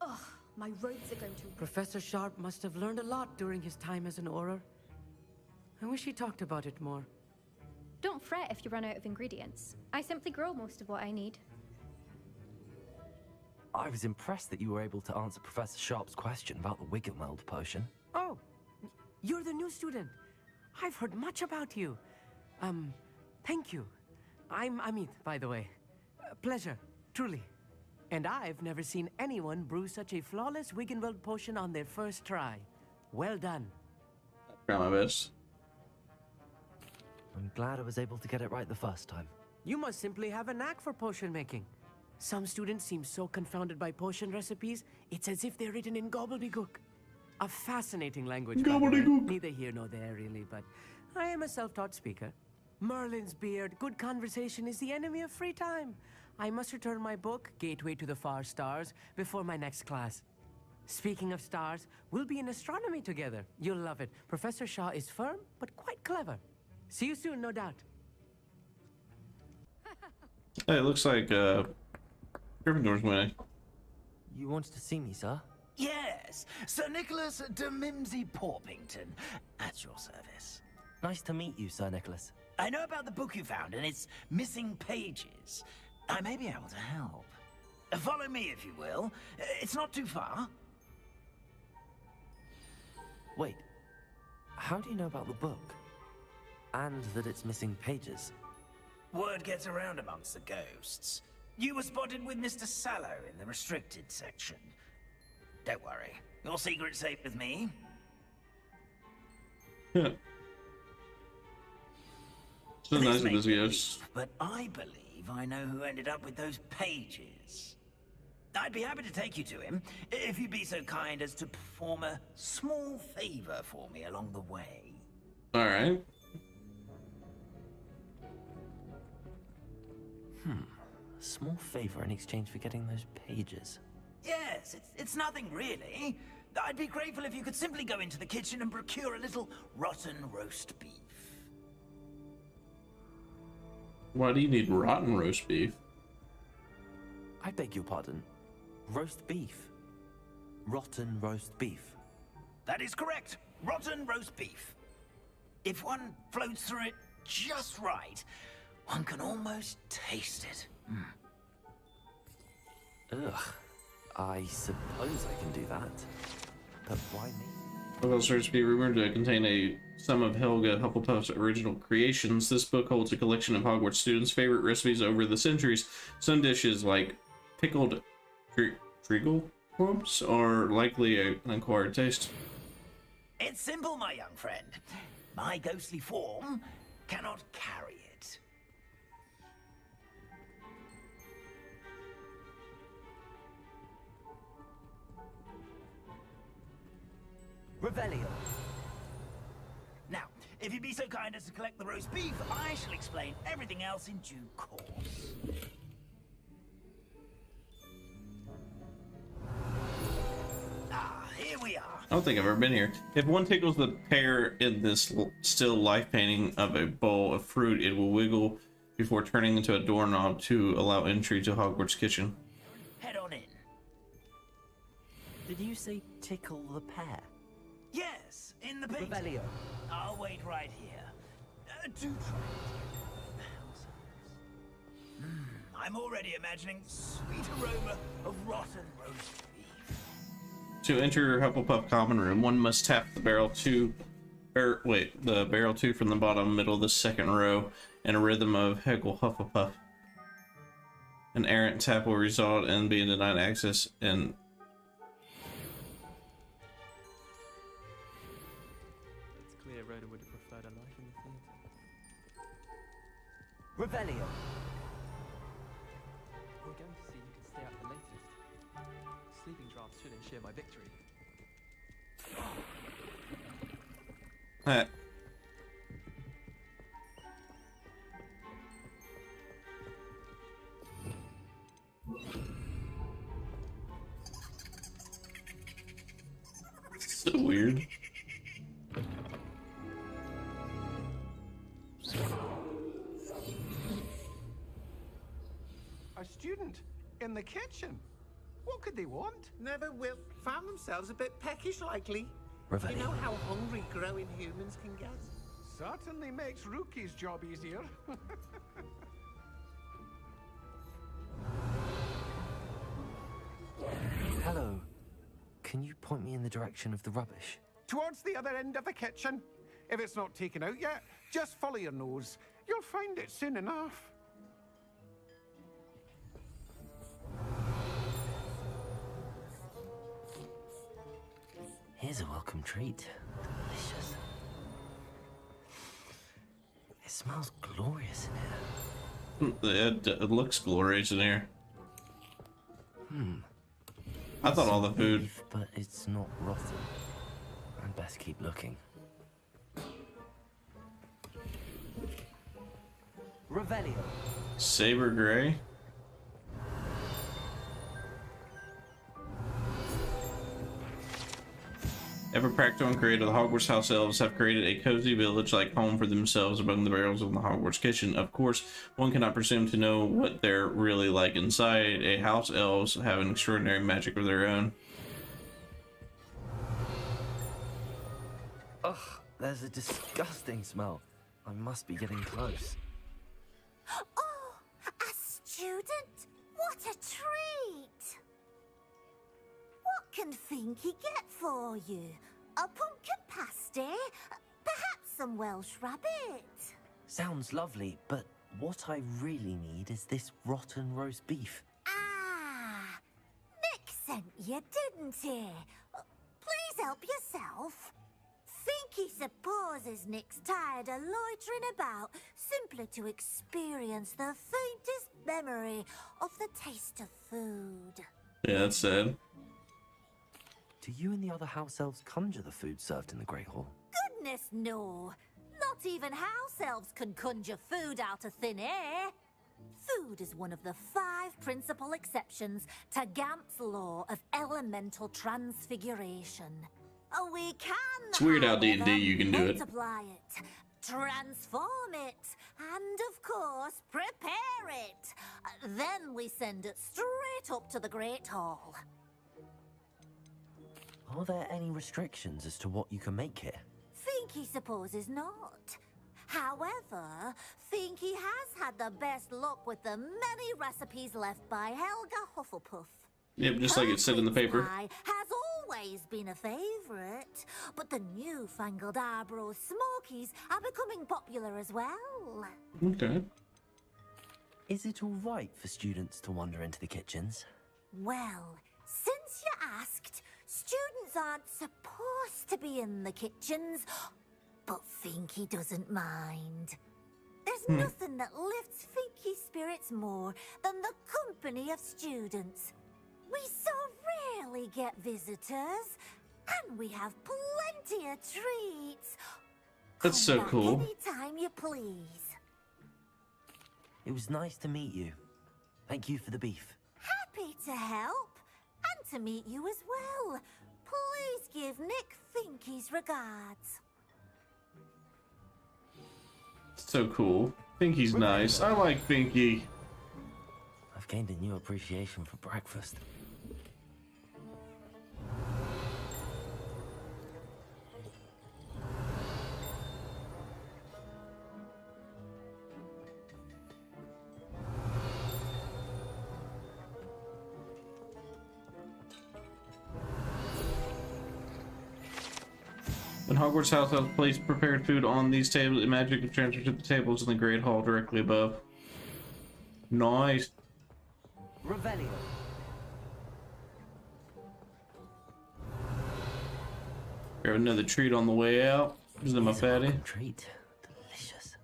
Ugh, my robes are going to... Professor Sharp must have learned a lot during his time as an Auror. I wish he talked about it more. Don't fret if you run out of ingredients. I simply grow most of what I need. I was impressed that you were able to answer Professor Sharp's question about the Wiggenweld potion. Oh, you're the new student. I've heard much about you. Thank you. I'm Amit, by the way. Pleasure, truly. And I've never seen anyone brew such a flawless Wiggenweld potion on their first try. Well done. trying my best. I'm glad I was able to get it right the first time. You must simply have a knack for potion making. Some students seem so confounded by potion recipes, it's as if they're written in gobbledygook. A fascinating language, by the way. Neither here nor there, really, but I am a self-taught speaker. Merlin's beard, good conversation is the enemy of free time. I must return my book, Gateway to the Far Stars, before my next class. Speaking of stars, we'll be in astronomy together. You'll love it. Professor Shaw is firm, but quite clever. See you soon, no doubt. Hey, it looks like Gryffindor's winning. You wanted to see me, sir? Yes, Sir Nicholas de Mimsy Porpington, at your service. Nice to meet you, Sir Nicholas. I know about the book you found and its missing pages. I may be able to help. Follow me, if you will. It's not too far. Wait, how do you know about the book? And that it's missing pages? Word gets around amongst the ghosts. You were spotted with Mr. Sallow in the restricted section. Don't worry, your secret's safe with me. Yeah. So nice of may this be ghost. brief, but I believe I know who ended up with those pages. I'd be happy to take you to him, if you'd be so kind as to perform a small favor for me along the way. Alright. A small favor in exchange for getting those pages. Yes, it's nothing really. I'd be grateful if you could simply go into the kitchen and procure a little rotten roast beef. Why do you need rotten roast beef? I beg your pardon. Roast beef. Rotten roast beef. That is correct. Rotten roast beef. If one floats through it just right, one can almost taste it. Ugh. I suppose I can do that. But why me? Hogwarts starts to be rumored to contain some of Helga Hufflepuff's original creations. This book holds a collection of Hogwarts students' favorite recipes over the centuries. Some dishes, like pickled treacle clumps, are likely an acquired taste. It's simple, my young friend. My ghostly form cannot carry it. Revelio. Now, if you'd be so kind as to collect the roast beef, I shall explain everything else in due course. Here we are. I don't think I've ever been here. If one tickles the pear in this still life painting of a bowl of fruit, it will wiggle before turning into a doorknob to allow entry to Hogwarts kitchen. Head on in. Did you say tickle the pear? Yes, in the painting. Revelio. I'll wait right here. Do try it. I'm already imagining sweet aroma of rotten roast beef. To enter Hufflepuff common room, one must tap the barrel 2 from the bottom middle of the second row in a rhythm of Hegel Hufflepuff. An errant tap will result in being denied access and It's clear Rhoda would have preferred a life in the theatre. Revelio. We're going to see who can stay up the latest. Sleeping drafts should ensure my victory. So weird. A student in the kitchen. What could they want? Never will. Found themselves a bit peckish, likely. Revelio. You know how hungry growing humans can get? Certainly makes Rookie's job easier. Hello. Can you point me in the direction of the rubbish? Towards the other end of the kitchen. If it's not taken out yet, just follow your nose. You'll find it soon enough. Here's a welcome treat. Delicious. It smells glorious in here. It looks glorious in here. I thought all the food. Beef, but it's not rotten. I'd best keep looking. Revelio. Saber gray. Ever practical and creative, the Hogwarts house elves have created a cozy village-like home for themselves among the barrels of the Hogwarts kitchen. Of course, one cannot presume to know what they're really like inside. A house elves have an extraordinary magic of their own. Ugh, there's a disgusting smell. I must be getting close. Oh, a student? What a treat! What can Finky get for you? A pumpkin pasty? Perhaps some Welsh rabbit? Sounds lovely, but what I really need is this rotten roast beef. Ah, Nick sent you, didn't he? Please help yourself. Finky supposes Nick's tired of loitering about simply to experience the faintest memory of the taste of food. Yeah, that's sad. Do you and the other house elves conjure the food served in the Great Hall? Goodness, no. Not even house elves can conjure food out of thin air. Food is one of the 5 principal exceptions to Gamp's law of elemental transfiguration. We can, It's weird how D&D however, you can do it. multiply it, transform it, and of course, prepare it. Then we send it straight up to the Great Hall. Are there any restrictions as to what you can make here? Finky supposes not. However, Finky has had the best luck with the many recipes left by Helga Hufflepuff. Yep, just like it said in the paper. Pie has always been a favorite, but the newfangled Arbro Smokies are becoming popular as well. Okay. Is it all right for students to wander into the kitchens? Well, since you asked, students aren't supposed to be in the kitchens, but Finky doesn't mind. There's nothing that lifts Finky's spirits more than the company of students. We so rarely get visitors, and we have plenty of treats. That's so cool. Anytime you please. It was nice to meet you. Thank you for the beef. Happy to help, and to meet you as well. Please give Nick Finky's regards. So cool. Finky's nice. I like Finky. I've gained a new appreciation for breakfast. When Hogwarts House has placed prepared food on these tables, it magically transfers to the tables in the Great Hall directly above. Nice. Revelio. Grab another treat on the way out. Isn't my fatty? Treat. Delicious.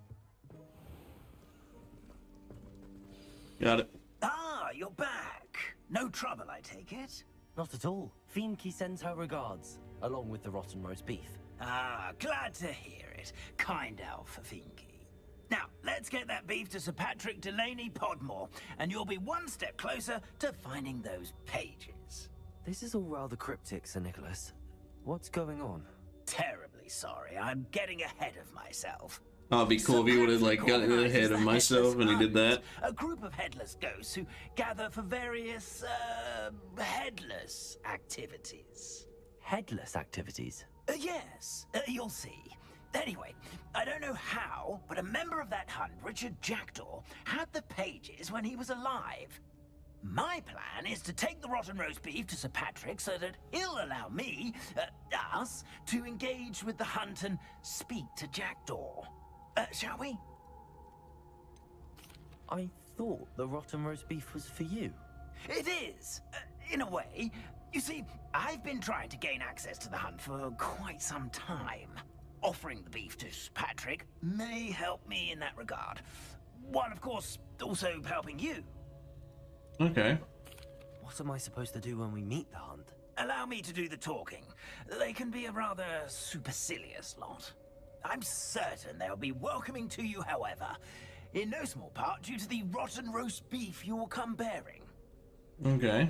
Got it. Ah, you're back. No trouble, I take it? Not at all. Finky sends her regards, along with the rotten roast beef. Ah, glad to hear it. Kind elf, Finky. Now, let's get that beef to Sir Patrick Delaney Podmore, and you'll be one step closer to finding those pages. This is all rather cryptic, Sir Nicholas. What's going on? Terribly sorry, I'm getting ahead of myself. Oh, it'd be cool if he would have like gotten ahead of myself when he did that. A group of headless ghosts who gather for various, headless activities. Headless activities? Yes, you'll see. Anyway, I don't know how, but a member of that hunt, Richard Jackdaw, had the pages when he was alive. My plan is to take the rotten roast beef to Sir Patrick so that he'll allow me, us, to engage with the hunt and speak to Jackdaw. Shall we? I thought the rotten roast beef was for you. It is, in a way. You see, I've been trying to gain access to the hunt for quite some time. Offering the beef to Sir Patrick may help me in that regard. While, of course, also helping you. Okay. What am I supposed to do when we meet the hunt? Allow me to do the talking. They can be a rather supercilious lot. I'm certain they'll be welcoming to you, however, in no small part due to the rotten roast beef you will come bearing. Okay.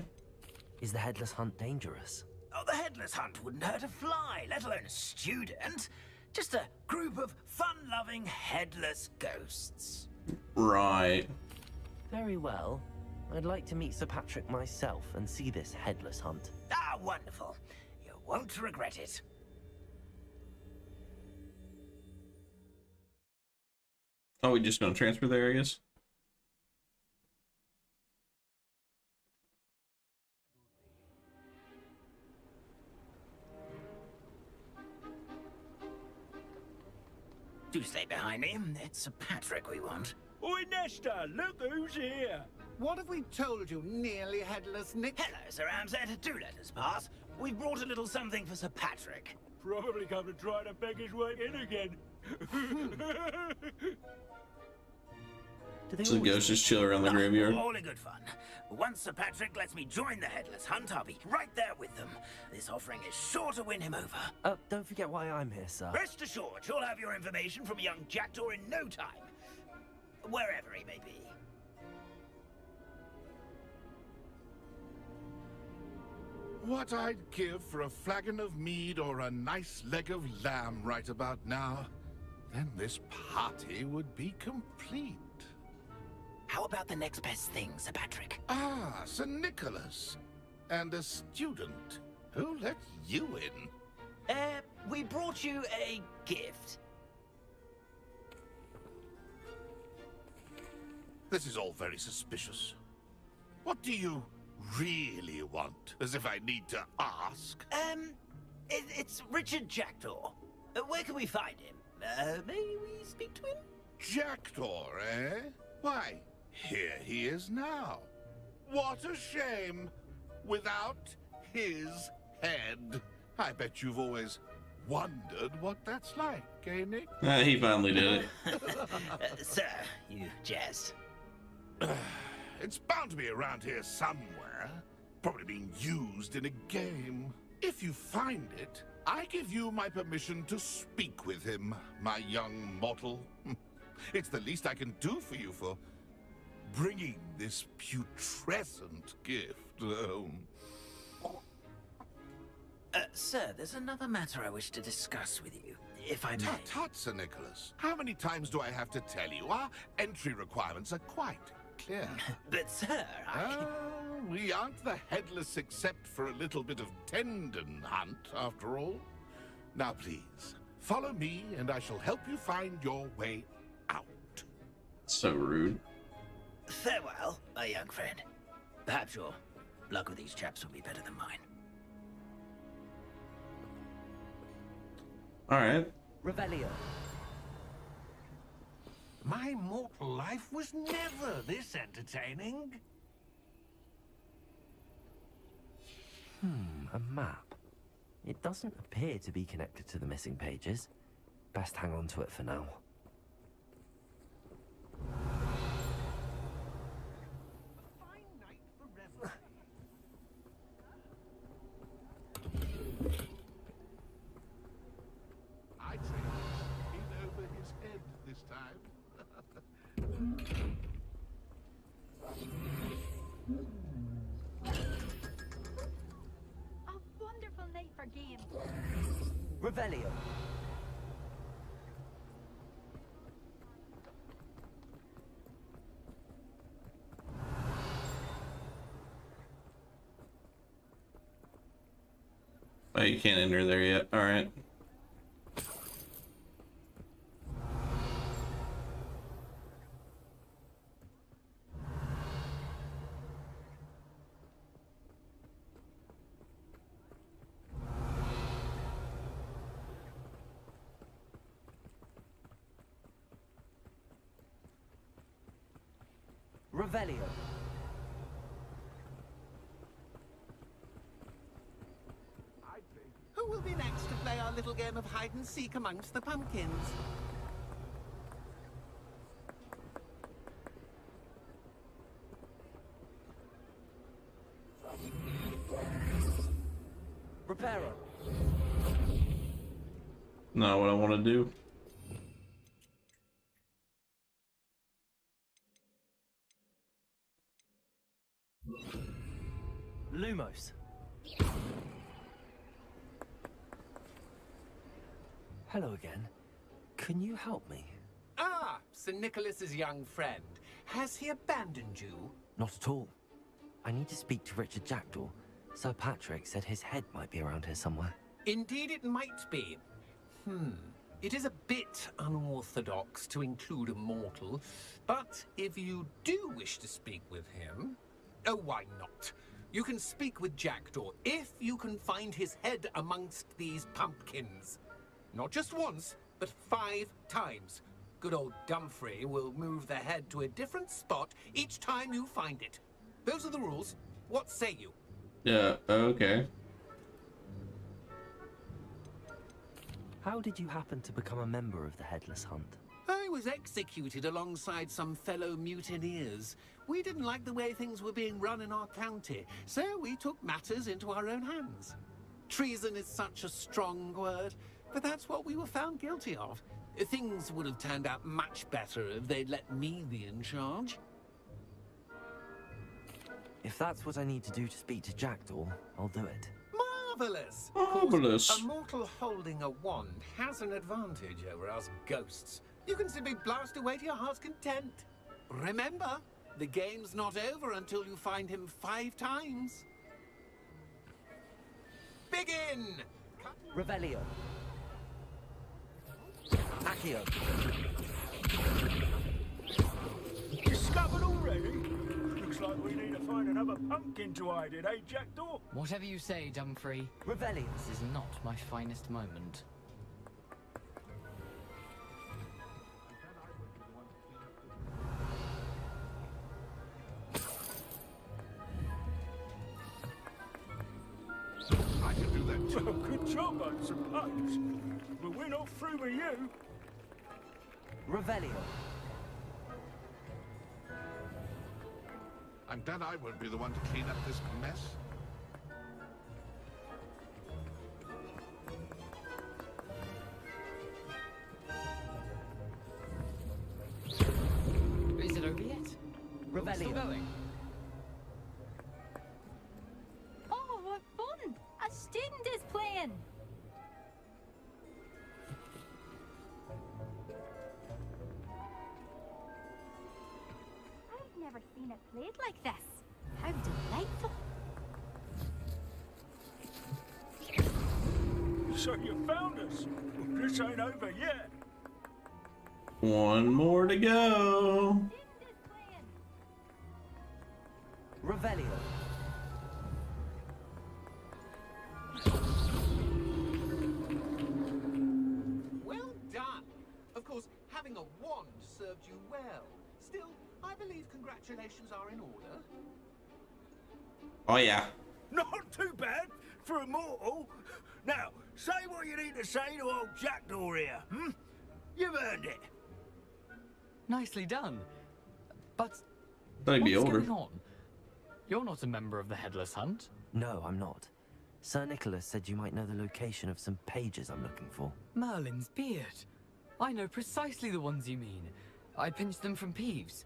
Is the headless hunt dangerous? Oh, the headless hunt wouldn't hurt a fly, let alone a student. Just a group of fun-loving headless ghosts. Right. Very well. I'd like to meet Sir Patrick myself and see this headless hunt. Ah, wonderful. You won't regret it. Oh, we just gonna transfer there, I guess? Do stay behind me. It's Sir Patrick we want. Oi, Nesta, look who's here. What have we told you, nearly headless Nick? Hello, Sir Ramsed. Do let us pass. We've brought a little something for Sir Patrick. Probably come to try to beg his way in again. So the ghosts just chill around the graveyard. All in good fun. Once Sir Patrick lets me join the headless hunt, I'll be right there with them. This offering is sure to win him over. Don't forget why I'm here, sir. Rest assured, you'll have your information from young Jackdaw in no time. Wherever he may be. What I'd give for a flagon of mead or a nice leg of lamb right about now. Then this party would be complete. How about the next best thing, Sir Patrick? Ah, Sir Nicholas. And a student. Who let you in? We brought you a gift. This is all very suspicious. What do you really want? As if I need to ask. It's Richard Jackdaw. Where can we find him? May we speak to him? Jackdaw, eh? Why, here he is now. What a shame. Without his head. I bet you've always wondered what that's like, eh, Nick? He finally did it. Sir, you jest. It's bound to be around here somewhere. Probably being used in a game. If you find it, I give you my permission to speak with him, my young mortal. It's the least I can do for you for bringing this putrescent gift home. Sir, there's another matter I wish to discuss with you, if I may. Tut, tut, Sir Nicholas. How many times do I have to tell you? Our entry requirements are quite clear. But, sir, we aren't the headless except for a little bit of tendon hunt, after all. Now, please, follow me, and I shall help you find your way out. So rude. Farewell, my young friend. Perhaps your luck with these chaps will be better than mine. All right. Revelio. My mortal life was never this entertaining. A map. It doesn't appear to be connected to the missing pages. Best hang on to it for now. I'd say in over his head this time. A wonderful night for games. Revelio. Oh, you can't enter there yet. All right. Revelio. Who will be next to play our little game of hide and seek amongst the pumpkins? Reparo. Not what I want to do. Lumos. Hello again. Can you help me? Ah, Sir Nicholas's young friend. Has he abandoned you? Not at all. I need to speak to Richard Jackdaw. Sir Patrick said his head might be around here somewhere. Indeed it might be. It is a bit unorthodox to include a mortal, but if you do wish to speak with him, oh, why not? You can speak with Jackdaw if you can find his head amongst these pumpkins. Not just once, but 5 times. Good old Dumfrey will move the head to a different spot each time you find it. Those are the rules. What say you? Yeah, okay. How did you happen to become a member of the Headless Hunt? I was executed alongside some fellow mutineers. We didn't like the way things were being run in our county, so we took matters into our own hands. Treason is such a strong word, but that's what we were found guilty of. Things would have turned out much better if they'd let me be in charge. If that's what I need to do to speak to Jackdaw, I'll do it. Marvelous! Marvelous. Of course, a mortal holding a wand has an advantage over us ghosts. You can simply blast away to your heart's content. Remember, the game's not over until you find him 5 times. begin! Revelio. Accio. Discovered already? Looks like we need to find another pumpkin to hide in, eh, Jackdaw? Whatever you say, Dumfrey. Revelio. This is not my finest moment. I can do that too. Well, good job, I suppose. But we're not through with you. Revelio. I'm glad I won't be the one to clean up this mess. Is it over yet? Revelio. Still going? Oh, what fun! A student is playing! I've never seen it played like this. How delightful! So you found us. Well, this ain't over yet. One more to go. Revelio. Well done! Of course, having a wand served you well. Still, I believe congratulations are in order. Oh yeah. Not too bad for a mortal. Now, say what you need to say to old Jackdaw here, hmm? You've earned it. Nicely done. But That'd be what's older. going on? You're not a member of the Headless Hunt. No, I'm not. Sir Nicholas said you might know the location of some pages I'm looking for. Merlin's beard. I know precisely the ones you mean. I pinched them from Peeves.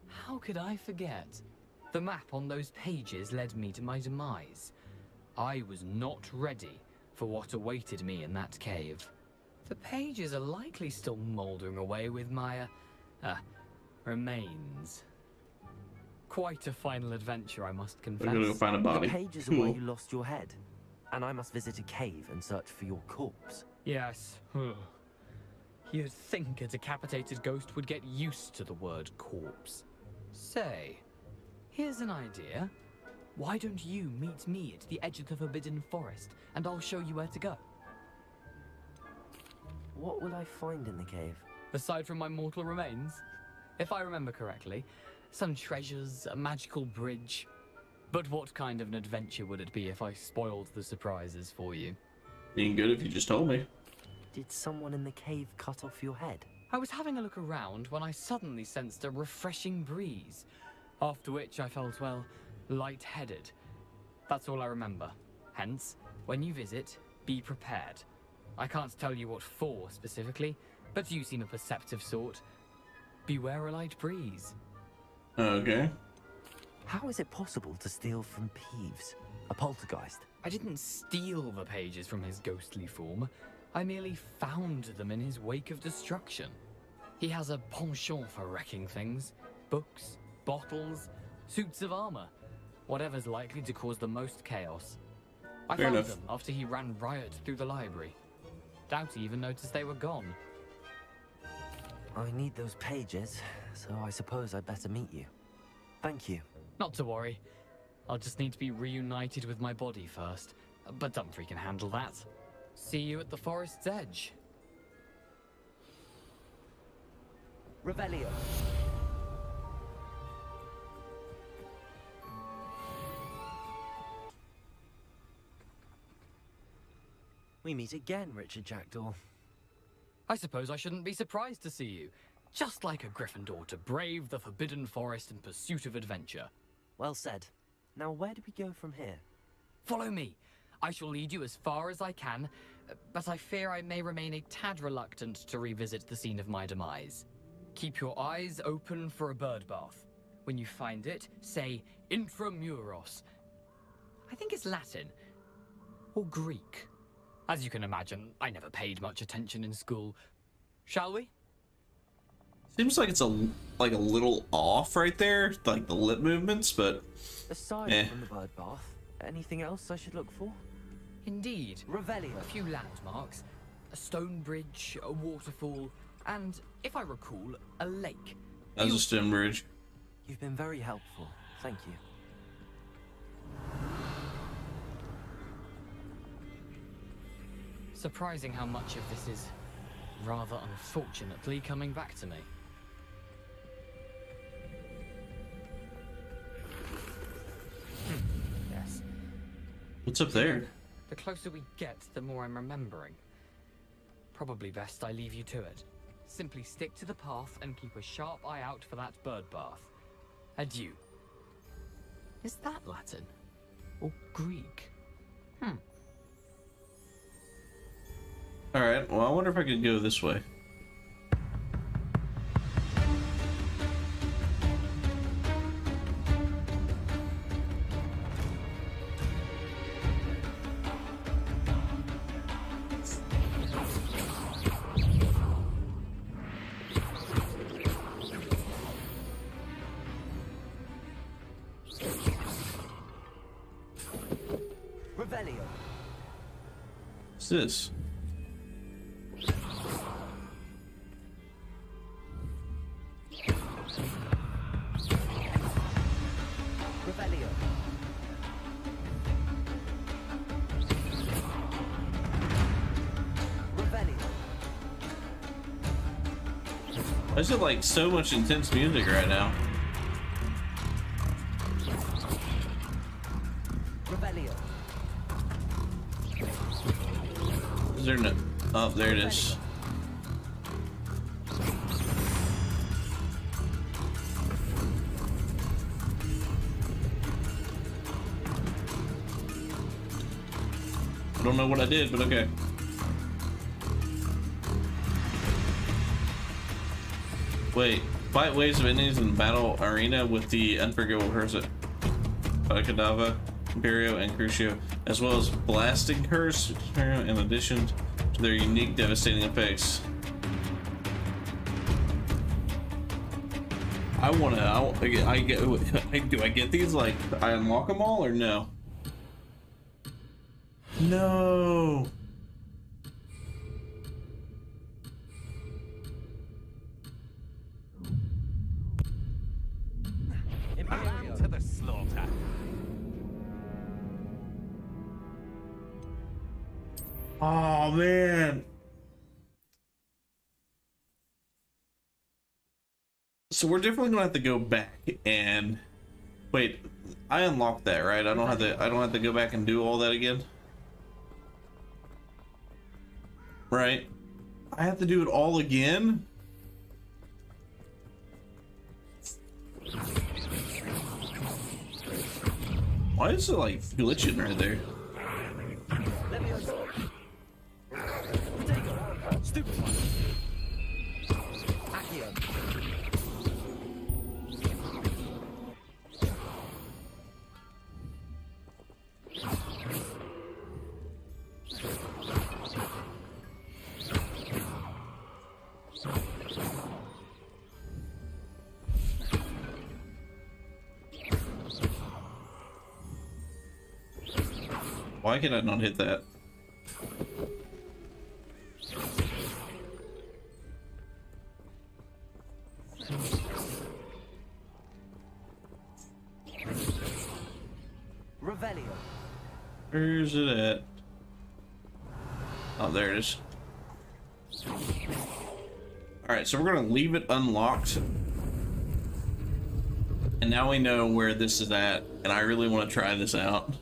How could I forget? The map on those pages led me to my demise. I was not ready for what awaited me in that cave. The pages are likely still mouldering away with my, remains. Quite a final adventure, I must confess. We're gonna go find a body. The pages are where you lost your head. And I must visit a cave and search for your corpse. Yes. You'd think a decapitated ghost would get used to the word corpse. Say, here's an idea. Why don't you meet me at the edge of the Forbidden Forest, and I'll show you where to go? What will I find in the cave? Aside from my mortal remains? If I remember correctly, some treasures, a magical bridge. But what kind of an adventure would it be if I spoiled the surprises for you? Being good if you just told me. Did someone in the cave cut off your head? I was having a look around when I suddenly sensed a refreshing breeze, after which I felt, well, lightheaded. That's all I remember. Hence, when you visit, be prepared. I can't tell you what for specifically, but you seem a perceptive sort. Beware a light breeze. Okay. How is it possible to steal from Peeves? A poltergeist? I didn't steal the pages from his ghostly form. I merely found them in his wake of destruction. He has a penchant for wrecking things. Books, bottles, suits of armor. Whatever's likely to cause the most chaos. I Fair found enough. them after he ran riot through the library. Doubt he even noticed they were gone. I need those pages, so I suppose I'd better meet you. Thank you. Not to worry. I'll just need to be reunited with my body first. But Dumfrey can handle that. See you at the forest's edge. Revelio. We meet again, Richard Jackdaw. I suppose I shouldn't be surprised to see you. Just like a Gryffindor to brave the Forbidden Forest in pursuit of adventure. Well said. Now where do we go from here? Follow me. I shall lead you as far as I can, but I fear I may remain a tad reluctant to revisit the scene of my demise. Keep your eyes open for a bird bath. When you find it, say Intramuros. I think it's Latin. Or Greek. As you can imagine, I never paid much attention in school. Shall we? Seems like it's a little off right there, like the lip movements, but Aside from the bird bath, anything else I should look for? Indeed. Revelio. A few landmarks, a stone bridge, a waterfall, and, if I recall, a lake. That's a stone bridge. You've been very helpful. Thank you. Surprising how much of this is rather unfortunately coming back to me. Yes. What's up there? The closer we get, the more I'm remembering. Probably best I leave you to it. Simply stick to the path and keep a sharp eye out for that bird bath. Adieu. Is that Latin? Or Greek? Alright, well, I wonder if I could go this way. Revelio. What's this? Revelio. Revelio. Why is it like so much intense music right now? Revelio. Is there no? Oh, there it is. I don't know what I did, but okay. Wait, fight waves of enemies in the battle arena with the unforgivable Curse, Uagadou, Imperio, and Crucio, as well as blasting Curse, in addition to their unique devastating effects. Do I get these? Like, I unlock them all or no? No. Lamb to the slaughter. Oh man. So we're definitely gonna have to go back and wait. I unlocked that, right? I don't have to go back and do all that again. Right? I have to do it all again? Why is it like glitching right there? Stupid one. Why can I not hit that? Revelio. Where's it at? Oh, there it is. Alright, so we're gonna leave it unlocked. And now we know where this is at, and I really want to try this out.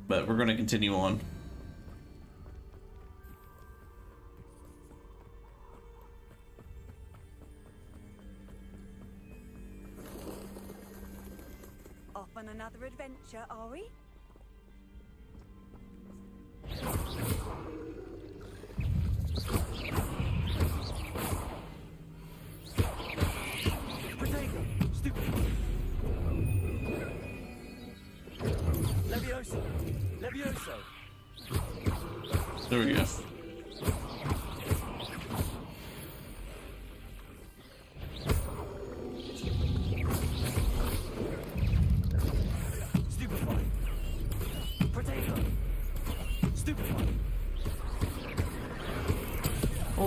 But we're gonna continue on. Off on another adventure, are we? Potato. Stupid. Levioso. Levioso. There we go. Stupid.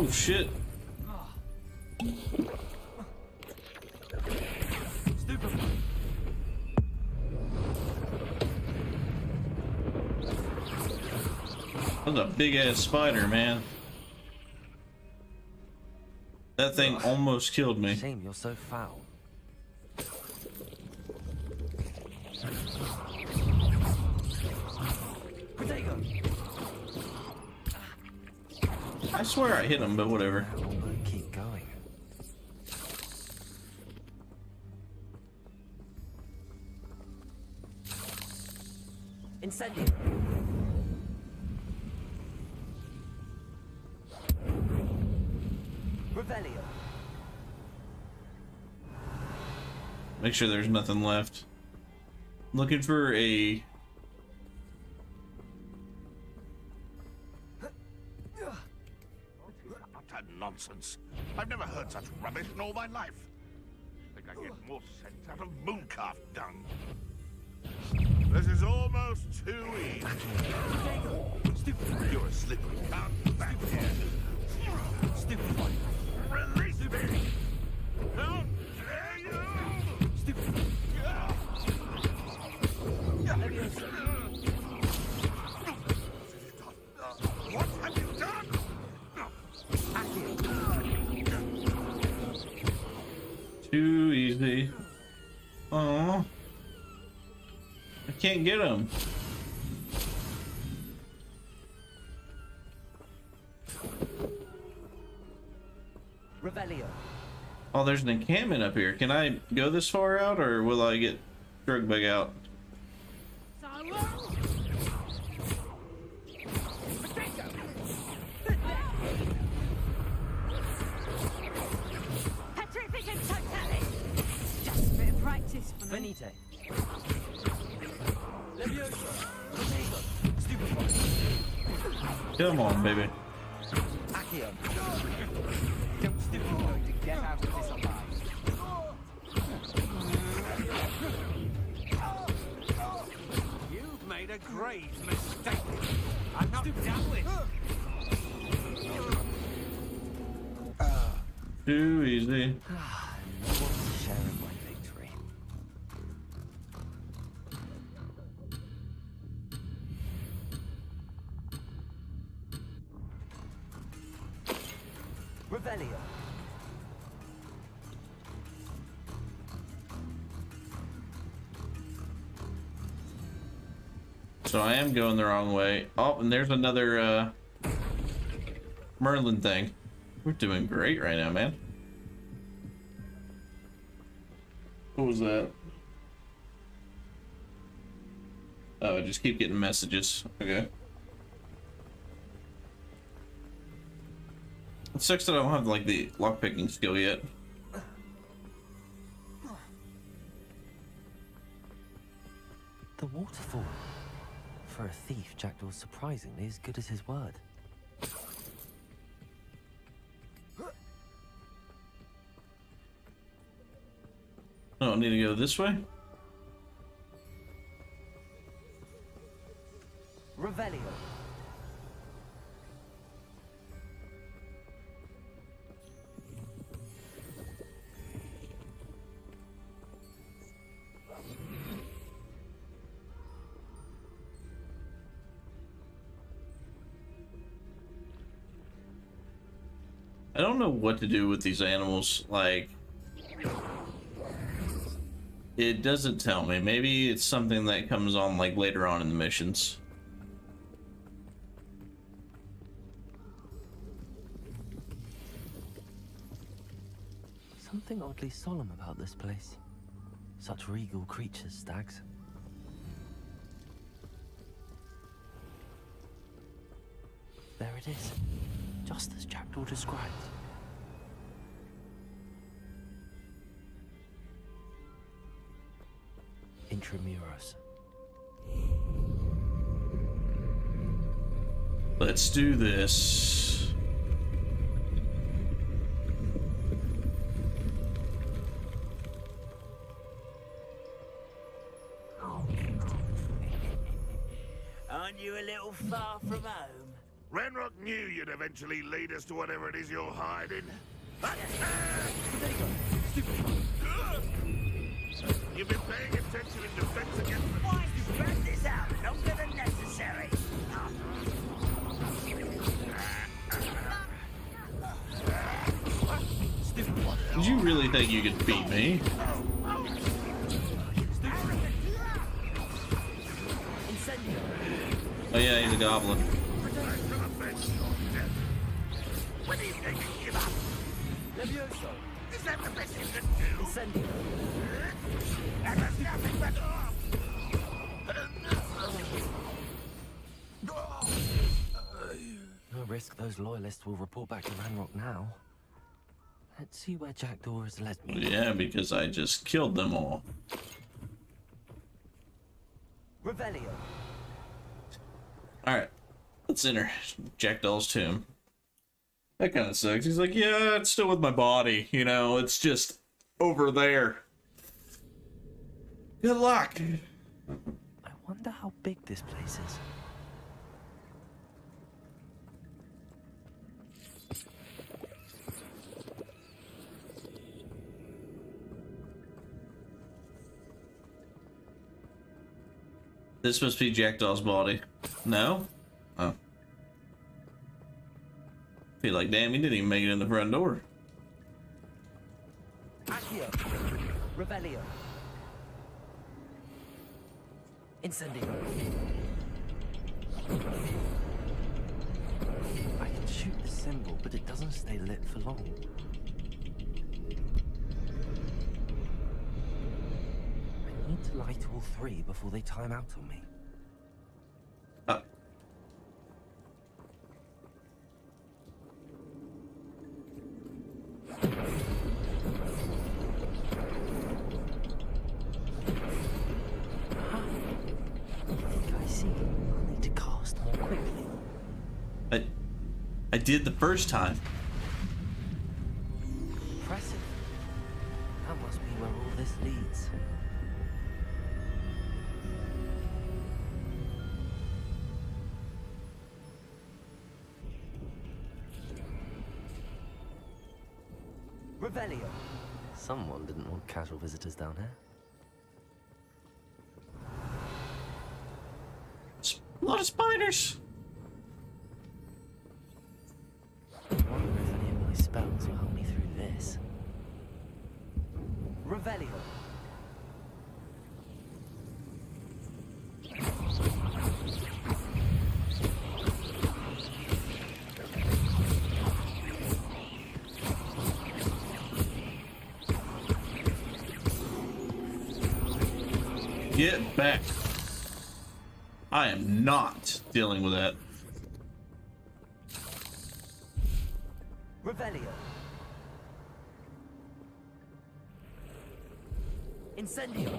Oh shit. That was a big ass spider, man. That thing almost killed me. Shame you're so foul. I swear I hit him, but whatever. Keep going. Incendio. Revelio. Make sure there's nothing left. Looking for a... Utter nonsense. I've never heard such rubbish in all my life. I think I get more sense out of mooncalf dung. This is almost too easy. You're a slippery cunt. Back here. Stupid one. Release me! How dare you! Stupid. What have you done? Too easy. Oh, I can't get him. Revelio. Oh, there's an encampment up here. Can I go this far out, or will I get drug bug out? Petrification totally. Just a bit of practice for me. Venite. Come on, baby. Accio. Don't stupid going to get out of this alive. You've made a grave mistake. I'm not done with. Too easy. No one's sharing my victory. Revelio. So I am going the wrong way. Oh, and there's another Merlin thing. We're doing great right now, man. What was that? Oh, I just keep getting messages. Okay. It sucks that I don't have like the lockpicking skill yet. The waterfall. For a thief, Jackdaw's surprisingly as good as his word. Oh, I need to go this way? Revelio. I don't know what to do with these animals. Like, it doesn't tell me. Maybe it's something that comes on like later on in the missions. Something oddly solemn about this place. Such regal creatures, stags. There it is, just as Jackdaw described. Intramuros. Let's do this. Aren't you a little far from home? Ranrock knew you'd eventually lead us to whatever it is you're hiding. You've been paying attention in defense against the... Why you spread this out longer than necessary? Did you really think you could beat me? Oh yeah, he's a goblin. When are you going to give up? Levioso. Is that the best you can do? Incendio. That was nothing but... No risk those loyalists will report back to Ranrock now. Let's see where Jackdaw has led me. Yeah, because I just killed them all. Revelio. Alright, let's enter Jackdaw's tomb. That kind of sucks. He's like, yeah, it's still with my body, you know, it's just over there. Good luck. I wonder how big this place is. This must be Jackdaw's body. No? Oh. Feel like, damn, he didn't even make it in the front door. Accio. Revelio. Incendio. I can shoot the symbol, but it doesn't stay lit for long. I need to light all three before they time out on me. I did the first time. Impressive. That must be where all this leads. Revelio. Someone didn't want casual visitors down here. A lot of spiders. I wonder if any of my spells will help me through this. Revelio. Get back. I am not dealing with that. Revelio. Incendio.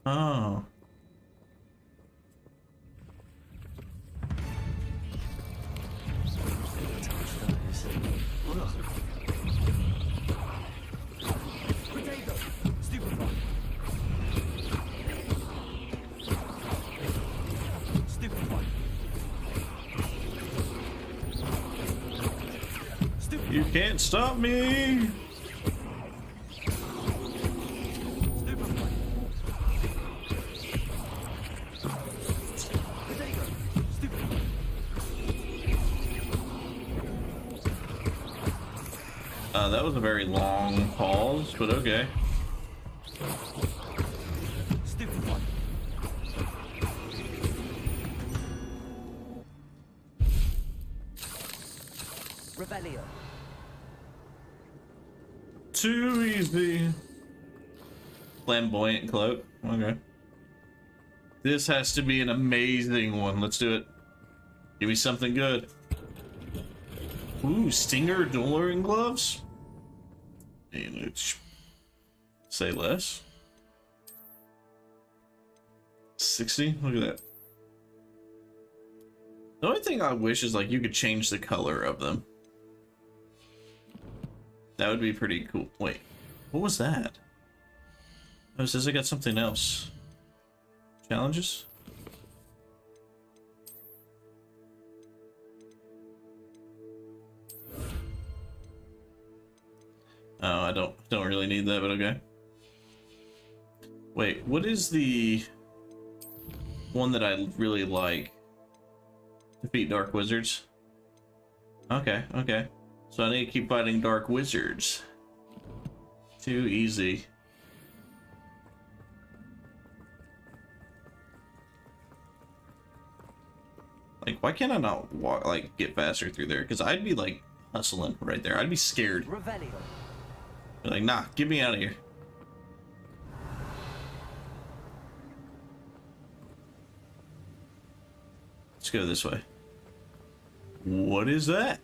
Oh. You can't stop me. That was a very long pause, but okay. Revelio. Too easy. Flamboyant cloak. Okay. This has to be an amazing one. Let's do it. Give me something good. Ooh, Stinger Dueling Gloves? And it's... say less. 60? Look at that. The only thing I wish is like you could change the color of them. That would be pretty cool. Wait, what was that? Oh, it says I got something else. Challenges? Oh, I don't really need that, but okay. Wait, what is the one that I really like? Defeat dark wizards. Okay, okay. So I need to keep fighting dark wizards. Too easy. Like, why can't I not walk, like, get faster through there? Because I'd be, like, hustling right there. I'd be scared. Revelio. Be like, nah, get me out of here. Let's go this way. What is that?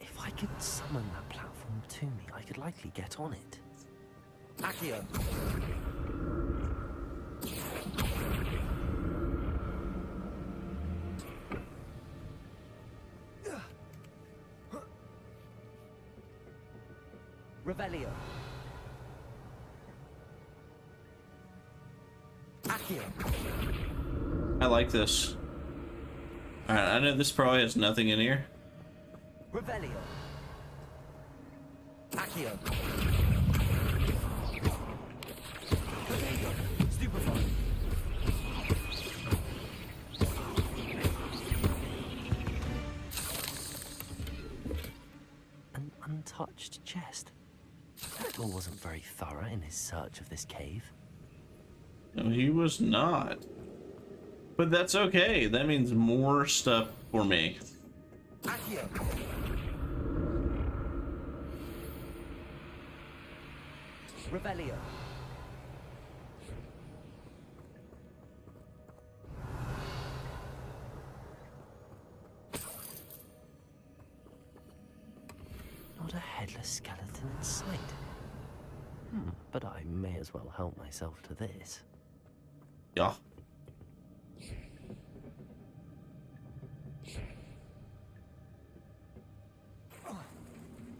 If I could summon that platform to me, I could likely get on it. Accio. Revelio. Accio. I like this. Alright, I know this probably has nothing in here. Revelio. Accio. Stupefy. An untouched chest. Jackdaw wasn't very thorough in his search of this cave. No, he was not. But that's okay. That means more stuff for me. Accio. Revelio. Not a headless skeleton in sight. But I may as well help myself to this. Yeah.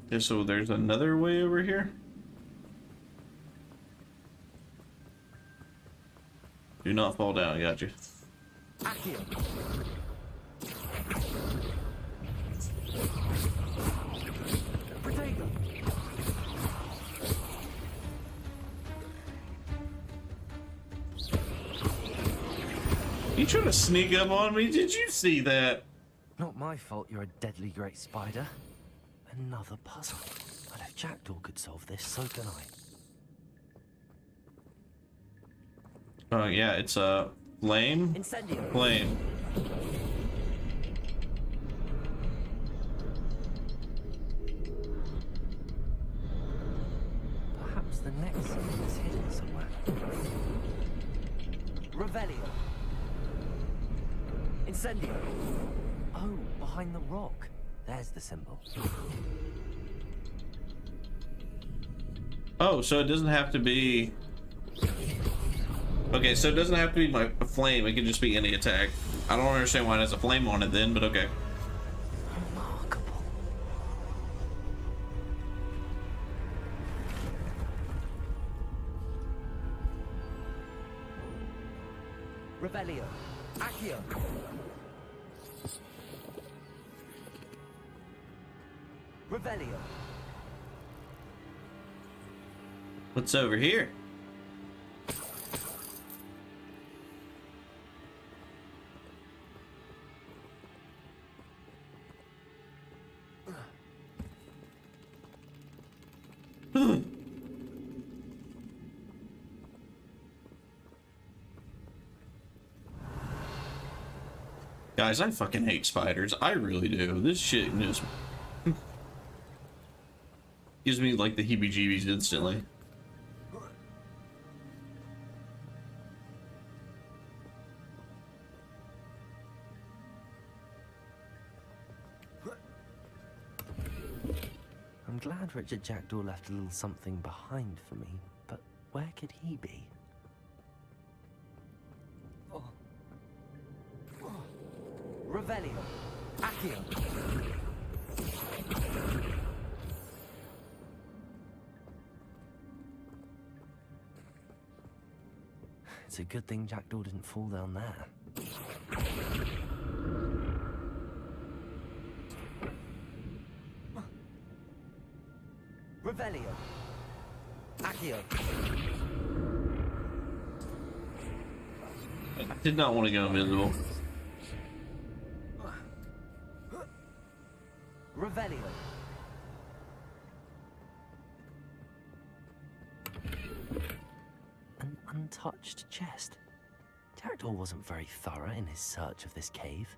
Okay, so there's another way over here. Do not fall down, got you. Accio. You trying to sneak up on me? Did you see that? Not my fault you're a deadly great spider. Another puzzle. But if Jackdaw could solve this, so can I. Oh yeah, it's a flame. Incendio. Flame. Perhaps the next symbol is hidden somewhere. Revelio. Incendio. Oh, behind the rock. There's the symbol. Oh, so it doesn't have to be... Okay, so it doesn't have to be my flame. It can just be any attack. I don't understand why it has a flame on it then, but okay. Remarkable. Revelio. Accio. Revelio. What's over here? Guys, I fucking hate spiders. I really do. This shit just gives me like the heebie-jeebies instantly. I'm glad Richard Jackdaw left a little something behind for me, but where could he be? Revelio. Accio. It's a good thing Jackdaw didn't fall down there. Revelio. Accio. I did not want to go invisible. Revelio. An untouched chest. Jackdaw wasn't very thorough in his search of this cave.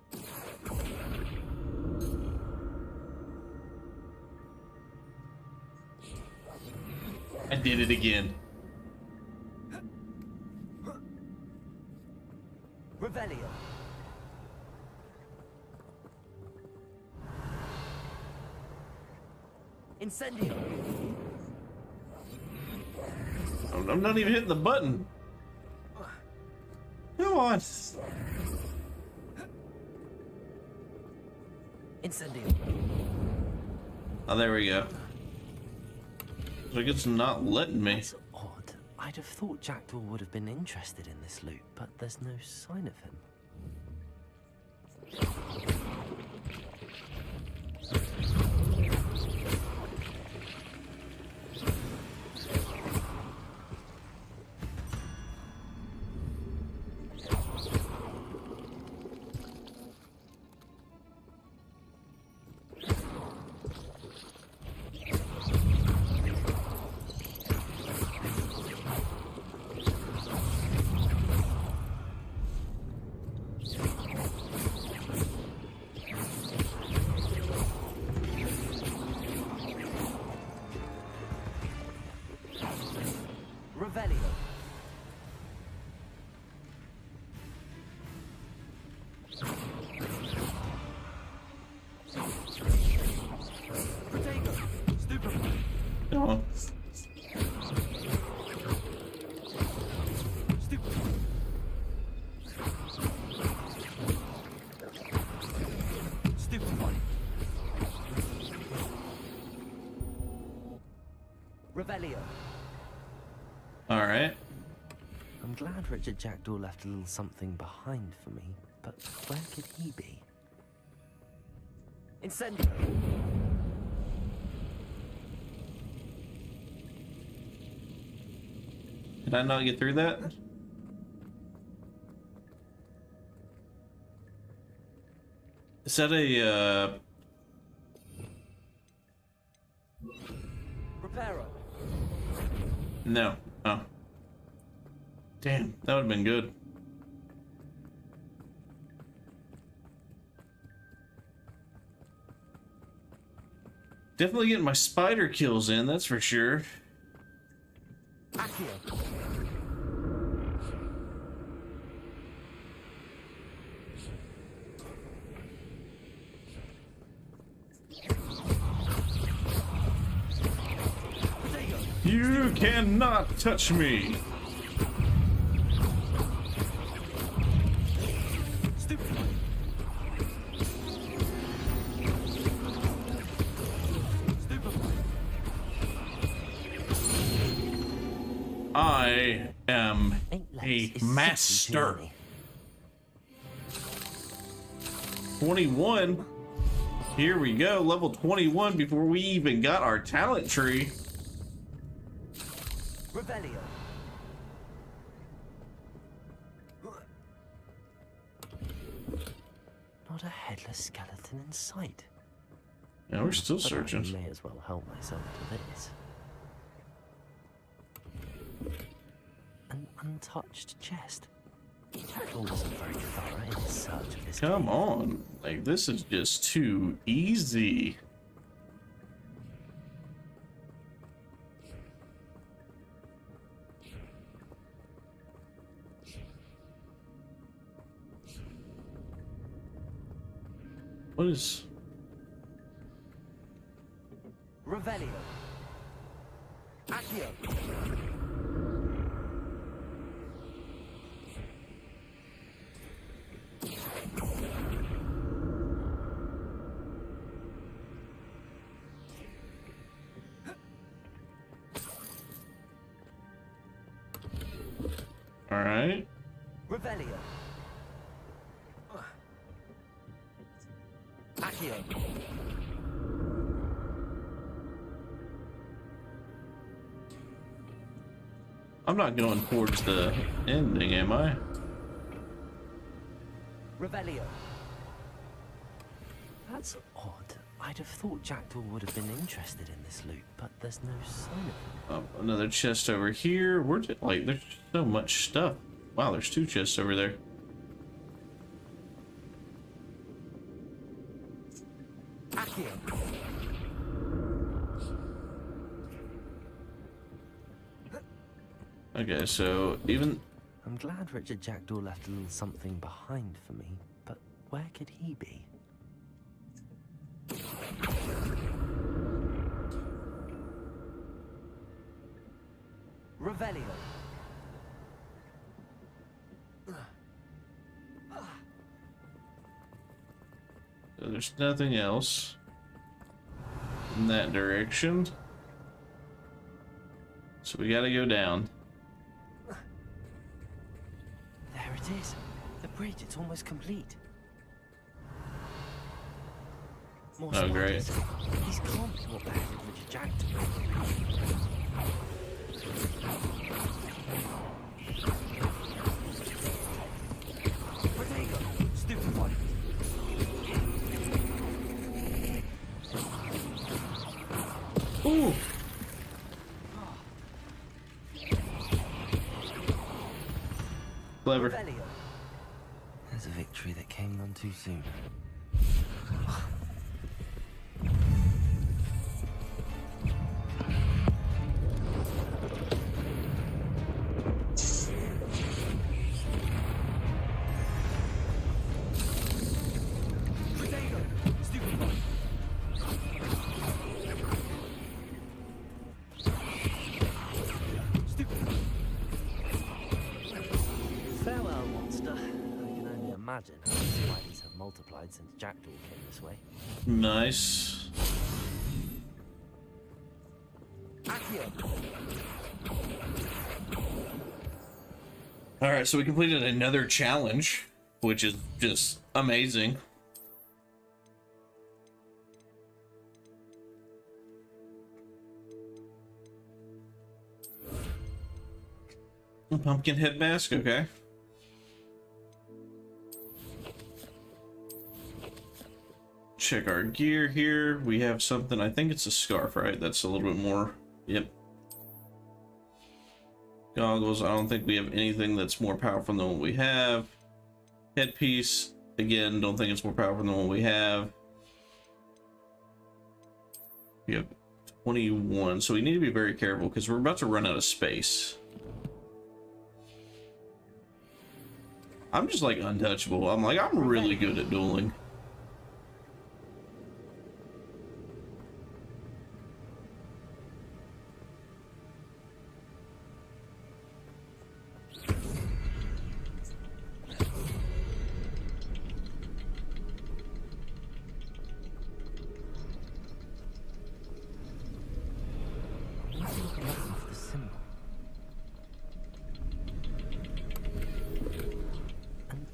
I did it again. Revelio. Incendio. I'm not even hitting the button. Come on. Incendio. Oh, there we go. Like it's not letting me. That's odd. I'd have thought Jackdaw would have been interested in this loot, but there's no sign of him. All right. I'm glad Richard Jackdaw left a little something behind for me, but where could he be? Incendio. Did I not get through that? Is that a Reparo. No. Oh. Damn, that would have been good. Definitely getting my spider kills in, that's for sure. Accio. You cannot touch me. I am a master. 21. Here we go, level 21 before we even got our talent tree. Revelio. Not a headless skeleton in sight. Yeah, we're still But searching. I may as well help myself to this. An untouched chest. Jackdaw wasn't very thorough in his search of this. Come on, like this is just too easy. What is? Revelio. Accio. All right. Revelio. Accio. I'm not going towards the ending, am I? Revelio. That's odd. I'd have thought Jackdaw would have been interested in this loot, but there's no sign of it. Another chest over here. Where's it? Like, there's so much stuff. Wow, there's 2 chests over there. Accio. Okay, so even... I'm glad Richard Jackdaw left a little something behind for me, but where could he be? Revelio. So there's nothing else in that direction. So we gotta go down. There it is. The bridge, it's almost complete. More Oh, great. spiders. These can't be what beheaded Richard Jackdaw. Protego, stupid one. Ooh. Clever. There's a victory that came none too soon. Farewell, monster. I can only imagine how the spiders have multiplied since Jackdaw came this way. Nice. Alright, so we completed another challenge, which is just amazing. Pumpkin head mask, okay. Check our gear here. We have something, I think it's a scarf, right? That's a little bit more, yep. Goggles, I don't think we have anything that's more powerful than what we have. Headpiece, again, don't think it's more powerful than what we have. We have 21, so we need to be very careful because we're about to run out of space. I'm just like untouchable. I'm really good at dueling.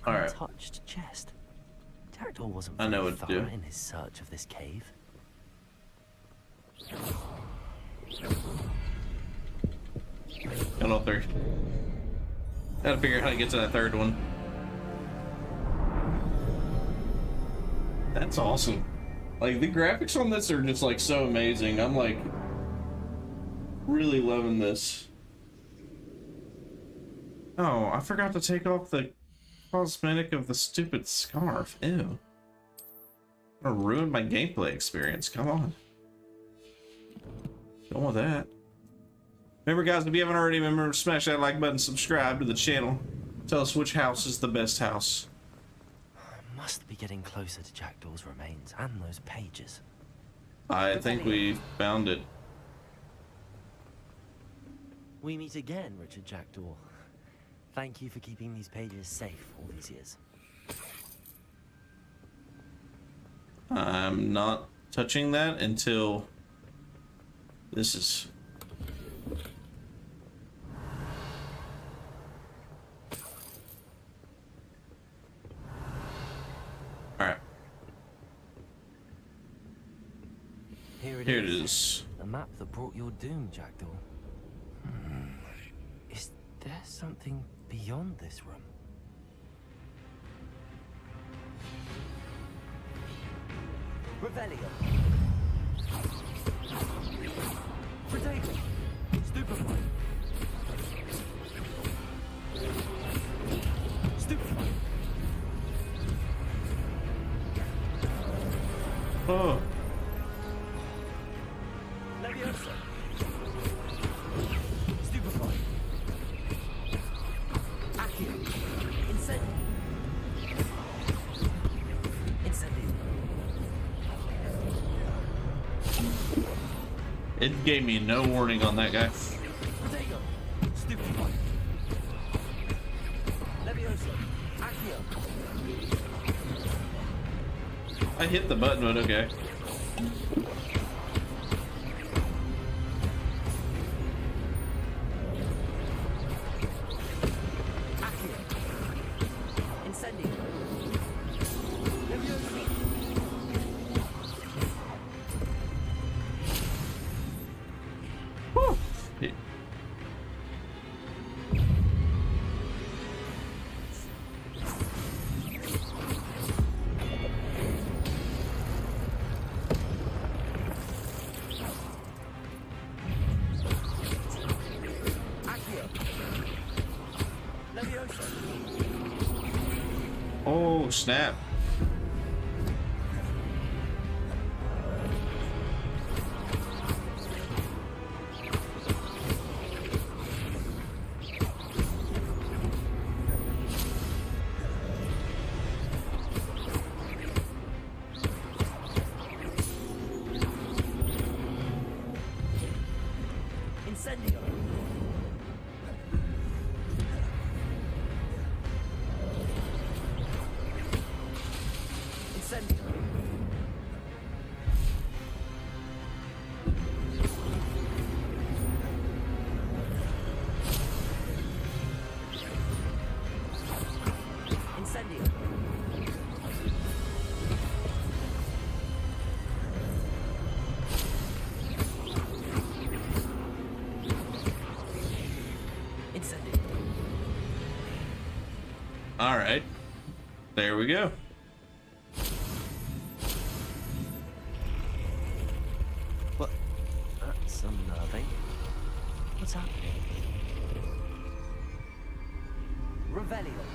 Alright. Untouched chest. Jackdaw wasn't I know very what to do. thorough in his search of this cave. Got all 3. Gotta figure out how to get to that 3rd one. That's awesome. Like, the graphics on this are just like so amazing. I'm like really loving this. Oh, I forgot to take off the cosmetic of the stupid scarf. Ew. Gonna ruin my gameplay experience. Come on. Go with that. Remember, guys, if you haven't already, remember to smash that like button, subscribe to the channel. Tell us which house is the best house. Must be getting closer to Jackdaw's remains and those pages. I think we found it. We meet again, Richard Jackdaw. Thank you for keeping these pages safe all these years. I'm not touching that until this is... Here it is. The map that brought your doom, Jackdaw. Is there something beyond this room? Revelio. Protego. Stupefy. Stupefy. Oh. Leviosa. Stupefy. Accio. Incendio. Incendio. It gave me no warning on that guy. Protego. Stupefy. Leviosa. Accio. I hit the button, but okay. Accio. Incendio. Leviosa. Woo. Oh, snap. Incendio. Incendio. Incendio. Incendio. All right. There we go. What? That's unnerving. What's happening? Revelio.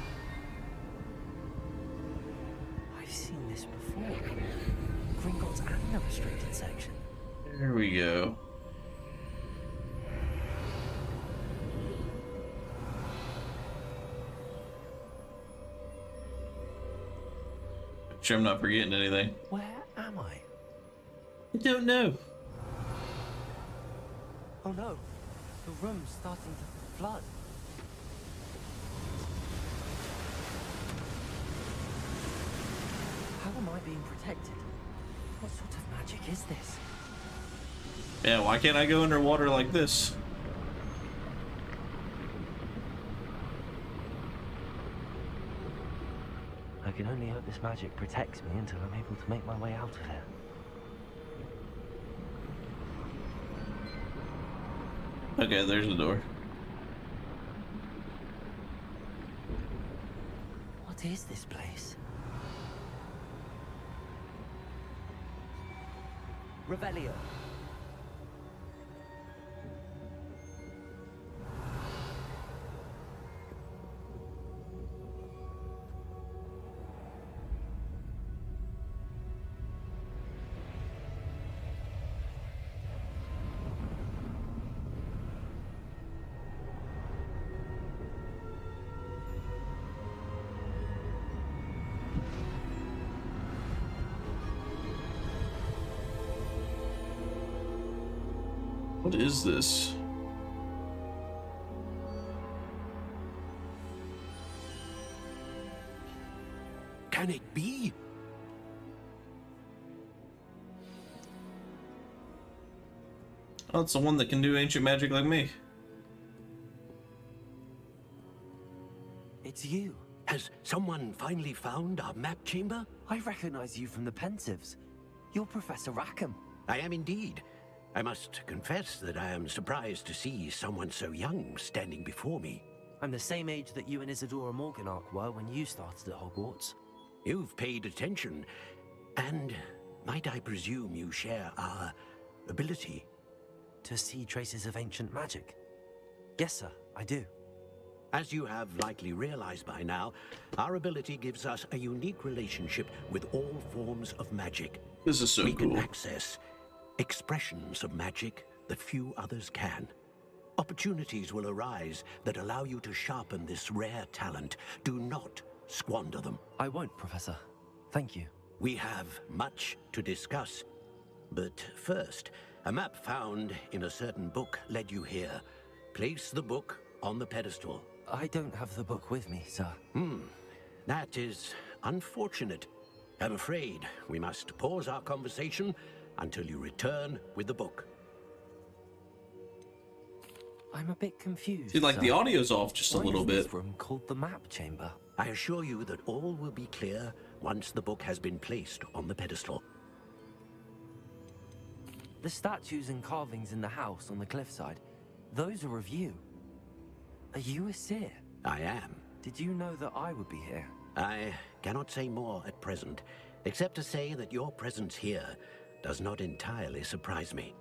I've seen this before. Gringotts and the restricted section. There we go. Sure I'm not forgetting anything. Where am I? I don't know. Oh no, the room's starting to flood. How am I being protected? What sort of magic is this? Yeah, why can't I go underwater like this? I can only hope this magic protects me until I'm able to make my way out of here. Okay, there's the door. What is this place? Revelio. What is this? Can it be? Oh, it's the one that can do ancient magic like me. It's you. Has someone finally found our map chamber? I recognize you from the Pensives. You're Professor Rackham. I am indeed. I must confess that I am surprised to see someone so young standing before me. I'm the same age that you and Isadora Morganach were when you started at Hogwarts. You've paid attention, and might I presume you share our ability? To see traces of ancient magic? Yes, sir, I do. As you have likely realized by now, our ability gives us a unique relationship with all forms of magic. This is so cool. We can cool. access expressions of magic that few others can. Opportunities will arise that allow you to sharpen this rare talent. Do not squander them. I won't, Professor. Thank you. We have much to discuss. But first, a map found in a certain book led you here. Place the book on the pedestal. I don't have the book with me, sir. That is unfortunate. I'm afraid we must pause our conversation until you return with the book. I'm a bit confused. See, like, the audio's off just a little bit. This room called the map chamber? I assure you that all will be clear once the book has been placed on the pedestal. The statues and carvings in the house on the cliffside, those are of you. Are you a seer? I am. Did you know that I would be here? I cannot say more at present, except to say that your presence here does not entirely surprise me.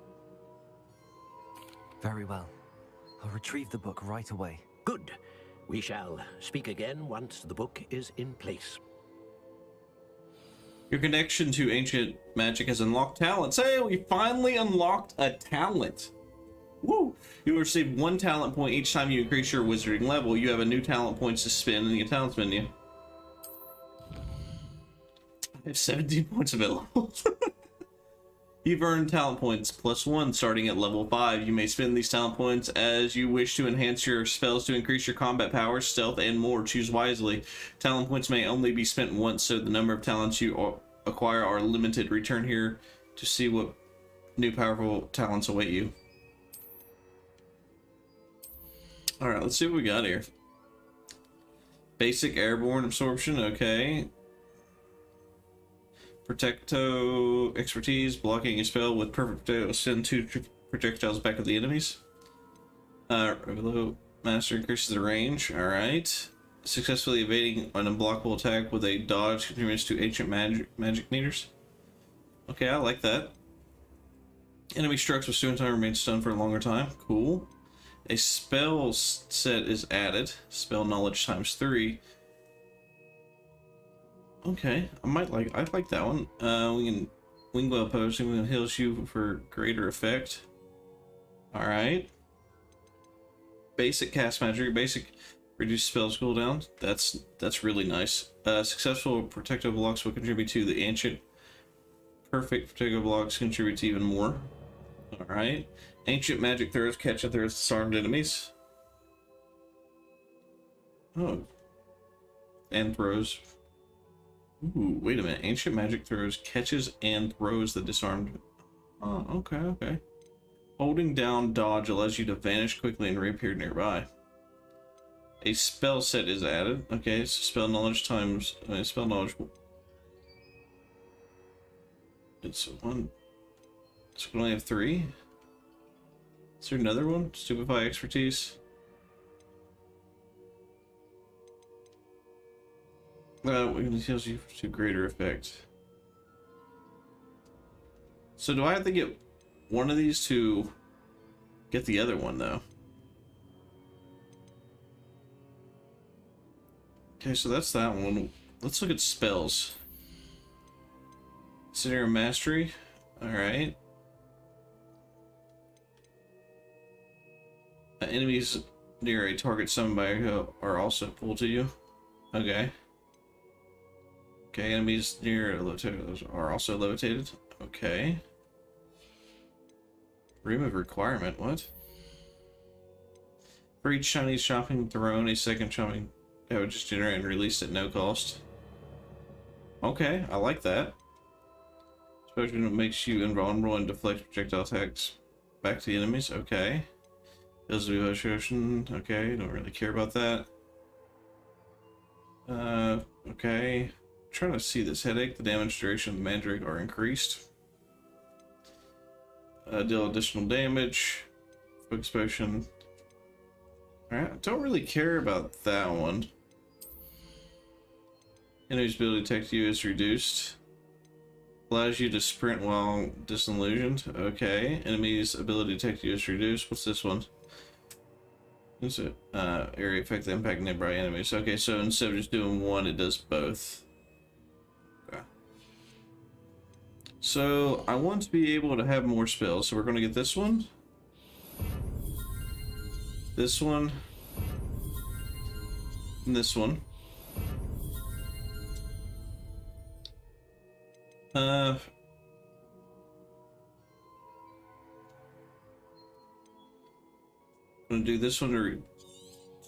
Very well. I'll retrieve the book right away. Good. We shall speak again once the book is in place. Your connection to ancient magic has unlocked talents. Hey, we finally unlocked a talent. Woo! You will receive 1 talent point each time you increase your wizarding level. You have a new talent points to spend in the talents menu. I have 17 points available. You've earned talent points +1 starting at level 5. You may spend these talent points as you wish to enhance your spells to increase your combat powers, stealth, and more. Choose wisely. Talent points may only be spent once, so the number of talents you acquire are limited. Return here to see what new powerful talents await you. Alright, let's see what we got here. Basic airborne absorption, okay. Protecto expertise, blocking a spell with perfect send 2 projectiles back at the enemies. Reveal master increases the range. All right. Successfully evading an unblockable attack with a dodge contributes to ancient magic meters. Okay, I like that. Enemy strikes with student time remains stunned for a longer time. Cool. A spell set is added. Spell knowledge ×3. Okay, I like that one. We can Wingwell potion, we can heal you for greater effect. Alright. Basic cast magic, basic reduce spells cooldown. That's really nice. Successful protective blocks will contribute to the ancient. Perfect protective blocks contribute to even more. Alright. Ancient magic throws catch and throws disarmed enemies. Oh. And throws. Ooh, wait a minute. Ancient magic throws catches and throws the disarmed. Oh, okay, okay. Holding down dodge allows you to vanish quickly and reappear nearby. A spell set is added. Okay, so spell knowledge times spell knowledge. It's one. So we only have 3. Is there another one? Stupefy expertise. It heals you to greater effect. So do I have to get one of these to get the other one though? Okay, so that's that one. Let's look at spells. Consider mastery. Alright. Enemies near a target summoned by are also pulled to you. Okay. Okay, enemies near levitated are also levitated. Okay. Remove requirement, what? For each Chinese shopping throne, a second shopping that would just generate and release at no cost. Okay, I like that. Especially when it makes you invulnerable and deflects projectile attacks back to the enemies. Okay. Does the ocean. Okay, don't really care about that. Okay. I'm trying to see this headache. The damage duration of the mandrake are increased. Deal additional damage. Focus potion. Alright, I don't really care about that one. Enemy's ability to detect you is reduced. Allows you to sprint while disillusioned. Okay. Enemy's ability to detect you is reduced. What's this one? Is it area effect that impact nearby enemies? Okay, so instead of just doing one, it does both. Okay. So I want to be able to have more spells, so we're going to get this one, this one, and this one. I'm gonna do this one to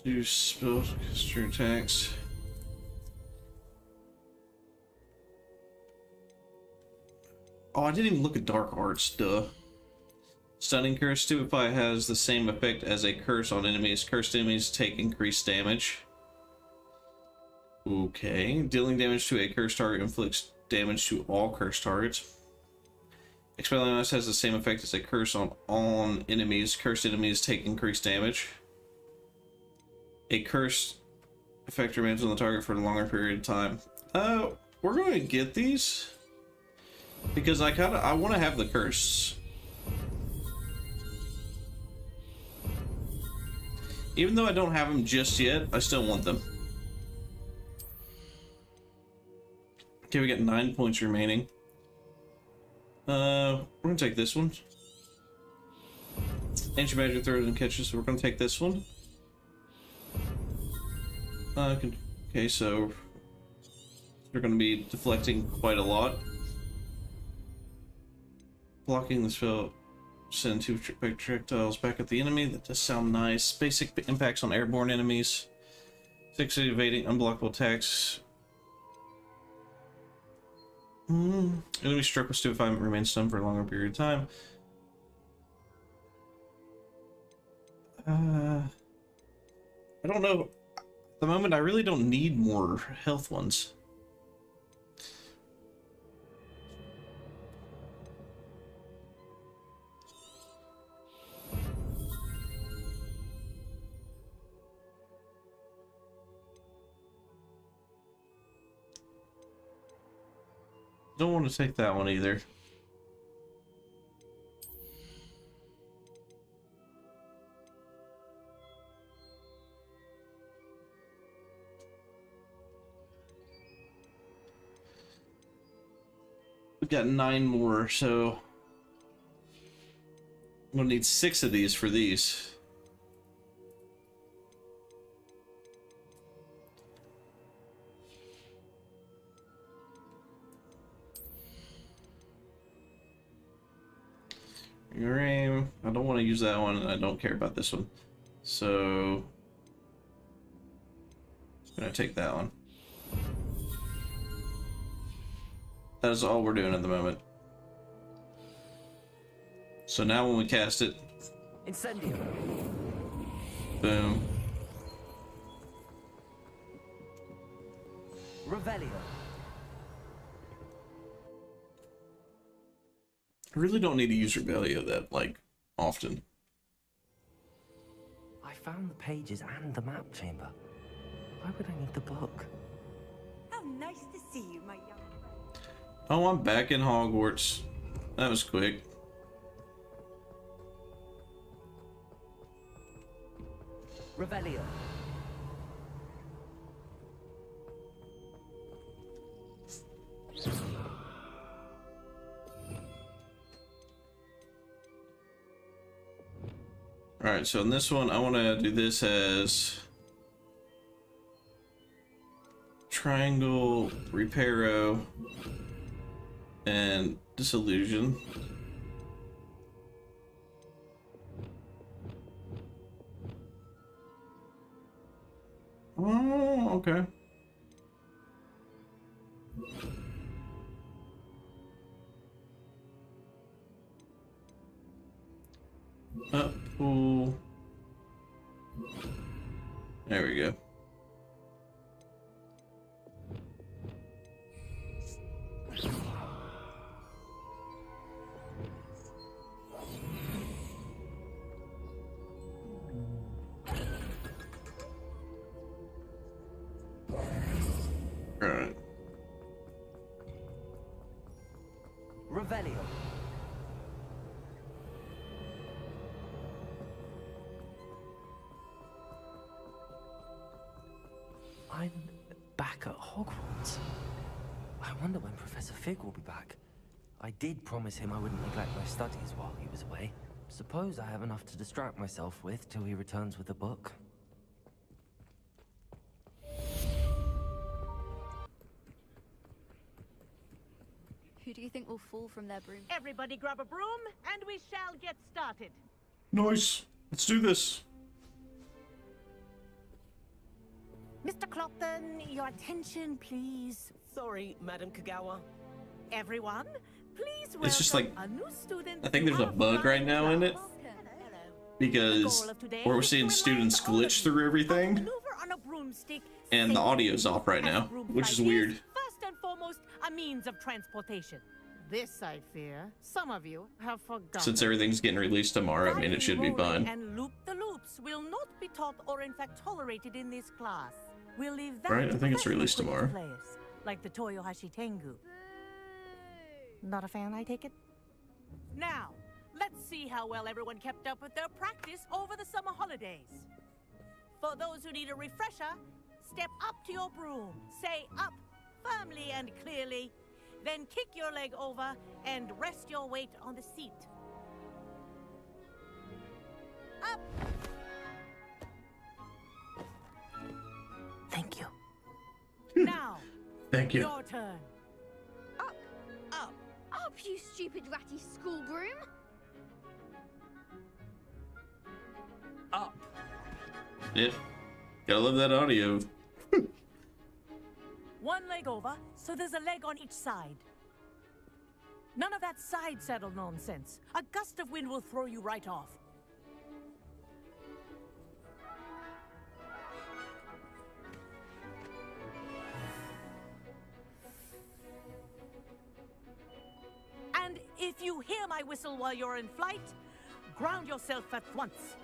reduce spell caster attacks. Oh, I didn't even look at dark arts, duh. Stunning curse. Stupefy has the same effect as a curse on enemies. Cursed enemies take increased damage. Okay. Dealing damage to a cursed target inflicts damage to all cursed targets. Expelliarmus has the same effect as a curse on enemies. Cursed enemies take increased damage. A cursed effect remains on the target for a longer period of time. We're going to get these because I want to have the curse. Even though I don't have them just yet, I still want them. Okay, we got 9 points remaining. We're gonna take this one. Ancient magic throws and catches, so we're gonna take this one. Okay, so we're gonna be deflecting quite a lot. Blocking the spell, send 2 projectiles back at the enemy. That does sound nice. Basic impacts on airborne enemies. 6 evading unblockable attacks. Enemy struck with stupefy remains stunned for a longer period of time. I don't know. At the moment, I really don't need more health ones. Don't want to take that one either. We've got 9 more, so I'm gonna need 6 of these for these. Your aim. I don't want to use that one, and I don't care about this one. So I'm gonna take that one. That is all we're doing at the moment. So now when we cast it, Incendio. Boom. Revelio. I really don't need to use Rebellia that, like, often. I found the pages and the map chamber. Why would I need the book? How nice to see you, my young friend. Oh, I'm back in Hogwarts. That was quick. Revelio. Alright, so in this one, I want to do this as Triangle, Reparo, and Disillusion. Oh, okay. Pull. There we go. Revelio. I'm back at Hogwarts. I wonder when Professor Fig will be back. I did promise him I wouldn't neglect my studies while he was away. Suppose I have enough to distract myself with till he returns with the book. Who do you think will fall from their broom? Everybody grab a broom, and we shall get started. Nice. Let's do this. Mr. Clopton, your attention, please. Sorry, Madam Kagawa. Everyone, please welcome It's just like, a new student. I think there's a bug right now in it. Because we're seeing students glitch through everything. Maneuver on a broomstick. And the audio's off right now, which is weird. First and foremost, a means of transportation. This, I fear, some of you have forgotten. Since everything's getting released tomorrow, I mean, it should be fine. And loop-the-loops will not be taught or in fact tolerated in this class. We'll leave that Right, I to think it's professional released quidditch tomorrow. players, like the Toyohashi Tengu. Not a fan, I take it? Now, let's see how well everyone kept up with their practice over the summer holidays. For those who need a refresher, step up to your broom, say up firmly and clearly, then kick your leg over and rest your weight on the seat. Up! Thank you. Now, Thank you. your turn. Up, up, up, you stupid ratty school broom! Up. Yeah. Gotta love that audio. One leg over, so there's a leg on each side. None of that side saddle nonsense. A gust of wind will throw you right off. And if you hear my whistle while you're in flight, ground yourself at once.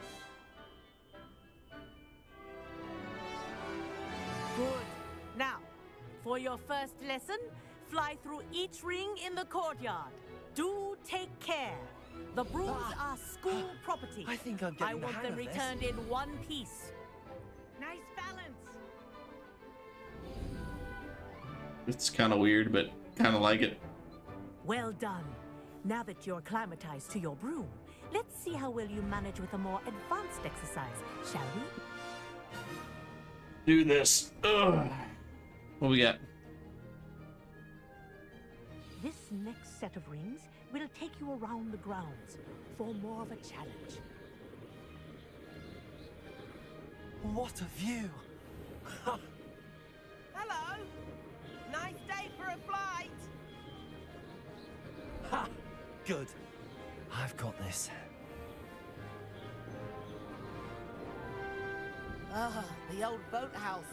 Good. Now, for your first lesson, fly through each ring in the courtyard. Do take care. The brooms are school property. I think I'm getting I the want hang them of this. returned in one piece. Nice balance. It's kind of weird, but kind of like it. Well done. Now that you're acclimatized to your broom, let's see how well you manage with a more advanced exercise, shall we? Do this. Ugh. What we got? This next set of rings will take you around the grounds for more of a challenge. What a view! Hello! Nice day for a flight! Ha! Good. I've got this. Ah, the old boathouse.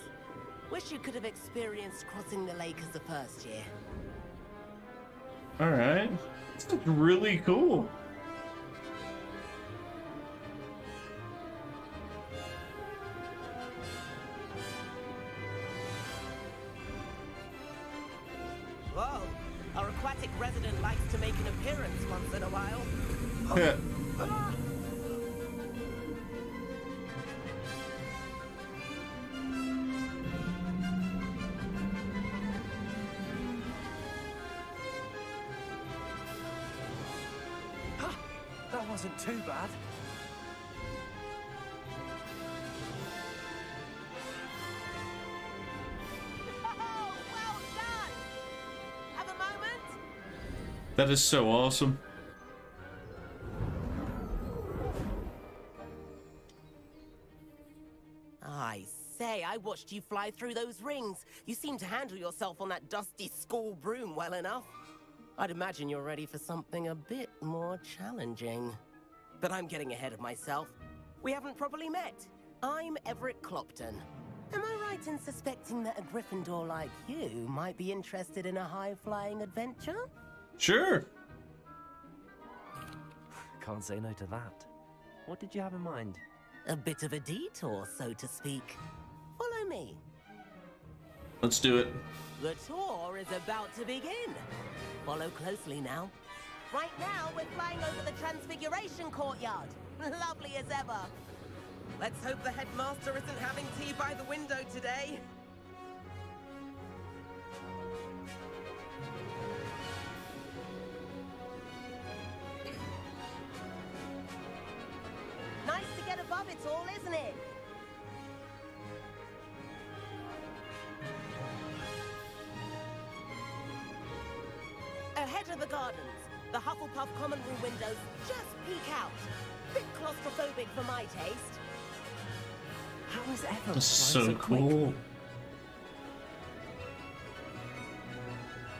Wish you could have experienced crossing the lake as a first year. All right. This looks really cool. Whoa, our aquatic resident likes to make an appearance once in a while. Yeah. That wasn't too bad. Oh, well done! Have a moment? That is so awesome. I say, I watched you fly through those rings. You seem to handle yourself on that dusty school broom well enough. I'd imagine you're ready for something a bit more challenging. But I'm getting ahead of myself. We haven't properly met. I'm Everett Clopton. Am I right in suspecting that a Gryffindor like you might be interested in a high-flying adventure? Sure. Can't say no to that. What did you have in mind? A bit of a detour, so to speak. Follow me. Let's do it. The tour is about to begin. Follow closely now. Right now, we're flying over the Transfiguration Courtyard. Lovely as ever. Let's hope the headmaster isn't having tea by the window today. Nice to get above it all, isn't it? Ahead of the gardens, the Hufflepuff common room windows just peek out. Bit claustrophobic for my taste. How is ever That's so cool.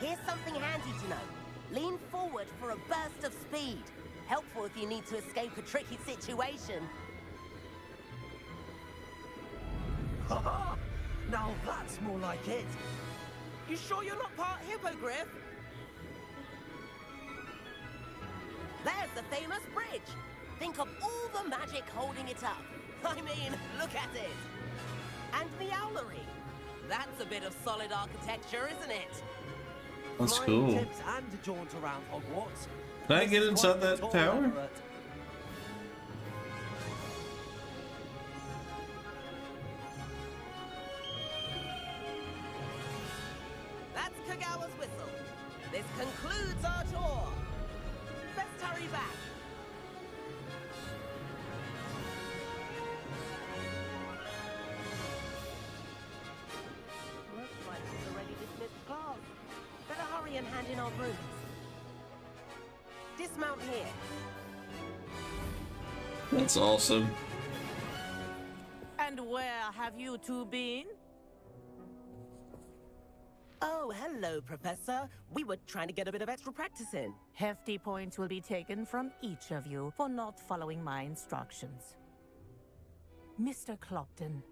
Here's something handy to know. Lean forward for a burst of speed. Helpful if you need to escape a tricky situation. Now that's more like it. You sure you're not part hippogriff? There's the famous bridge. Think of all the magic holding it up. I mean, look at it. And the owlery. That's a bit of solid architecture, isn't it? That's Flying cool. tips and a jaunt around Hogwarts. Can I get inside that tower? That's Kagawa's whistle. This concludes our tour. Best hurry back. Looks like we've already dismissed class. Better hurry and hand in our brooms. Dismount here. That's awesome. And where have you two been? Oh, hello, Professor. We were trying to get a bit of extra practice in. Hefty points will be taken from each of you for not following my instructions. Mr. Clopton,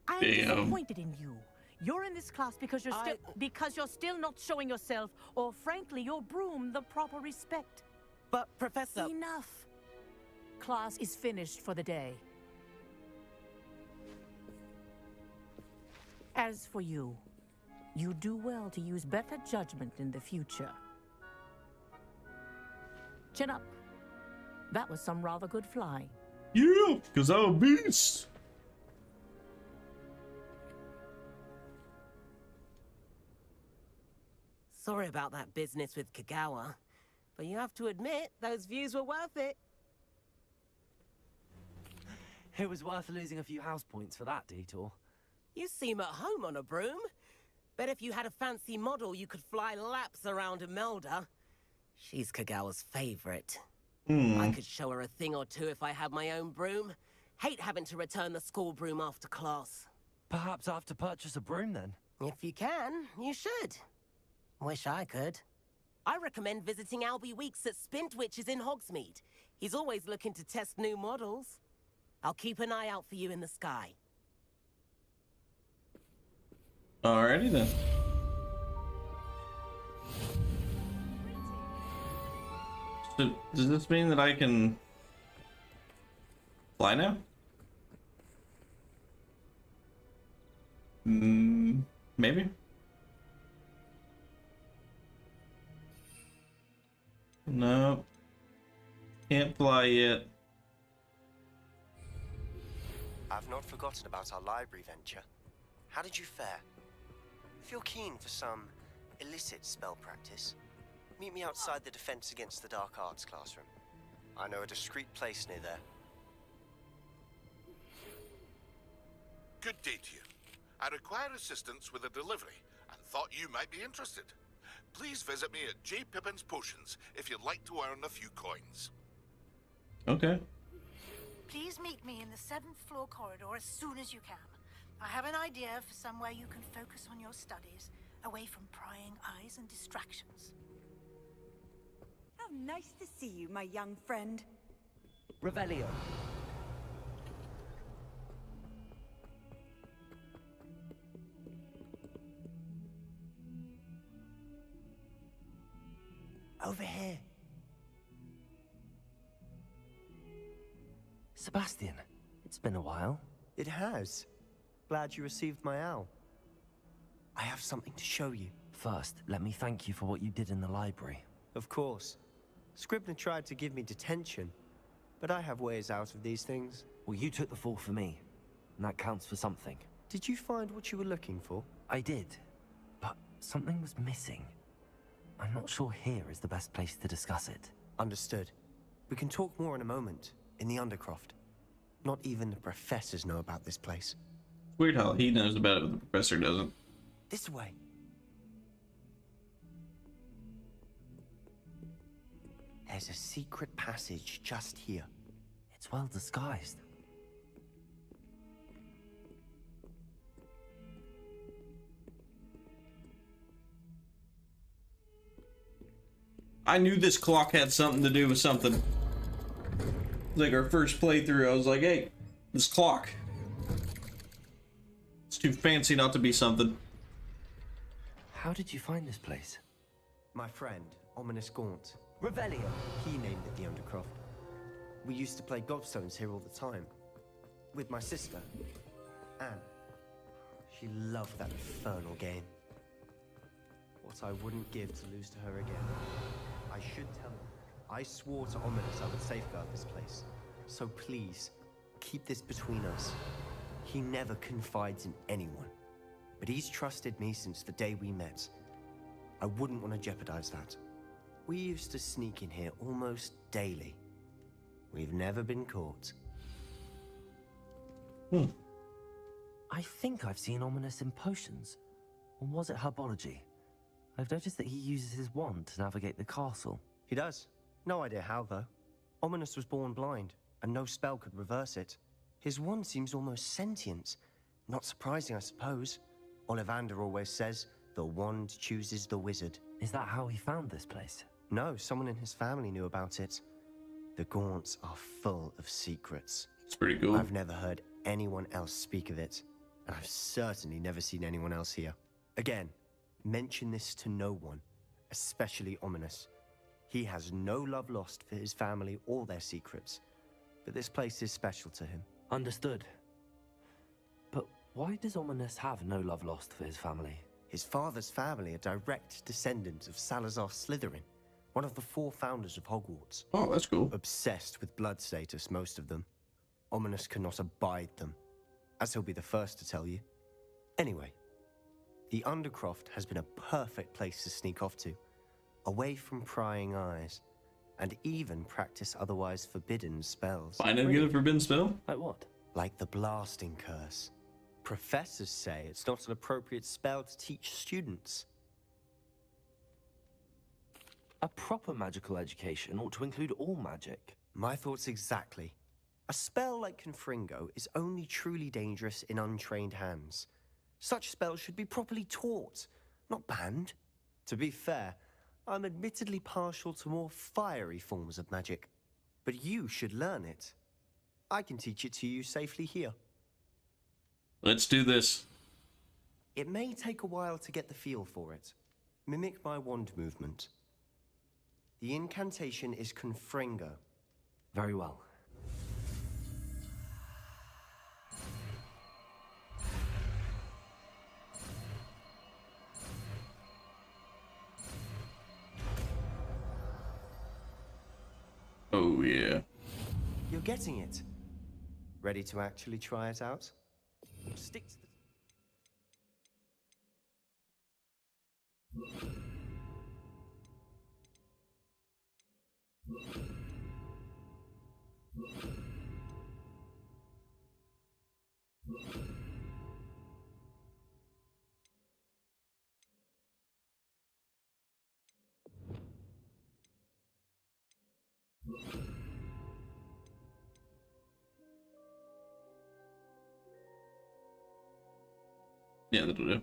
I am Damn. disappointed in you. You're in this class because you're still not showing yourself, or frankly, your broom, the proper respect. But, Professor... Enough. Class is finished for the day. As for you, you do well to use better judgment in the future. Chin up. That was some rather good flying. Yeah, because I'm a beast. Sorry about that business with Kagawa, but you have to admit, those views were worth it. It was worth losing a few house points for that detour. You seem at home on a broom. Bet if you had a fancy model, you could fly laps around Imelda. She's Kagawa's favorite. I could show her a thing or two if I had my own broom. Hate having to return the school broom after class. Perhaps I have to purchase a broom then? If you can, you should. Wish I could. I recommend visiting Albie Weeks at Spintwitches in Hogsmeade. He's always looking to test new models. I'll keep an eye out for you in the sky. Alrighty then. So, does this mean that I can fly now? Maybe. No. Can't fly yet. I've not forgotten about our library venture. How did you fare? If you're keen for some illicit spell practice, meet me outside the Defense Against the Dark Arts classroom. I know a discreet place near there. Good day to you. I require assistance with a delivery and thought you might be interested. Please visit me at J. Pippin's Potions if you'd like to earn a few coins. Okay. Please meet me in the 7th floor corridor as soon as you can. I have an idea for somewhere you can focus on your studies, away from prying eyes and distractions. How nice to see you, my young friend. Revelio. Over here. Sebastian, it's been a while. It has. Glad you received my owl. I have something to show you. First, let me thank you for what you did in the library. Of course. Scribner tried to give me detention, but I have ways out of these things. Well, you took the fall for me, and that counts for something. Did you find what you were looking for? I did, but something was missing. I'm not sure here is the best place to discuss it. Understood. We can talk more in a moment, in the Undercroft. Not even the professors know about this place. It's weird how he knows about it, but the professor doesn't. This way. There's a secret passage just here. It's well disguised. I knew this clock had something to do with something. It was like our first playthrough. I was like, hey, this clock. It's too fancy not to be something. How did you find this place? My friend, Ominous Gaunt. Revelio. He named it the Undercroft. We used to play gobstones here all the time. With my sister, Anne. She loved that infernal game. What I wouldn't give to lose to her again. I should tell her. I swore to Ominous I would safeguard this place. So please, keep this between us. He never confides in anyone. But he's trusted me since the day we met. I wouldn't want to jeopardize that. We used to sneak in here almost daily. We've never been caught. I think I've seen Ominous in potions. Or was it Herbology? I've noticed that he uses his wand to navigate the castle. He does. No idea how, though. Ominous was born blind, and no spell could reverse it. His wand seems almost sentient. Not surprising, I suppose. Ollivander always says, the wand chooses the wizard. Is that how he found this place? No, someone in his family knew about it. The Gaunts are full of secrets. It's pretty cool. I've never heard anyone else speak of it, and I've certainly never seen anyone else here. Again, mention this to no one, especially Ominous. He has no love lost for his family or their secrets, but this place is special to him. Understood. But why does Ominous have no love lost for his family? His father's family are direct descendants of Salazar Slytherin, one of the 4 founders of Hogwarts. Oh, that's cool. Obsessed with blood status, most of them. Ominous cannot abide them, as he'll be the first to tell you. Anyway, the Undercroft has been a perfect place to sneak off to, away from prying eyes, and even practice otherwise forbidden spells. Find and get a forbidden spell? Like what? Like the blasting curse. Professors say it's not an appropriate spell to teach students. A proper magical education ought to include all magic. My thoughts exactly. A spell like Confringo is only truly dangerous in untrained hands. Such spells should be properly taught, not banned. To be fair, I'm admittedly partial to more fiery forms of magic, but you should learn it. I can teach it to you safely here. Let's do this. It may take a while to get the feel for it. Mimic my wand movement. The incantation is Confringo. Very well. Oh, yeah. You're getting it. Ready to actually try it out? Stick to the... Yeah, that'll do.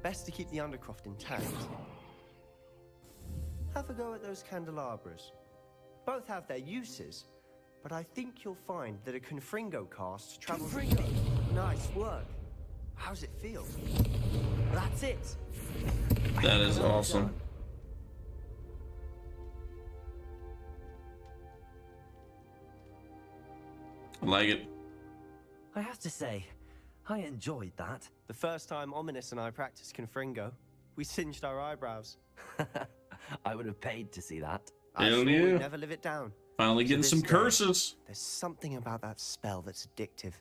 Best to keep the Undercroft intact. Have a go at those candelabras. Both have their uses, but I think you'll find that a Confringo cast travels... Confringo! Nice work. How's it feel? That's it! That is awesome. I like it. I have to say, I enjoyed that. The first time Ominous and I practiced Confringo, we singed our eyebrows. I would have paid to see that. I Hell swore yeah. we'd never live it down. Finally To getting this some day, curses. There's something about that spell that's addictive.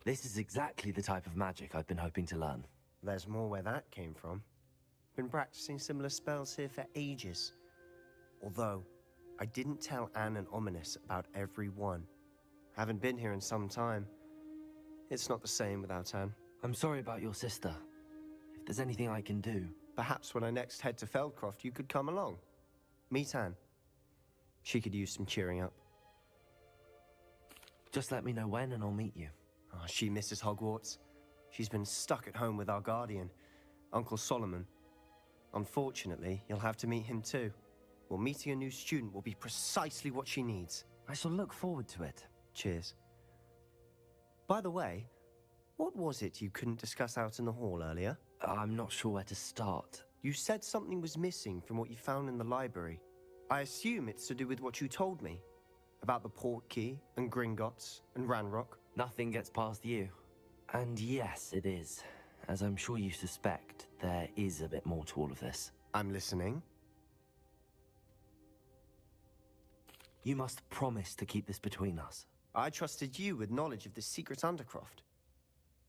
This is exactly the type of magic I've been hoping to learn. There's more where that came from. Been practicing similar spells here for ages. Although, I didn't tell Anne and Ominous about every one. Haven't been here in some time. It's not the same without Anne. I'm sorry about your sister. If there's anything I can do... Perhaps when I next head to Feldcroft, you could come along. Meet Anne. She could use some cheering up. Just let me know when and I'll meet you. Oh, she misses Hogwarts. She's been stuck at home with our guardian, Uncle Solomon. Unfortunately, you'll have to meet him too. Well, meeting a new student will be precisely what she needs. I shall look forward to it. Cheers. By the way, what was it you couldn't discuss out in the hall earlier? I'm not sure where to start. You said something was missing from what you found in the library. I assume it's to do with what you told me. About the port key, and Gringotts, and Ranrock. Nothing gets past you. And yes, it is. As I'm sure you suspect, there is a bit more to all of this. I'm listening. You must promise to keep this between us. I trusted you with knowledge of the secret Undercroft.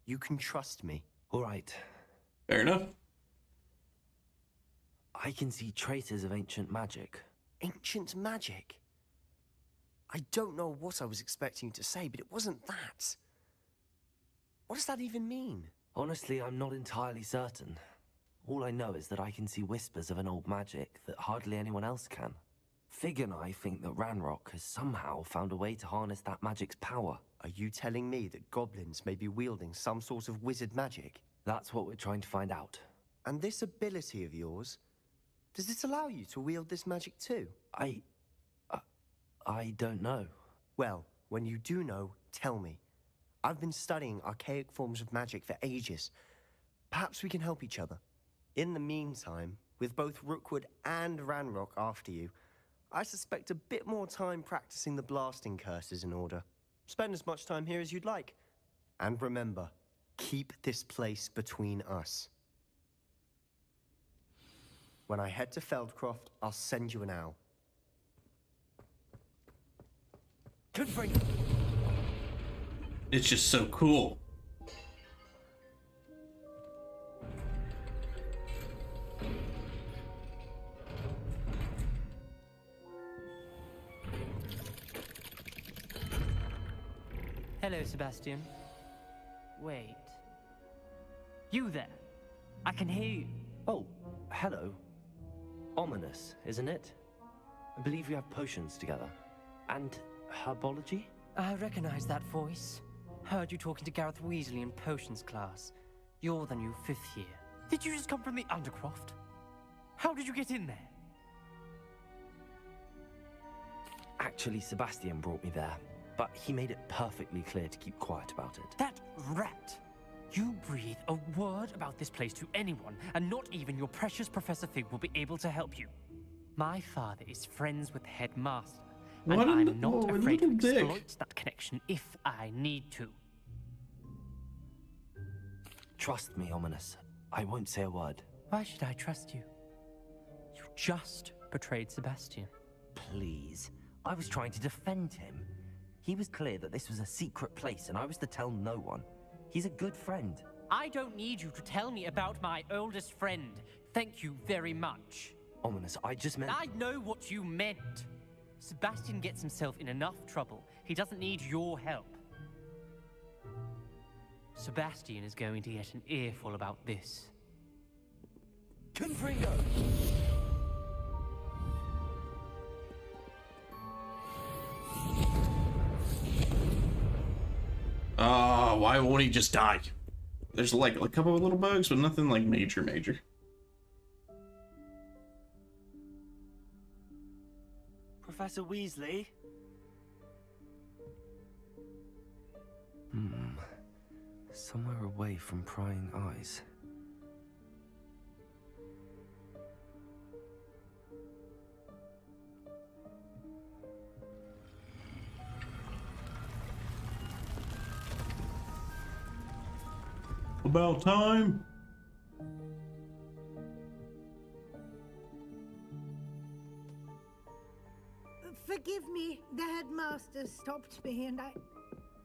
You can trust me. All right. Fair enough. I can see traces of ancient magic. Ancient magic? I don't know what I was expecting you to say, but it wasn't that. What does that even mean? Honestly, I'm not entirely certain. All I know is that I can see whispers of an old magic that hardly anyone else can. Fig and I think that Ranrock has somehow found a way to harness that magic's power. Are you telling me that goblins may be wielding some sort of wizard magic? That's what we're trying to find out. And this ability of yours, does it allow you to wield this magic too? I don't know. Well, when you do know, tell me. I've been studying archaic forms of magic for ages. Perhaps we can help each other. In the meantime, with both Rookwood and Ranrock after you, I suspect a bit more time practicing the blasting curse is in order. Spend as much time here as you'd like. And remember, keep this place between us. When I head to Feldcroft, I'll send you an owl. Good for you. It's just so cool. Hello, Sebastian. Wait. You there? I can hear you. Oh, hello. Ominous, isn't it? I believe we have potions together. And herbology? I recognize that voice. Heard you talking to Gareth Weasley in potions class. You're the new 5th year. Did you just come from the Undercroft? How did you get in there? Actually, Sebastian brought me there, but he made it perfectly clear to keep quiet about it. That rat! You breathe a word about this place to anyone, and not even your precious Professor Fig will be able to help you. My father is friends with the headmaster, and I'm not afraid to exploit that connection if I need to. Trust me, Ominous. I won't say a word. Why should I trust you? You just betrayed Sebastian. Please. I was trying to defend him. He was clear that this was a secret place, and I was to tell no one. He's a good friend. I don't need you to tell me about my oldest friend. Thank you very much. Ominous, I just meant... I know what you meant. Sebastian gets himself in enough trouble. He doesn't need your help. Sebastian is going to get an earful about this. Confringo! Why won't he just die? There's like a couple of little bugs, but nothing like major. Professor Weasley? Somewhere away from prying eyes. About time. Forgive me, the headmaster stopped me and I...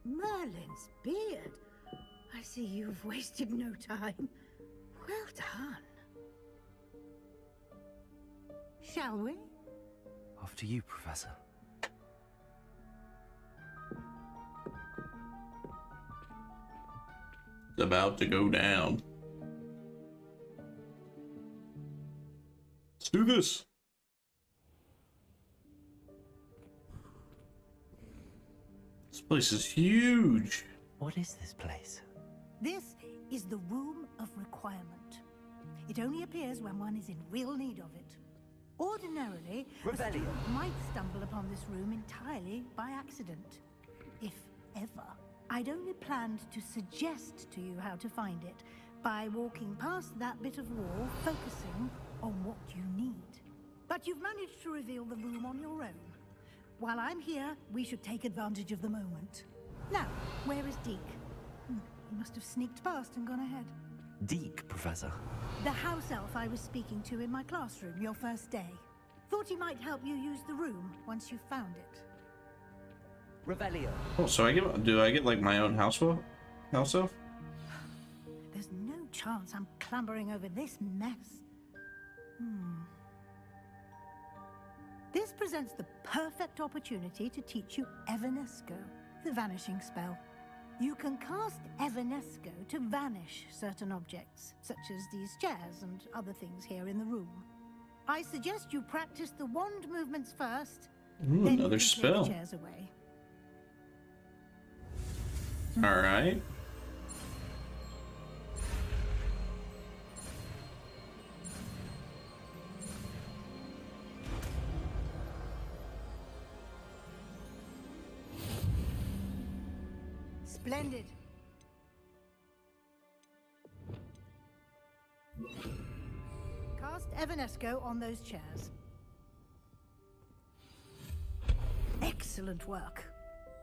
Merlin's beard. I see you've wasted no time. Well done. Shall we? Off to you, Professor. It's about to go down. Let's do this. This place is huge. What is this place? This is the Room of Requirement. It only appears when one is in real need of it. Ordinarily, a student might stumble upon this room entirely by accident. If ever. I'd only planned to suggest to you how to find it by walking past that bit of wall, focusing on what you need. But you've managed to reveal the room on your own. While I'm here, we should take advantage of the moment. Now, where is Deke? He must have sneaked past and gone ahead. Deke, Professor. The house elf I was speaking to in my classroom your first day. Thought he might help you use the room once you found it. Revelio. Oh, so do I get like my own house elf? There's no chance I'm clambering over this mess. This presents the perfect opportunity to teach you Evanesco, the vanishing spell. You can cast Evanesco to vanish certain objects, such as these chairs and other things here in the room. I suggest you practice the wand movements first, Ooh, then another you can clear spell. the chairs away. All right. Splendid. Cast Evanesco on those chairs. Excellent work.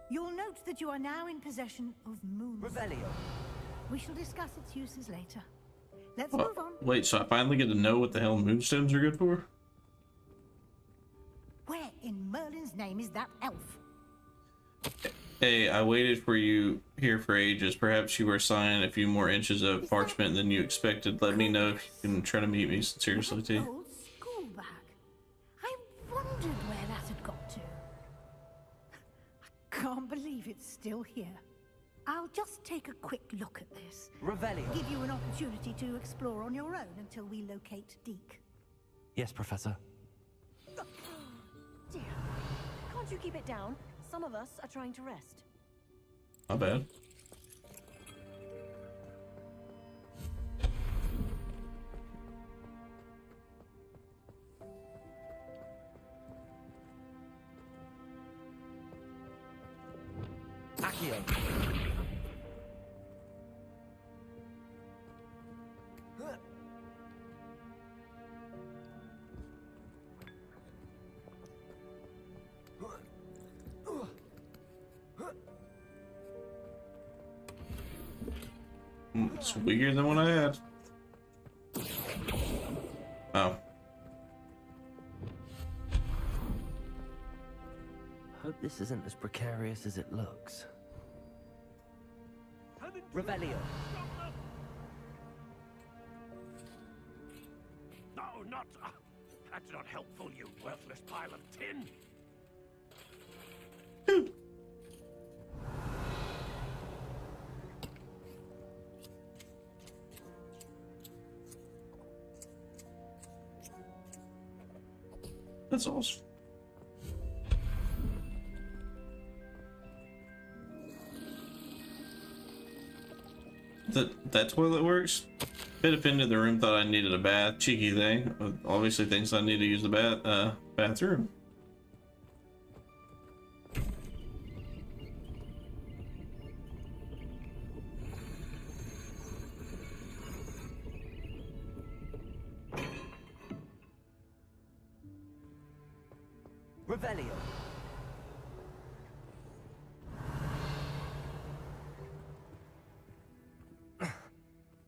You'll note that you are now in possession of Moon. Revelio. We shall discuss its uses later. Let's move on. Wait, so I finally get to know what the hell moonstones are good for? Where in Merlin's name is that elf? Hey, I waited for you here for ages. Perhaps you were assigned a few more inches of parchment than you expected. Let me know if you can try to meet me. Sincerely, T. Old school bag. I wondered where that had got to. I can't believe it's still here. I'll just take a quick look at this. Revelio. Give you an opportunity to explore on your own until we locate Deke. Yes, Professor. Dear, can't you keep it down? Some of us are trying to rest. Not bad. Accio. It's weirder than what I had. Oh. Hope this isn't as precarious as it looks. Revelio. No, not... that's not helpful, you worthless pile of tin. That's awesome. That toilet works? Bit offended the room thought I needed a bath. Cheeky thing. Obviously thinks I need to use the bathroom. Revelio.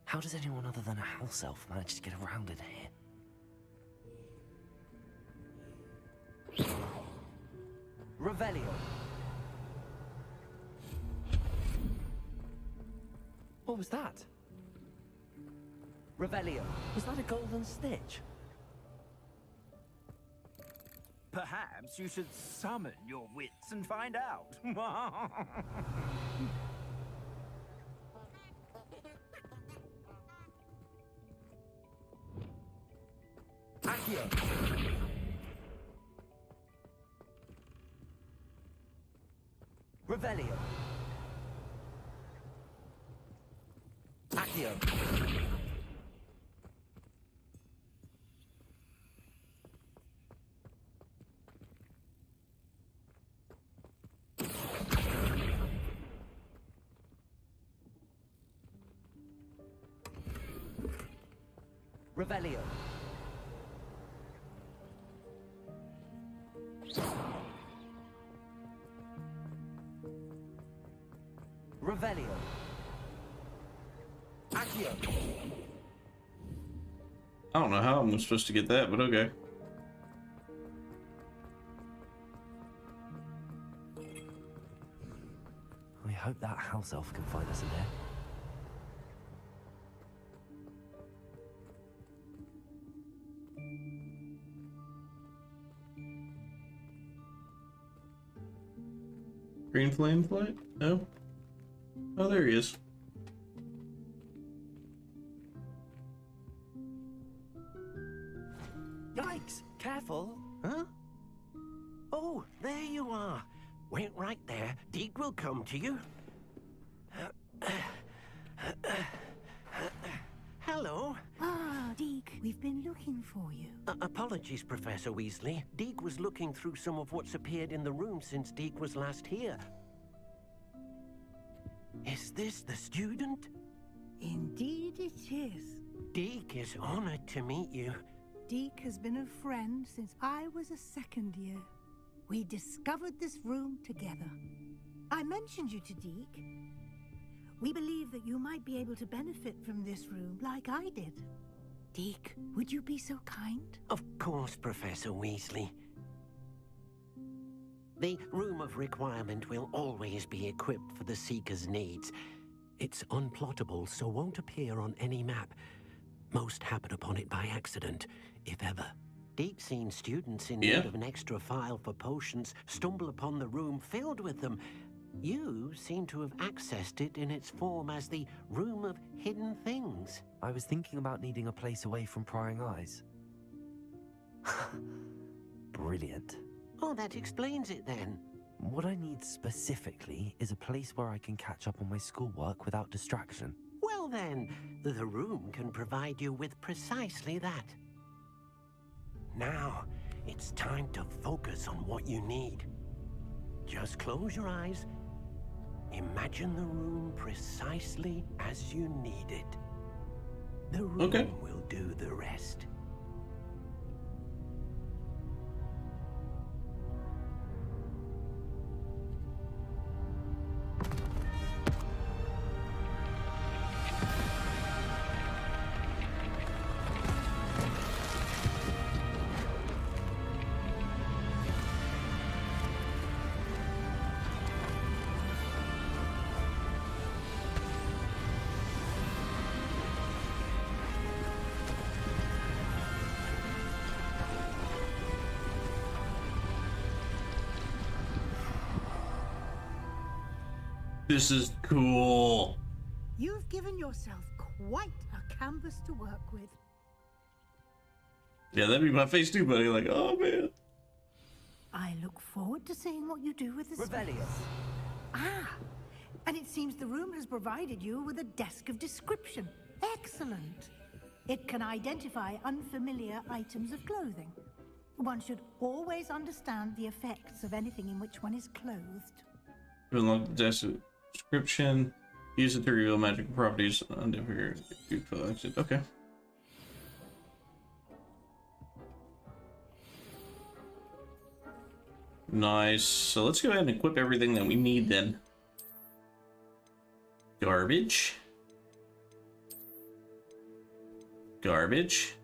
How does anyone other than a house elf manage to get around in here? Revelio. What was that? Revelio. Was that a golden snitch? Perhaps you should summon your wits and find out. Accio. Revelio. Accio. Revelio. Revelio. Accio. I don't know how I'm supposed to get that, but okay. I hope that house elf can find us in there. Green flame flight? No. Oh, there he is. Yikes! Careful! Huh? Oh, there you are. Wait right there. Deke will come to you. Hello. Ah, Deke, we've been looking for you. Apologies, Professor Weasley. Deke was looking through some of what's appeared in the room since Deke was last here. Is this the student? Indeed it is. Deke is honored to meet you. Deke has been a friend since I was a second year. We discovered this room together. I mentioned you to Deke. We believe that you might be able to benefit from this room like I did. Deke, would you be so kind? Of course, Professor Weasley. The Room of Requirement will always be equipped for the Seeker's needs. It's unplottable, so won't appear on any map. Most happen upon it by accident, if ever. Deke's seen students in need of an extra file for potions stumble upon the room filled with them. You seem to have accessed it in its form as the Room of Hidden Things. I was thinking about needing a place away from prying eyes. Brilliant. Oh, that explains it then. What I need specifically is a place where I can catch up on my schoolwork without distraction. Well then, the room can provide you with precisely that. Now, it's time to focus on what you need. Just close your eyes. Imagine the room precisely as you need it. The room will do the rest. This is cool. You've given yourself quite a canvas to work with. Yeah, that'd be my face too, buddy. Like, oh man. I look forward to seeing what you do with the Revelio. space. Ah, and it seems the room has provided you with a desk of description. Excellent. It can identify unfamiliar items of clothing. One should always understand the effects of anything in which one is clothed. Unlock the desk description. Use it to reveal magical properties. Okay. Nice. So let's go ahead and equip everything that we need then. Garbage. Garbage.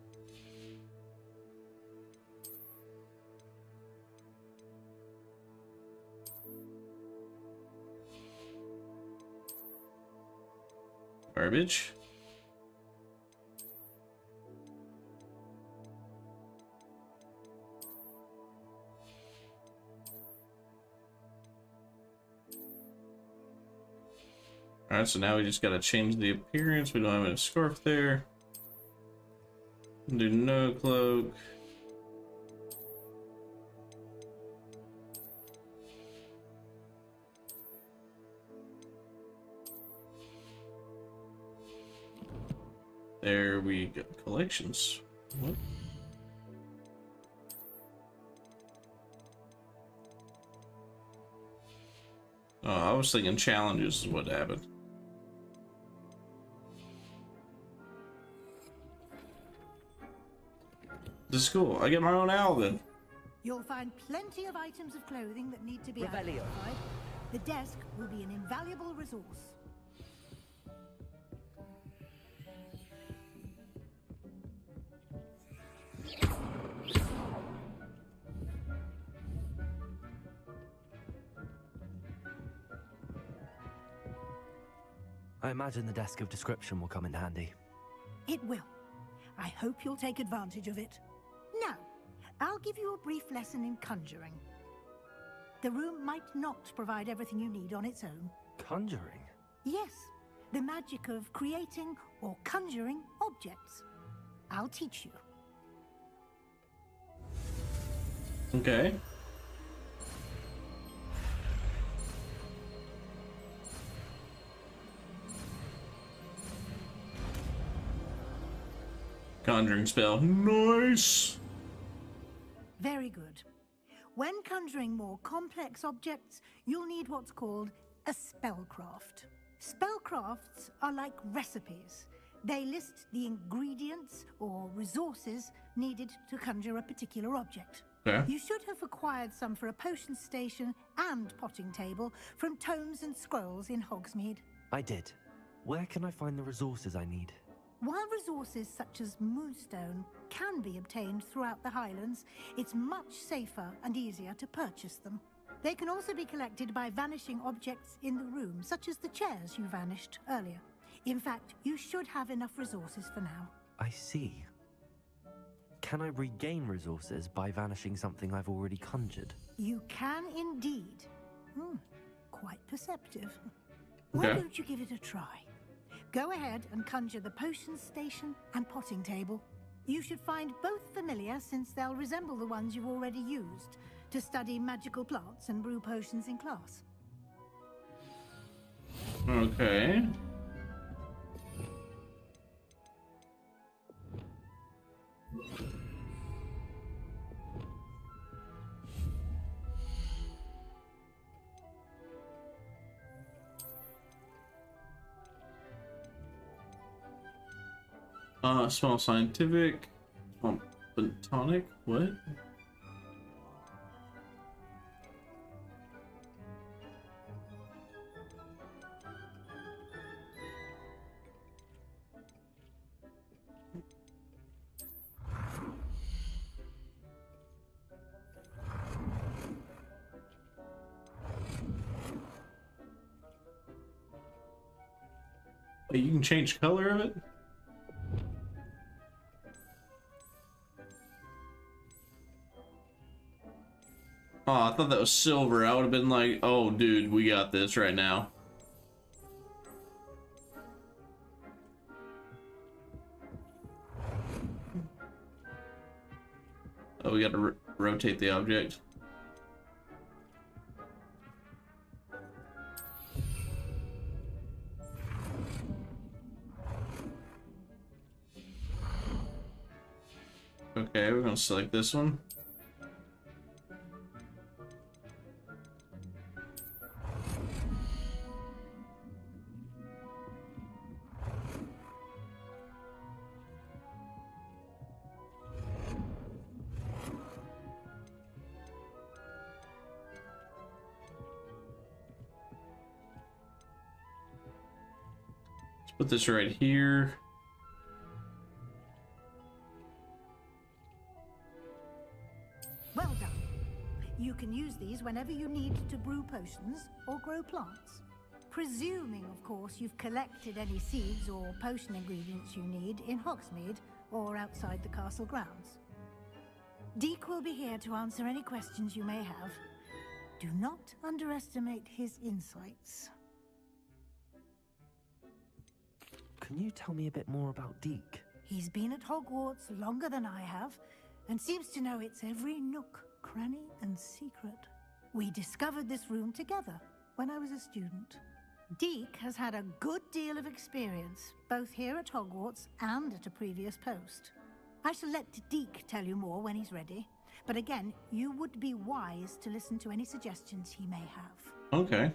Garbage. Alright, so now we just gotta change the appearance. We don't have a scarf there. Do no cloak. There we go. Collections. What? Oh, I was thinking challenges is what happened. This is cool. I get my own owl then. You'll find plenty of items of clothing that need to be Revelio. identified. The desk will be an invaluable resource. I imagine the desk of description will come in handy. It will. I hope you'll take advantage of it. Now, I'll give you a brief lesson in conjuring. The room might not provide everything you need on its own. Conjuring? Yes, the magic of creating or conjuring objects. I'll teach you. Okay. Conjuring spell. Nice. Very good. When conjuring more complex objects, you'll need what's called a spellcraft. Spellcrafts are like recipes. They list the ingredients or resources needed to conjure a particular object. Okay. You should have acquired some for a potion station and potting table from tomes and scrolls in Hogsmeade. I did. Where can I find the resources I need? While resources such as moonstone can be obtained throughout the Highlands, it's much safer and easier to purchase them. They can also be collected by vanishing objects in the room, such as the chairs you vanished earlier. In fact, you should have enough resources for now. I see. Can I regain resources by vanishing something I've already conjured? You can indeed. Quite perceptive. Why Okay. don't you give it a try? Go ahead and conjure the potion station and potting table. You should find both familiar, since they'll resemble the ones you've already used to study magical plants and brew potions in class. Okay. Small scientific, botanic, what? Wait, you can change color of it? Oh, I thought that was silver. I would have been like, oh, dude, we got this right now. Oh, we got to rotate the object. Okay, we're going to select this one. Put this right here. Well done. You can use these whenever you need to brew potions or grow plants. Presuming, of course, you've collected any seeds or potion ingredients you need in Hogsmeade or outside the castle grounds. Deke will be here to answer any questions you may have. Do not underestimate his insights. Can you tell me a bit more about Deke? He's been at Hogwarts longer than I have, and seems to know its every nook, cranny, and secret. We discovered this room together when I was a student. Deke has had a good deal of experience, both here at Hogwarts and at a previous post. I shall let Deke tell you more when he's ready, but again, you would be wise to listen to any suggestions he may have. Okay.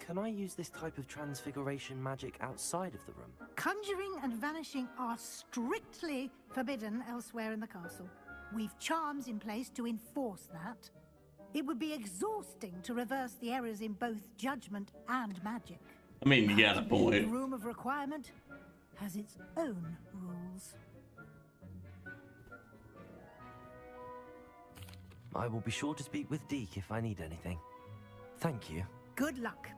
Can I use this type of transfiguration magic outside of the room? Conjuring and vanishing are strictly forbidden elsewhere in the castle. We've charms in place to enforce that. It would be exhausting to reverse the errors in both judgment and magic. I mean, you got a The point. room of requirement has its own rules. I will be sure to speak with Deke if I need anything. Thank you. Good luck.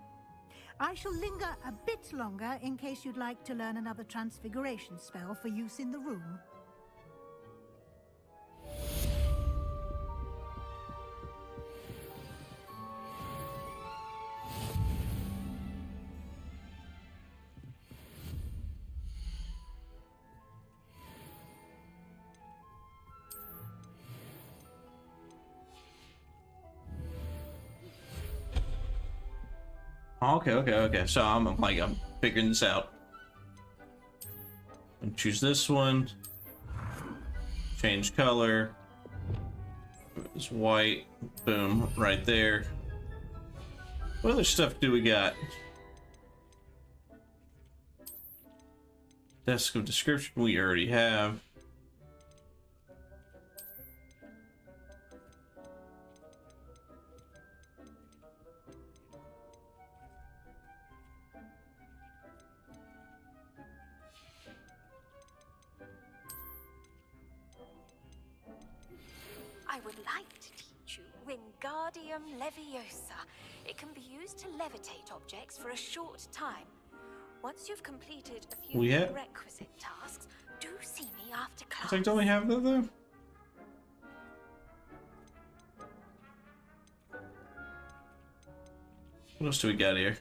I shall linger a bit longer in case you'd like to learn another transfiguration spell for use in the room. Okay. So I'm figuring this out. And choose this one. Change color. It's white. Boom, right there. What other stuff do we got? Desk of description we already have. I would like to teach you Wingardium Leviosa. It can be used to levitate objects for a short time. Once you've completed a few prerequisite tasks, do see me after class. I don't we have that though? What else do we got here?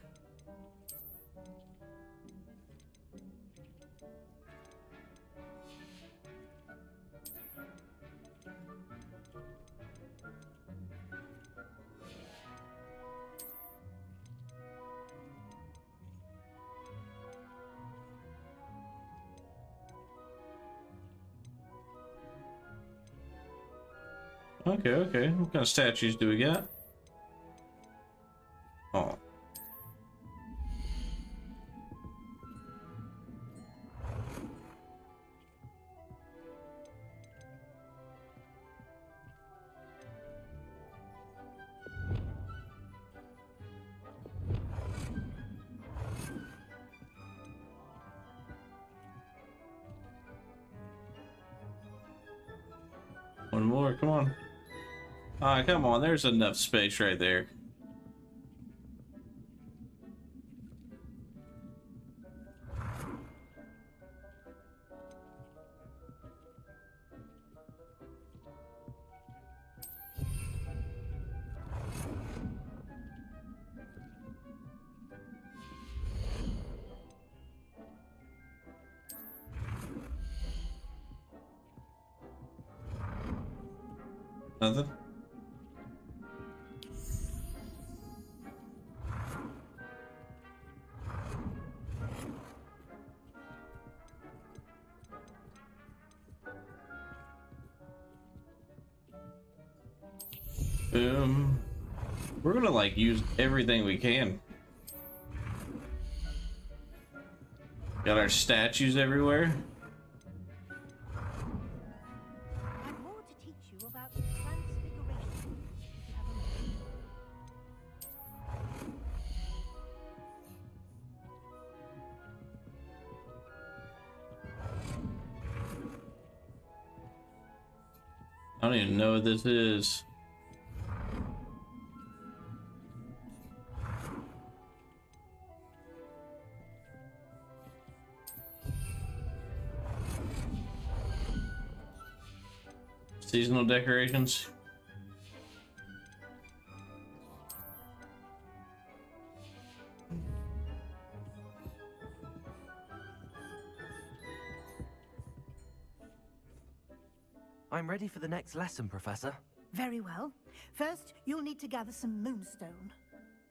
Okay. What kind of statues do we got? Oh. One more, come on. Ah, come on, there's enough space right there. Nothing? We're gonna like use everything we can. Got our statues everywhere. I've more to teach you about transfiguration. If you have a moment. I don't even know what this is. Seasonal decorations. I'm ready for the next lesson, Professor. Very well. First, you'll need to gather some moonstone.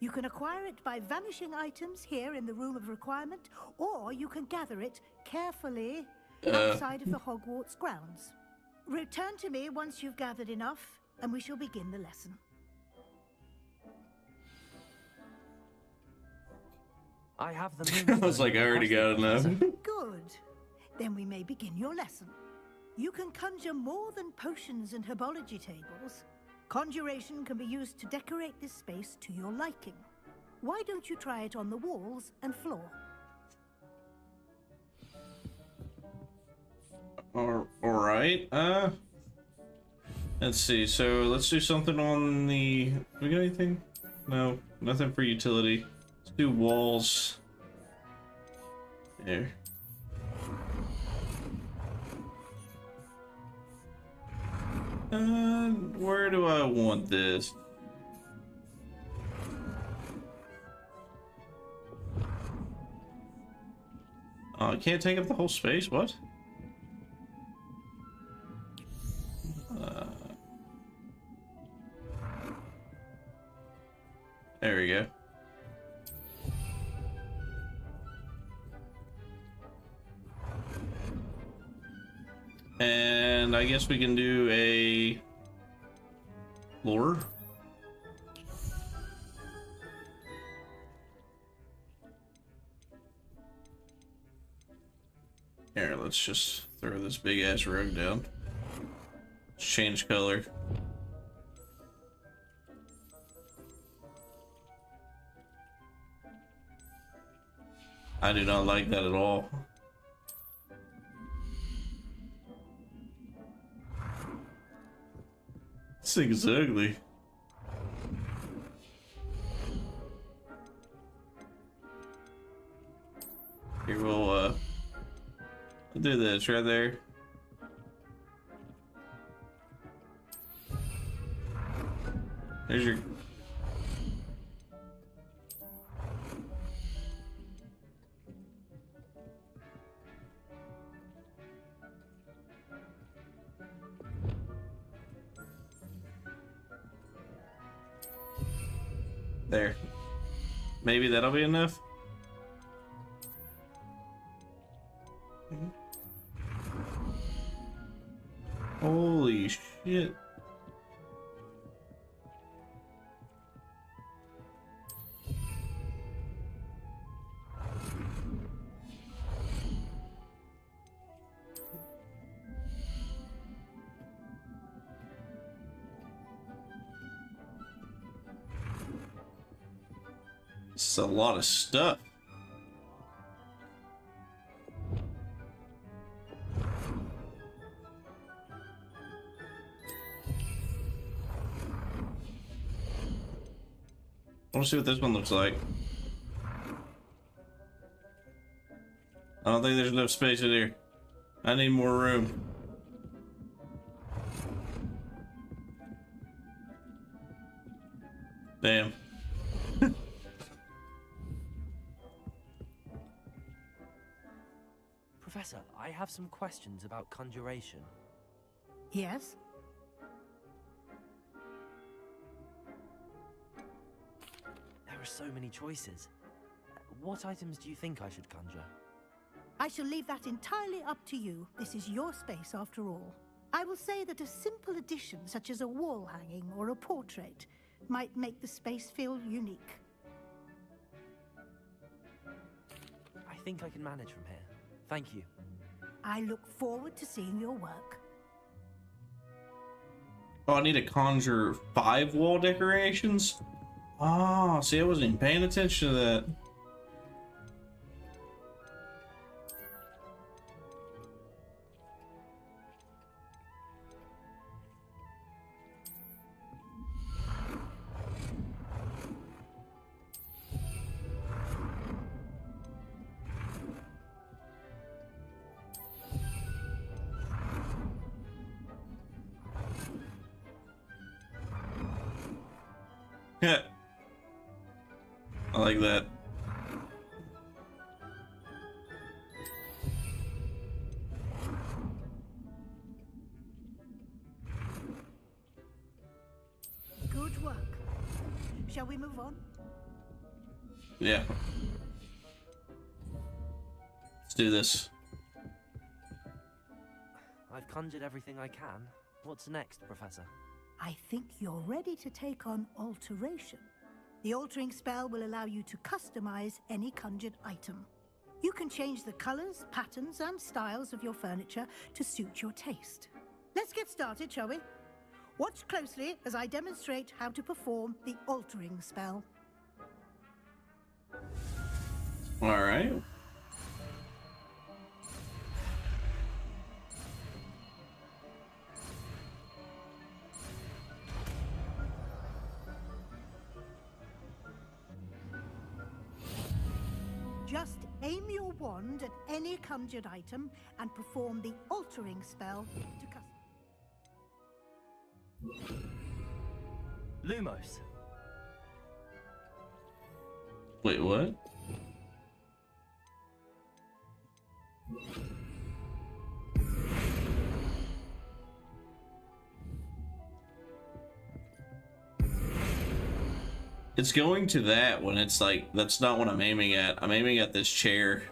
You can acquire it by vanishing items here in the Room of Requirement, or you can gather it carefully outside of the Hogwarts grounds. Return to me once you've gathered enough, and we shall begin the lesson. I have the moonstone. I was like, I already got enough. Good. Then we may begin your lesson. You can conjure more than potions and herbology tables. Conjuration can be used to decorate this space to your liking. Why don't you try it on the walls and floor? All right. Let's see. So let's do something on the. We got anything? No, nothing for utility. Let's do walls. There. Where do I want this? I can't take up the whole space? What? There we go. And I guess we can do a floor. Here, let's just throw this big ass rug down. Let's change color. I do not like that at all. This thing is ugly. Here, we'll do this right there. There's your... There. Maybe that'll be enough. Holy shit. This is a lot of stuff. I want to see what this one looks like. I don't think there's enough space in here. I need more room. Damn. Professor, I have some questions about conjuration. Yes? There are so many choices. What items do you think I should conjure? I shall leave that entirely up to you. This is your space after all. I will say that a simple addition such as a wall hanging or a portrait might make the space feel unique. I think I can manage from here. Thank you. I look forward to seeing your work. Oh, I need to conjure 5 wall decorations? Oh, see, I wasn't even paying attention to that. Yeah. I like that. Good work. Shall we move on? Yeah. Let's do this. I've conjured everything I can. What's next, Professor? I think you're ready to take on alteration. The altering spell will allow you to customize any conjured item. You can change the colors, patterns, and styles of your furniture to suit your taste. Let's get started, shall we? Watch closely as I demonstrate how to perform the altering spell. All right. Just aim your wand at any conjured item and perform the altering spell to custom. Lumos. Wait, what? It's going to that when it's like, that's not what I'm aiming at. I'm aiming at this chair.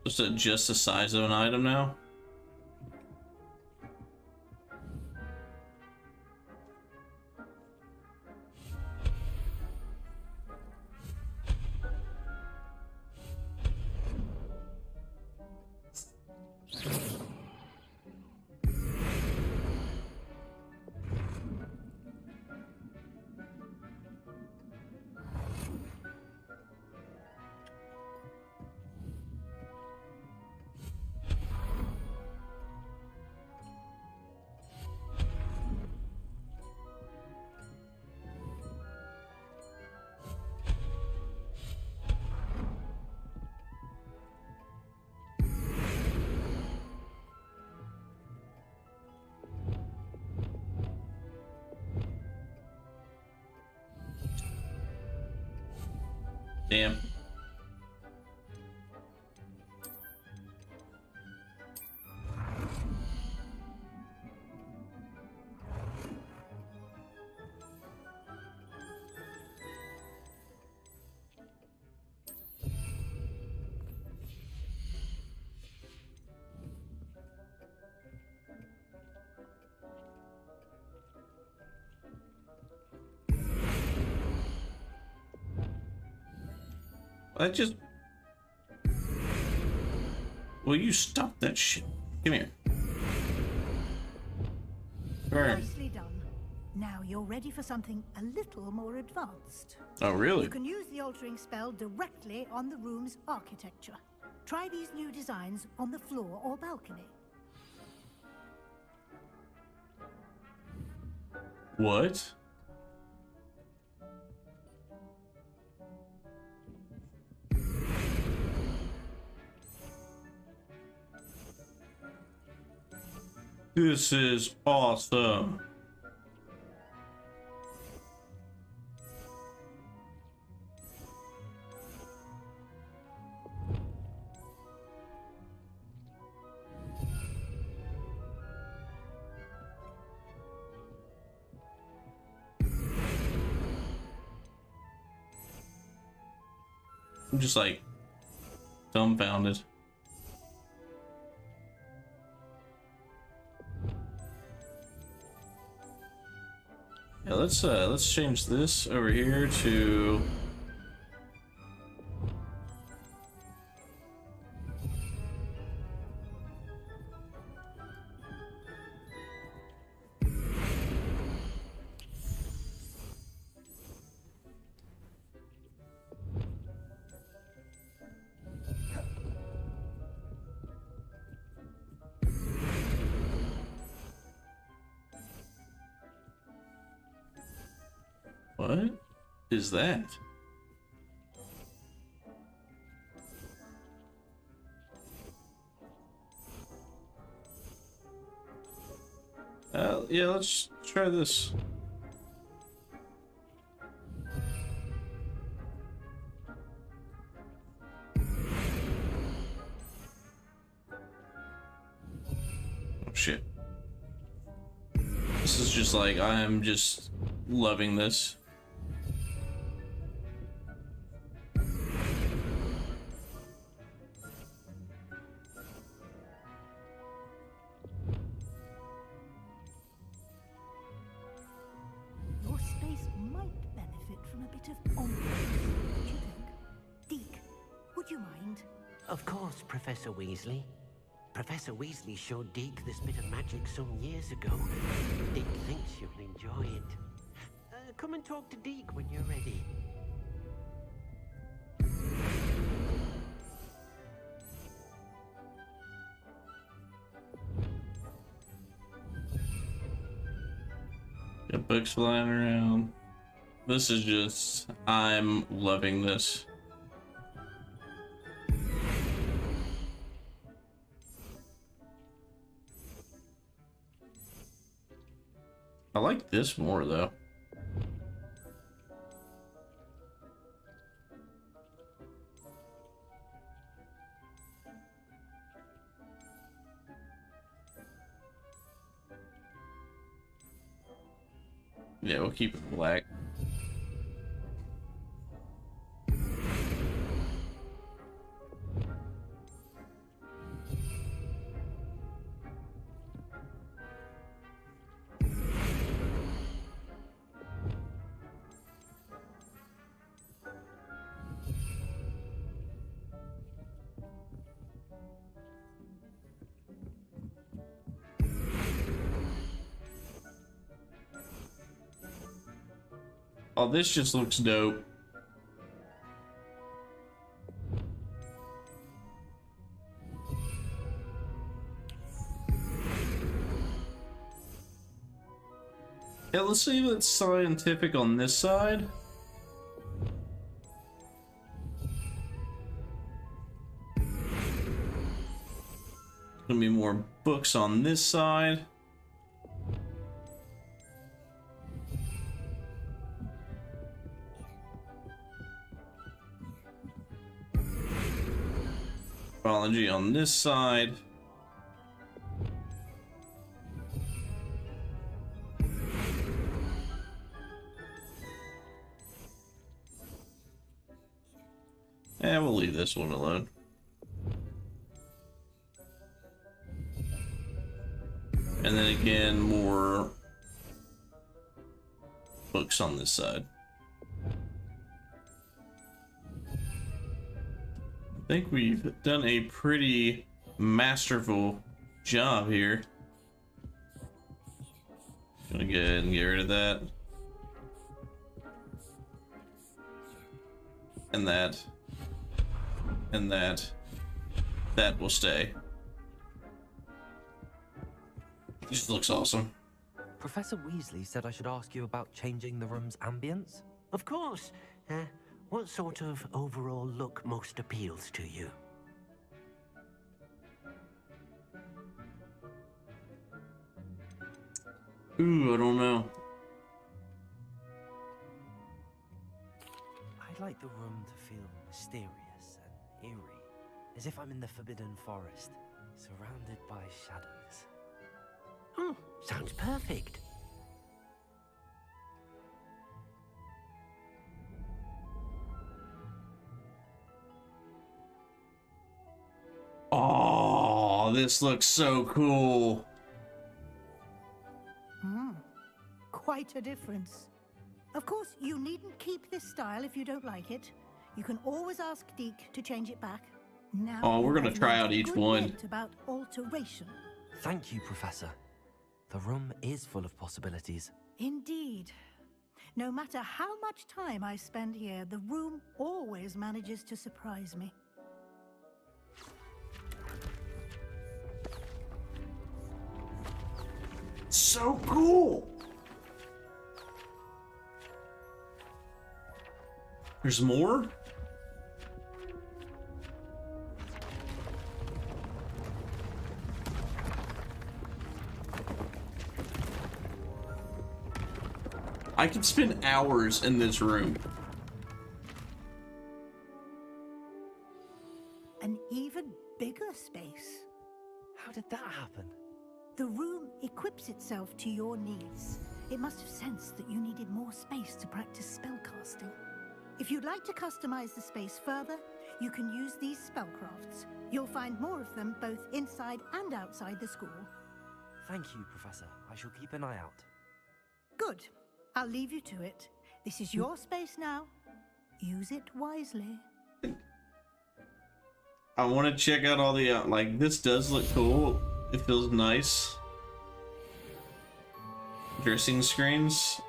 Just adjust the size of an item now. Damn. I just... Will you stop that shit? Come here. Burn. Nicely done. Now you're ready for something a little more advanced. Oh, really? You can use the altering spell directly on the room's architecture. Try these new designs on the floor or balcony. What? This is awesome. I'm just like dumbfounded. Yeah, let's change this over here to What is that? Yeah, let's try this. Oh shit. This is just like, I am just loving this. Your space might benefit from a bit of ambiance. What do you think? Deke, would you mind? Of course, Professor Weasley. Professor Weasley showed Deke this bit of magic some years ago. Deke thinks you'll enjoy it. Come and talk to Deke when you're ready. Got books flying around. This is just, I'm loving this. I like this more though. Yeah, we'll keep it black. Oh, this just looks dope. Yeah, let's see if it's scientific on this side. Gonna be more books on this side. Herbology on this side. Yeah, we'll leave this one alone. And then again, more books on this side. I think we've done a pretty masterful job here. Gonna go ahead and get rid of that. And that. And that. That will stay. It just looks awesome. Professor Weasley said I should ask you about changing the room's ambience. Of course. What sort of overall look most appeals to you? Ooh, I don't know. I'd like the room to feel mysterious and eerie, as if I'm in the Forbidden Forest, surrounded by shadows. Oh, sounds perfect. Oh, this looks so cool. Quite a difference. Of course, you needn't keep this style if you don't like it. You can always ask Deke to change it back. Now, oh, we're gonna try out each one. About alteration. Thank you, Professor. The room is full of possibilities. Indeed. No matter how much time I spend here, the room always manages to surprise me. So cool. There's more? I could spend hours in this room. An even bigger space. How did that happen? The room equips itself to your needs. It must have sensed that you needed more space to practice spellcasting. If you'd like to customize the space further, you can use these spellcrafts. You'll find more of them both inside and outside the school. Thank you, Professor. I shall keep an eye out. Good. I'll leave you to it. This is your space now. Use it wisely. I want to check out all the, like, this does look cool. It feels nice. Dressing screens.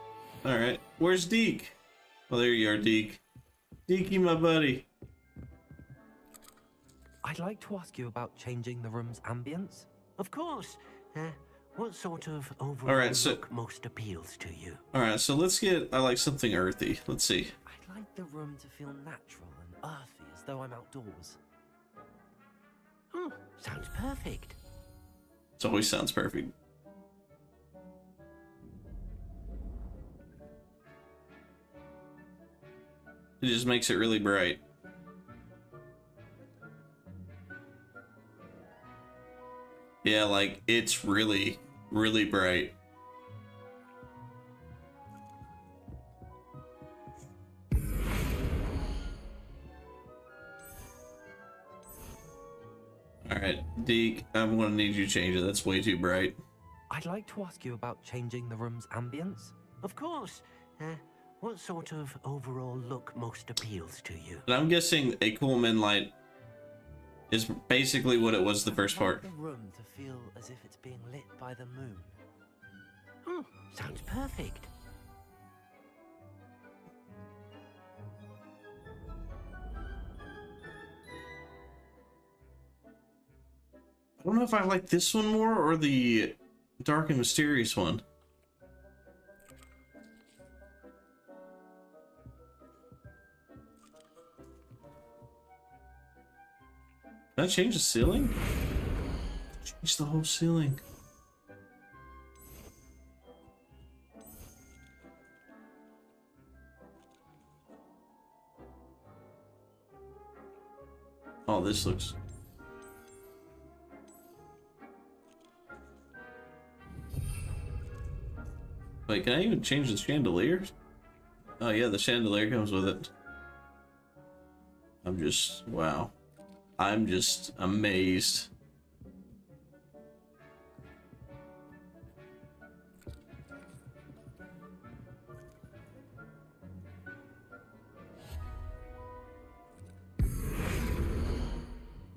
Alright. Where's Deke? Oh, there you are, Deke. Dekey, my buddy. I'd like to ask you about changing the room's ambience. Of course. What sort of overall look most appeals to you? Alright, so let's get, I like something earthy. Let's see. I'd like the room to feel natural and earthy, as though I'm outdoors. Oh, sounds perfect. It always sounds perfect. It just makes it really bright. Yeah, like, it's really, really bright. Alright, Deke, I'm gonna need you to change it. That's way too bright. I'd like to ask you about changing the room's ambience. Of course. What sort of overall look most appeals to you? And I'm guessing a cool min light is basically what it was the first part. The room to feel as if it's being lit by the moon. Oh, sounds perfect. I don't know if I like this one more or the dark and mysterious one. Can I change the ceiling? Change the whole ceiling. Oh, this looks... Wait, can I even change the chandelier? Oh yeah, the chandelier comes with it. I'm just... wow. I'm just amazed.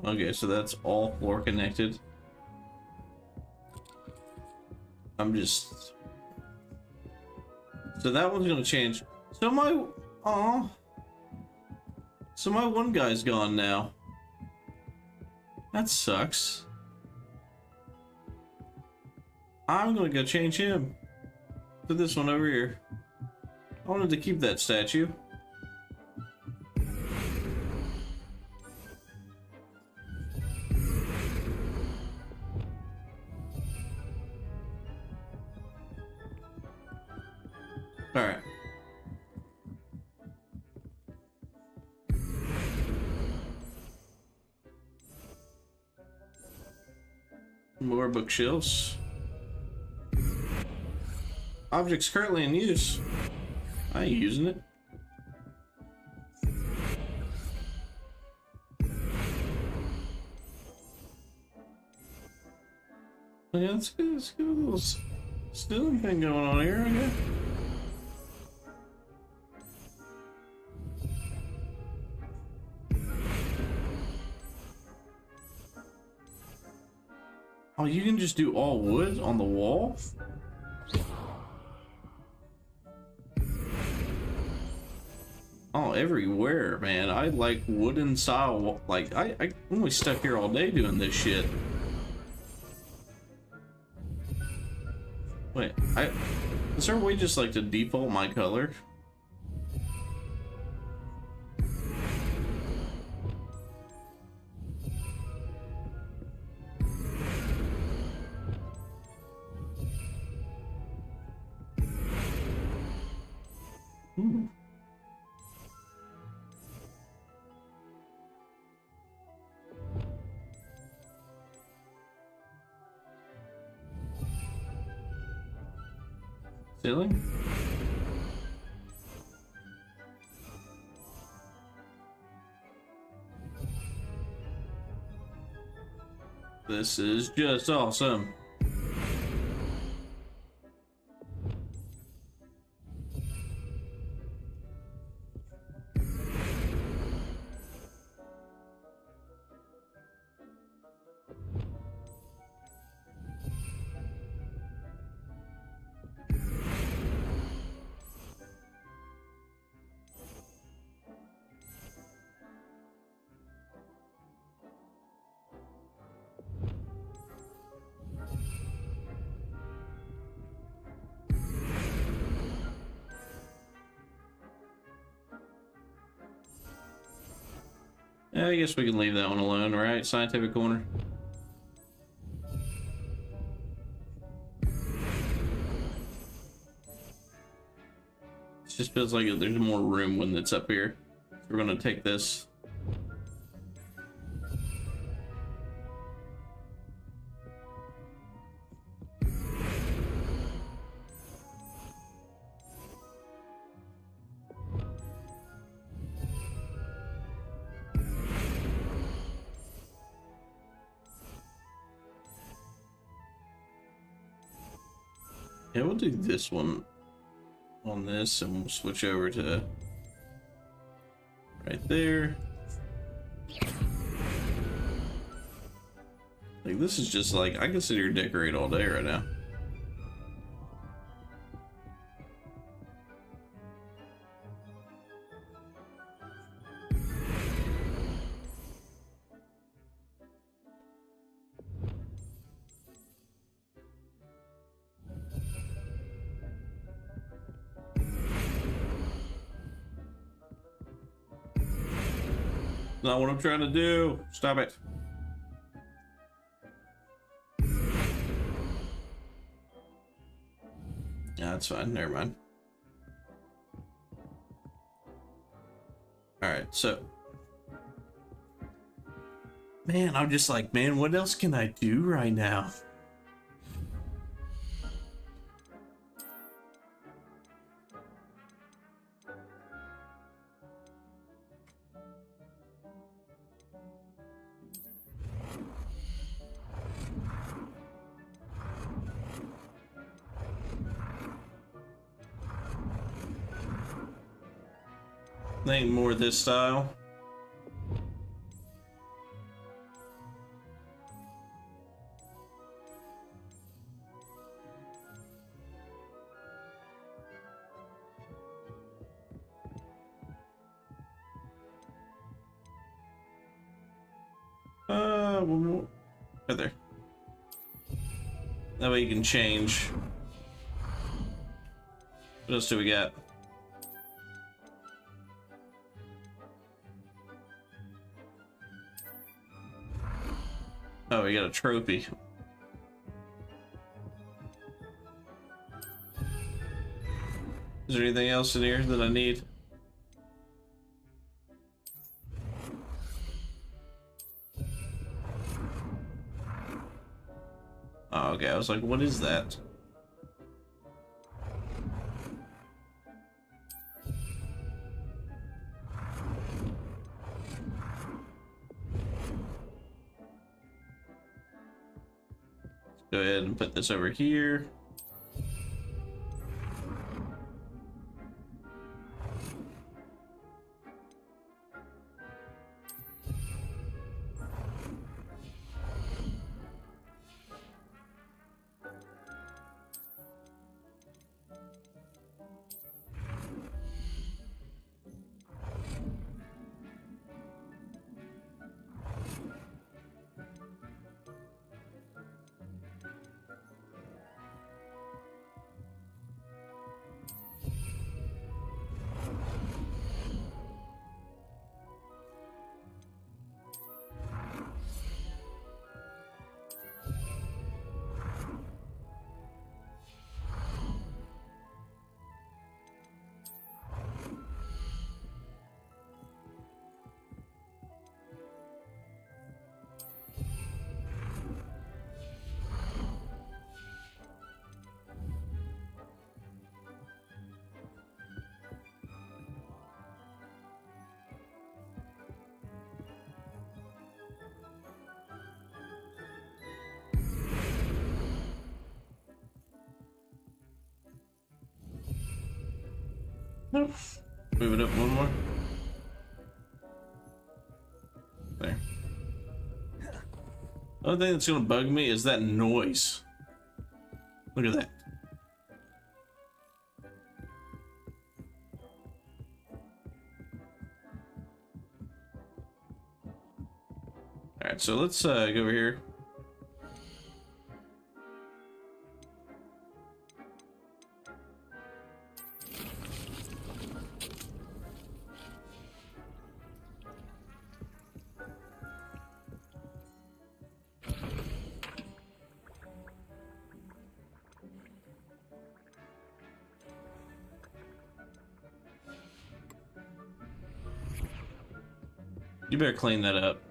Okay, so that's all floor connected. I'm just... So that one's gonna change. So my... Aw. So my one guy's gone now. That sucks. I'm gonna go change him to this one over here. I wanted to keep that statue. Alright. More bookshelves. Objects currently in use. I ain't using it. Yeah, let's get a little stealing thing going on here, I guess. Oh, you can just do all wood on the wall? Oh, everywhere, man. I like wooden style. Like, I'm only stuck here all day doing this shit. Wait, is there a way just like to default my color? Ooh. Ceiling? This is just awesome. I guess we can leave that one alone, right? Scientific corner. It just feels like there's more room when it's up here. So we're gonna take this. Yeah, we'll do this one on this and we'll switch over to right there. Like, this is just like, I can sit here and decorate all day right now. Not what I'm trying to do. Stop it. Yeah, that's fine. Never mind. All right, so. Man, I'm just like, man, what else can I do right now? I think more this style. One more. Right there. That way you can change. What else do we got? Oh, we got a trophy. Is there anything else in here that I need? Oh, okay. I was like, what is that? Go ahead and put this over here. Nope. Move it up one more. There. The only thing that's gonna bug me is that noise. Look at that. Alright, so let's go over here. You better clean that up.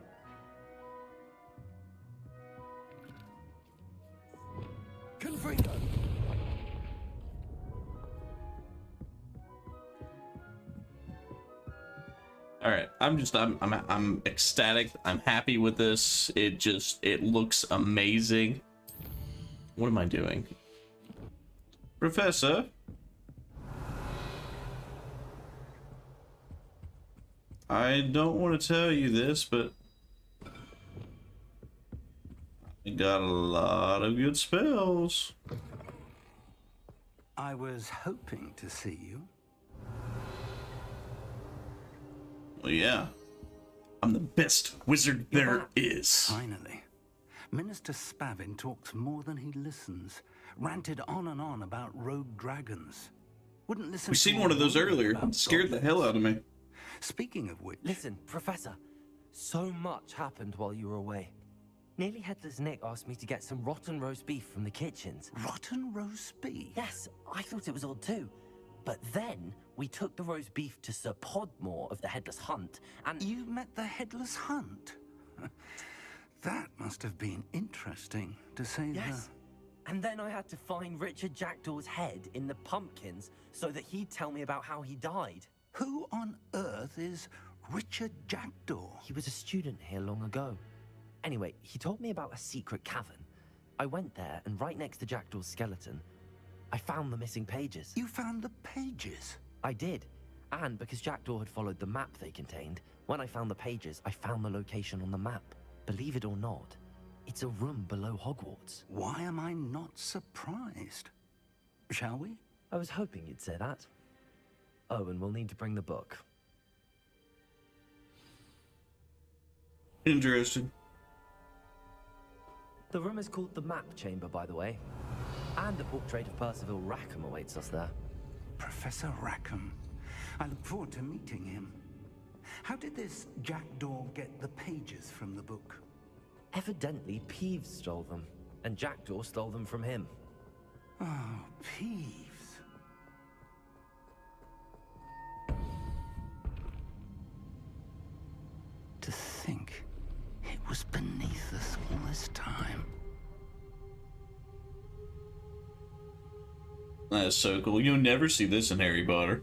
All right, I'm ecstatic. I'm happy with this. It looks amazing. What am I doing? Professor? I don't want to tell you this, but I got a lot of good spells. I was hoping to see you. Well, yeah. I'm the best wizard there is. Finally. Minister Spavin talks more than he listens. Ranted on and on about rogue dragons. Wouldn't listen. We seen one of those earlier. It scared the hell out of me. Speaking of which... Listen, Professor. So much happened while you were away. Nearly Headless Nick asked me to get some rotten roast beef from the kitchens. Rotten roast beef? Yes, I thought it was odd too. But then we took the roast beef to Sir Podmore of the Headless Hunt, and... You met the Headless Hunt? That must have been interesting, to say Yes. And then I had to find Richard Jackdaw's head in the pumpkins so that he'd tell me about how he died. Who on earth is Richard Jackdaw? He was a student here long ago. Anyway, he told me about a secret cavern. I went there, and right next to Jackdaw's skeleton, I found the missing pages. You found the pages? I did. And because Jackdaw had followed the map they contained, when I found the pages, I found the location on the map. Believe it or not, it's a room below Hogwarts. Why am I not surprised? Shall we? I was hoping you'd say that. Oh, and we'll need to bring the book. Interesting. The room is called the Map Chamber, by the way. And a portrait of Percival Rackham awaits us there. Professor Rackham. I look forward to meeting him. How did this Jackdaw get the pages from the book? Evidently, Peeves stole them, and Jackdaw stole them from him. Oh, Peeves. To think it was beneath us all this time. That's so cool. You'll never see this in Harry Potter.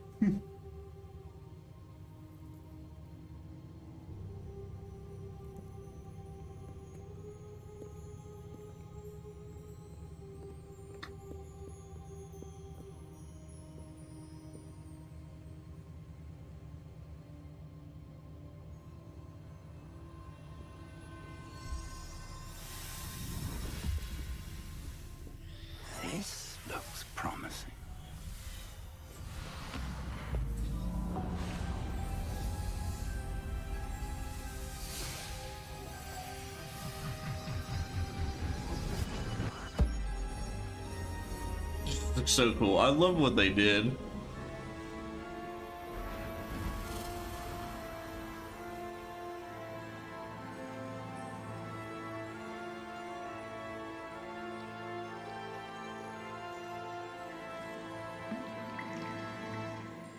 This looks promising. Looks so cool. I love what they did.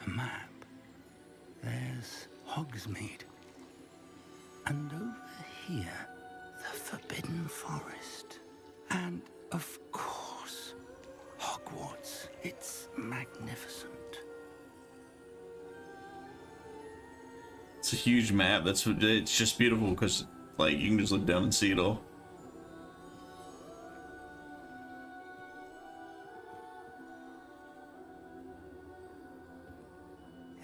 A map. There's Hogsmeade. And over here, the Forbidden Forest. And, of course, Hogwarts. It's magnificent. It's a huge map. It's just beautiful because, like, you can just look down and see it all.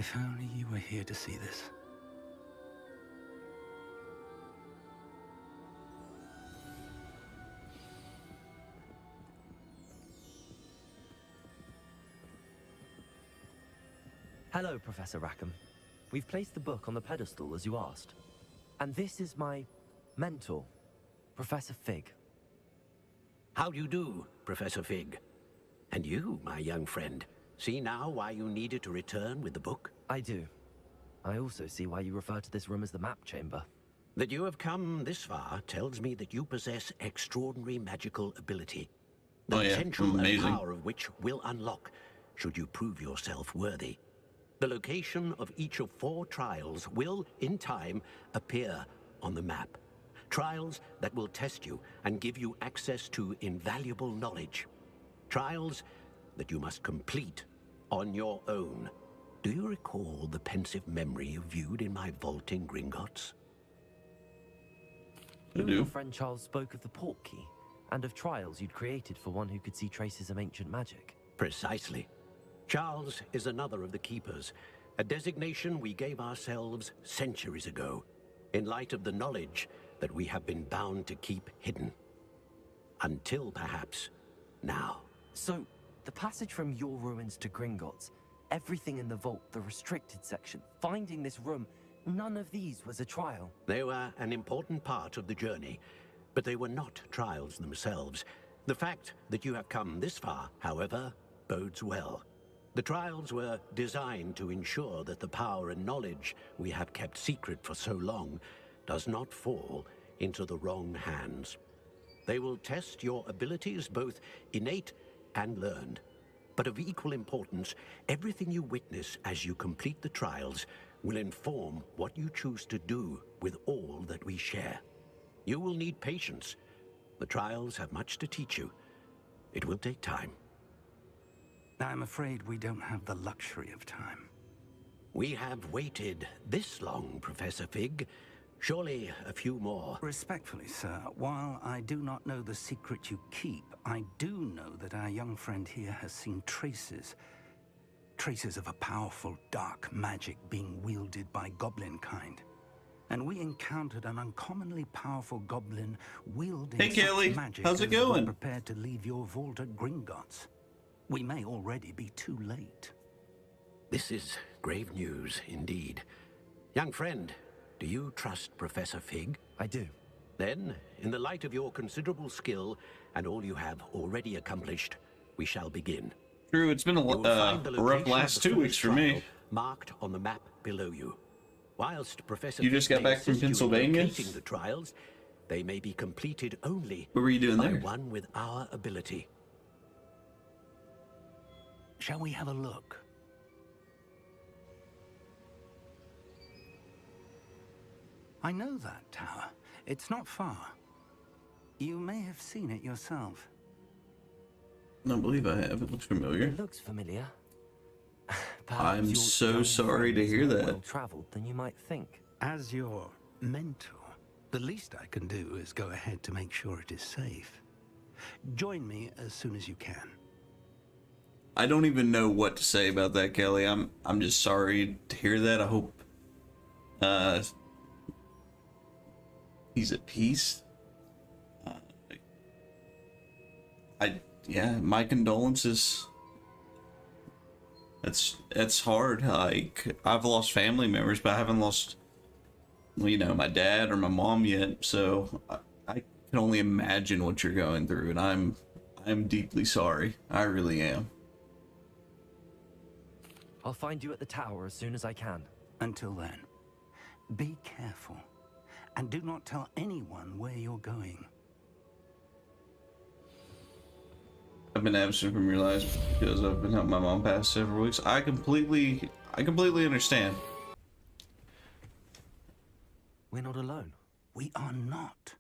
If only you were here to see this. Hello, Professor Rackham. We've placed the book on the pedestal as you asked. And this is my mentor, Professor Fig. How do you do, Professor Fig? And you, my young friend, see now why you needed to return with the book? I do. I also see why you refer to this room as the map chamber. That you have come this far tells me that you possess extraordinary magical ability. The potential and power of which will unlock should you prove yourself worthy. The location of each of 4 trials will, in time, appear on the map. Trials that will test you and give you access to invaluable knowledge. Trials that you must complete on your own. Do you recall the pensive memory you viewed in my vault in Gringotts? You and your friend Charles spoke of the port key, and of trials you'd created for one who could see traces of ancient magic. Precisely. Charles is another of the Keepers, a designation we gave ourselves centuries ago, in light of the knowledge that we have been bound to keep hidden. Until, perhaps, now. So, the passage from your ruins to Gringotts, everything in the vault, the restricted section, finding this room, none of these was a trial. They were an important part of the journey, but they were not trials themselves. The fact that you have come this far, however, bodes well. The trials were designed to ensure that the power and knowledge we have kept secret for so long does not fall into the wrong hands. They will test your abilities, both innate and learned. But of equal importance, everything you witness as you complete the trials will inform what you choose to do with all that we share. You will need patience. The trials have much to teach you. It will take time. I'm afraid we don't have the luxury of time. We have waited this long, Professor Fig. Surely a few more. Respectfully, sir, while I do not know the secret you keep, I do know that our young friend here has seen traces of a powerful dark magic being wielded by goblin kind. And we encountered an uncommonly powerful goblin wielding such magic how's it as going? was prepared to leave your vault at Gringotts. We may already be too late. This is grave news indeed. Young friend, do you trust Professor Fig? I do. Then, in the light of your considerable skill and all you have already accomplished, we shall begin. True, it's been a rough last 2 weeks for me. Marked on the map below you. Whilst Professor You just got back from Pennsylvania? The trials, they may be completed only What were you doing by there? one with our ability. Shall we have a look? I know that tower. It's not far. You may have seen it yourself. I don't believe I have. It looks familiar. It looks familiar. I'm so sorry to hear that. Well traveled than you might think. As your mentor, the least I can do is go ahead to make sure it is safe. Join me as soon as you can. I don't even know what to say about that, Kelly. I'm just sorry to hear that. I hope he's at peace. Yeah, my condolences. That's hard. Like, I've lost family members, but I haven't lost, you know, my dad or my mom yet. So I can only imagine what you're going through, and I'm deeply sorry. I really am. I'll find you at the tower as soon as I can. Until then, be careful, and do not tell anyone where you're going. I've been absent from your lives because I've been helping my mom pass several weeks. I completely understand. We're not alone. We are not.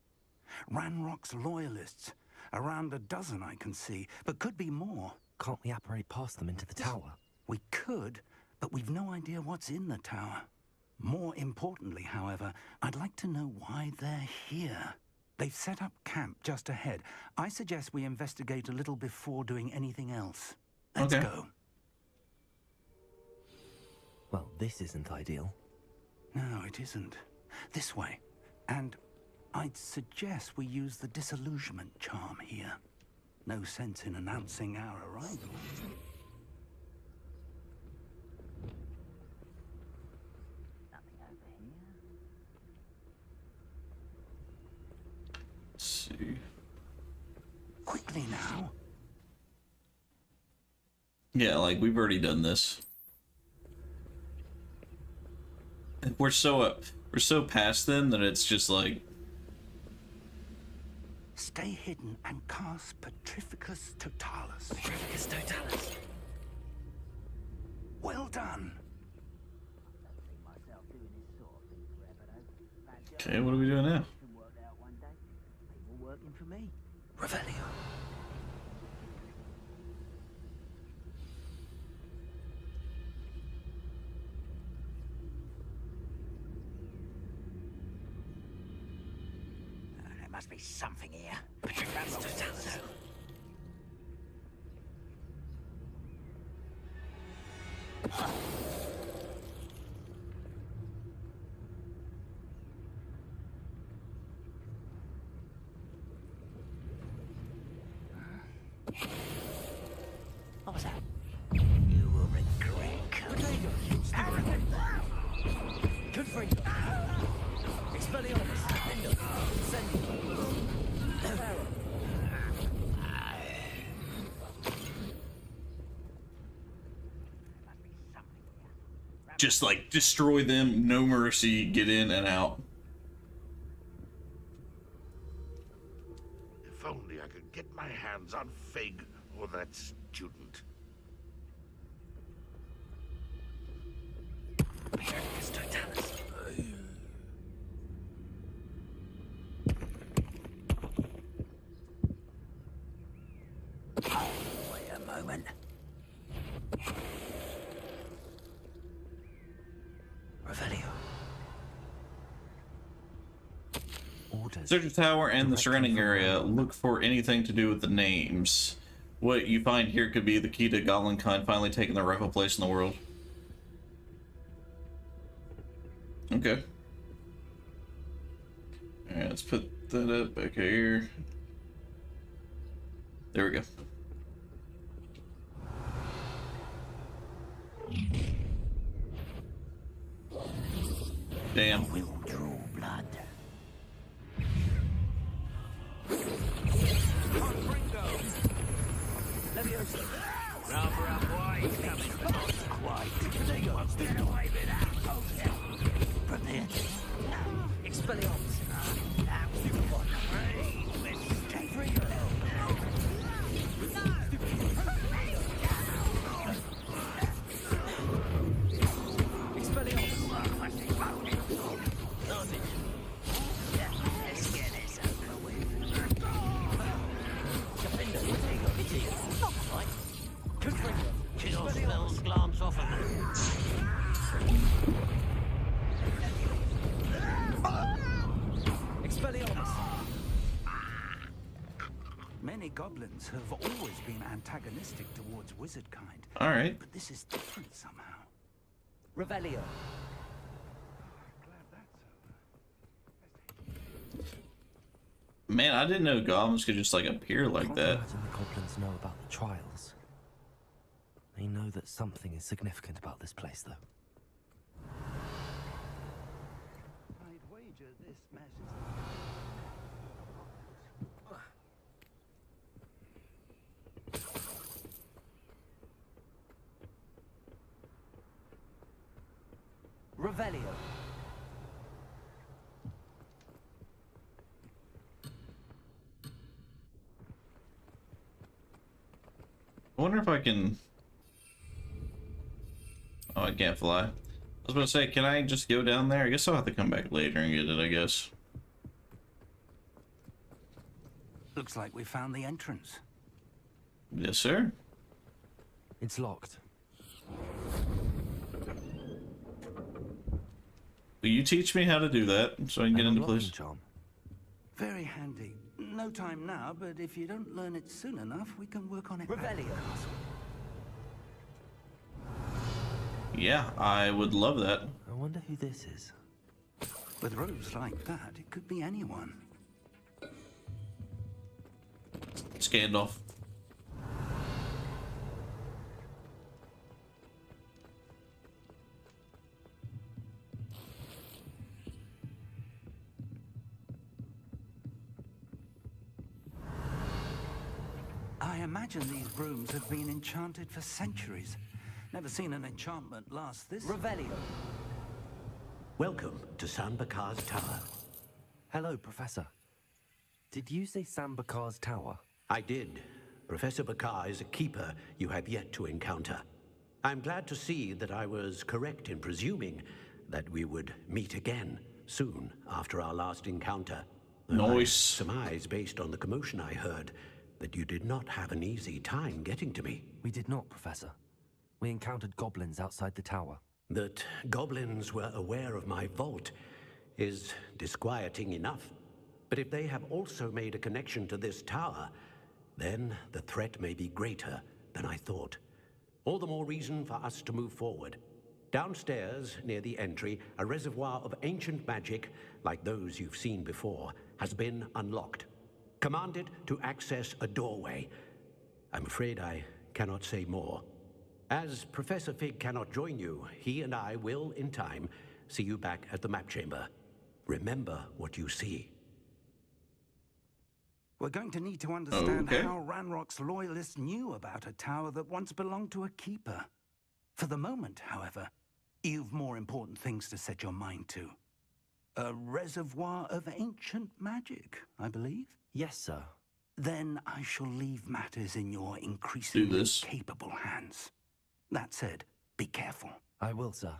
Ranrock's loyalists. Around a dozen I can see, but could be more. Can't we apparate past them into the tower? We could, but we've no idea what's in the tower. More importantly, however, I'd like to know why they're here. They've set up camp just ahead. I suggest we investigate a little before doing anything else. Let's go. Well, this isn't ideal. No, it isn't. This way. And I'd suggest we use the disillusionment charm here. No sense in announcing our arrival. Let's see. Quickly now. Yeah, like we've already done this. We're so past them that it's just like. Stay hidden and cast Petrificus Totalis. Petrificus Totalis. Well done. Okay, what are we doing now? Working for me. Revelio. There must be something here. Petrificus Totalis. What was that? You will regret coming. Confringo. Expelliarmus. Incendio. Pharaoh. Just like destroy them, no mercy, get in and out. If only I could get my hands on Fig or that student. Petrificus Totalis. Wait a moment. Revelio. Orders. Search the tower and the surrounding area. Look for anything to do with the names. What you find here could be the key to Goblin Kind finally taking their rightful place in the world. Okay. Alright, let's put that up back here. There we go. Damn. Will draw blood. Round for our boys coming. Quite. They wants to get away with that. Okay. Prepare. Expelliarmus. Chill spells glance off of me. Expelliarmus. Many goblins have always been antagonistic towards wizard kind. Alright. But this is different somehow. Revelio. Man, I didn't know goblins could just like appear like that. Conrad and the goblins know about the trials. They know that something is significant about this place, though. I'd wager this mess is... Revelio. I wonder if I can... Oh, I can't fly. I was about to say, can I just go down there? I guess I'll have to come back later and get it, I guess. Looks like we found the entrance. Yes, sir. It's locked. Will you teach me how to do that so I can get into place? Charm. Very handy. No time now, but if you don't learn it soon enough, we can work on it. Revelio. Yeah, I would love that. I wonder who this is. With robes like that, it could be anyone. Scandalf. I imagine these rooms have been enchanted for centuries. Never seen an enchantment last this. Revelio. Welcome to Sambakar's Tower. Hello, Professor. Did you say Sambakar's Tower? I did. Professor Bakar is a keeper you have yet to encounter. I'm glad to see that I was correct in presuming that we would meet again soon after our last encounter. Nice. I surmise, based on the commotion I heard, that you did not have an easy time getting to me. We did not, Professor. We encountered goblins outside the tower. That goblins were aware of my vault is disquieting enough. But if they have also made a connection to this tower, then the threat may be greater than I thought. All the more reason for us to move forward. Downstairs, near the entry, a reservoir of ancient magic, like those you've seen before, has been unlocked. Commanded to access a doorway. I'm afraid I cannot say more. As Professor Fig cannot join you, he and I will, in time, see you back at the map chamber. Remember what you see. We're going to need to understand how Ranrock's loyalists knew about a tower that once belonged to a keeper. For the moment, however, you've more important things to set your mind to. A reservoir of ancient magic, I believe? Yes, sir. Then I shall leave matters in your increasingly capable hands. That said, be careful. I will, sir.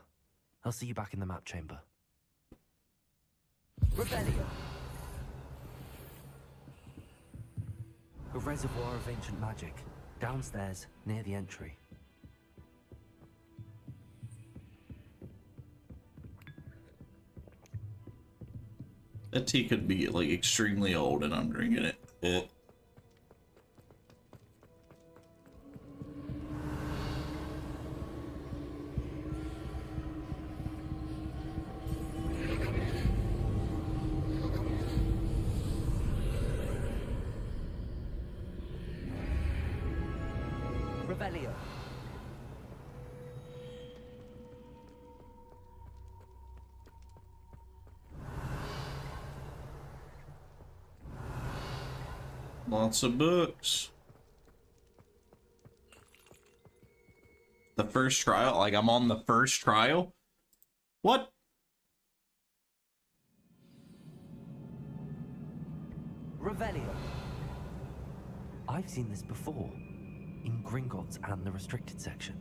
I'll see you back in the map chamber. Rebellion! A reservoir of ancient magic. Downstairs, near the entry. That tea could be like extremely old and I'm drinking it. Rebellion. Lots of books. The first trial? Like I'm on the first trial? What? Revelio. I've seen this before. In Gringotts and the restricted section.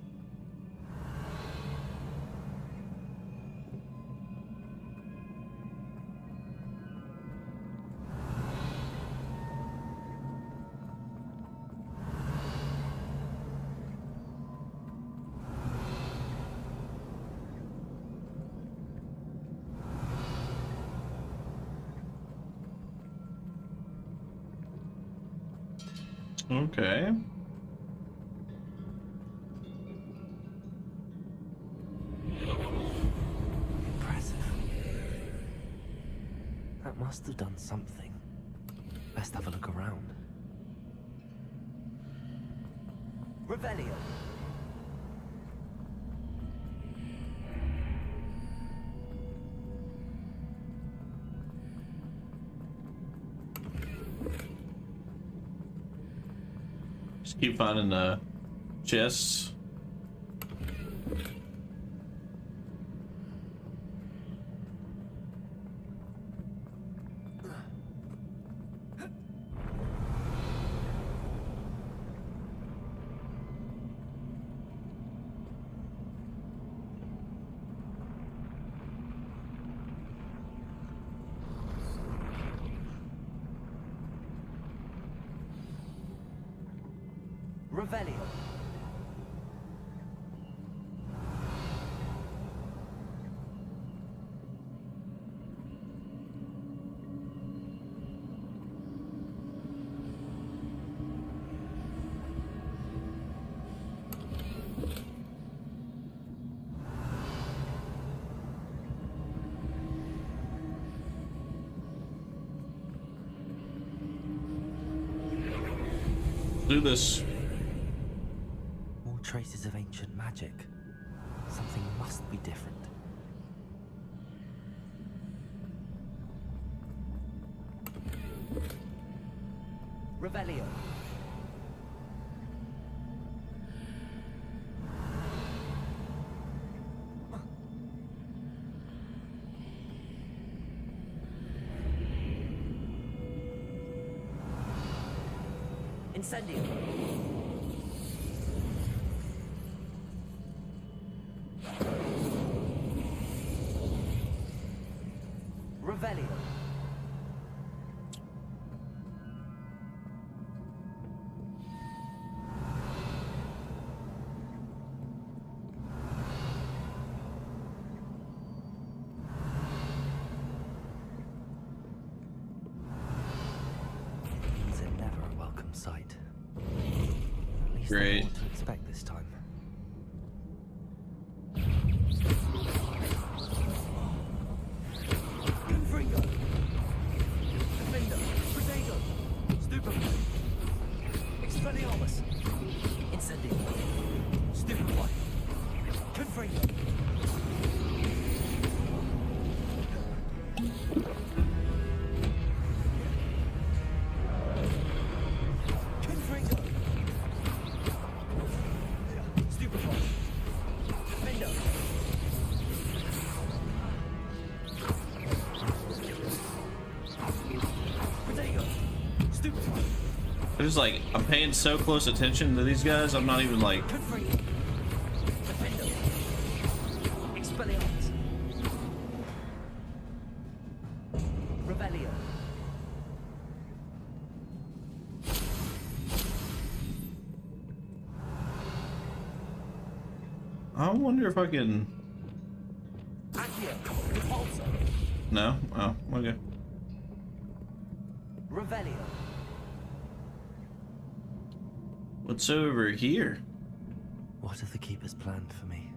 Okay. Impressive. That must have done something. Best have a look around. Revelio. Just keep finding chests. Revelio. do this. More traces of ancient magic. Something must be different. Revelio. Incendio. Revelio. These are never a welcome sight. At least I know Great. what to expect this time. Confringo. Defender. Potato. Stupefy. Expelliarmus. Incendio. Stupefy. Confringo. Confringo. Stupefy. Defender. Potato. Stupefy. I'm just like, I'm paying so close attention to these guys, I'm not even like, Confringo. Defender. Expelliarmus. Revelio. I wonder if I can. Accio. Repulsor. No? Oh, okay. Revelio. What's over here? What have the keepers planned for me?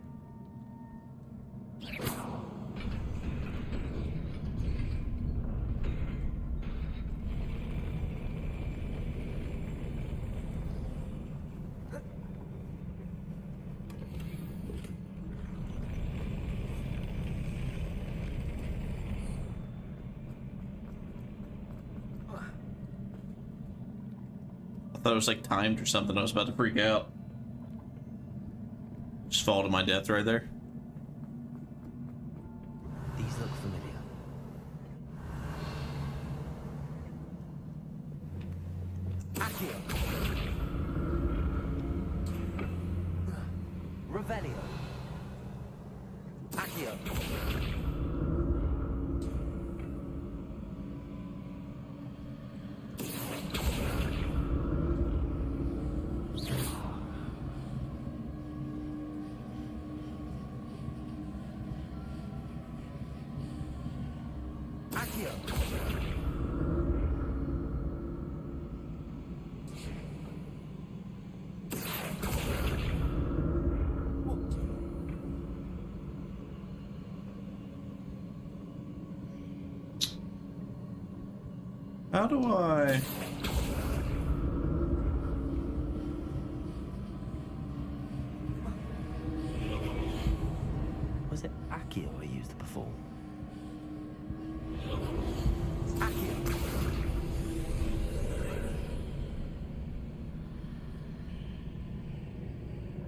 I thought it was like timed or something. I was about to freak out. Just fall to my death right there. These look familiar. Accio. Revelio. Accio. Accio. How do I? Was it Accio I used before? Accio.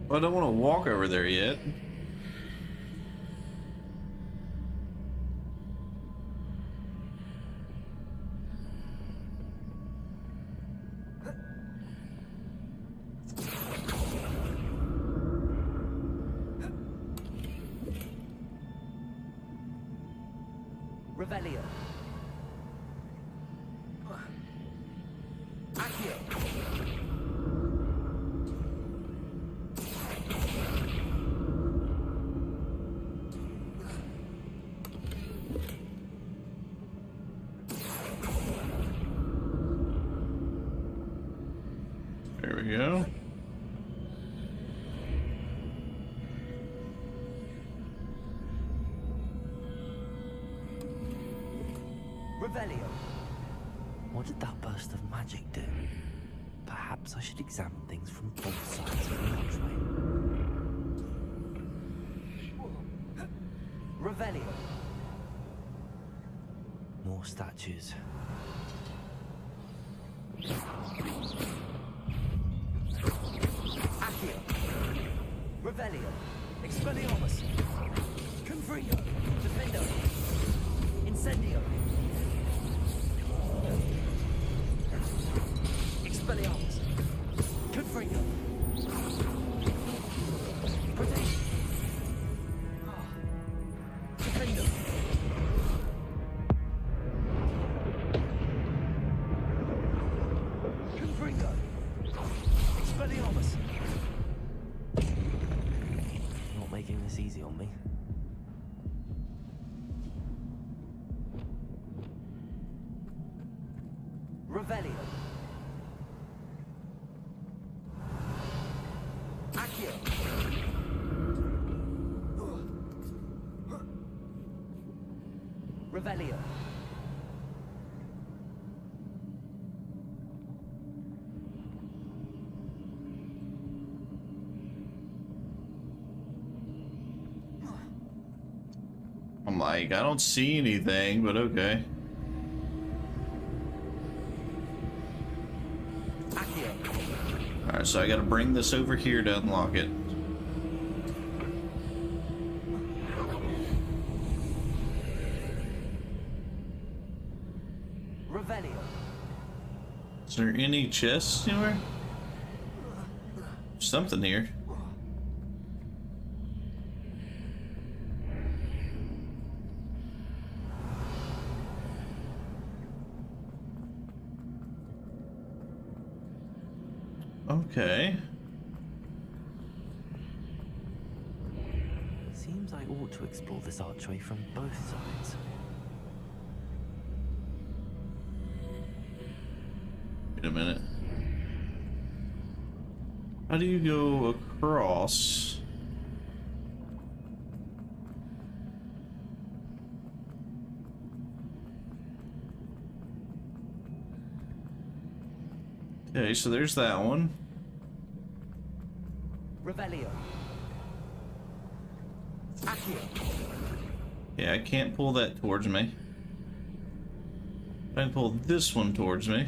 I don't want to walk over there yet. Revelio. Accio. There we go. Revelio. What did that burst of magic do? Perhaps I should examine things from both sides of the archway. Revelio. More statues. Accio. Revelio. Expelliarmus. Confringo. Defendo. Incendio. Expelliarmus. Confringo. Protection. Defendo. Confringo. Expelliarmus. Not making this easy on me. Revelio. Accio. Revelio. I'm like, I don't see anything, but okay. Alright, so I gotta bring this over here to unlock it. Revelio. Is there any chests anywhere? Something here. Okay. Seems I ought to explore this archway from both sides. Wait a minute. How do you go across? Okay, so there's that one. Revelio. Accio. Yeah, I can't pull that towards me. I can pull this one towards me.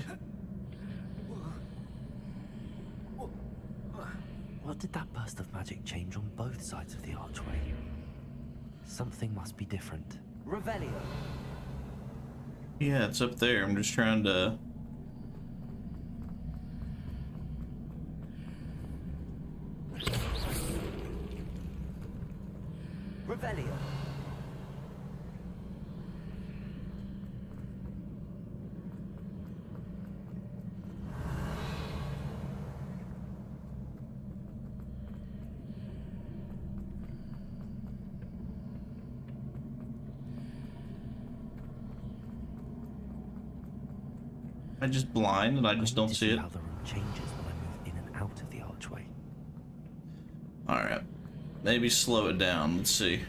What did that burst of magic change on both sides of the archway? Something must be different. Revelio. Yeah, it's up there. I'm just trying to... Revelio. I just blind and I just don't see it. How the room changes when I move in and out of the archway. Alright. Maybe slow it down. Let's see.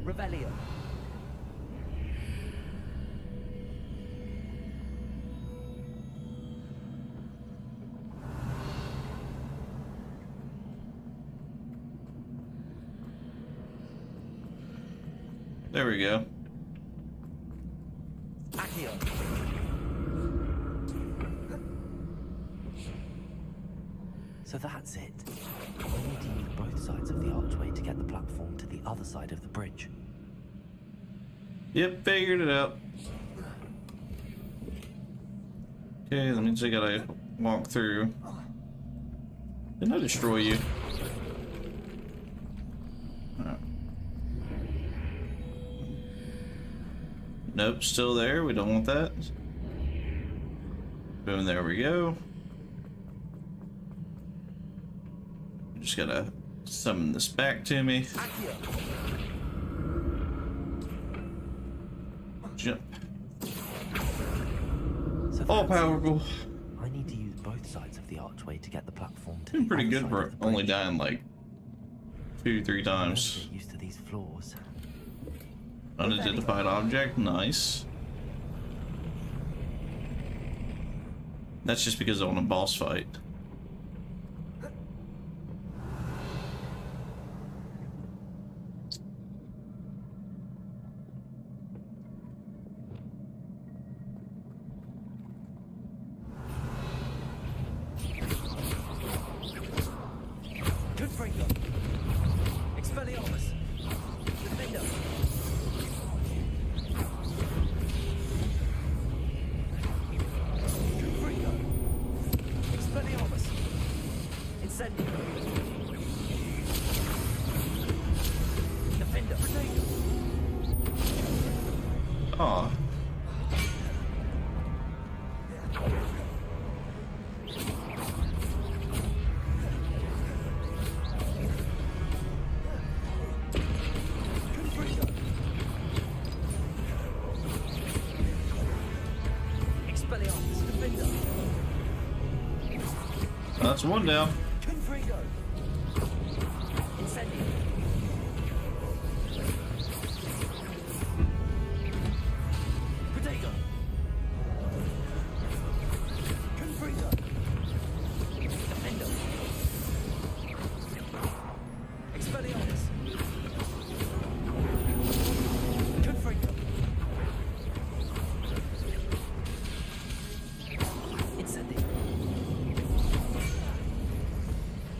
Revelio. There we go. Accio. So that's it. I need to use both sides of the archway to get the platform to the other side of the bridge. Yep, figured it out. Okay, that means I gotta walk through. Didn't I destroy you? Oh. Nope, still there. We don't want that. Boom, there we go. Just gotta summon this back to me. Jump. So all powerful. I need to use both sides of the archway to get the platform to Been the pretty other good side for of the only bridge. dying like 2-3 times. Get used to these floors. Unidentified object, nice. That's just because I want a boss fight. Aw. That's one down.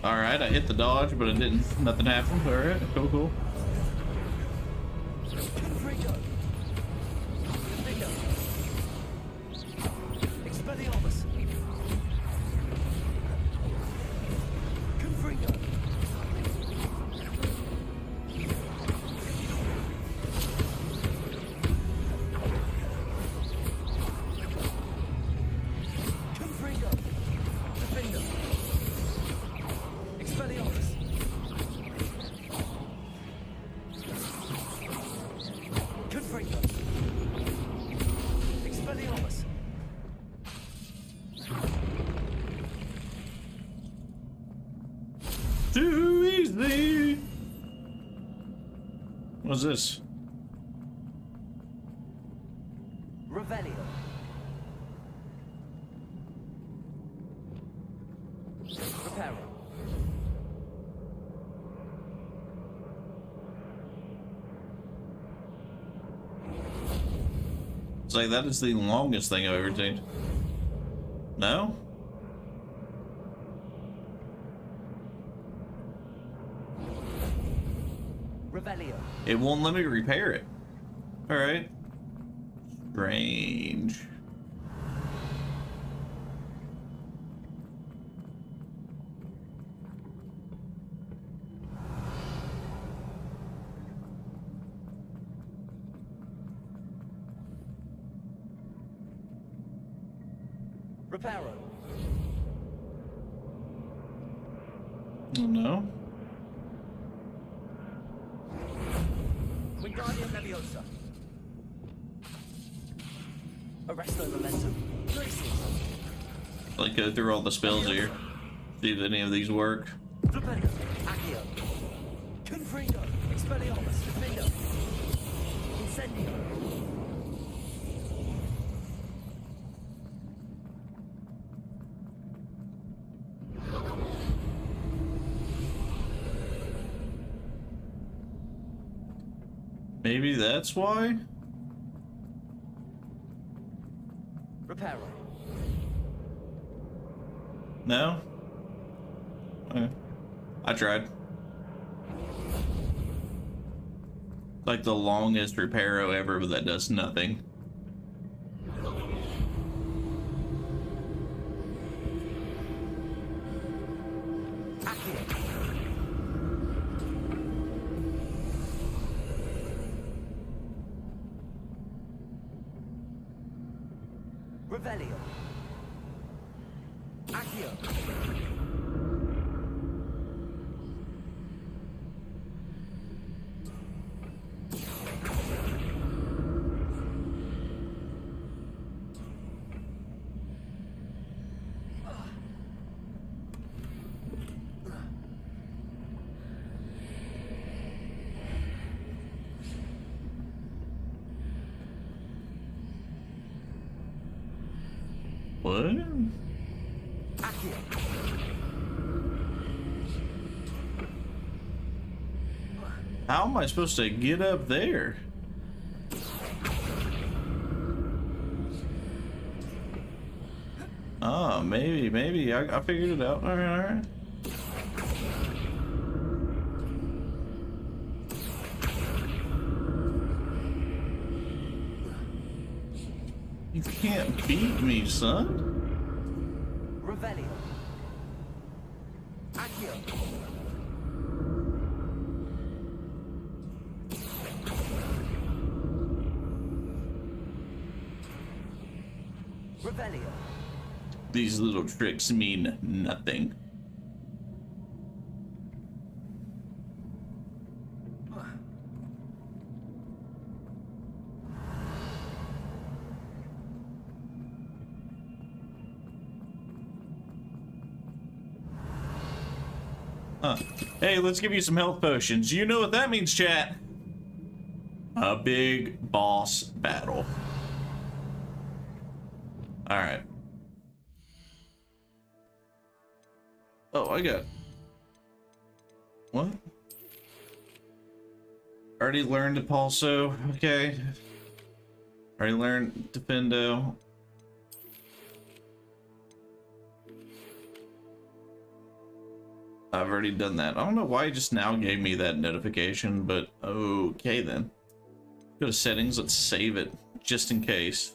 Alright, I hit the dodge, but it didn't. Nothing happened. Alright, cool, cool. Too easy. What's this? Revelio. Reparo. It's like that is the longest thing I've ever seen. No? Revelio. It won't let me repair it. Alright. Strange. Reparo. Oh no. Wingardium Leviosa. Arresto Momentum. Traces. Like go through all the spells here. See if any of these work. Flipendo. Accio. Confringo. Expelliarmus. Defendo. Incendio. Maybe that's why? Reparo. No? Okay. I tried. Like the longest reparo ever, but that does nothing. Revelio. Accio. What? How am I supposed to get up there? Oh, maybe. I figured it out. Alright. You can't beat me, son. Revelio. Accio. Revelio. These little tricks mean nothing. Hey, let's give you some health potions. You know what that means, chat? A big boss battle. Alright. Oh, I got... What? Already learned Pulso. Okay. Already learned Defendo. I've already done that. I don't know why it just now gave me that notification, but okay then. Go to settings, let's save it, just in case.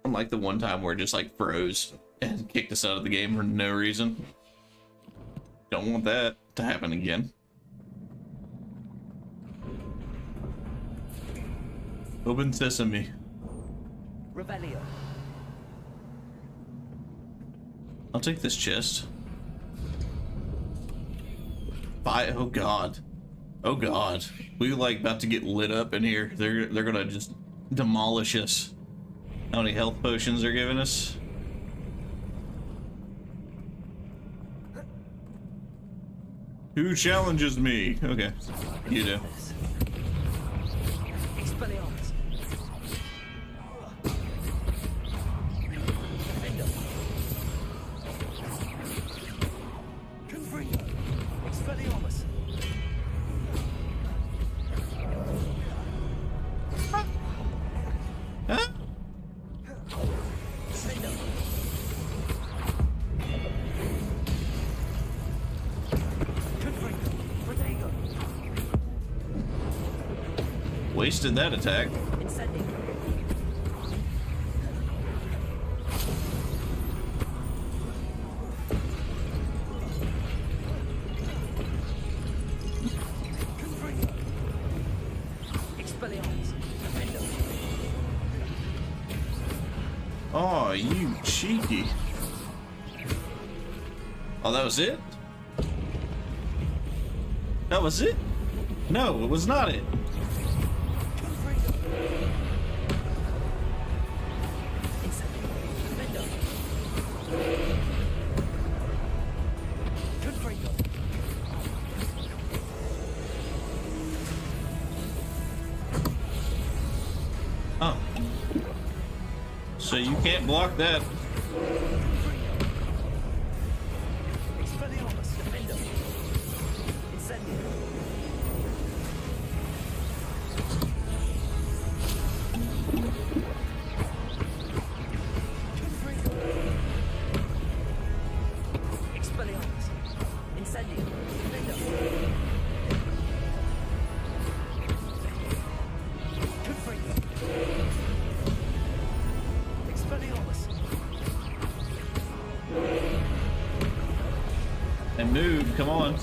Unlike the one time where it just like froze and kicked us out of the game for no reason. Don't want that to happen again. Open sesame. Revelio. I'll take this chest. Bye. Oh god. Oh god. We like about to get lit up in here. They're gonna just demolish us. How many health potions they're giving us? Who challenges me? Okay. You do. Wasted that attack. Oh, you cheeky. Oh, that was it? That was it? No, it was not it. Oh. So you can't block that. And move, come on.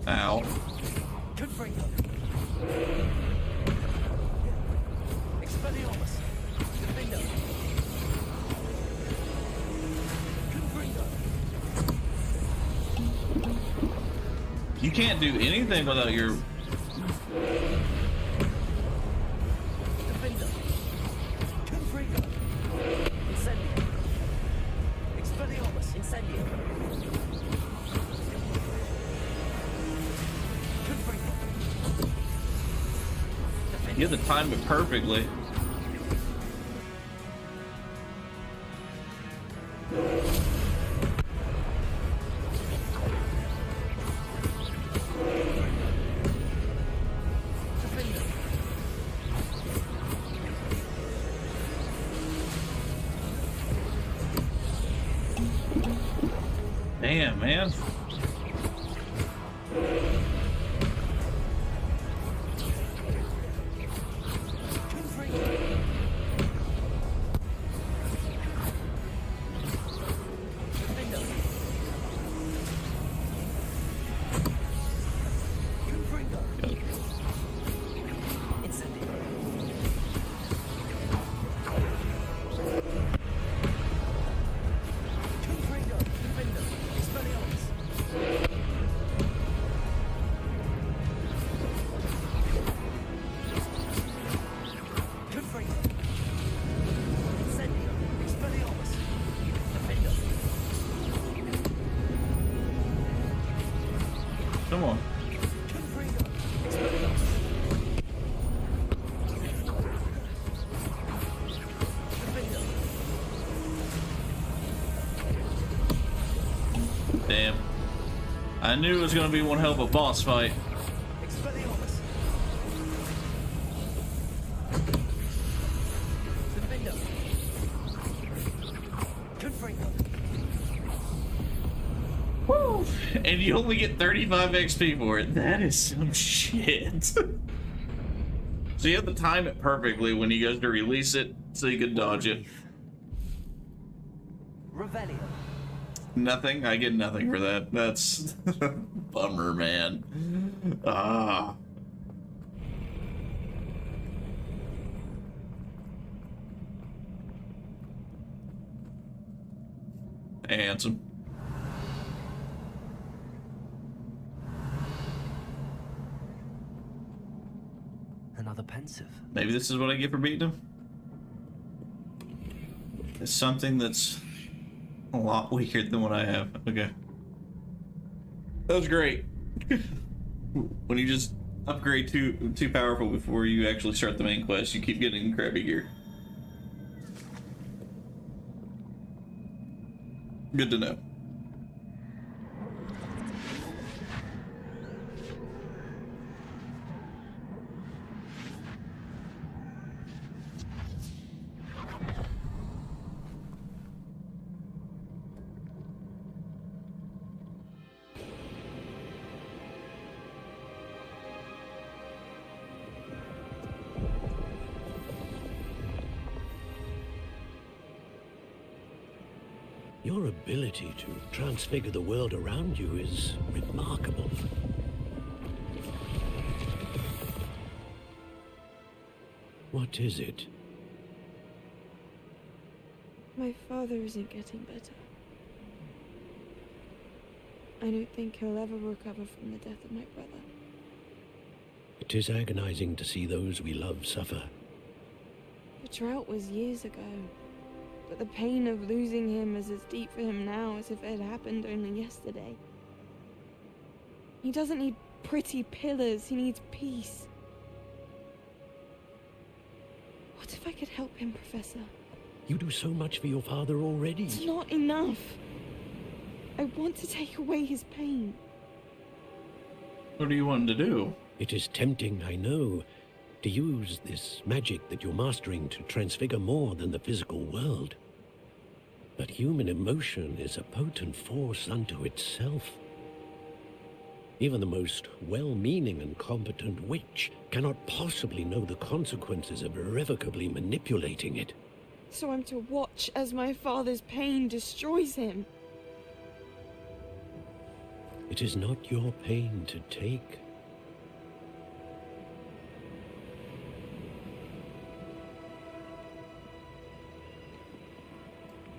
Ow. You can't do anything without your... You have to time it perfectly. Damn, man. Come on. Damn. I knew it was going to be one hell of a boss fight. Woo! And you only get 35 XP for it. That is some shit. So you have to time it perfectly when he goes to release it so you can dodge it. Revelio. Nothing? I get nothing for that. That's bummer, man. Ah. Hey, handsome. Another pensive. Maybe this is what I get for beating him? It's something that's a lot weaker than what I have. Okay. That was great. When you just upgrade too powerful before you actually start the main quest, you keep getting crappy gear. Good to know. Your ability to transfigure the world around you is remarkable. What is it? My father isn't getting better. I don't think he'll ever recover from the death of my brother. It is agonizing to see those we love suffer. The drought was years ago, but the pain of losing him is as deep for him now as if it had happened only yesterday. He doesn't need pretty pillars, he needs peace. What if I could help him, Professor? You do so much for your father already. It's not enough. I want to take away his pain. What do you want him to do? It is tempting, I know, to use this magic that you're mastering to transfigure more than the physical world. But human emotion is a potent force unto itself. Even the most well-meaning and competent witch cannot possibly know the consequences of irrevocably manipulating it. So I'm to watch as my father's pain destroys him. It is not your pain to take.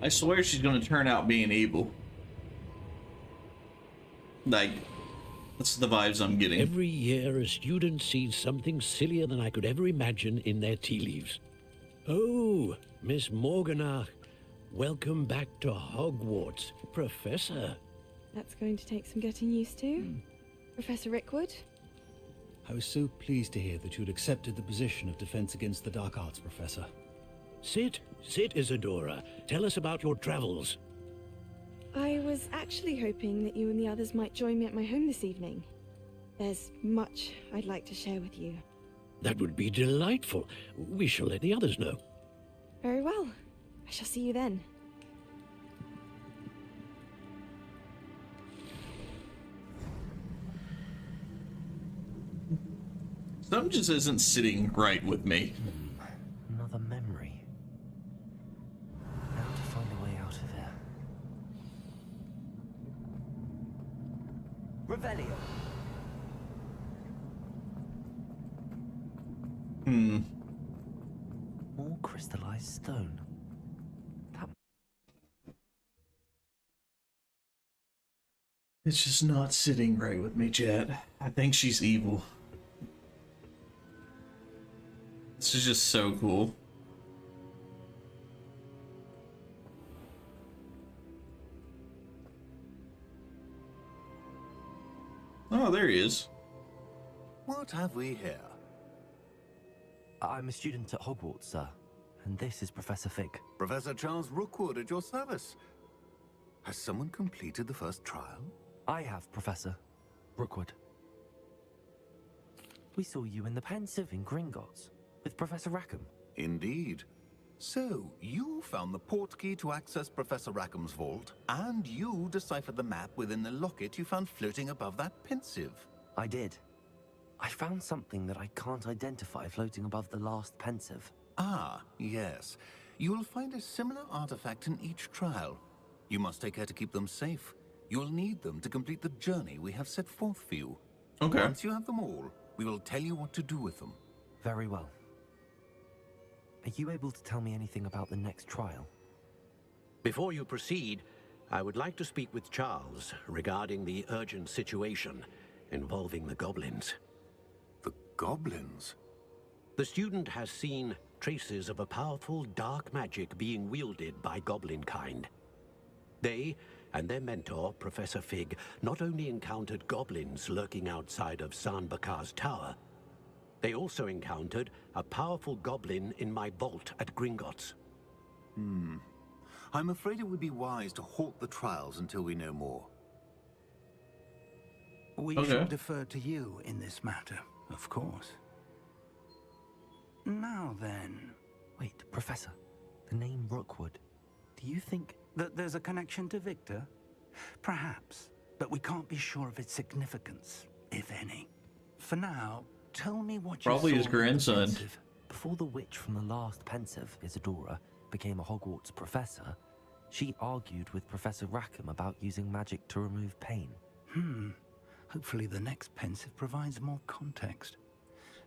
I swear she's gonna turn out being evil. Like, That's the vibes I'm getting. Every year, a student sees something sillier than I could ever imagine in their tea leaves. Oh, Miss Morganach, welcome back to Hogwarts, Professor. That's going to take some getting used to. Professor Rickwood? I was so pleased to hear that you'd accepted the position of Defense Against the Dark Arts, Professor. Sit, Isadora. Tell us about your travels. I was actually hoping that you and the others might join me at my home this evening. There's much I'd like to share with you. That would be delightful. We shall let the others know. Very well. I shall see you then. Something just isn't sitting right with me. Another memory. Now to find a way out of here. Revelio. More crystallized stone. It's just not sitting right with me, Chad. I think she's evil. This is just so cool. Oh, there he is. What have we here? I'm a student at Hogwarts, sir. And this is Professor Fig. Professor Charles Rookwood at your service. Has someone completed the first trial? I have, Professor Rookwood. We saw you in the Pensive in Gringotts with Professor Rackham. Indeed. So, you found the portkey to access Professor Rackham's vault, and you deciphered the map within the locket you found floating above that Pensive. I did. I found something that I can't identify floating above the last Pensive. Ah, yes. You will find a similar artifact in each trial. You must take care to keep them safe. You'll need them to complete the journey we have set forth for you. Okay. Once you have them all, we will tell you what to do with them. Very well. Are you able to tell me anything about the next trial? Before you proceed, I would like to speak with Charles regarding the urgent situation involving the goblins. The goblins? The student has seen traces of a powerful dark magic being wielded by goblin kind. They and their mentor, Professor Fig, not only encountered goblins lurking outside of Sanbakar's tower, they also encountered a powerful goblin in my vault at Gringotts. I'm afraid it would be wise to halt the trials until we know more. We shall defer to you in this matter, of course. Now then... Wait, Professor. The name Rookwood. Do you think... that there's a connection to Victor? Perhaps, but we can't be sure of its significance, if any. For now, tell me what you Probably saw his in the grandson. Pensive. Before the witch from the last Pensive, Isadora, became a Hogwarts professor, she argued with Professor Rackham about using magic to remove pain. Hopefully the next Pensive provides more context.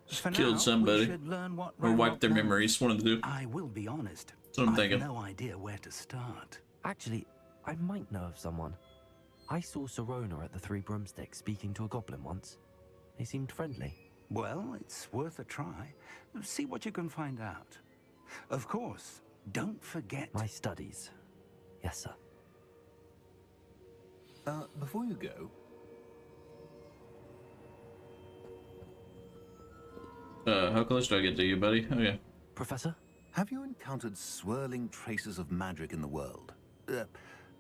For Killed now, somebody. we should learn what Or wiped their Ranrock knows. memories, one of the two. I will be honest. That's what I'm I thinking. have no idea where to start. Actually, I might know of someone. I saw Serona at the Three Broomsticks speaking to a goblin once. They seemed friendly. Well, it's worth a try. See what you can find out. Of course, don't forget... My studies. Yes, sir. Before you go... How close do I get to you, buddy? Okay. Professor? Have you encountered swirling traces of magic in the world?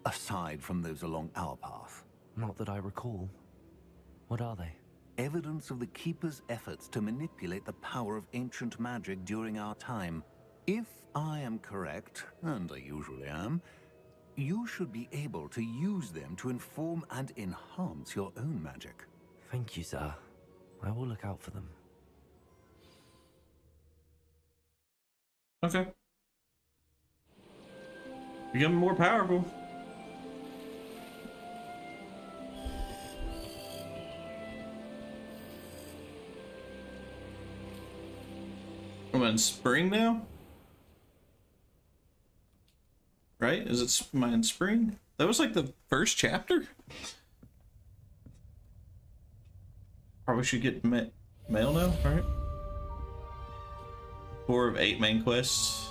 Aside from those along our path? Not that I recall. What are they? Evidence of the Keeper's efforts to manipulate the power of ancient magic during our time. If I am correct, and I usually am, you should be able to use them to inform and enhance your own magic. Thank you, sir. I will look out for them. Okay. Becoming more powerful. I'm in spring now? Right? Am I in spring? That was like the first chapter? Probably should get mail now, right? 4 of 8 main quests.